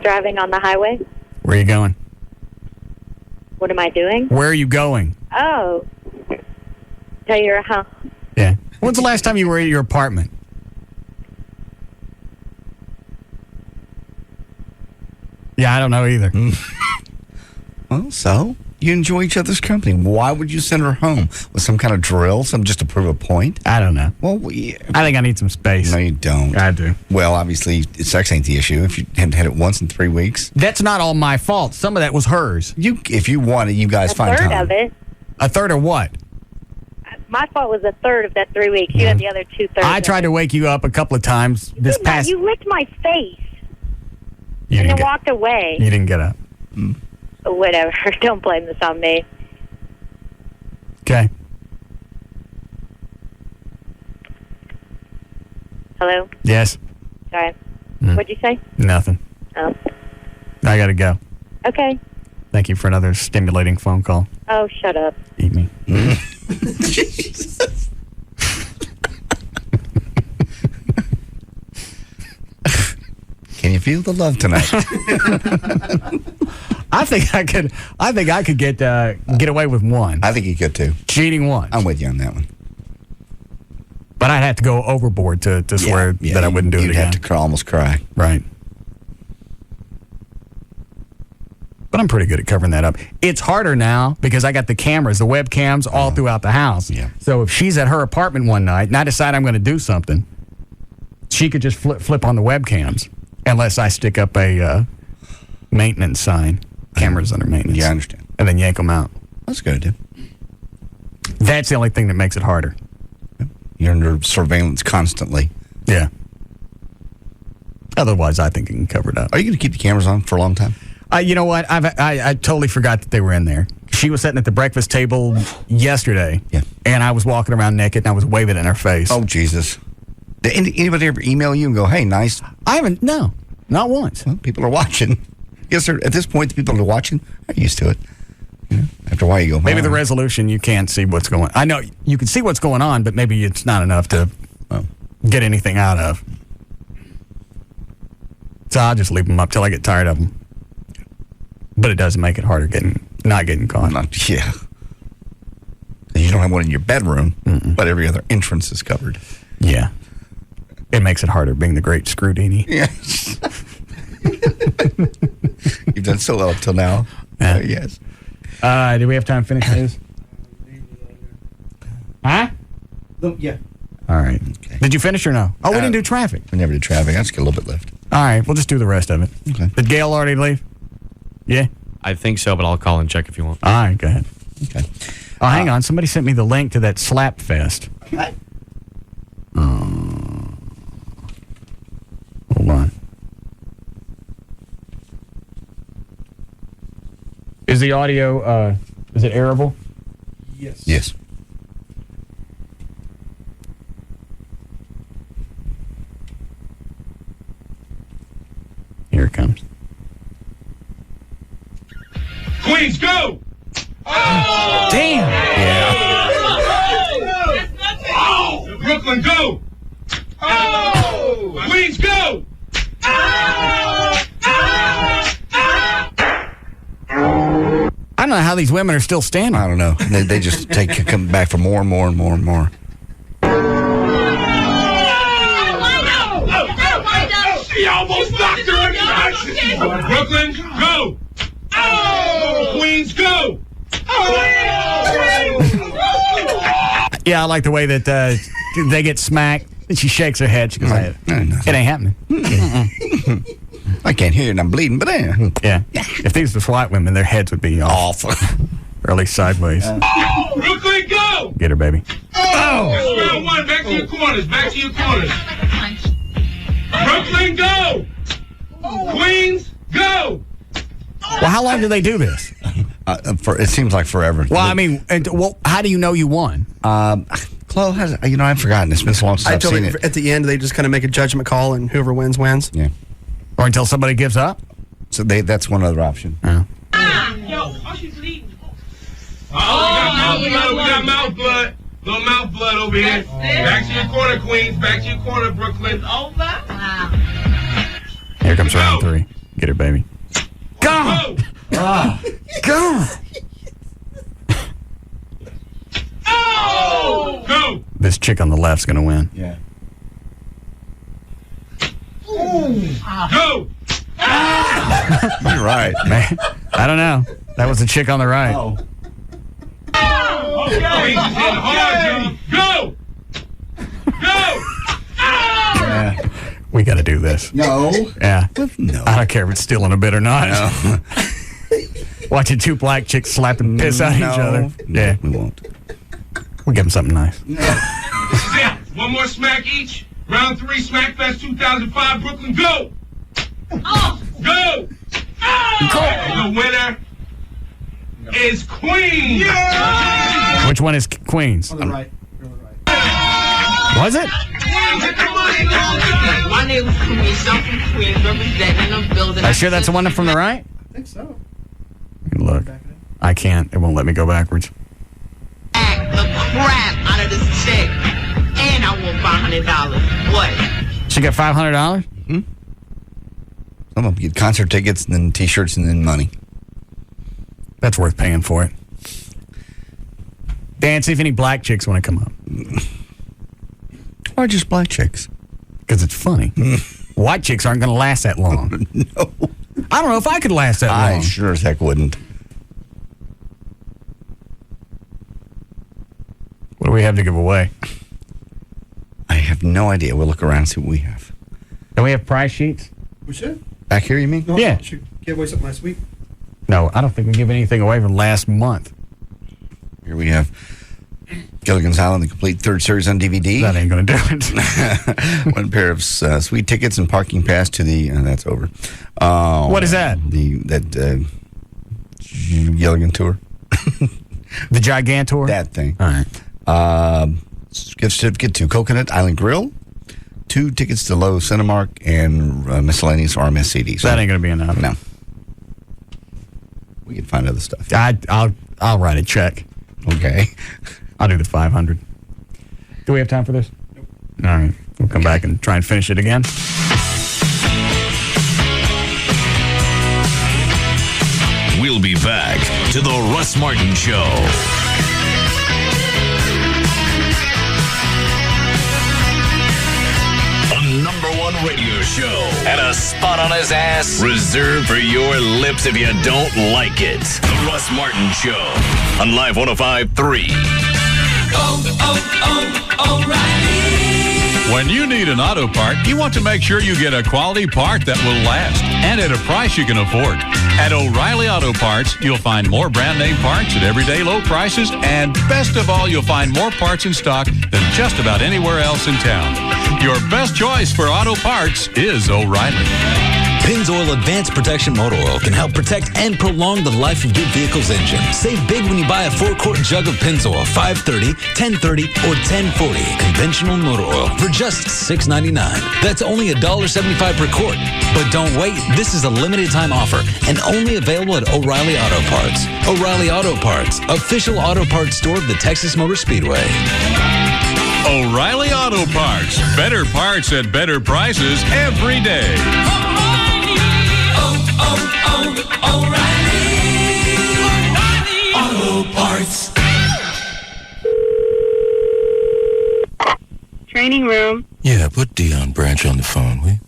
Driving on the highway. Where are you going? What am I doing? Where are you going? Oh. Tell your house. Yeah. When's the last time you were at your apartment? Yeah, I don't know either. Well, so you enjoy each other's company. Why would you send her home with some kind of drill, just to prove a point? I don't know. Well, I think I need some space. No, you don't. I do. Well, obviously, sex ain't the issue. If you hadn't had it once in 3 weeks, that's not all my fault. Some of that was hers. If you want it, you guys find time. A third of it. A third of what? My fault was a third of that 3 weeks. You had the other 2/3. I tried to wake you up a couple of times this past. You licked my face You and didn't then walked away. You didn't get up. Whatever. Don't blame this on me. Okay. Hello? Yes. Sorry. What'd you say? Nothing. Oh. I got to go. Okay. Thank you for another stimulating phone call. Oh, shut up. Eat me. Jesus. Can you feel the love tonight? I think I could get away with one. I think you could too. Cheating once. I'm with you on that one. But I'd have to go overboard to swear that I wouldn't do it again. You'd have to almost cry. Right. But I'm pretty good at covering that up. It's harder now because I got the cameras, the webcams all throughout the house. Yeah. So if she's at her apartment one night and I decide I'm going to do something, she could just flip on the webcams unless I stick up a maintenance sign. Cameras under maintenance. Yeah, I understand. And then yank them out. That's a good idea. That's the only thing that makes it harder. You're under surveillance constantly. Yeah. Otherwise, I think you can cover it up. Are you going to keep the cameras on for a long time? You know what? I totally forgot that they were in there. She was sitting at the breakfast table yesterday, and I was walking around naked, and I was waving in her face. Oh, Jesus. Did anybody ever email you and go, hey, nice? I haven't, no, not once. Well, people are watching. Yes, sir. At this point, the people that are watching are used to it. After a while, you go, maybe the resolution, you can't see what's going on. I know you can see what's going on, but maybe it's not enough to get anything out of. So I'll just leave them up till I get tired of them. But it doesn't make it harder not getting caught. Yeah. You don't have one in your bedroom, but every other entrance is covered. Yeah. It makes it harder being the great Screwdini. Yes. You've done so well up till now. Yes. Do we have time to finish this? Huh? Yeah. All right. Okay. Did you finish or no? Oh, we didn't do traffic. We never did traffic. I just get a little bit left. All right. We'll just do the rest of it. Okay. Did Gail already leave? Yeah? I think so, but I'll call and check if you want. All right. Go ahead. Okay. Oh, hang on. Somebody sent me the link to that Slap Fest. Okay. Hold on. Is the audio, is it airable? Yes. Yes. Here it comes. Queens, go! Oh! Damn! Yeah. Oh! Brooklyn, go! Oh! Queens, go! I don't know how these women are still standing. I don't know. They just come back for more and more and more and more. She almost knocked her unconscious. Brooklyn, go! Oh! Queens, go! Yeah, I like the way that they get smacked. And she shakes her head. She goes, it ain't happening. I can't hear it and I'm bleeding, but yeah. If these were white women, their heads would be off. Or at least sideways. Brooklyn, go! Get her, baby. Oh! That's round one. Back to your corners. Back to your corners. Brooklyn, go! Queens, go! Well, how long do they do this? It seems like forever. Well, I mean, how do you know you won? Chloe has, I've forgotten. It's been so long since I've seen it. At the end, they just kind of make a judgment call, and whoever wins, wins. Yeah. Or until somebody gives up? So that's one other option. Yo, she's bleeding. We got mouth blood. Little mouth blood over here. Back to your corner, Queens. Back to your corner, Brooklyn. Over. Wow. Here comes round 3. Get her, baby. Go! Go! Oh! Go! This chick on the left's going to win. Yeah. Go! You're right. Man, I don't know. That was the chick on the right. Oh. Okay. Hard, go! Go! Yeah. We got to do this. No. Yeah. No. I don't care if it's stealing a bit or not. No. Watching 2 black chicks slapping piss out of each other. Yeah. We won't. We'll give them something nice. This is it. One more smack each. Round 3, Smackfest 2005, Brooklyn, go! Oh. Go! Oh. The winner is Queens! Yeah. Which one is Queens? On the right. Was it? My name is Queens. I'm from Queens, representing the building. Are you sure that's the one from the right? I think so. Look, I can't. It won't let me go backwards. Act the crap out of this chick. And I want $500. What? She got $500? Hmm? Some of them get concert tickets and then T-shirts and then money. That's worth paying for it. Dan, see if any black chicks want to come up. Why just black chicks? Because it's funny. White chicks aren't going to last that long. No. I don't know if I could last that long. I sure as heck wouldn't. What do we have to give away? I have no idea. We'll look around and see what we have. Do we have prize sheets? We should. Back here, you mean? No, Yeah. Should give away something last week. No, I don't think we give anything away from last month. Here we have Gilligan's Island, the complete 3rd series on DVD. That ain't going to do it. One pair of sweet tickets and parking pass to the... that's over. What is that? That Gilligan tour. The Gigantor? That thing. All right. Gift certificate to Coconut Island Grill, 2 tickets to Low Cinemark, and miscellaneous RMS CDs. That ain't going to be enough. No. We can find other stuff. I'll write a check. Okay. I'll do the 500. Do we have time for this? Nope. All right. We'll come back and try and finish it again. We'll be back to the Russ Martin Show. #1 radio show and a spot on his ass reserved for your lips if you don't like it. The Russ Martin Show on Live 105.3. O'Reilly. When you need an auto part, you want to make sure you get a quality part that will last and at a price you can afford. At O'Reilly Auto Parts, you'll find more brand name parts at everyday low prices, and best of all, you'll find more parts in stock than just about anywhere else in town. Your best choice for auto parts is O'Reilly. Pennzoil Advanced Protection Motor Oil can help protect and prolong the life of your vehicle's engine. Save big when you buy a 4-quart jug of Pennzoil, $5.30, $10.30, or $10.40 conventional motor oil for just $6.99. That's only $1.75 per quart. But don't wait. This is a limited time offer and only available at O'Reilly Auto Parts. O'Reilly Auto Parts, official auto parts store of the Texas Motor Speedway. O'Reilly Auto Parts. Better parts at better prices every day. O'Reilly Auto Parts. Training room. Yeah, put Dion Branch on the phone, will you?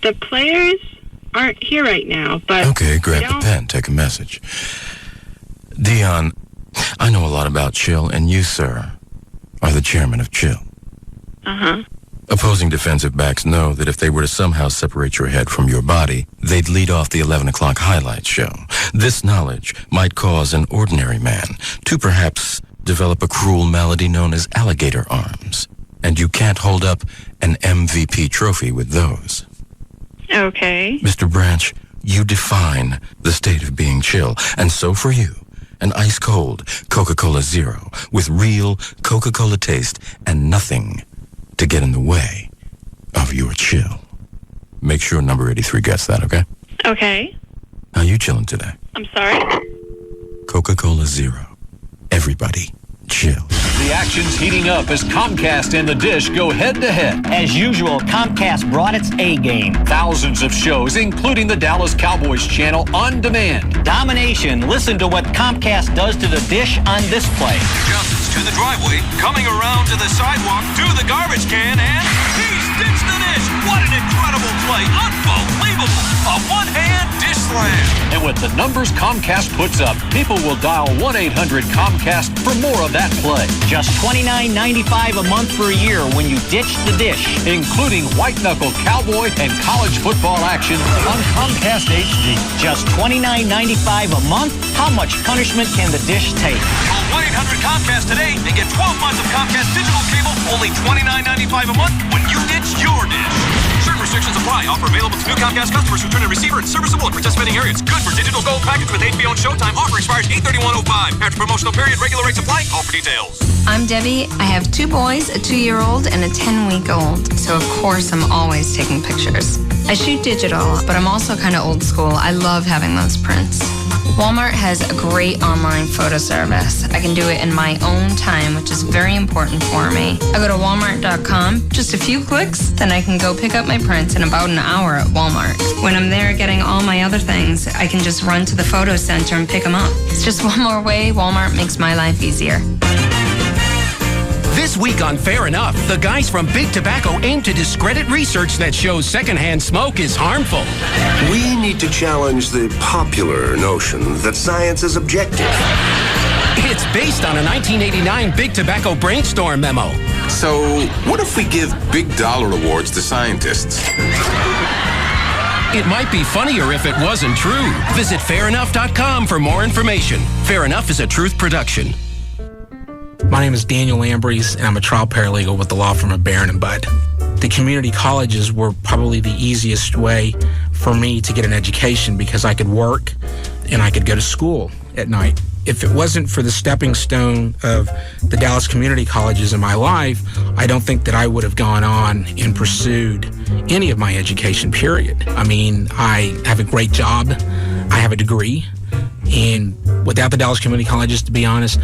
The players aren't here right now, but... Okay, grab the pen, take a message. Dion, I know a lot about Chill, and you, sir, are the chairman of Chill. Uh-huh. Opposing defensive backs know that if they were to somehow separate your head from your body, they'd lead off the 11 o'clock highlight show. This knowledge might cause an ordinary man to perhaps develop a cruel malady known as alligator arms. And you can't hold up an MVP trophy with those. Okay. Mr. Branch, you define the state of being Chill. And so for you, an ice cold Coca-Cola Zero with real Coca-Cola taste and nothing to get in the way of your chill. Make sure number 83 gets that, okay? Okay. How you chilling today? I'm sorry. Coca-Cola Zero. Everybody, chill. The action's heating up as Comcast and the Dish go head-to-head. As usual, Comcast brought its A game. Thousands of shows, including the Dallas Cowboys channel, on demand. Domination. Listen to what Comcast does to the Dish on this play. Justin's to the driveway, coming around to the sidewalk, to the garbage can, and he sticks the dish. What an incredible play. Unbelievable. A one-hand dish slam. And with the numbers Comcast puts up, people will dial 1-800-COMCAST for more of that play. Just $29.95 a month for a year when you ditch the dish. Including white-knuckle cowboy and college football action on Comcast HD. Just $29.95 a month? How much punishment can the dish take? Call 1-800-COMCAST today and get 12 months of Comcast digital cable, only $29.95 a month when you ditch your dish. Certain restrictions apply. Offer available to new Comcast customers who turn a receiver and serviceable in participating areas. Good for digital gold package with HBO and Showtime. Offer expires 8/31/05. After promotional period, regular rates apply. Call for details. I'm Debbie. I have 2 boys, a 2-year-old and a 10-week-old. So of course I'm always taking pictures. I shoot digital, but I'm also kind of old school. I love having those prints. Walmart has a great online photo service. I can do it in my own time, which is very important for me. I go to walmart.com, just a few clicks, then I can go pick up my prints in about an hour at Walmart. When I'm there getting all my other things, I can just run to the photo center and pick them up. It's just one more way Walmart makes my life easier. This week on Fair Enough, the guys from Big Tobacco aim to discredit research that shows secondhand smoke is harmful. We need to challenge the popular notion that science is objective. It's based on a 1989 Big Tobacco brainstorm memo. So, what if we give big dollar awards to scientists? It might be funnier if it wasn't true. Visit fairenough.com for more information. Fair Enough is a Truth production. My name is Daniel Lambrese, and I'm a trial paralegal with the law firm of Barron & Budd. The community colleges were probably the easiest way for me to get an education because I could work and I could go to school at night. If it wasn't for the stepping stone of the Dallas community colleges in my life, I don't think that I would have gone on and pursued any of my education, period. I mean, I have a great job. I have a degree. And without the Dallas community colleges, to be honest,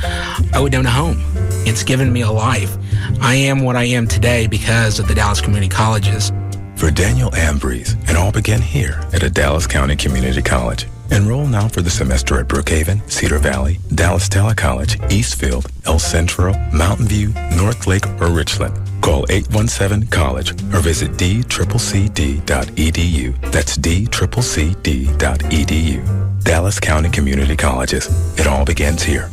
I would own a home. It's given me a life. I am what I am today because of the Dallas community colleges. For Daniel Ambrose, it all began here at a Dallas County Community College. Enroll now for the semester at Brookhaven, Cedar Valley, Dallas Telecollege, Eastfield, El Centro, Mountain View, North Lake, or Richland. Call 817-COLLEGE or visit dccd.edu. That's dccd.edu. Dallas County Community Colleges. It all begins here.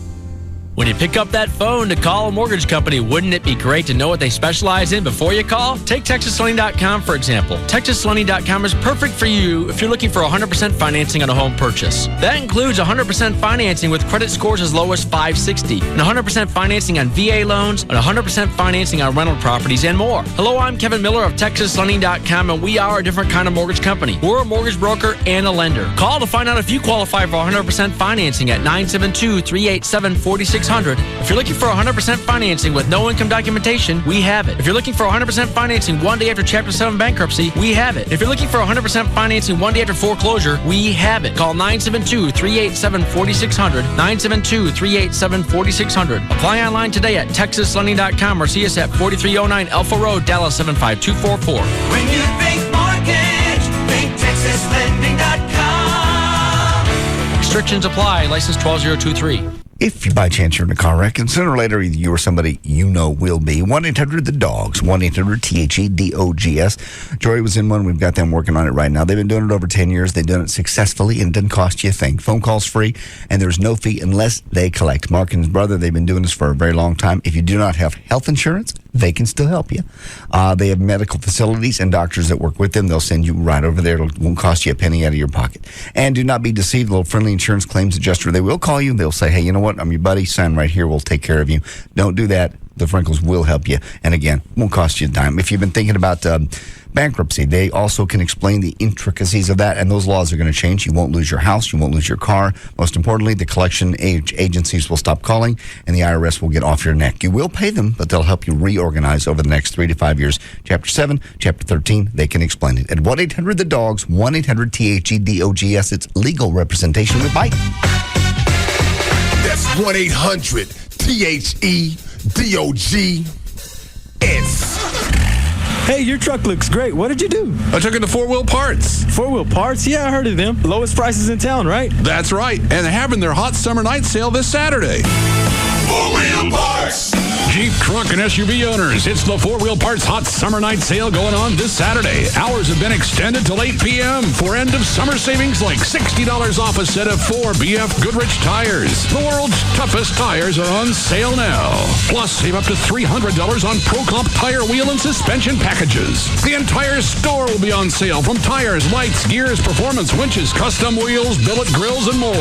When you pick up that phone to call a mortgage company, wouldn't it be great to know what they specialize in before you call? Take TexasLending.com, for example. TexasLending.com is perfect for you if you're looking for 100% financing on a home purchase. That includes 100% financing with credit scores as low as 560, and 100% financing on VA loans, and 100% financing on rental properties, and more. Hello, I'm Kevin Miller of TexasLending.com, and we are a different kind of mortgage company. We're a mortgage broker and a lender. Call to find out if you qualify for 100% financing at 972-387-4600. If you're looking for 100% financing with no income documentation, we have it. If you're looking for 100% financing one day after Chapter 7 bankruptcy, we have it. If you're looking for 100% financing one day after foreclosure, we have it. Call 972-387-4600, 972-387-4600. Apply online today at TexasLending.com or see us at 4309 Alpha Road, Dallas 75244. When you think mortgage, think TexasLending.com. Restrictions apply. License 12023. If you by chance you're in a car wreck, and sooner or later either you or somebody you know will be, 1-800-THE-DOGS, 1-800-THEDOGS. Jory was in one. We've got them working on it right now. They've been doing it over 10 years. They've done it successfully, and it doesn't cost you a thing. Phone call's free, and there's no fee unless they collect. Mark and his brother, they've been doing this for a very long time. If you do not have health insurance, they can still help you. They have medical facilities and doctors that work with them. They'll send you right over there. It won't cost you a penny out of your pocket. And do not be deceived. A little friendly insurance claims adjuster, they will call you. They'll say, hey, you know what? I'm your buddy. Sign right here. We'll take care of you. Don't do that. The Freckles will help you. And again, won't cost you a dime. If you've been thinking about bankruptcy, they also can explain the intricacies of that, and those laws are going to change. You won't lose your house. You won't lose your car. Most importantly, the collection agencies will stop calling, and the IRS will get off your neck. You will pay them, but they'll help you reorganize over the next 3 to 5 years. Chapter 7, Chapter 13, they can explain it. At 1-800-THE-DOGS, 1-800-THEDOGS. It's legal representation with Bite. That's 1-800-THEDOGS. Hey, your truck looks great. What did you do? I took it to 4-Wheel Parts. 4-Wheel Parts? Yeah, I heard of them. Lowest prices in town, right? That's right. And they're having their hot summer night sale this Saturday. 4-Wheel Parts. Jeep, truck, and SUV owners, it's the 4-Wheel Parts Hot Summer Night Sale going on this Saturday. Hours have been extended till 8 p.m. for end-of-summer savings like $60 off a set of 4 BF Goodrich tires. The world's toughest tires are on sale now. Plus, save up to $300 on ProComp tire, wheel, and suspension packages. The entire store will be on sale, from tires, lights, gears, performance winches, custom wheels, billet grills, and more.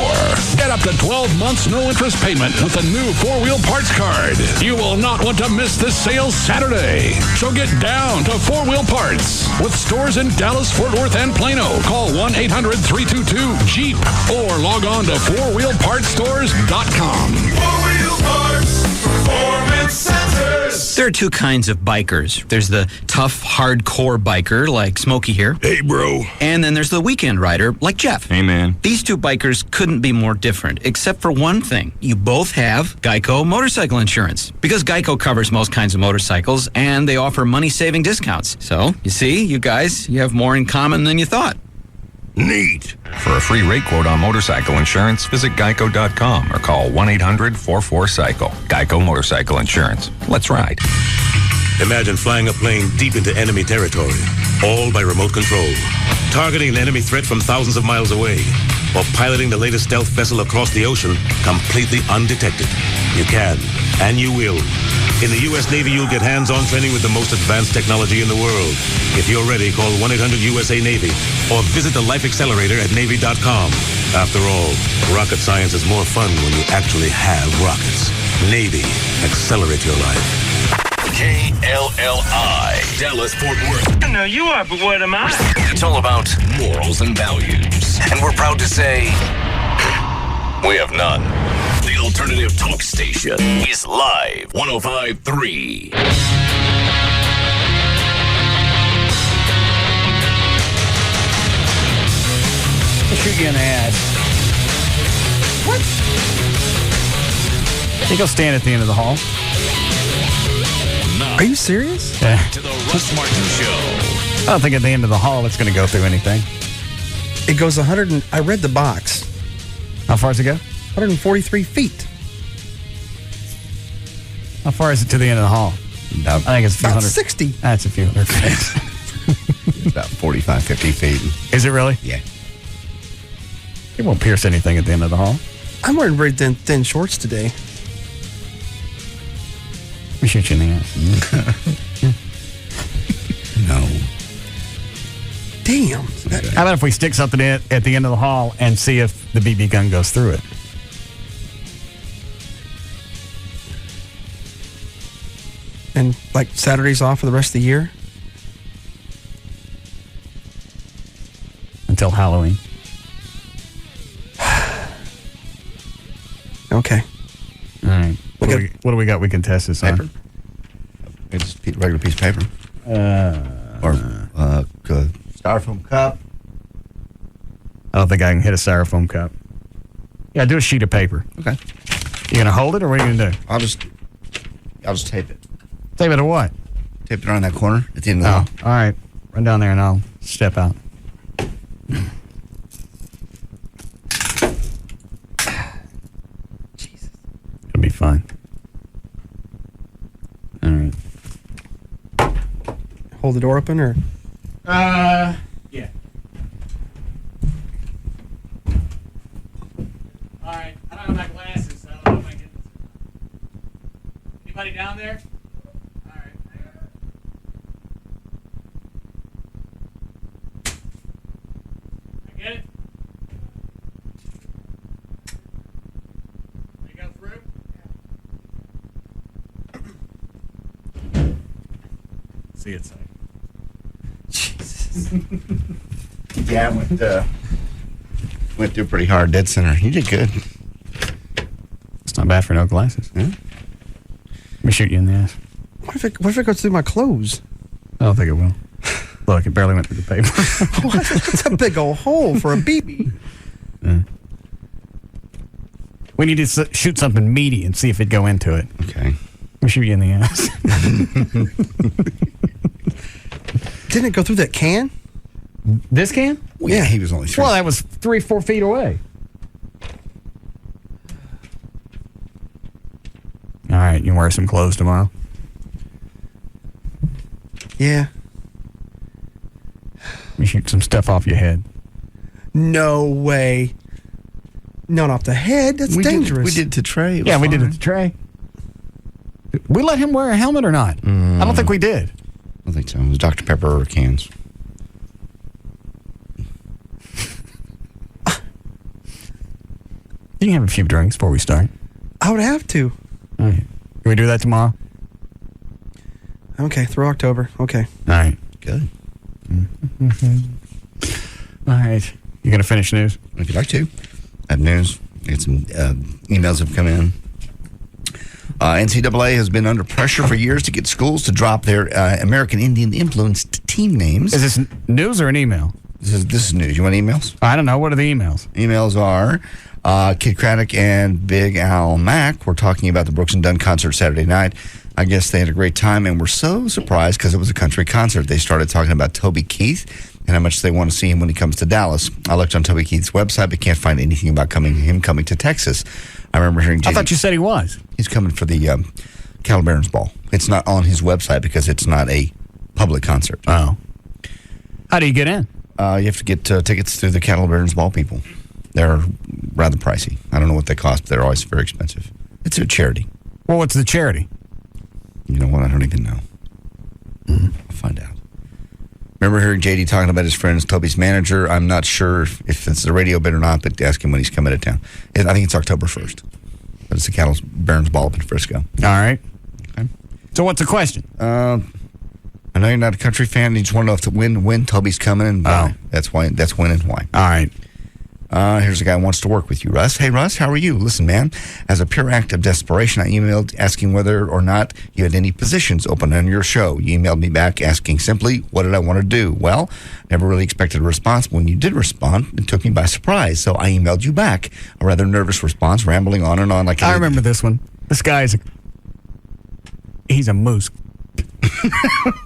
Get up to 12 months no-interest payment with the new 4-Wheel Parts card. You will not want to miss this sale Saturday. So get down to 4-Wheel Parts with stores in Dallas, Fort Worth, and Plano. Call 1-800-322-JEEP or log on to 4wheelpartsstores.com. 4-Wheel Parts Performance Centers. There are two kinds of bikers. There's the tough, hardcore biker like Smokey here. Hey, bro. And then there's the weekend rider like Jeff. Hey, man. These two bikers couldn't be more different, except for one thing. You both have Geico motorcycle insurance. Because Geico covers most kinds of motorcycles, and they offer money-saving discounts. So, you see, you guys, you have more in common than you thought. Neat. For a free rate quote on motorcycle insurance, visit geico.com or call 1-800-44-CYCLE. Geico Motorcycle Insurance. Let's ride. Imagine flying a plane deep into enemy territory, all by remote control. Targeting an enemy threat from thousands of miles away, or piloting the latest stealth vessel across the ocean completely undetected. You can, and you will. In the U.S. Navy, you'll get hands-on training with the most advanced technology in the world. If you're ready, call 1-800-USA-NAVY or visit the Life Accelerator at Navy.com. After all, rocket science is more fun when you actually have rockets. Navy, accelerate your life. KLLI, Dallas, Fort Worth. No, you are, but what am I? It's all about morals and values. And we're proud to say, we have none. The alternative talk station is live 105.3. I'll shoot you in the ass. What? I think I'll stand at the end of the hall. Are you serious? Yeah. To the Russ Martin Show. I don't think at the end of the hall it's going to go through anything. It goes 100 and I read the box. How far does it go? 143 feet. How far is it to the end of the hall? I think it's a few About hundred. 60. That's a few hundred feet. It's about 45, 50 feet. Is it really? Yeah. It won't pierce anything at the end of the hall. I'm wearing very thin shorts today. We shoot you in the ass. No. Damn. How about if we stick something in at the end of the hall and see if the BB gun goes through it? And like Saturdays off for the rest of the year? Until Halloween. Okay. All right. What do we got we can test this Paper. on? It's a regular piece of paper. Or styrofoam cup. I don't think I can hit a styrofoam cup. Yeah, do a sheet of paper. Okay. You gonna hold it or what are you gonna do? I'll just tape it. Tape it to what? Tape it around that corner at the end of the hall. All right. Run down there and I'll step out. Jesus. It'll be fine. All right. Hold the door open or? Yeah. All right. I don't have my glasses, so I don't know if I can. Anybody down there? All right. I get it. They go through? See it, say. Jesus. Yeah, I went through pretty hard, dead center. You did good. It's not bad for no glasses. Yeah. Let me shoot you in the ass. What if it goes through my clothes? I don't think it will. Look, it barely went through the paper. That's a big old hole for a BB. We need to shoot something meaty and see if it'd go into it. Okay. Let me shoot you in the ass. Didn't it go through that can? This can? Well, yeah, he was only 3. Well, that was 3-4 feet away. All right, you can wear some clothes tomorrow? Yeah. Let me shoot some stuff off your head. No way. Not off the head. That's dangerous. We did it to Trey. Yeah, we did it to Trey. We let him wear a helmet or not? I don't think we did. I don't think so. It was Dr. Pepper or cans. You can have a few drinks before we start. I would have to. All right. Can we do that tomorrow? Okay, through October. Okay. All right. Good. All right. You going to finish news? If you'd like to. I have news. I got some emails have come in. NCAA has been under pressure for years to get schools to drop their American Indian influenced team names. Is this news or an email? This is news. You want emails? I don't know. What are the emails? Emails are Kid Craddock and Big Al Mack were talking about the Brooks and Dunn concert Saturday night. I guess they had a great time and were so surprised because it was a country concert. They started talking about Toby Keith and how much they want to see him when he comes to Dallas. I looked on Toby Keith's website but can't find anything about him coming to Texas. I remember hearing... I thought you said he was. He's coming for the Cattle Barons Ball. It's not on his website because it's not a public concert. Oh. How do you get in? You have to get tickets through the Cattle Barons Ball people. They're rather pricey. I don't know what they cost, but they're always very expensive. It's a charity. Well, what's the charity? You know what? I don't even know. I'll find out. Remember hearing JD talking about his friend Toby's manager. I'm not sure if it's a radio bit or not, but ask him when he's coming to town. I think it's October 1st. But it's the Cattle Barons Ball up in Frisco. All right. Okay. So what's the question? I know you're not a country fan. You just want to know when Toby's coming and why. That's when and why. All right. Here's a guy who wants to work with you, Russ. Hey, Russ, how are you? Listen, man, as a pure act of desperation, I emailed asking whether or not you had any positions open on your show. You emailed me back asking simply, what did I want to do? Well, never really expected a response. When you did respond, it took me by surprise. So I emailed you back. A rather nervous response, rambling on and on. Like I remember this one. This guy's he's a moose.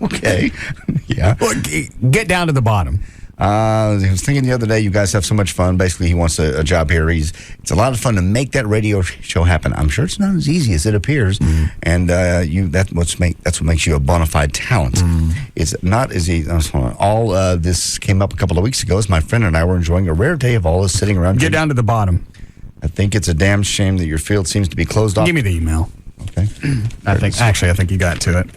Okay. Yeah. Well, get down to the bottom. I was thinking the other day, you guys have so much fun. Basically, he wants a job here. It's a lot of fun to make that radio show happen. I'm sure it's not as easy as it appears, and that's what makes you a bona fide talent. It's not as easy. All this came up a couple of weeks ago. As my friend and I were enjoying a rare day of all us sitting around. Get down to the bottom. I think it's a damn shame that your field seems to be closed off. Give me the email. Okay. I think you got to it.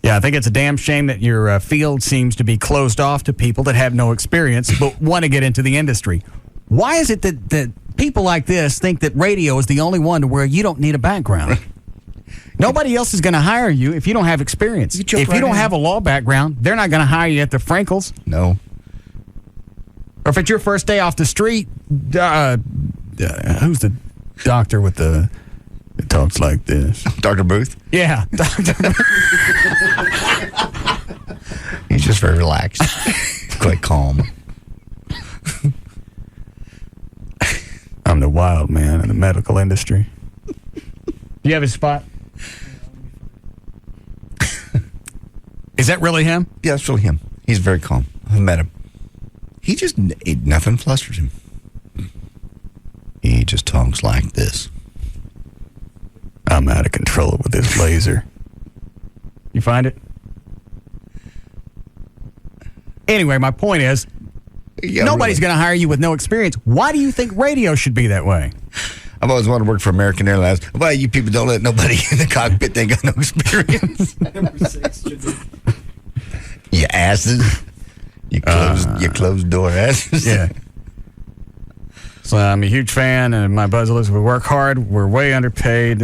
Yeah, I think it's a damn shame that your field seems to be closed off to people that have no experience but want to get into the industry. Why is it that people like this think that radio is the only one to where you don't need a background? Nobody else is going to hire you if you don't have experience. If you don't have a law background, they're not going to hire you at the Frankels. No. Or if it's your first day off the street, who's the doctor with the... It talks like this. Dr. Booth? Yeah. He's just very relaxed. Quite calm. I'm the wild man in the medical industry. Do you have his spot? Is that really him? Yeah, it's really him. He's very calm. I've met him. He just, nothing flusters him. He just talks like this. I'm out of control with this laser. You find it? Anyway, my point is, nobody's going to hire you with no experience. Why do you think radio should be that way? I've always wanted to work for American Airlines. Why you people don't let nobody in the cockpit? They got no experience. You asses. You closed door asses. Yeah. So I'm a huge fan, and my buzz list, we work hard. We're way underpaid.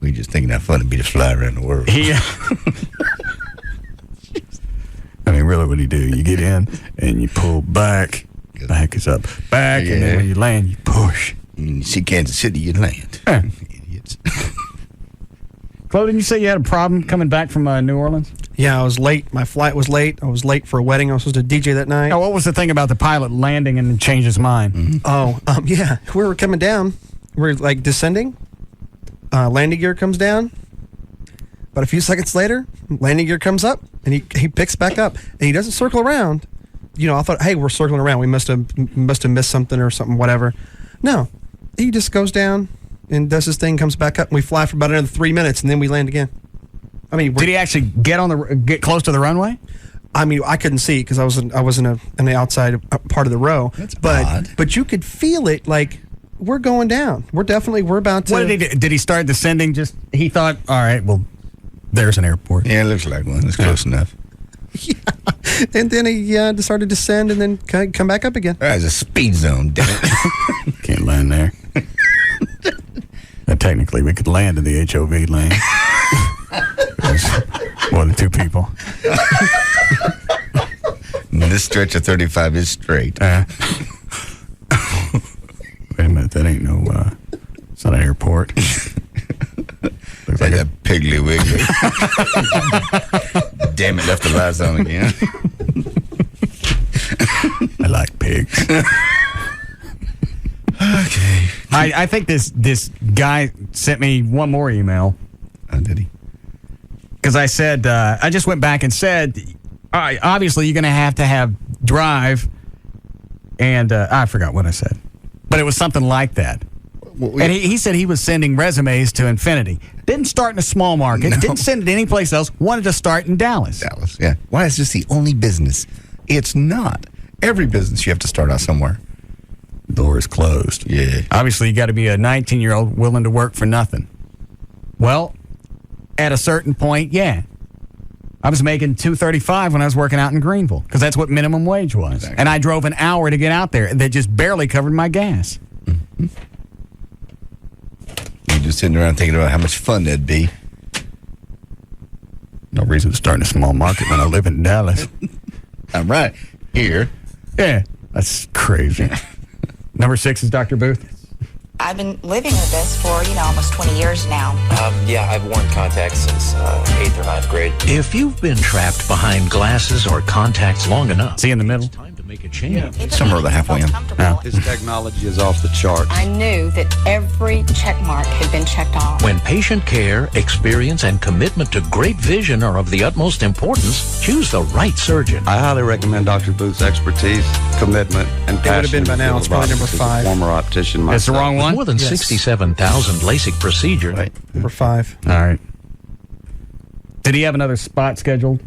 We just thinking how fun it'd be to fly around the world. Yeah. I mean, really, what do? You get in and you pull back. Back is up. Back, and then when you land, you push. You see Kansas City, you land. Idiots. Chloe, didn't you say you had a problem coming back from New Orleans? Yeah, I was late. My flight was late. I was late for a wedding. I was supposed to DJ that night. Now, what was the thing about the pilot landing and then change his mind? Mm-hmm. Yeah. We were coming down. We're like descending. Landing gear comes down. But a few seconds later, landing gear comes up, and he picks back up, and he doesn't circle around. I thought, hey, we're circling around. We must have missed something or something, whatever. No, he just goes down and does his thing, comes back up, and we fly for about another 3 minutes, and then we land again. I mean, did he actually get close to the runway? I mean, I couldn't see because I was in the outside part of the row. That's odd. But you could feel it like we're going down. We're about to. What did he do? Did he start descending? He thought, all right, well, there's an airport. Yeah, it looks like one. It's close enough. Yeah, and then he decided to descend and then come back up again. That's a speed zone, damn it. Can't land there. Technically, we could land in the HOV lane. More than 2 people. This stretch of 35 is straight. Wait a minute, that ain't no. It's not an airport. Looks like a Piggly Wiggly. Damn it, left the lights on again. I like pigs. Okay. I think this guy sent me one more email. Did he? Because I said, I just went back and said, all right, obviously you're going to have drive. And I forgot what I said. But it was something like that. And he said he was sending resumes to Infinity. Didn't start in a small market. No. Didn't send it anyplace else. Wanted to start in Dallas. Dallas, yeah. Why is this the only business? It's not. Every business you have to start out somewhere. Door is closed. Yeah. Obviously, you got to be a 19-year-old willing to work for nothing. Well, at a certain point, yeah. I was making $2.35 when I was working out in Greenville because that's what minimum wage was. Exactly. And I drove an hour to get out there. That just barely covered my gas. Mm-hmm. You're just sitting around thinking about how much fun that'd be. No reason to start in a small market when I live in Dallas. I'm right. Here. Yeah. That's crazy. Number 6 is Dr. Booth. I've been living with this for, almost 20 years now. Yeah, I've worn contacts since 8th or 9th grade. If you've been trapped behind glasses or contacts long enough, see in the middle. It's time to make a change. Somewhere over halfway in. His technology is off the charts. I knew that every check mark had been checked off. When patient care, experience, and commitment to great vision are of the utmost importance, choose the right surgeon. I highly recommend Dr. Booth's expertise, commitment, and passion. It would have been by now. It's probably number 5. Former optician myself. That's the wrong one? More than 67,000 LASIK procedures. Right. Number 5. All right. Did he have another spot scheduled?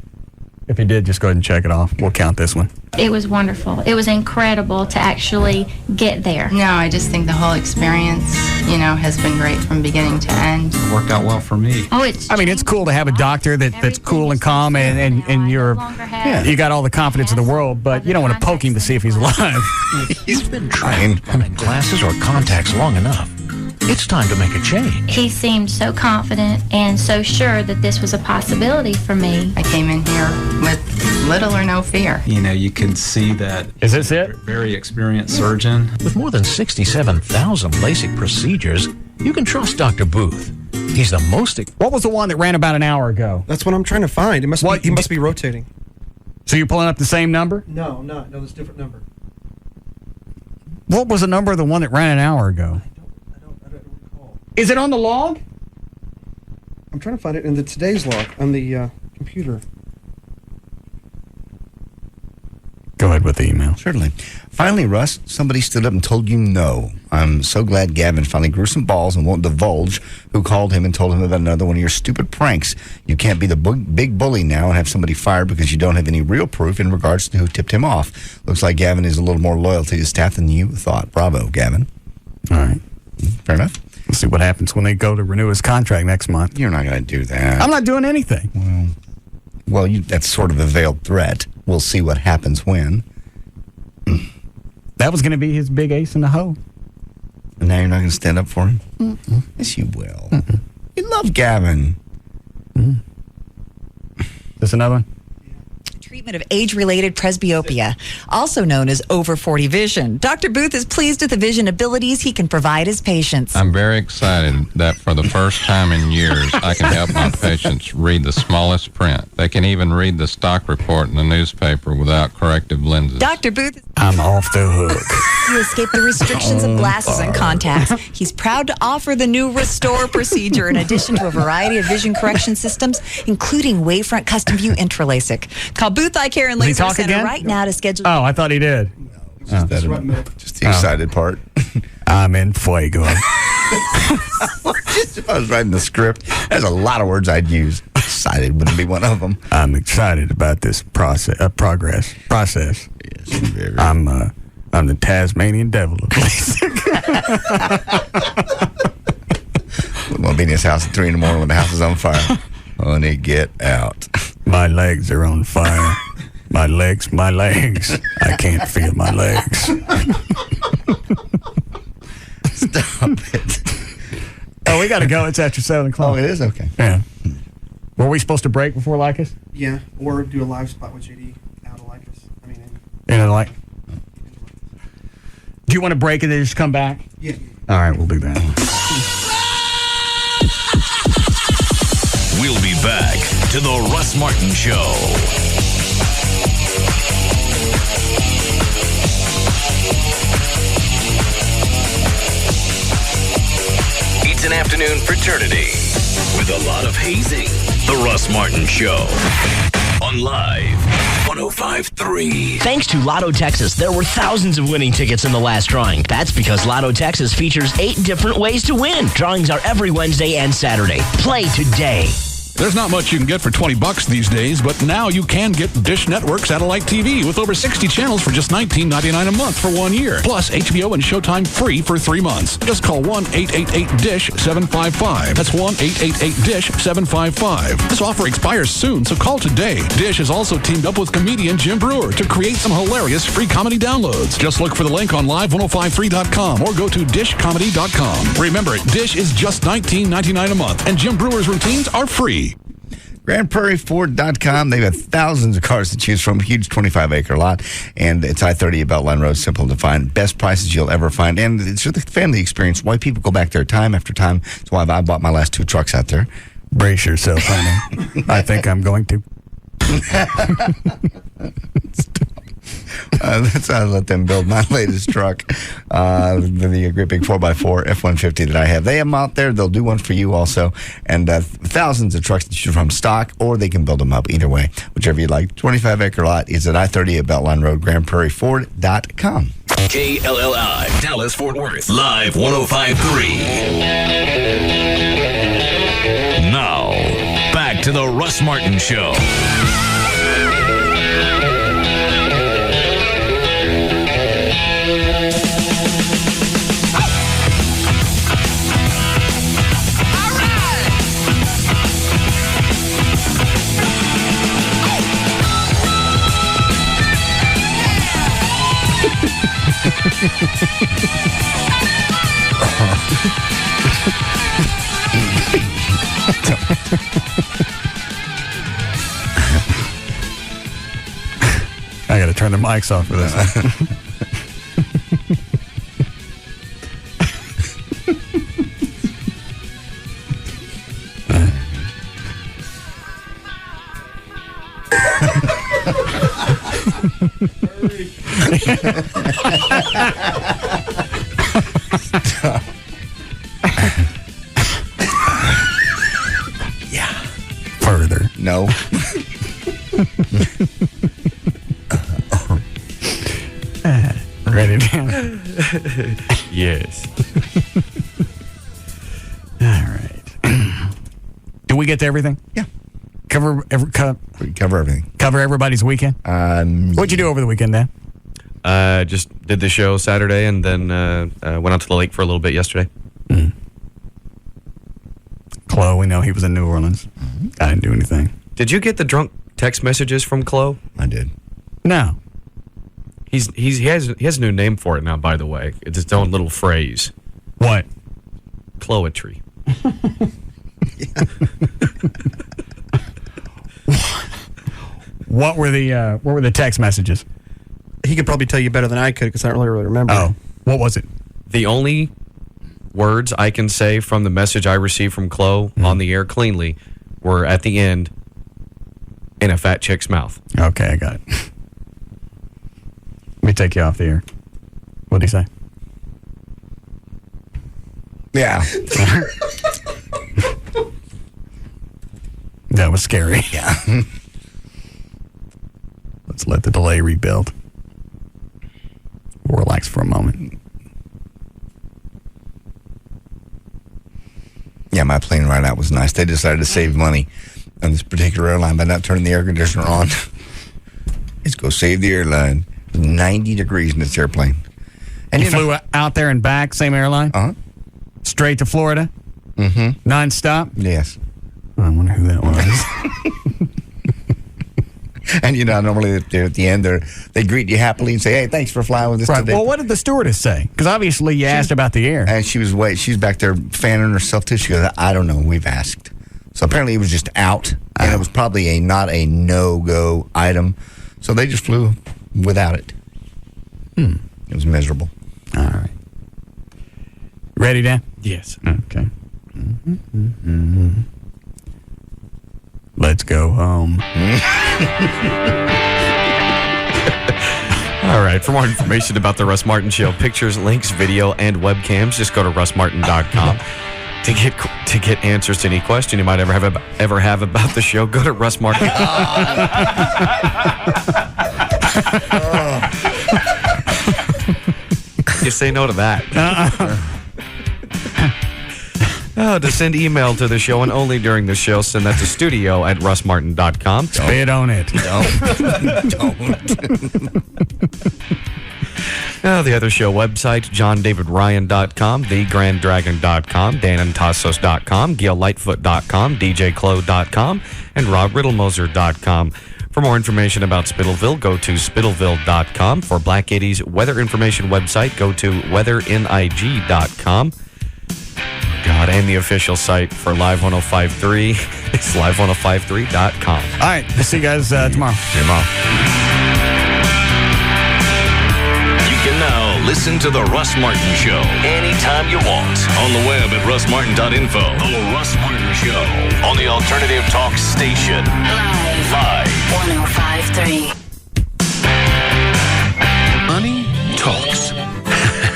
If he did, just go ahead and check it off. We'll count this one. It was wonderful. It was incredible to actually get there. No, I just think the whole experience, has been great from beginning to end. It worked out well for me. Oh, it's cool to have a doctor that's cool and calm and you're you got all the confidence in the world, but you don't want to poke him to see if he's alive. He's been trying behind glasses or contacts long enough. It's time to make a change. He seemed so confident and so sure that this was a possibility for me. I came in here with little or no fear. You can see that. Is this it? Very experienced surgeon. With more than 67,000 LASIK procedures, you can trust Dr. Booth. He's the most... What was the one that ran about an hour ago? That's what I'm trying to find. He must be rotating. So you're pulling up the same number? No, it's a different number. What was the number of the one that ran an hour ago? I don't recall. Is it on the log? I'm trying to find it in the today's log on the computer. Go ahead with the email. Certainly. Finally, Russ, somebody stood up and told you no. I'm so glad Gavin finally grew some balls and won't divulge who called him and told him about another one of your stupid pranks. You can't be the big bully now and have somebody fired because you don't have any real proof in regards to who tipped him off. Looks like Gavin is a little more loyal to his staff than you thought. Bravo, Gavin. All right. Fair enough. We'll see what happens when they go to renew his contract next month. You're not going to do that. I'm not doing anything. Well, that's sort of a veiled threat. We'll see what happens when. That was going to be his big ace in the hole. And now you're not going to stand up for him? Mm-mm. Yes, you will. Mm-mm. You We love Gavin. Is this another one? Treatment of age-related presbyopia, also known as over 40 vision. Dr. Booth is pleased with the vision abilities he can provide his patients. I'm very excited that for the first time in years, I can help my patients read the smallest print. They can even read the stock report in the newspaper without corrective lenses. Dr. Booth, I'm off the hook. to escape the restrictions of glasses and contacts, he's proud to offer the new Restore procedure in addition to a variety of vision correction systems, including Wavefront Custom View Intralasik. Call Booth Eye Care and Did he Laser talk Center again? right now to schedule. Oh, I thought he did. Just the excited part. I'm in fuego. If I was writing the script, there's a lot of words I'd use. Excited wouldn't be one of them. I'm excited about this process. Yes, very. I'm the Tasmanian devil of basic. We won't be in his house at 3 in the morning when the house is on fire. Honey, get out. My legs are on fire. My legs. I can't feel my legs. Stop it. Oh, we got to go. It's after 7 o'clock. Oh, it is? Okay. Yeah. Were we supposed to break before Lycus? Yeah, or do a live spot with JD out of Lycus. I mean, Do you want to break and then just come back? Yeah. All right, we'll do that. We'll be back to the Russ Martin Show. It's an afternoon fraternity with a lot of hazing. The Russ Martin Show on Live 105.3. Thanks to Lotto Texas, there were thousands of winning tickets in the last drawing. That's because Lotto Texas features 8 different ways to win. Drawings are every Wednesday and Saturday. Play today. There's not much you can get for $20 these days, but now you can get Dish Network satellite TV with over 60 channels for just $19.99 a month for 1 year. Plus HBO and Showtime free for 3 months. Just call 1-888-DISH-755. That's 1-888-DISH-755. This offer expires soon, so call today. Dish has also teamed up with comedian Jim Brewer to create some hilarious free comedy downloads. Just look for the link on live1053.com or go to dishcomedy.com. Remember, Dish is just $19.99 a month, and Jim Brewer's routines are free. GrandPrairieFord.com. They've got thousands of cars to choose from. Huge 25-acre lot. And it's I-30 at Beltline Road. Simple to find. Best prices you'll ever find. And it's the family experience. Why people go back there time after time. That's why I bought my last 2 trucks out there. Brace yourself, honey. I think I'm going to. That's how I let them build my latest truck, the great big 4x4 F-150 that I have. They have them out there. They'll do one for you also. And thousands of trucks to choose from stock, or they can build them up. Either way, whichever you like. 25-acre lot is at I-30 at Beltline Road, GrandPrairieFord.com. KLLI, Dallas, Fort Worth, Live 105.3. Now, back to the Russ Martin Show. I got to turn the mics off for this. Yeah. Further. No. Write it down. Yes. All right. Did we get to everything? Yeah. Cover everything. Cover everybody's weekend? What'd you do over the weekend, Dan? Just did the show Saturday and then went out to the lake for a little bit yesterday. Chloe, we know he was in New Orleans. I didn't do anything. Did you get the drunk text messages from Chloe? I did. No. He has a new name for it now, by the way. It's its own little phrase. What? Chloetry. What were the text messages? He could probably tell you better than I could because I don't really remember. Oh, what was it? The only words I can say from the message I received from Chloe on the air cleanly were at the end, in a fat chick's mouth. Okay, I got it. Let me take you off the air. What did he say? Yeah. That was scary. Yeah. Let's let the delay rebuild. We'll relax for a moment. Yeah, my plane ride out was nice. They decided to save money on this particular airline by not turning the air conditioner on. Let's go save the airline. 90 degrees in this airplane. And you flew out there and back, same airline? Uh-huh. Straight to Florida? Mm-hmm. Non-stop? Yes. I wonder who that was. And normally at the end, they greet you happily and say, "Hey, thanks for flying with us today." Well, what did the stewardess say? Because obviously you asked about the air. And she was back there fanning herself too. She goes, "I don't know. We've asked." So apparently it was just out, and it was probably not a no-go item. So they just flew without it. It was miserable. All right. Ready, Dan? Yes. Okay. Let's go home. All right. For more information about the Russ Martin Show, pictures, links, video, and webcams, just go to russmartin.com. To get answers to any question you might ever have about the show, go to Russ Martin. You say no to that. To send email to the show and only during the show, send that to studio@russmartin.com. Spit on it. Don't. The other show websites, johndavidryan.com, thegranddragon.com, danandtassos.com, gaillightfoot.com, djclo.com, and robriddlemoser.com. For more information about Spittleville, go to spittleville.com. For Black 80's weather information website, go to weatherinig.com. God, and the official site for Live 105.3 is live1053.com. All right, we'll see you guys tomorrow. See you tomorrow. You can now listen to The Russ Martin Show anytime you want on the web at russmartin.info. The Russ Martin Show on the Alternative Talk Station. Live. 105.3. Money talks.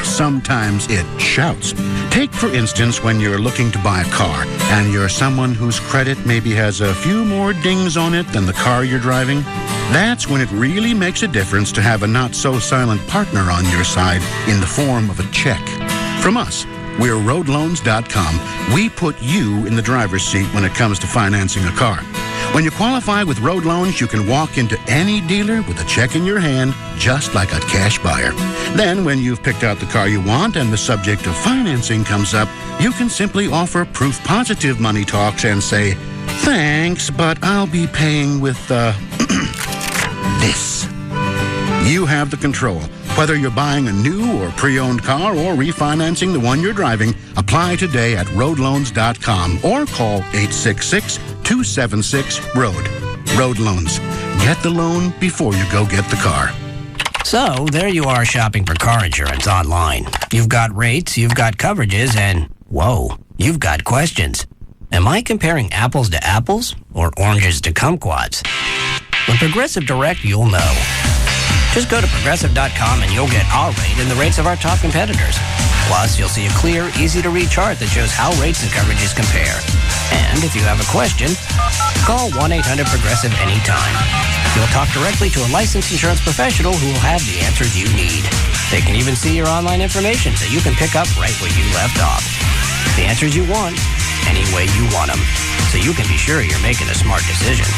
Sometimes it shouts. Take, for instance, when you're looking to buy a car and you're someone whose credit maybe has a few more dings on it than the car you're driving. That's when it really makes a difference to have a not-so-silent partner on your side in the form of a check. From us, we're roadloans.com. We put you in the driver's seat when it comes to financing a car. When you qualify with Road Loans, you can walk into any dealer with a check in your hand, just like a cash buyer. Then, when you've picked out the car you want and the subject of financing comes up, you can simply offer proof positive money talks and say, "Thanks, but I'll be paying with, this." You have the control. Whether you're buying a new or pre-owned car or refinancing the one you're driving, apply today at roadloans.com or call 866-276-ROAD. Road Loans. Get the loan before you go get the car. So, there you are shopping for car insurance online. You've got rates, you've got coverages, and whoa, you've got questions. Am I comparing apples to apples or oranges to kumquats? With Progressive Direct, you'll know. Just go to progressive.com and you'll get our rate and the rates of our top competitors. Plus, you'll see a clear, easy-to-read chart that shows how rates and coverages compare. And if you have a question, call 1-800-PROGRESSIVE anytime. You'll talk directly to a licensed insurance professional who will have the answers you need. They can even see your online information so you can pick up right where you left off. The answers you want, any way you want them, so you can be sure you're making a smart decision.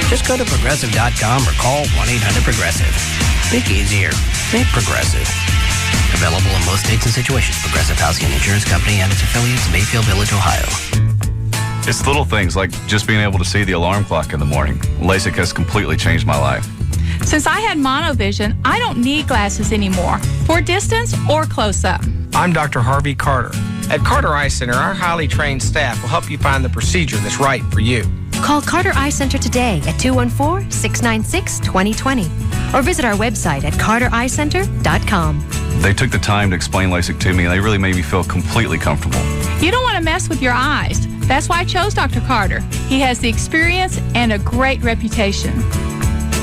Just go to progressive.com or call 1-800-PROGRESSIVE. Think easier. Think Progressive. Available in most states and situations. Progressive Housing and Insurance Company and its affiliates, Mayfield Village, Ohio. It's little things like just being able to see the alarm clock in the morning. LASIK has completely changed my life. Since I had monovision, I don't need glasses anymore, for distance or close-up. I'm Dr. Harvey Carter. At Carter Eye Center, our highly trained staff will help you find the procedure that's right for you. Call Carter Eye Center today at 214-696-2020 or visit our website at cartereyecenter.com. They took the time to explain LASIK to me, and they really made me feel completely comfortable. You don't want to mess with your eyes. That's why I chose Dr. Carter. He has the experience and a great reputation.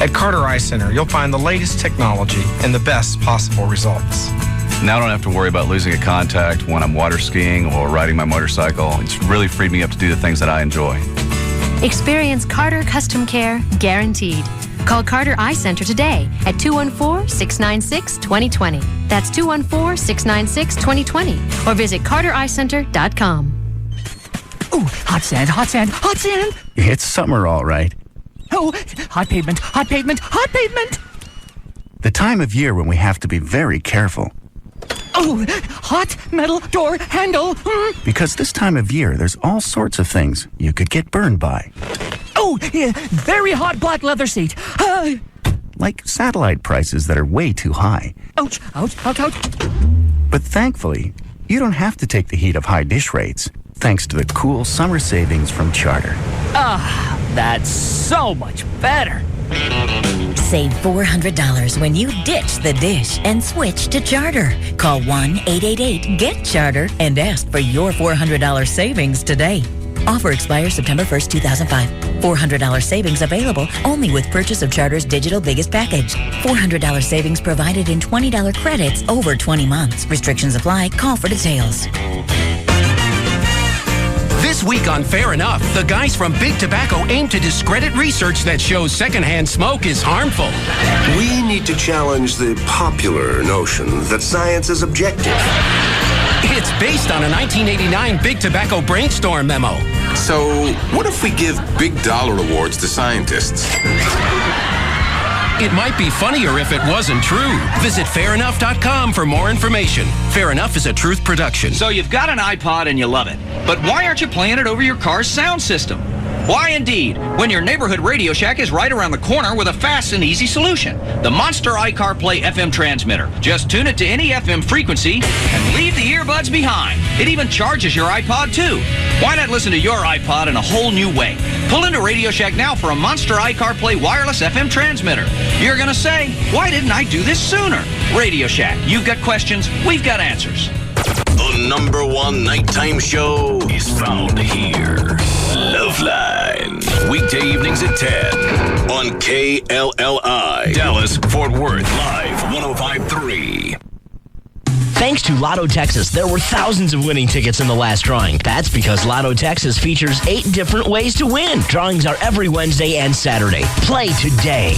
At Carter Eye Center, you'll find the latest technology and the best possible results. Now I don't have to worry about losing a contact when I'm water skiing or riding my motorcycle. It's really freed me up to do the things that I enjoy. Experience Carter Custom Care guaranteed. Call Carter Eye Center today at 214-696-2020. That's 214-696-2020 or visit cartereyecenter.com. Ooh, hot sand, hot sand, hot sand! It's summer, all right. Oh, hot pavement, hot pavement, hot pavement! The time of year when we have to be very careful. Oh, hot metal door handle! Because this time of year, there's all sorts of things you could get burned by. Oh, yeah, very hot black leather seat. Like satellite prices that are way too high. Ouch, ouch, ouch, ouch. But thankfully, you don't have to take the heat of high dish rates, thanks to the cool summer savings from Charter. Ah, that's so much better. Save $400 when you ditch the dish and switch to Charter. Call 1-888-GET-CHARTER and ask for your $400 savings today. Offer expires September 1st, 2005. $400 savings available only with purchase of Charter's digital biggest package. $400 savings provided in $20 credits over 20 months. Restrictions apply. Call for details. This week on Fair Enough, the guys from Big Tobacco aim to discredit research that shows secondhand smoke is harmful. We need to challenge the popular notion that science is objective. It's based on a 1989 Big Tobacco brainstorm memo. So, what if we give big dollar awards to scientists? It might be funnier if it wasn't true. Visit fairenough.com for more information. Fair Enough is a truth production. So you've got an iPod and you love it, but why aren't you playing it over your car's sound system? Why indeed, when your neighborhood Radio Shack is right around the corner with a fast and easy solution. The Monster iCarPlay FM transmitter. Just tune it to any FM frequency and leave the earbuds behind. It even charges your iPod too. Why not listen to your iPod in a whole new way? Pull into Radio Shack now for a Monster iCarPlay wireless FM transmitter. You're gonna say, why didn't I do this sooner? Radio Shack, you've got questions, we've got answers. The #1 nighttime show is found here. Loveline. Weekday evenings at 10 on KLLI. Dallas, Fort Worth, live 105.3. Thanks to Lotto Texas, there were thousands of winning tickets in the last drawing. That's because Lotto Texas features 8 different ways to win. Drawings are every Wednesday and Saturday. Play today.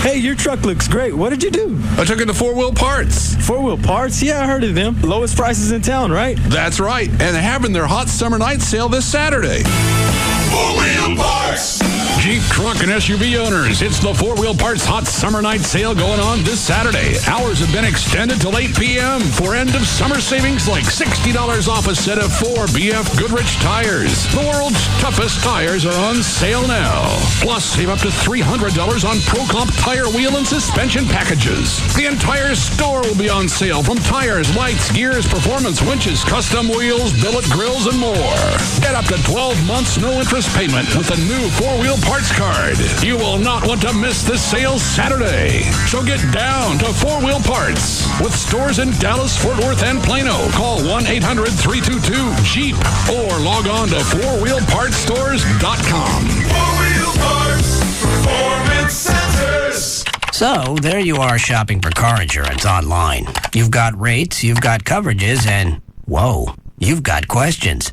Hey, your truck looks great. What did you do? I took it to 4 Wheel Parts. 4 Wheel Parts? Yeah, I heard of them. Lowest prices in town, right? That's right. And they're having their hot summer night sale this Saturday. 4 Wheel Parts. Jeep, truck, and SUV owners, it's the 4 Wheel Parts Hot Summer Night Sale going on this Saturday. Hours have been extended till 8 p.m. for end-of-summer savings like $60 off a set of 4 BF Goodrich tires. The world's toughest tires are on sale now. Plus, save up to $300 on ProComp tire, wheel, and suspension packages. The entire store will be on sale, from tires, lights, gears, performance winches, custom wheels, billet grills, and more. Get up to 12 months no-interest payment with a new 4 Wheel Parts card. You will not want to miss this sale Saturday. So get down to 4 Wheel Parts. With stores in Dallas, Fort Worth, and Plano, call 1-800-322-JEEP or log on to 4wheelpartsstores.com. 4 Wheel Parts Performance Centers. So, there you are shopping for car insurance online. You've got rates, you've got coverages, and whoa, you've got questions.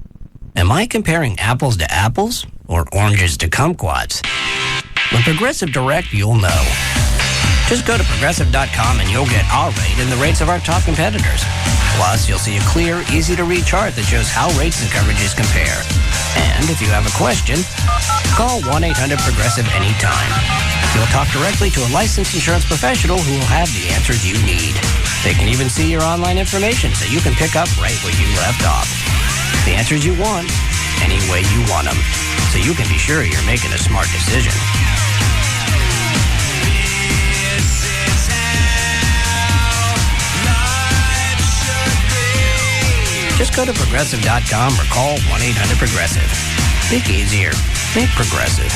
Am I comparing apples to apples or oranges to kumquats? With Progressive Direct, you'll know. Just go to Progressive.com and you'll get our rate and the rates of our top competitors. Plus, you'll see a clear, easy-to-read chart that shows how rates and coverages compare. And if you have a question, call 1-800-PROGRESSIVE anytime. You'll talk directly to a licensed insurance professional who will have the answers you need. They can even see your online information so you can pick up right where you left off. The answers you want, any way you want them, so you can be sure you're making a smart decision. Just go to Progressive.com or call 1-800-PROGRESSIVE. Think easier. Think Progressive.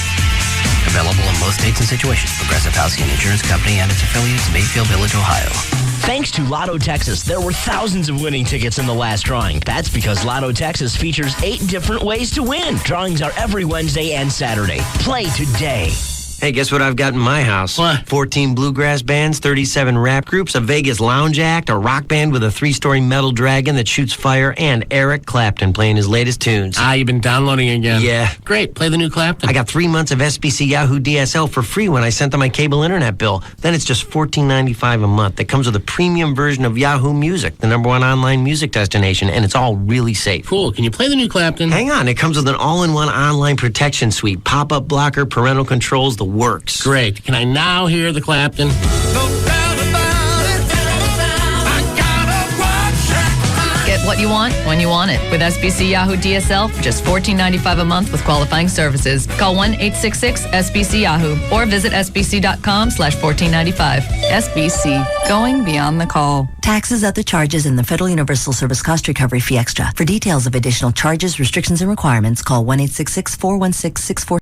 Available in most states and situations. Progressive Housing and Insurance Company and its affiliates, Mayfield Village, Ohio. Thanks to Lotto Texas, there were thousands of winning tickets in the last drawing. That's because Lotto Texas features 8 different ways to win. Drawings are every Wednesday and Saturday. Play today. Hey, guess what I've got in my house? What? 14 bluegrass bands, 37 rap groups, a Vegas lounge act, a rock band with a 3-story metal dragon that shoots fire, and Eric Clapton playing his latest tunes. You've been downloading again. Yeah. Great. Play the new Clapton. I got 3 months of SBC Yahoo DSL for free when I sent them my cable internet bill. Then it's just $14.95 a month. That comes with a premium version of Yahoo Music, the #1 online music destination, and it's all really safe. Cool. Can you play the new Clapton? Hang on. It comes with an all-in-one online protection suite, pop-up blocker, parental controls, the works. Great. Can I now hear the Clapton? Get what you want when you want it with SBC Yahoo DSL for just $14.95 a month with qualifying services. Call 1-866-SBC-YAHOO or visit sbc.com/1495. SBC, going beyond the call. Taxes, other charges, and the Federal Universal Service Cost Recovery Fee Extra. For details of additional charges, restrictions, and requirements, call 1-866-416-64